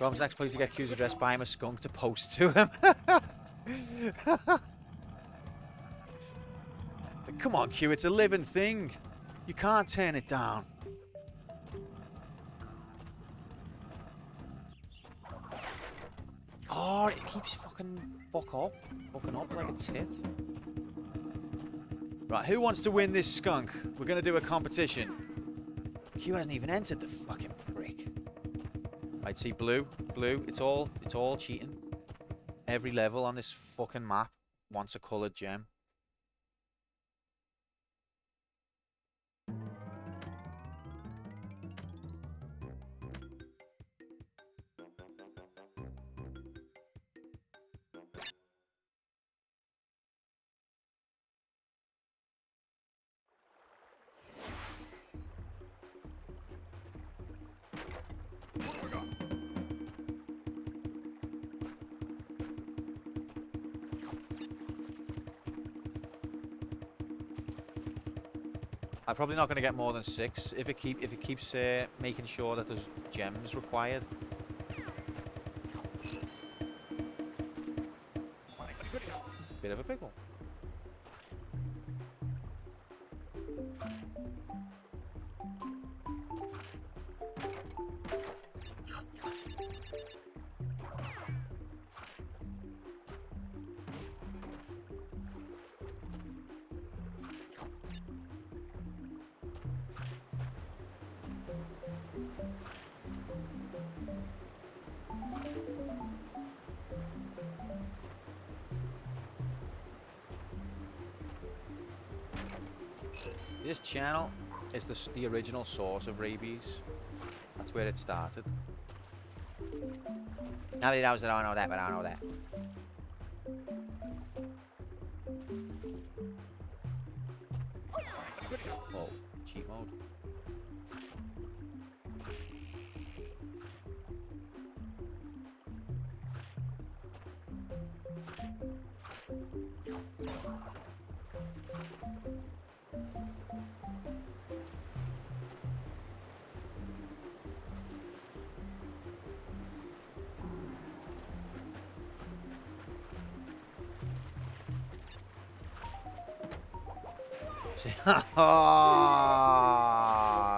Rob's next play to get Q's address, buy him a skunk to post to him. Come on, Q, it's a living thing. You can't turn it down. Oh, it keeps fucking fucking up like it's hit. Right, who wants to win this skunk? We're gonna do a competition. Q hasn't even entered the fucking prick. Right, see blue, it's all cheating. Every level on this fucking map wants a coloured gem. What have I got? I'm probably not going to get more than 6 if it keeps making sure that there's gems required. Bit of a pickle. This channel is the original source of rabies. That's where it started. Nobody knows that I know that, but I know that. Whoa, cheat mode. Oh,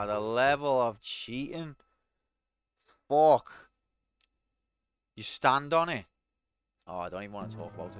the level of cheating. Fuck. You stand on it. Oh, I don't even want to talk about it.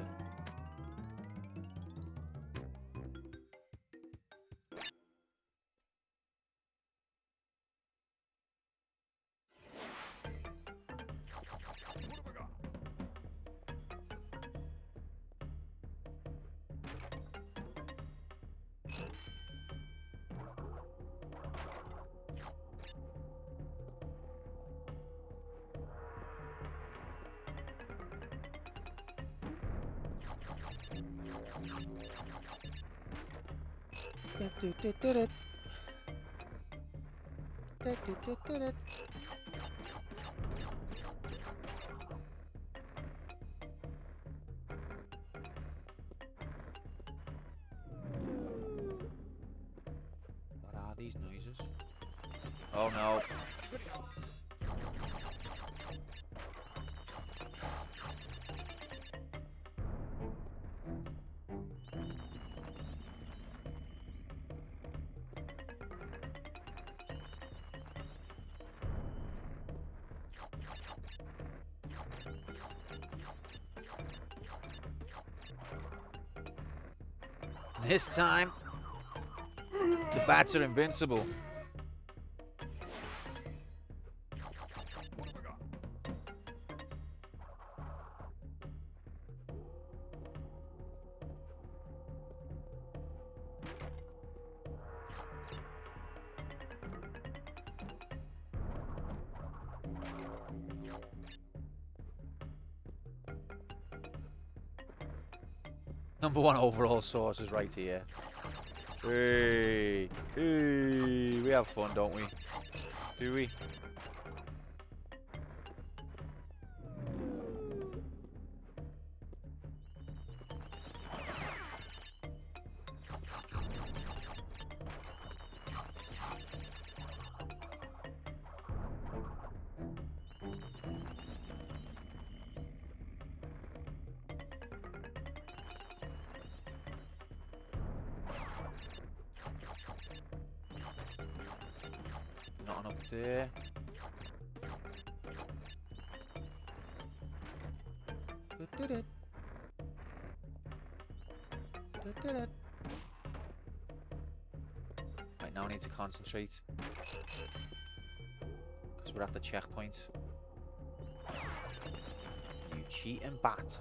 What are these noises? Oh no. This time, the bats are invincible. #1 overall source is right here. Hey, hey, we have fun, don't we? Do we? Nothing up there. Right, now I need to concentrate. Because we're at the checkpoint. You cheating bat.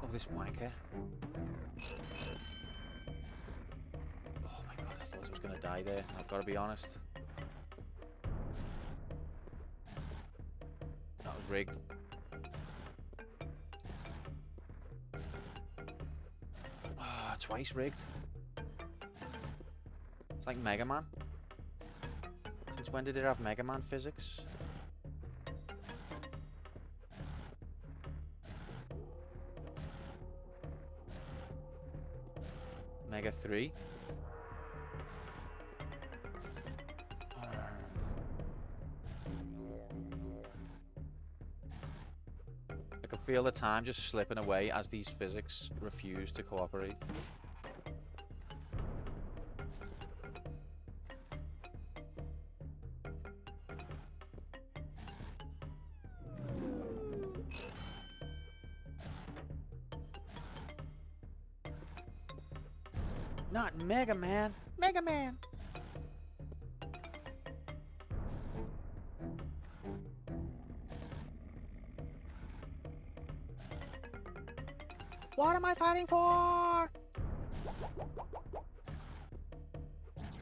Oh, this wanker. Oh my god, I thought I was going to die there. I've got to be honest. That was rigged. Ah, twice rigged. It's like Mega Man. Since when did it have Mega Man physics? Mega 3. can feel the time just slipping away as these physics refuse to cooperate. Not Mega Man. Mega Man. What am I fighting for?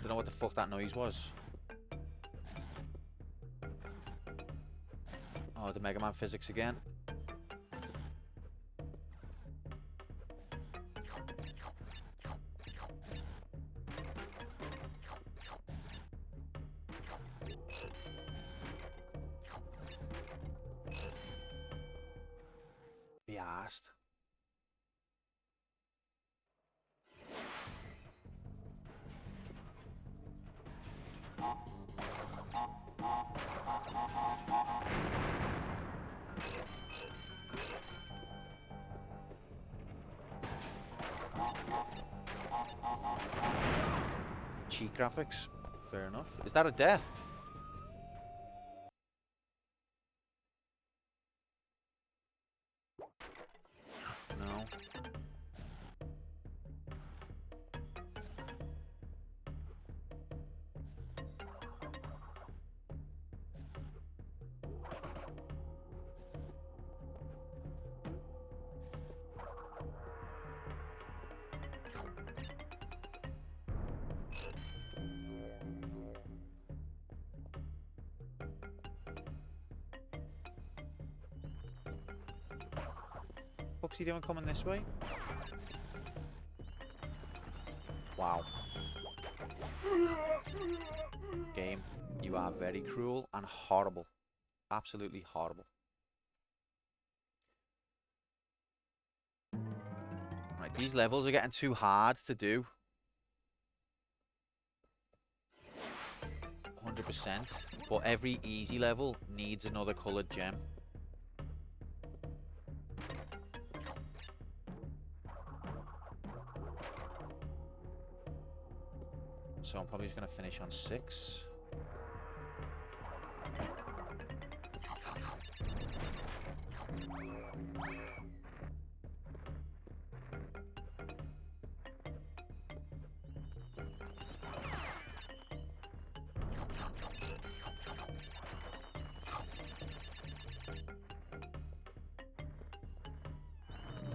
Don't know what the fuck that noise was. Oh, the Mega Man physics again. Be asked. Cheat graphics. Fair enough. Is that a death? No. What's he doing coming this way? Wow. Game, you are very cruel and horrible. Absolutely horrible. Right, these levels are getting too hard to do. 100%. But every easy level needs another coloured gem. So I'm probably just going to finish on 6.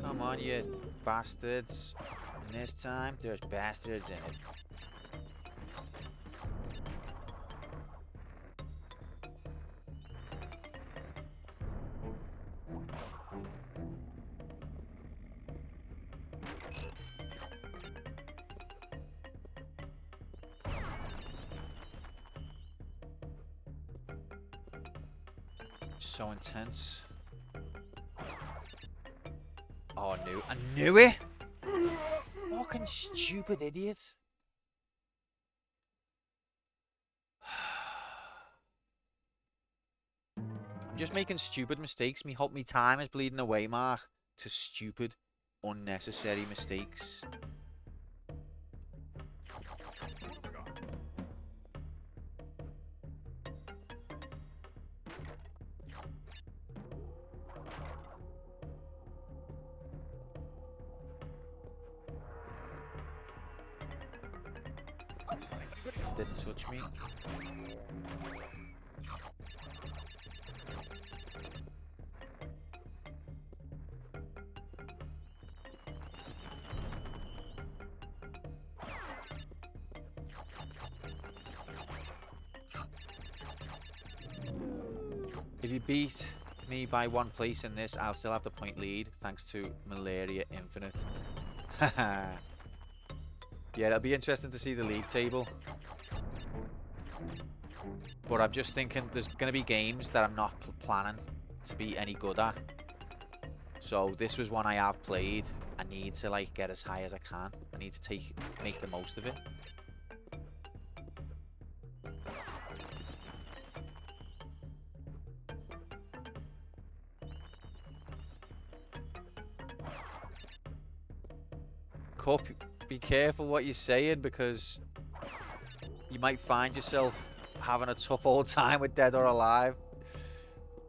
Come on, you bastards. And this time, there's bastards in it. So intense. Oh, I knew it! Fucking stupid idiot. I'm just making stupid mistakes. Me time is bleeding away, Mark, to stupid, unnecessary mistakes. Didn't touch me. If you beat me by 1 place in this, I'll still have the point lead, thanks to Malaria Infinite. Haha. Yeah, it'll be interesting to see the league table. But I'm just thinking there's going to be games that I'm not planning to be any good at. So this was one I have played. I need to like get as high as I can. I need to make the most of it. Cup, be careful what you're saying, because you might find yourself having a tough old time with Dead or Alive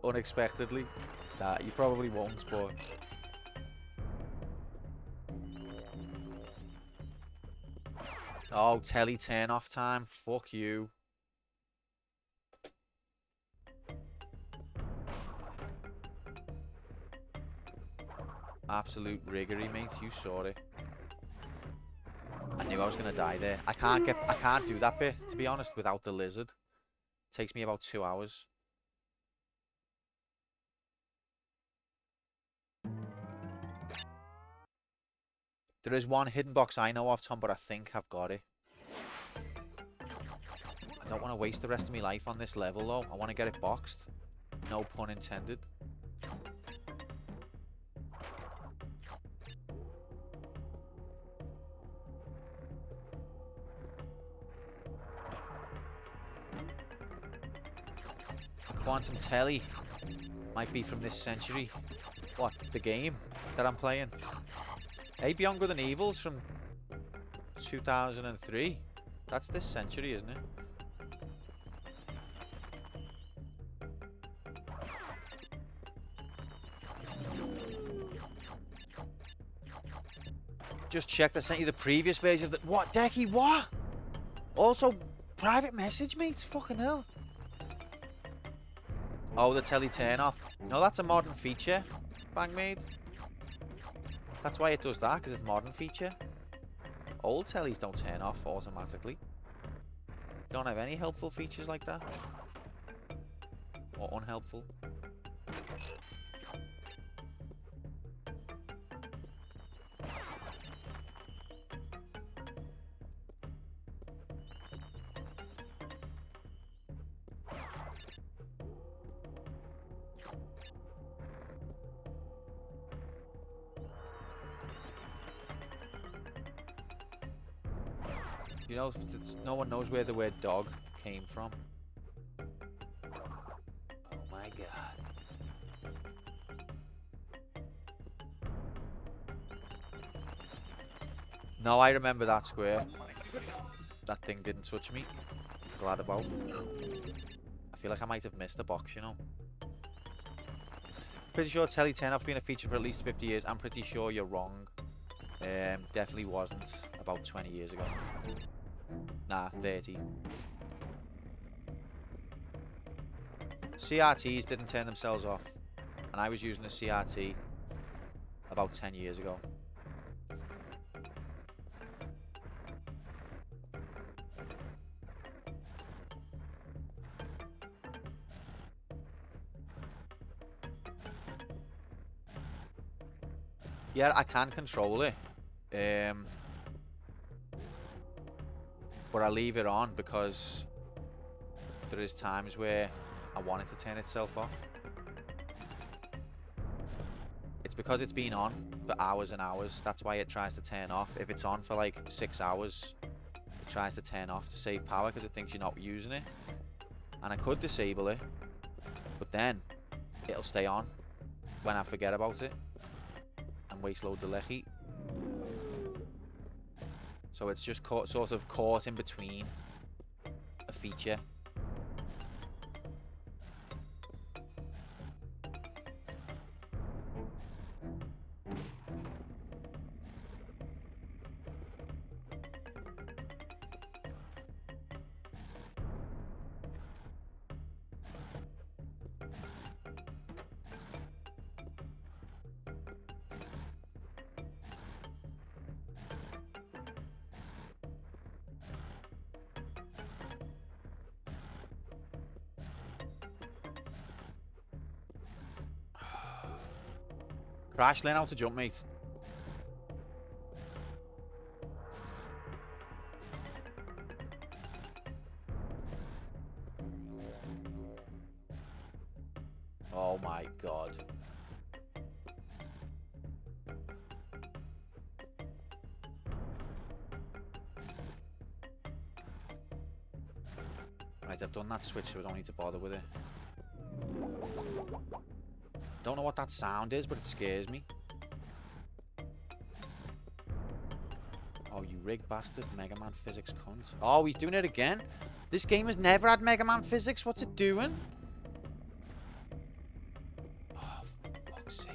unexpectedly. Nah, you probably won't, but... Oh, telly turn off time. Fuck you. Absolute riggery, mate. You saw it. I knew I was gonna die there. I can't do that bit, to be honest, without the lizard. It takes me about 2 hours. There is one hidden box I know of, Tom, but I think I've got it. I don't want to waste the rest of my life on this level, though. I want to get it boxed. No pun intended. Quantum Telly might be from this century. What, the game that I'm playing? Hey, Beyond Good and Evil's from 2003. That's this century, isn't it? Just checked, I sent you the previous version of the... What, Decky, what? Also, private message, mates? Fucking hell. Oh, the telly turn off. No, that's a modern feature, Bangmaid. That's why it does that, because it's a modern feature. Old tellies don't turn off automatically. Don't have any helpful features like that. Or unhelpful. You know, no one knows where the word dog came from. Oh my god. No, I remember that square. That thing didn't touch me. Glad about. I feel like I might have missed a box, you know. Pretty sure telly turn-off's been a feature for at least 50 years. I'm pretty sure you're wrong. Definitely wasn't about 20 years ago. Nah, 30. CRTs didn't turn themselves off. And I was using a CRT about 10 years ago. Yeah, I can control it. But I leave it on because there is times where I want it to turn itself off. It's because it's been on for hours and hours. That's why it tries to turn off. If it's on for like 6 hours, it tries to turn off to save power because it thinks you're not using it. And I could disable it, but then it'll stay on when I forget about it and waste loads of lechi. So it's just sort of caught in between a feature. Crash, learn how to jump, mate. Oh my god. Right, I've done that switch, so I don't need to bother with it. Don't know what that sound is, but it scares me. rigged bastard. Mega Man physics cunt. Oh, he's doing it again? This game has never had Mega Man physics. What's it doing? Oh, for fuck's sake.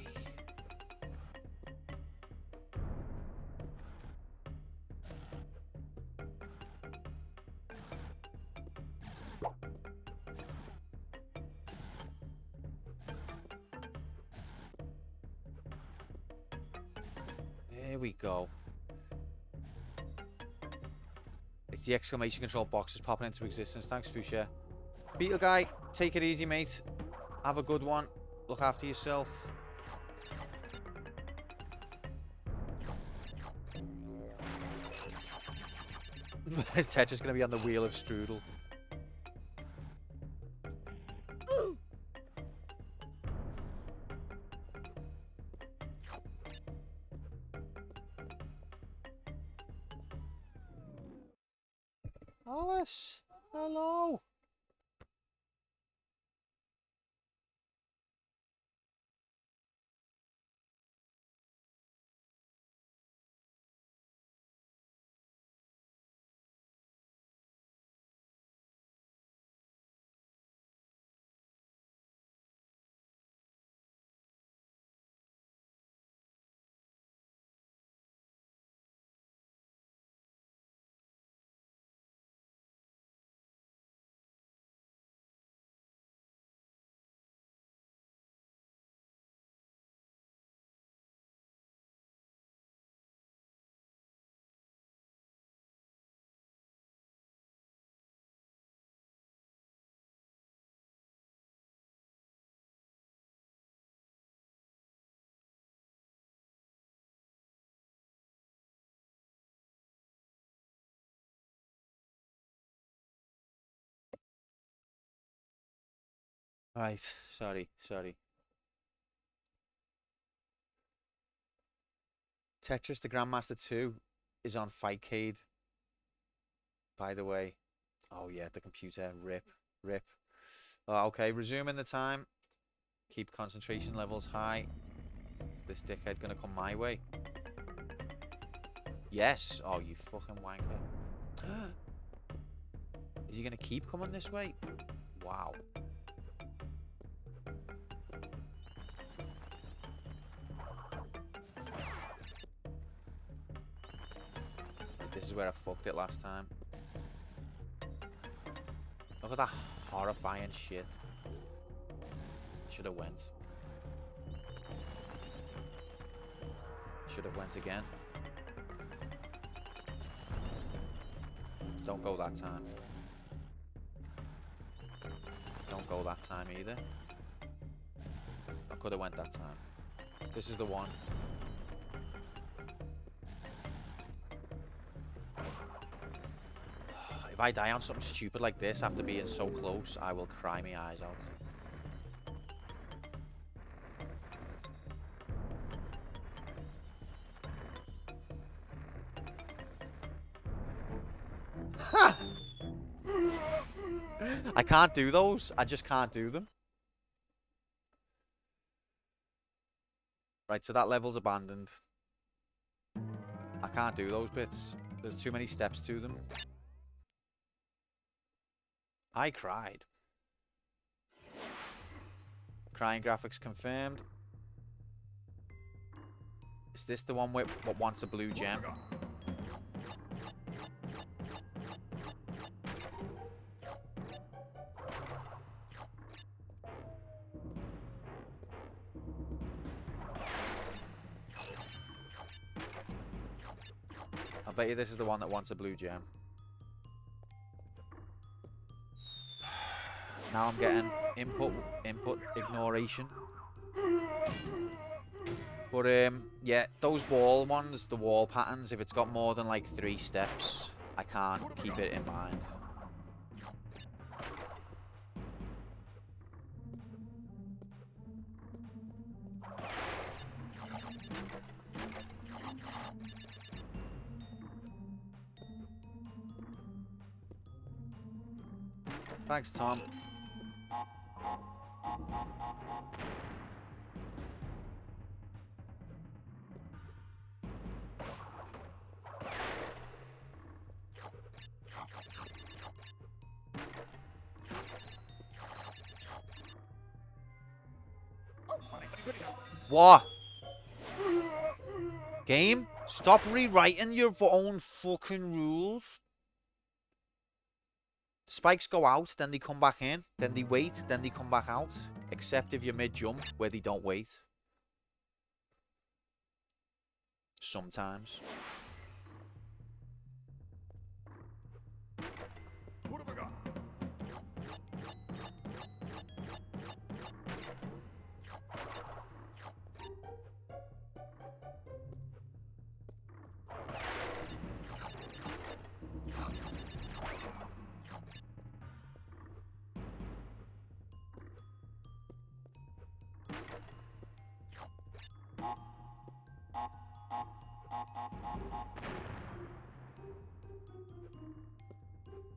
There we go. It's the exclamation control boxes popping into existence. Thanks, Fuchsia. Beetle guy, take it easy, mate. Have a good one. Look after yourself. Is Tetris going to be on the wheel of strudel? Alice, hello. Right, sorry. Tetris the Grandmaster 2 is on Fightcade, by the way. Oh yeah, the computer, rip. Okay, resuming the time. Keep concentration levels high. Is this dickhead gonna come my way? Yes! Oh, you fucking wanker. Is he gonna keep coming this way? Wow. This is where I fucked it last time. Look at that horrifying shit. Should have went. Should have went again. Don't go that time. Don't go that time either. I could have went that time. This is the one. If I die on something stupid like this after being so close, I will cry my eyes out. Ha! I can't do those. I just can't do them. Right, so that level's abandoned. I can't do those bits. There's too many steps to them. I cried. Crying graphics confirmed. Is this the one with what wants a blue gem? I bet you this is the one that wants a blue gem. Now I'm getting input ignoration. But yeah, those wall ones, the wall patterns, if it's got more than like 3 steps, I can't keep it in mind. Thanks, Tom. What? Game? Stop rewriting your own fucking rules. Spikes go out, then they come back in. Then they wait, then they come back out. Except if you're mid-jump, where they don't wait. Sometimes.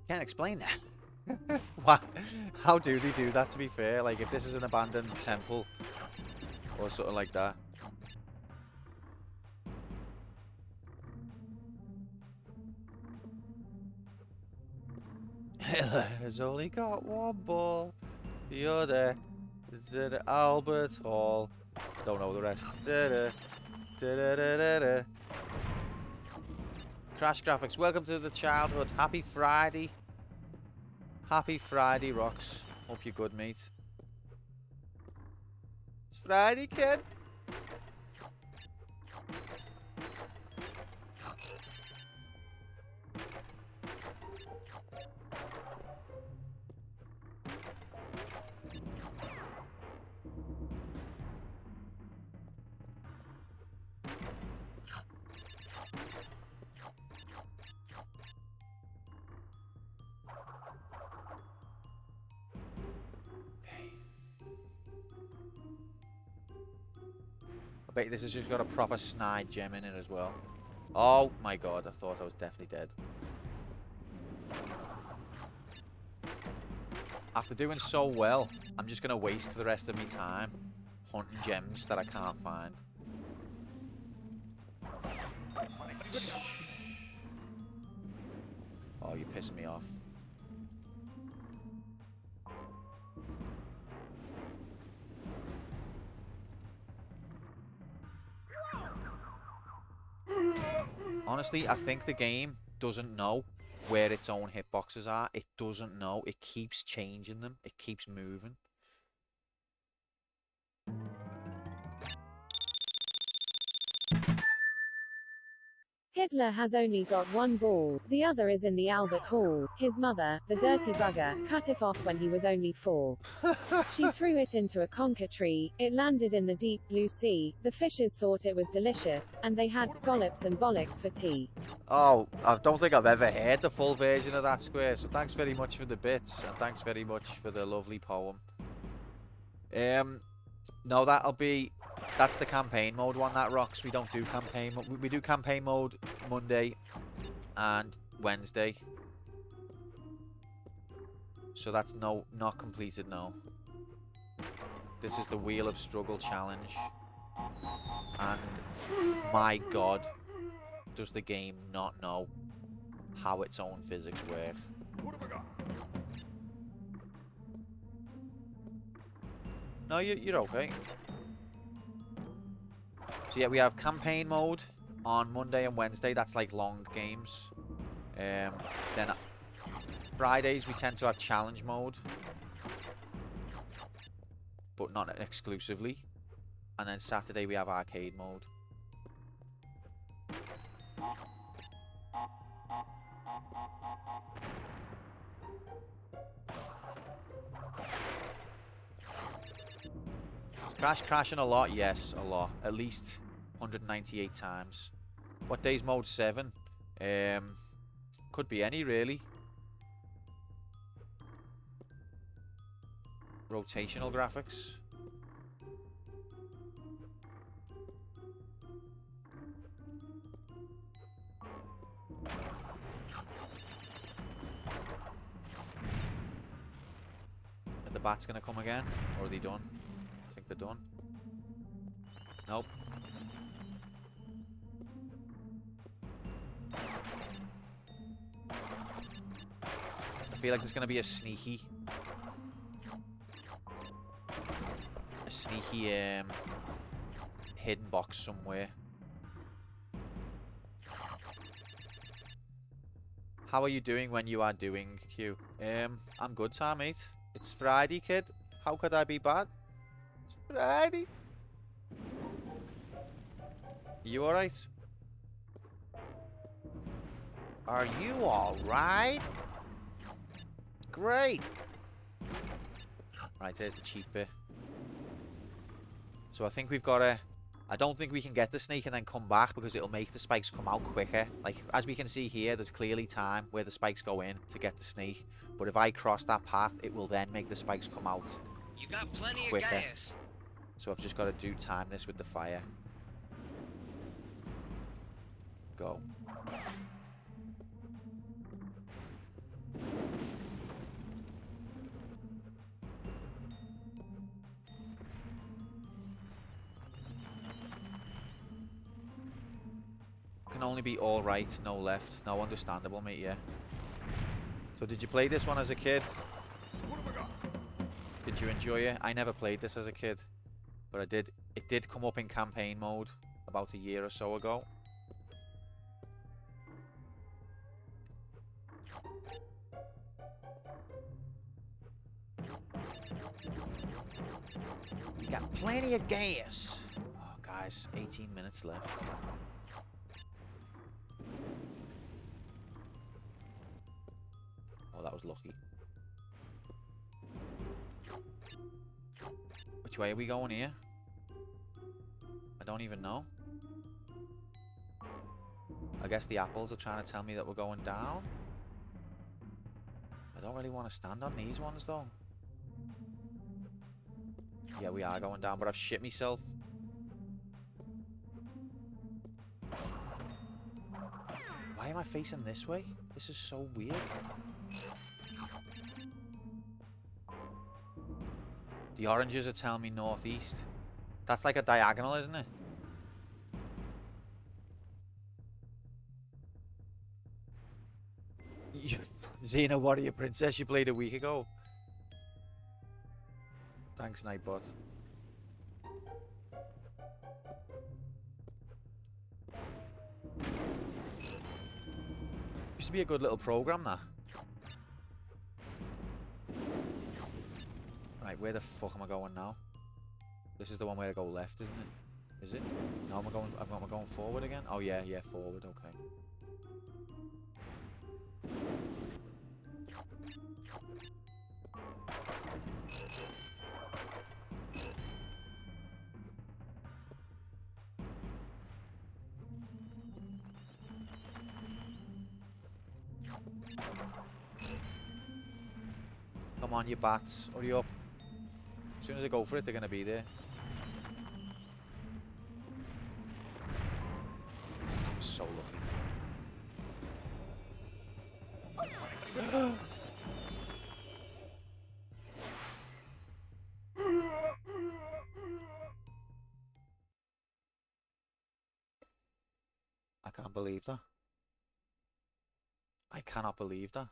Can't explain that. What? How do they do that, to be fair? Like, if this is an abandoned temple or something like that. Hitler's only got one ball. The other is at Albert Hall. Don't know the rest. Crash Graphics, welcome to the childhood. Happy Friday. Happy Friday, Rocks. Hope you're good, mate. It's Friday, kid. I bet this has just got a proper snide gem in it as well. Oh my god, I thought I was definitely dead. After doing so well, I'm just going to waste the rest of my time hunting gems that I can't find. Oh, you're pissing me off. Honestly, I think the game doesn't know where its own hitboxes are. It doesn't know. It keeps changing them. It keeps moving. Hitler has only got one ball, the other is in the Albert Hall. His mother, the dirty bugger, cut it off when he was only 4. She threw it into a conker tree, it landed in the deep blue sea, the fishes thought it was delicious, and they had scallops and bollocks for tea. Oh, I don't think I've ever heard the full version of that, Square, so thanks very much for the bits, and thanks very much for the lovely poem. No, that's the campaign mode one that rocks. We don't do campaign mode. We do campaign mode Monday and Wednesday. So that's not completed now. This is the Wheel of Struggle challenge. And my god, does the game not know how its own physics work. No, you're okay. So yeah, we have campaign mode on Monday and Wednesday. That's like long games. Then Fridays we tend to have challenge mode, but not exclusively. And then Saturday we have arcade mode. Crashing a lot? Yes, a lot. At least 198 times. What day's mode 7? Could be any, really. Rotational graphics. Are the bats gonna come again? Or are they done? I think they're done. Nope. I feel like there's gonna be a sneaky cheeky hidden box somewhere. How are you doing when you are doing, Q? I'm good, Tom, mate. It's Friday, kid. How could I be bad? It's Friday. You alright? Are you alright? Great. Right, here's the cheap bit. So I think we've got to... I don't think we can get the snake and then come back because it'll make the spikes come out quicker. Like, as we can see here, there's clearly time where the spikes go in to get the snake. But if I cross that path, it will then make the spikes come out You got plenty quicker. of gas. So I've just got to time this with the fire. Go. Can only be all right, no left. No, understandable, mate, yeah. So did you play this one as a kid? Did you enjoy it? I never played this as a kid, but I did. It did come up in campaign mode about a year or so ago. You got plenty of gas. Oh, guys, 18 minutes left. Oh, that was lucky. Which way are we going here? I don't even know. I guess the apples are trying to tell me that we're going down. I don't really want to stand on these ones, though. Yeah, we are going down, but I've shit myself. Why am I facing this way? This is so weird. The oranges are telling me northeast. That's like a diagonal, isn't it? Xena Warrior Princess you played a week ago. Thanks, Nightbot. Used to be a good little program, that. Right, where the fuck am I going now? This is the one where I go left, isn't it? Is it? No, am I going forward again? Oh yeah, forward, okay. Come on, you bats. Hurry up. As soon as I go for it, they're going to be there. I was so lucky. I can't believe that. I cannot believe that.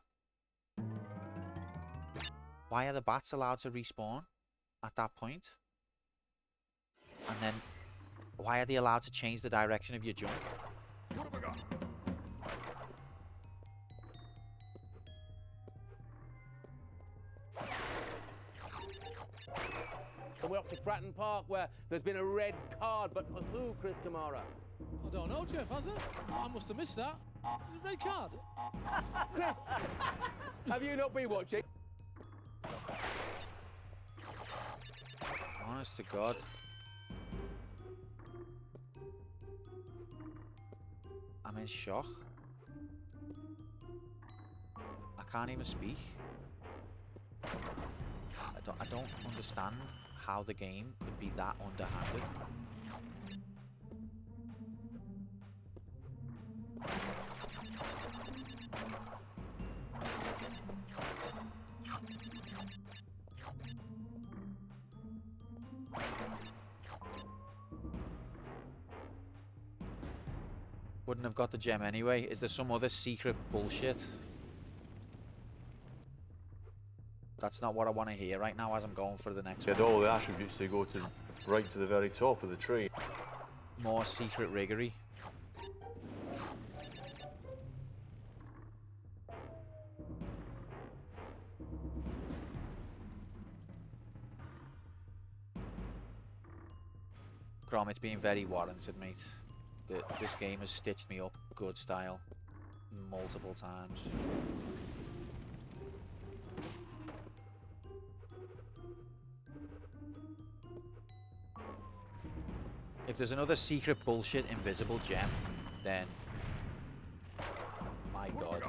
Why are the bats allowed to respawn at that point? And then, why are they allowed to change the direction of your jump? What have I got? And we're off to Fratton Park, where there's been a red card, but for who, Chris Kamara? I don't know, Jeff, has it? I must have missed that. Red card. Chris, have you not been watching? Honest to God. I'm in shock. I can't even speak. I don't understand how the game could be that underhanded. Wouldn't have got the gem anyway. Is there some other secret bullshit? That's not what I want to hear right now as I'm going for the next You had one. all the attributes to go to right to the very top of the tree. More secret riggery. Grom, it's been very warranted, mate. This game has stitched me up good style multiple times. If there's another secret bullshit invisible gem, then my god.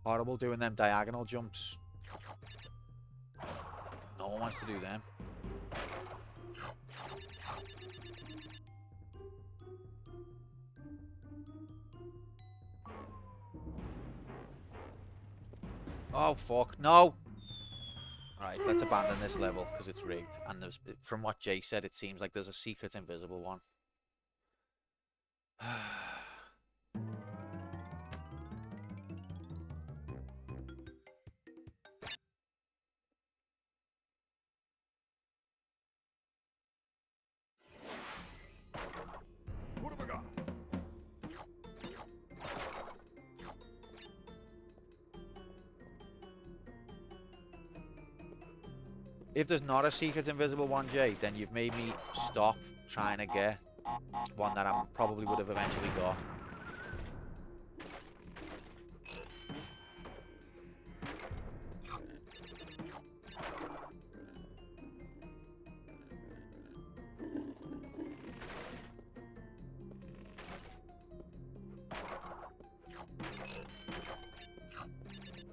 Horrible doing them diagonal jumps. No one wants to do them. Oh fuck, no! Alright, let's abandon this level because it's rigged. And from what Jay said, it seems like there's a secret invisible one. What have I got? If there's not a secret invisible one, Jay, then you've made me stop trying to get one that I probably would have eventually got.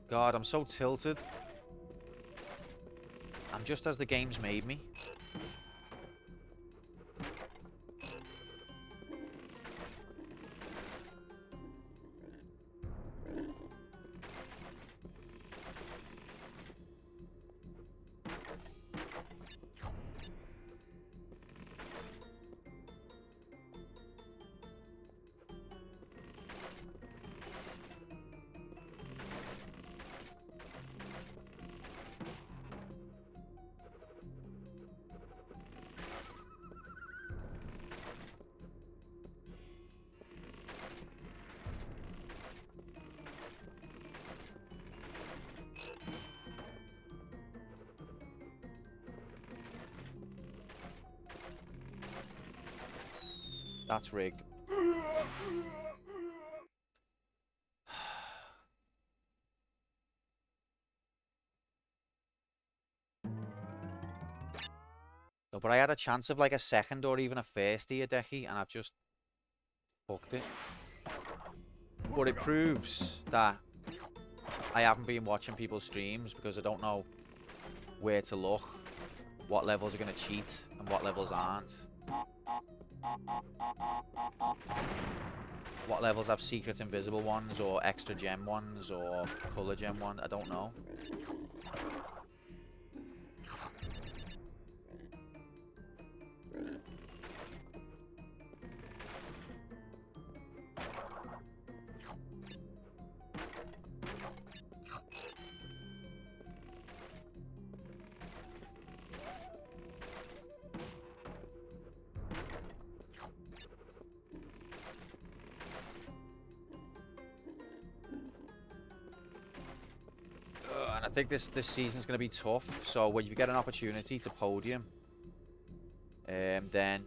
God, I'm so tilted. I'm just as the game's made me. That's rigged. No, but I had a chance of like a second or even a first here, Decky, and I've just fucked it. But it proves that I haven't been watching people's streams because I don't know where to look, what levels are going to cheat and what levels aren't. What levels have secret invisible ones or extra gem ones or colour gem one, I don't know. And I think this season's going to be tough. So when you get an opportunity to podium, then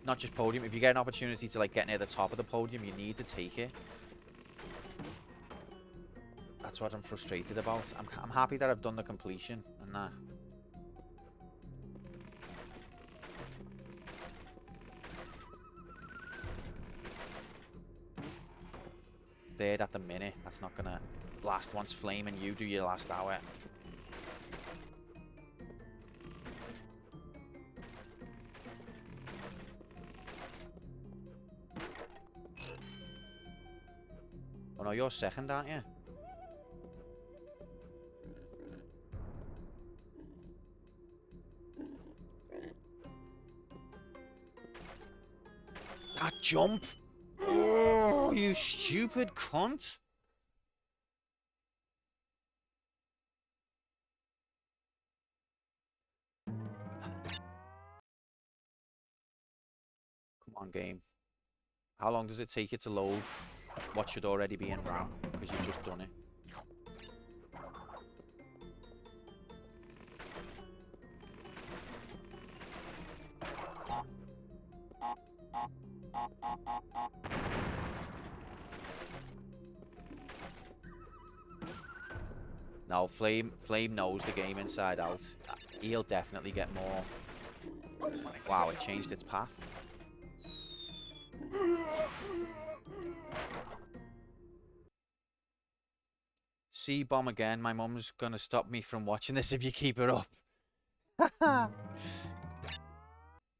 not just podium. If you get an opportunity to like get near the top of the podium, you need to take it. That's what I'm frustrated about. I'm happy that I've done the completion and that. third at the minute. That's not gonna last once Flame and you do your last hour. Oh no, you're second, aren't you? That jump! Oh, you stupid cunt! Come on, game. How long does it take you to load what should already be in RAM? Because you've just done it. No, Flame knows the game inside out. He'll definitely get more. Wow, it changed its path. C-bomb again. My mum's gonna stop me from watching this if you keep it up.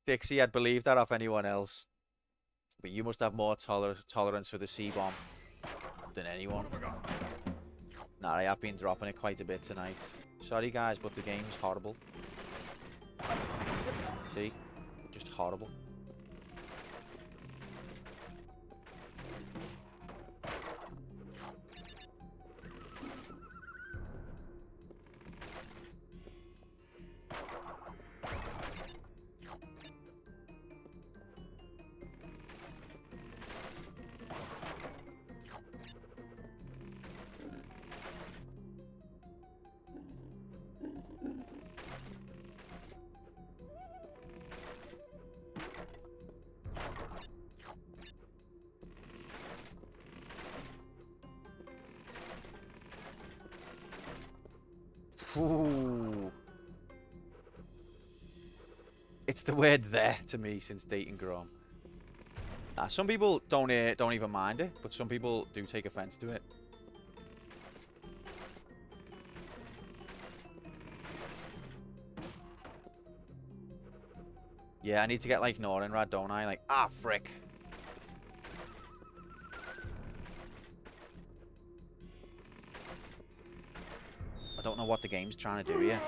Dixie, I'd believe that off anyone else. But you must have more tolerance for the C-bomb than anyone. Nah, I have been dropping it quite a bit tonight. Sorry guys, but the game's horrible. See? Just horrible. Ooh. It's the word there to me since dating Grom. Some people don't even mind it, but some people do take offense to it. Yeah, I need to get like Norinrad, don't I? Like, ah, frick. I don't know what the game's trying to do here.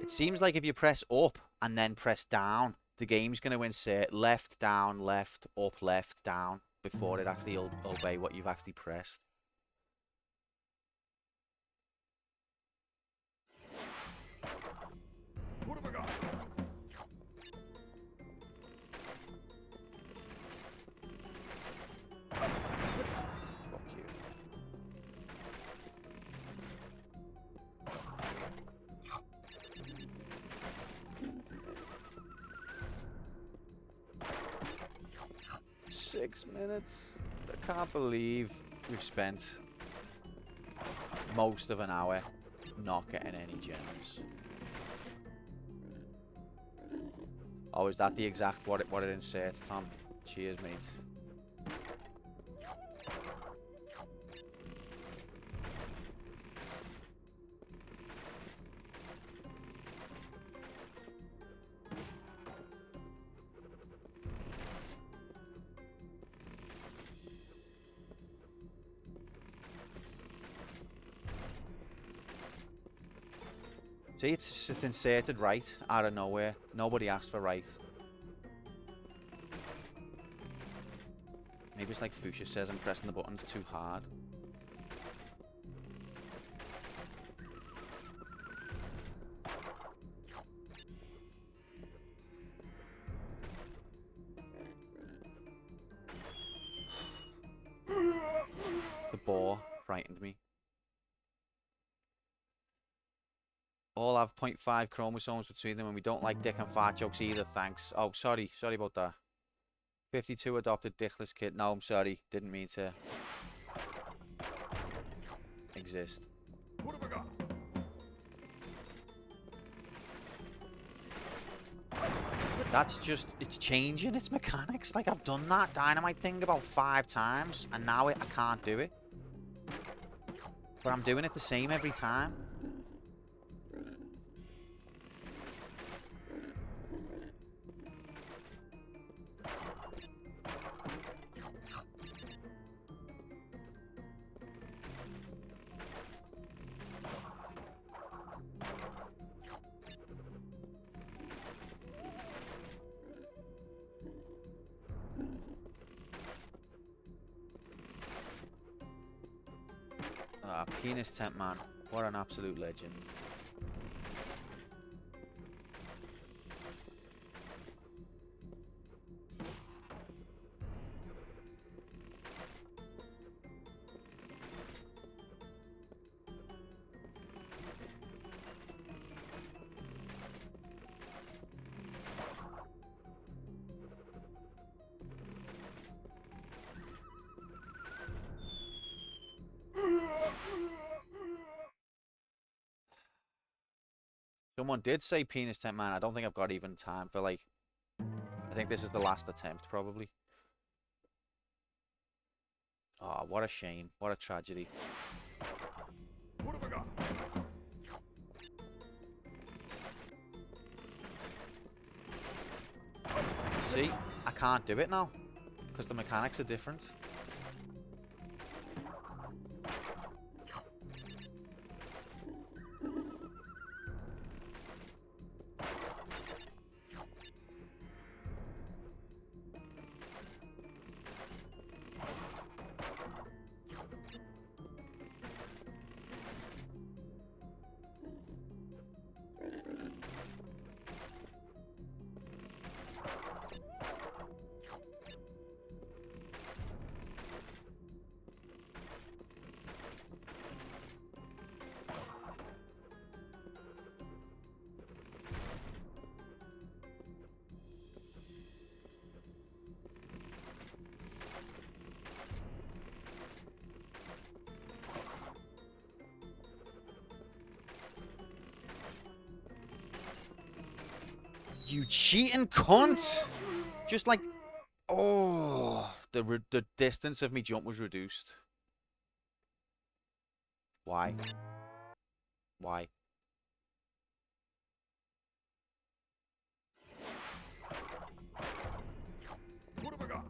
It seems like if you press up and then press down, the game's going to insert left, down, left, up, left, down before it actually will obey what you've actually pressed. What have I got? Fuck you. Six minutes. I can't believe we've spent most of an hour not getting any gems. Oh, is that the exact what it inserts, Tom? Cheers, mate. See, it's just inserted right out of nowhere. Nobody asked for right. Maybe it's like Fuchsia says, I'm pressing the buttons too hard. The boar frightened me. All have 0.5 chromosomes between them and we don't like dick and fart jokes either, thanks. Oh, sorry about that. 52 adopted dickless kid. No, I'm sorry. Didn't mean to exist. What have I got? That's just, it's changing its mechanics. Like, I've done that dynamite thing about 5 times, and now I can't do it. But I'm doing it the same every time. Ah, Penis Tent Man. What an absolute legend. Someone did say Penis Tent Man. I don't think I've got even time for, like... I think this is the last attempt, probably. Oh, what a shame. What a tragedy. What have I got? See? I can't do it now. Because the mechanics are different. You cheating cunt! Just like... Oh... The distance of me jump was reduced. Why? Why? What have I got?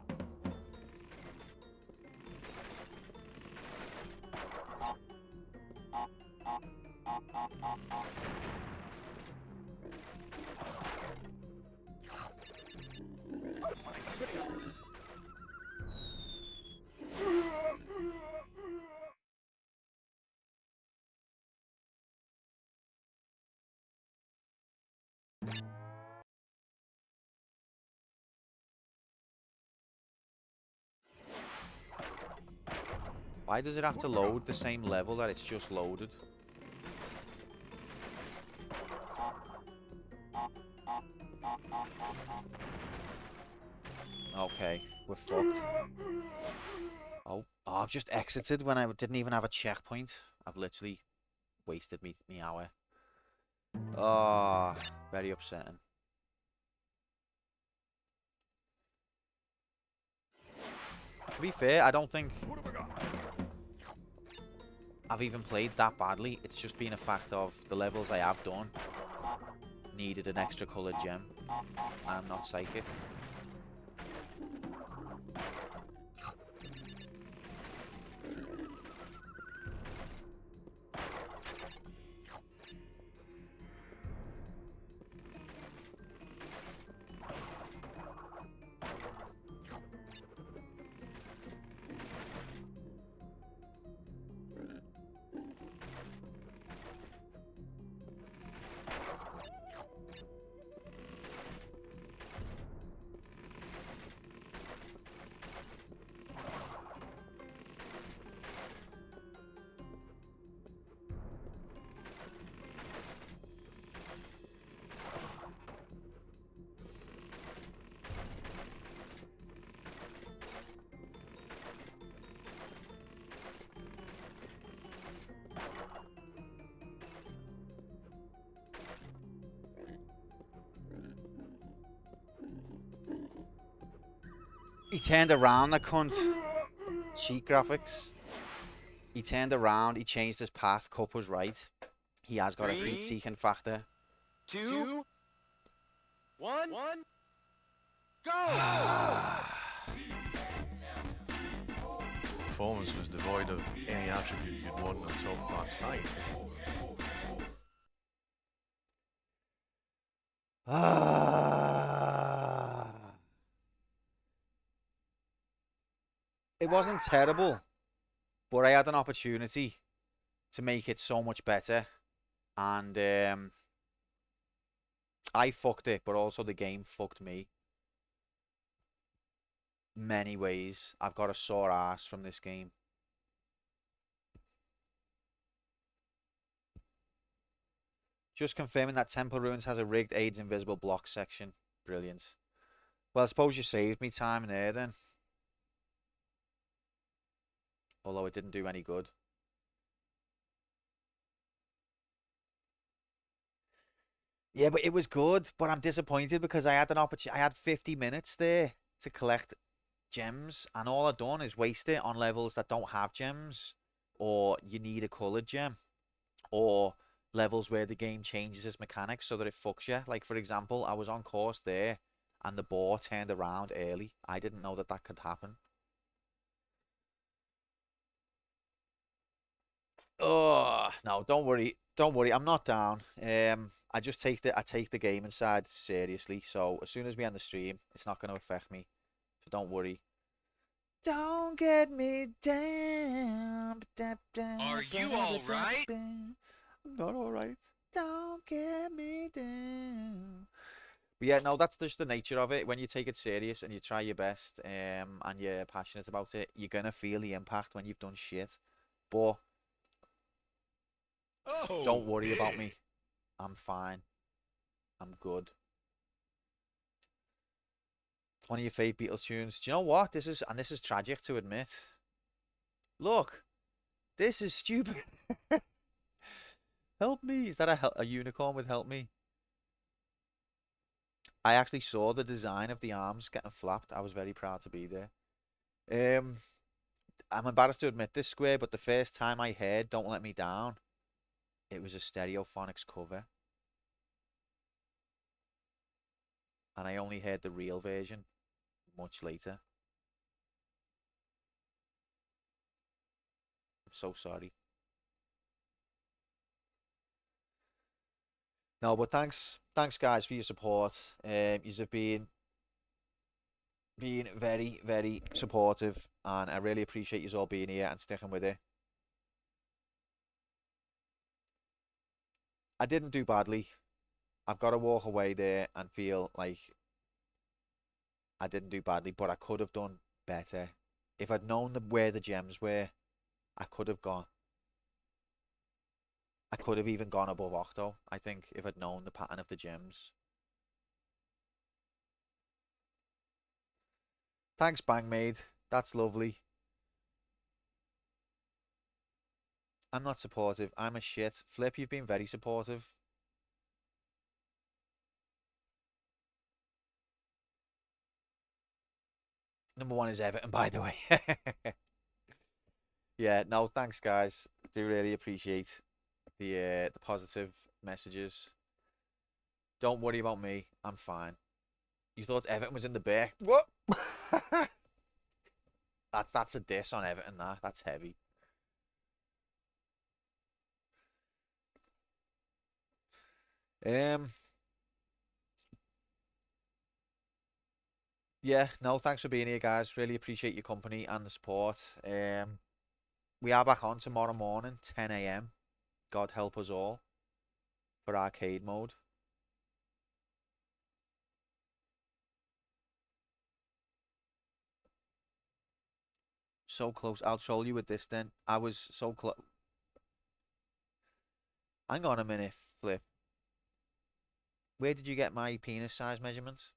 Why does it have to load the same level that it's just loaded? Okay, we're fucked. Oh, I've just exited when I didn't even have a checkpoint. I've literally wasted me hour. Oh, very upsetting. To be fair, I don't think I've even played that badly. It's just been a fact of the levels I have done needed an extra coloured gem, and I'm not psychic. He turned around, the cunt. Cheat graphics. He turned around, he changed his path. Cup was right. He has got a heat-seeking factor. 2, 1, go! Performance was devoid of any attribute you'd want on top class side. It wasn't terrible, but I had an opportunity to make it so much better, and I fucked it, but also the game fucked me. Many ways. I've got a sore ass from this game. Just confirming that Temple Ruins has a rigged AIDS invisible block section. Brilliant. Well, I suppose you saved me time in there then. Although it didn't do any good. Yeah, but it was good. But I'm disappointed because I had an opportunity. I had 50 minutes there to collect gems, and all I've done is waste it on levels that don't have gems, or you need a coloured gem, or levels where the game changes its mechanics so that it fucks you. Like, for example, I was on course there, and the boar turned around early. I didn't know that that could happen. Oh no, don't worry, don't worry. I'm not down. I just take the game inside seriously. So as soon as we end the stream, it's not going to affect me. So don't worry. Don't get me down. Are you all right? I'm not all right. Don't get me down. But yeah, no, that's just the nature of it. When you take it serious and you try your best, and you're passionate about it, you're gonna feel the impact when you've done shit. But don't worry about me. I'm fine. I'm good. One of your favourite Beatles tunes. Do you know what? This is tragic to admit. Look, this is stupid. Help me. Is that a unicorn with help me? I actually saw the design of the arms getting flapped. I was very proud to be there. I'm embarrassed to admit this, Square, but the first time I heard Don't Let Me Down, it was a Stereophonics cover. And I only heard the real version much later. I'm so sorry. No, but thanks guys for your support. You've been very, very supportive, and I really appreciate you all being here and sticking with it. I didn't do badly. I've got to walk away there and feel like I didn't do badly, but I could have done better. If I'd known where the gems were, I could have gone. I could have even gone above Octo, I think, if I'd known the pattern of the gems. Thanks, Bangmaid. That's lovely. I'm not supportive. I'm a shit. Flip, you've been very supportive. Number 1 is Everton, by the way. Yeah, no, thanks, guys. Do really appreciate the positive messages. Don't worry about me. I'm fine. You thought Everton was in the back? What? That's a diss on Everton. That's heavy. Yeah, no, thanks for being here, guys. Really appreciate your company and the support. We are back on tomorrow morning, 10 AM. God help us all, for arcade mode. So close. I'll troll you with this then. I was so close. Hang on a minute, Flip. Where did you get my penis size measurements?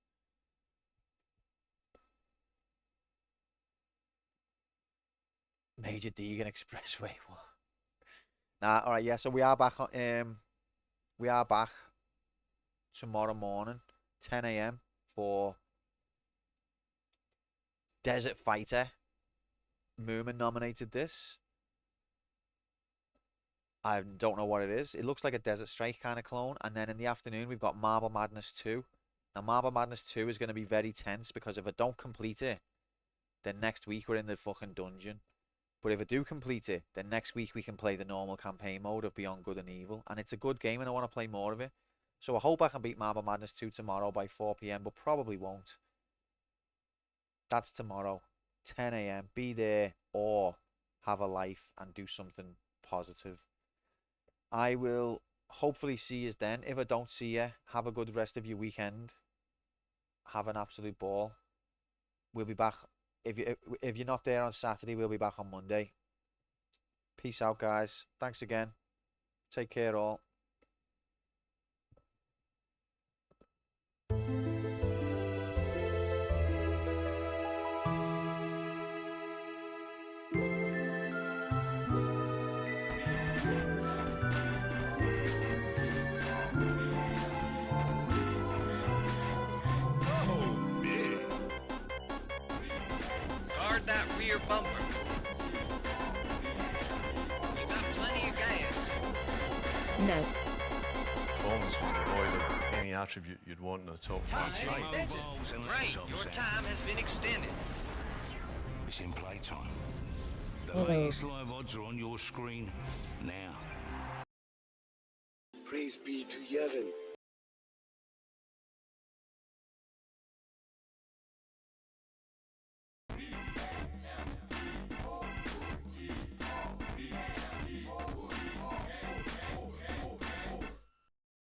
Major Deegan Expressway. Nah, all right, yeah. So we are back on. We are back tomorrow morning, 10 AM for Desert Fighter. Moomin nominated this. I don't know what it is. It looks like a Desert Strike kind of clone. And then in the afternoon, we've got Marble Madness 2. Now, Marble Madness 2 is going to be very tense because if I don't complete it, then next week we're in the fucking dungeon. But if I do complete it, then next week we can play the normal campaign mode of Beyond Good and Evil. And it's a good game and I want to play more of it. So I hope I can beat Marble Madness 2 tomorrow by 4 PM, but probably won't. That's tomorrow, 10 AM. Be there or have a life and do something positive. I will hopefully see you then. If I don't see you, have a good rest of your weekend. Have an absolute ball. We'll be back. If you're not there on Saturday, we'll be back on Monday. Peace out, guys. Thanks again. Take care, all. Guard that rear bumper. You got plenty of gas. No. Performance was devoid of any attribute you'd want in a top Time side. extension. Great, your time has been extended. It's in playtime. The latest live odds are on your screen now. Praise be to Yevon.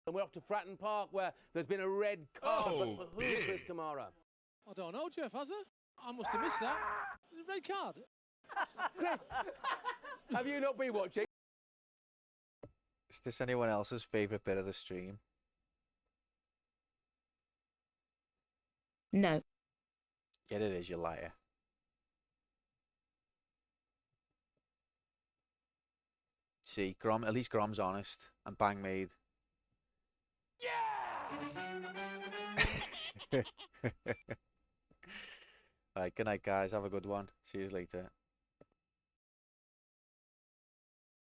And we're off to Fratton Park where there's been a red card. But for who, Chris Kamara? I don't know, Jeff, has there? I must have missed that. Red card. Chris, have you not been watching? Is this anyone else's favourite bit of the stream? No. Yeah, it is, you liar. See, Grom, at least Grom's honest and bang made. Yeah! Alright, good night, guys. Have a good one. See you later.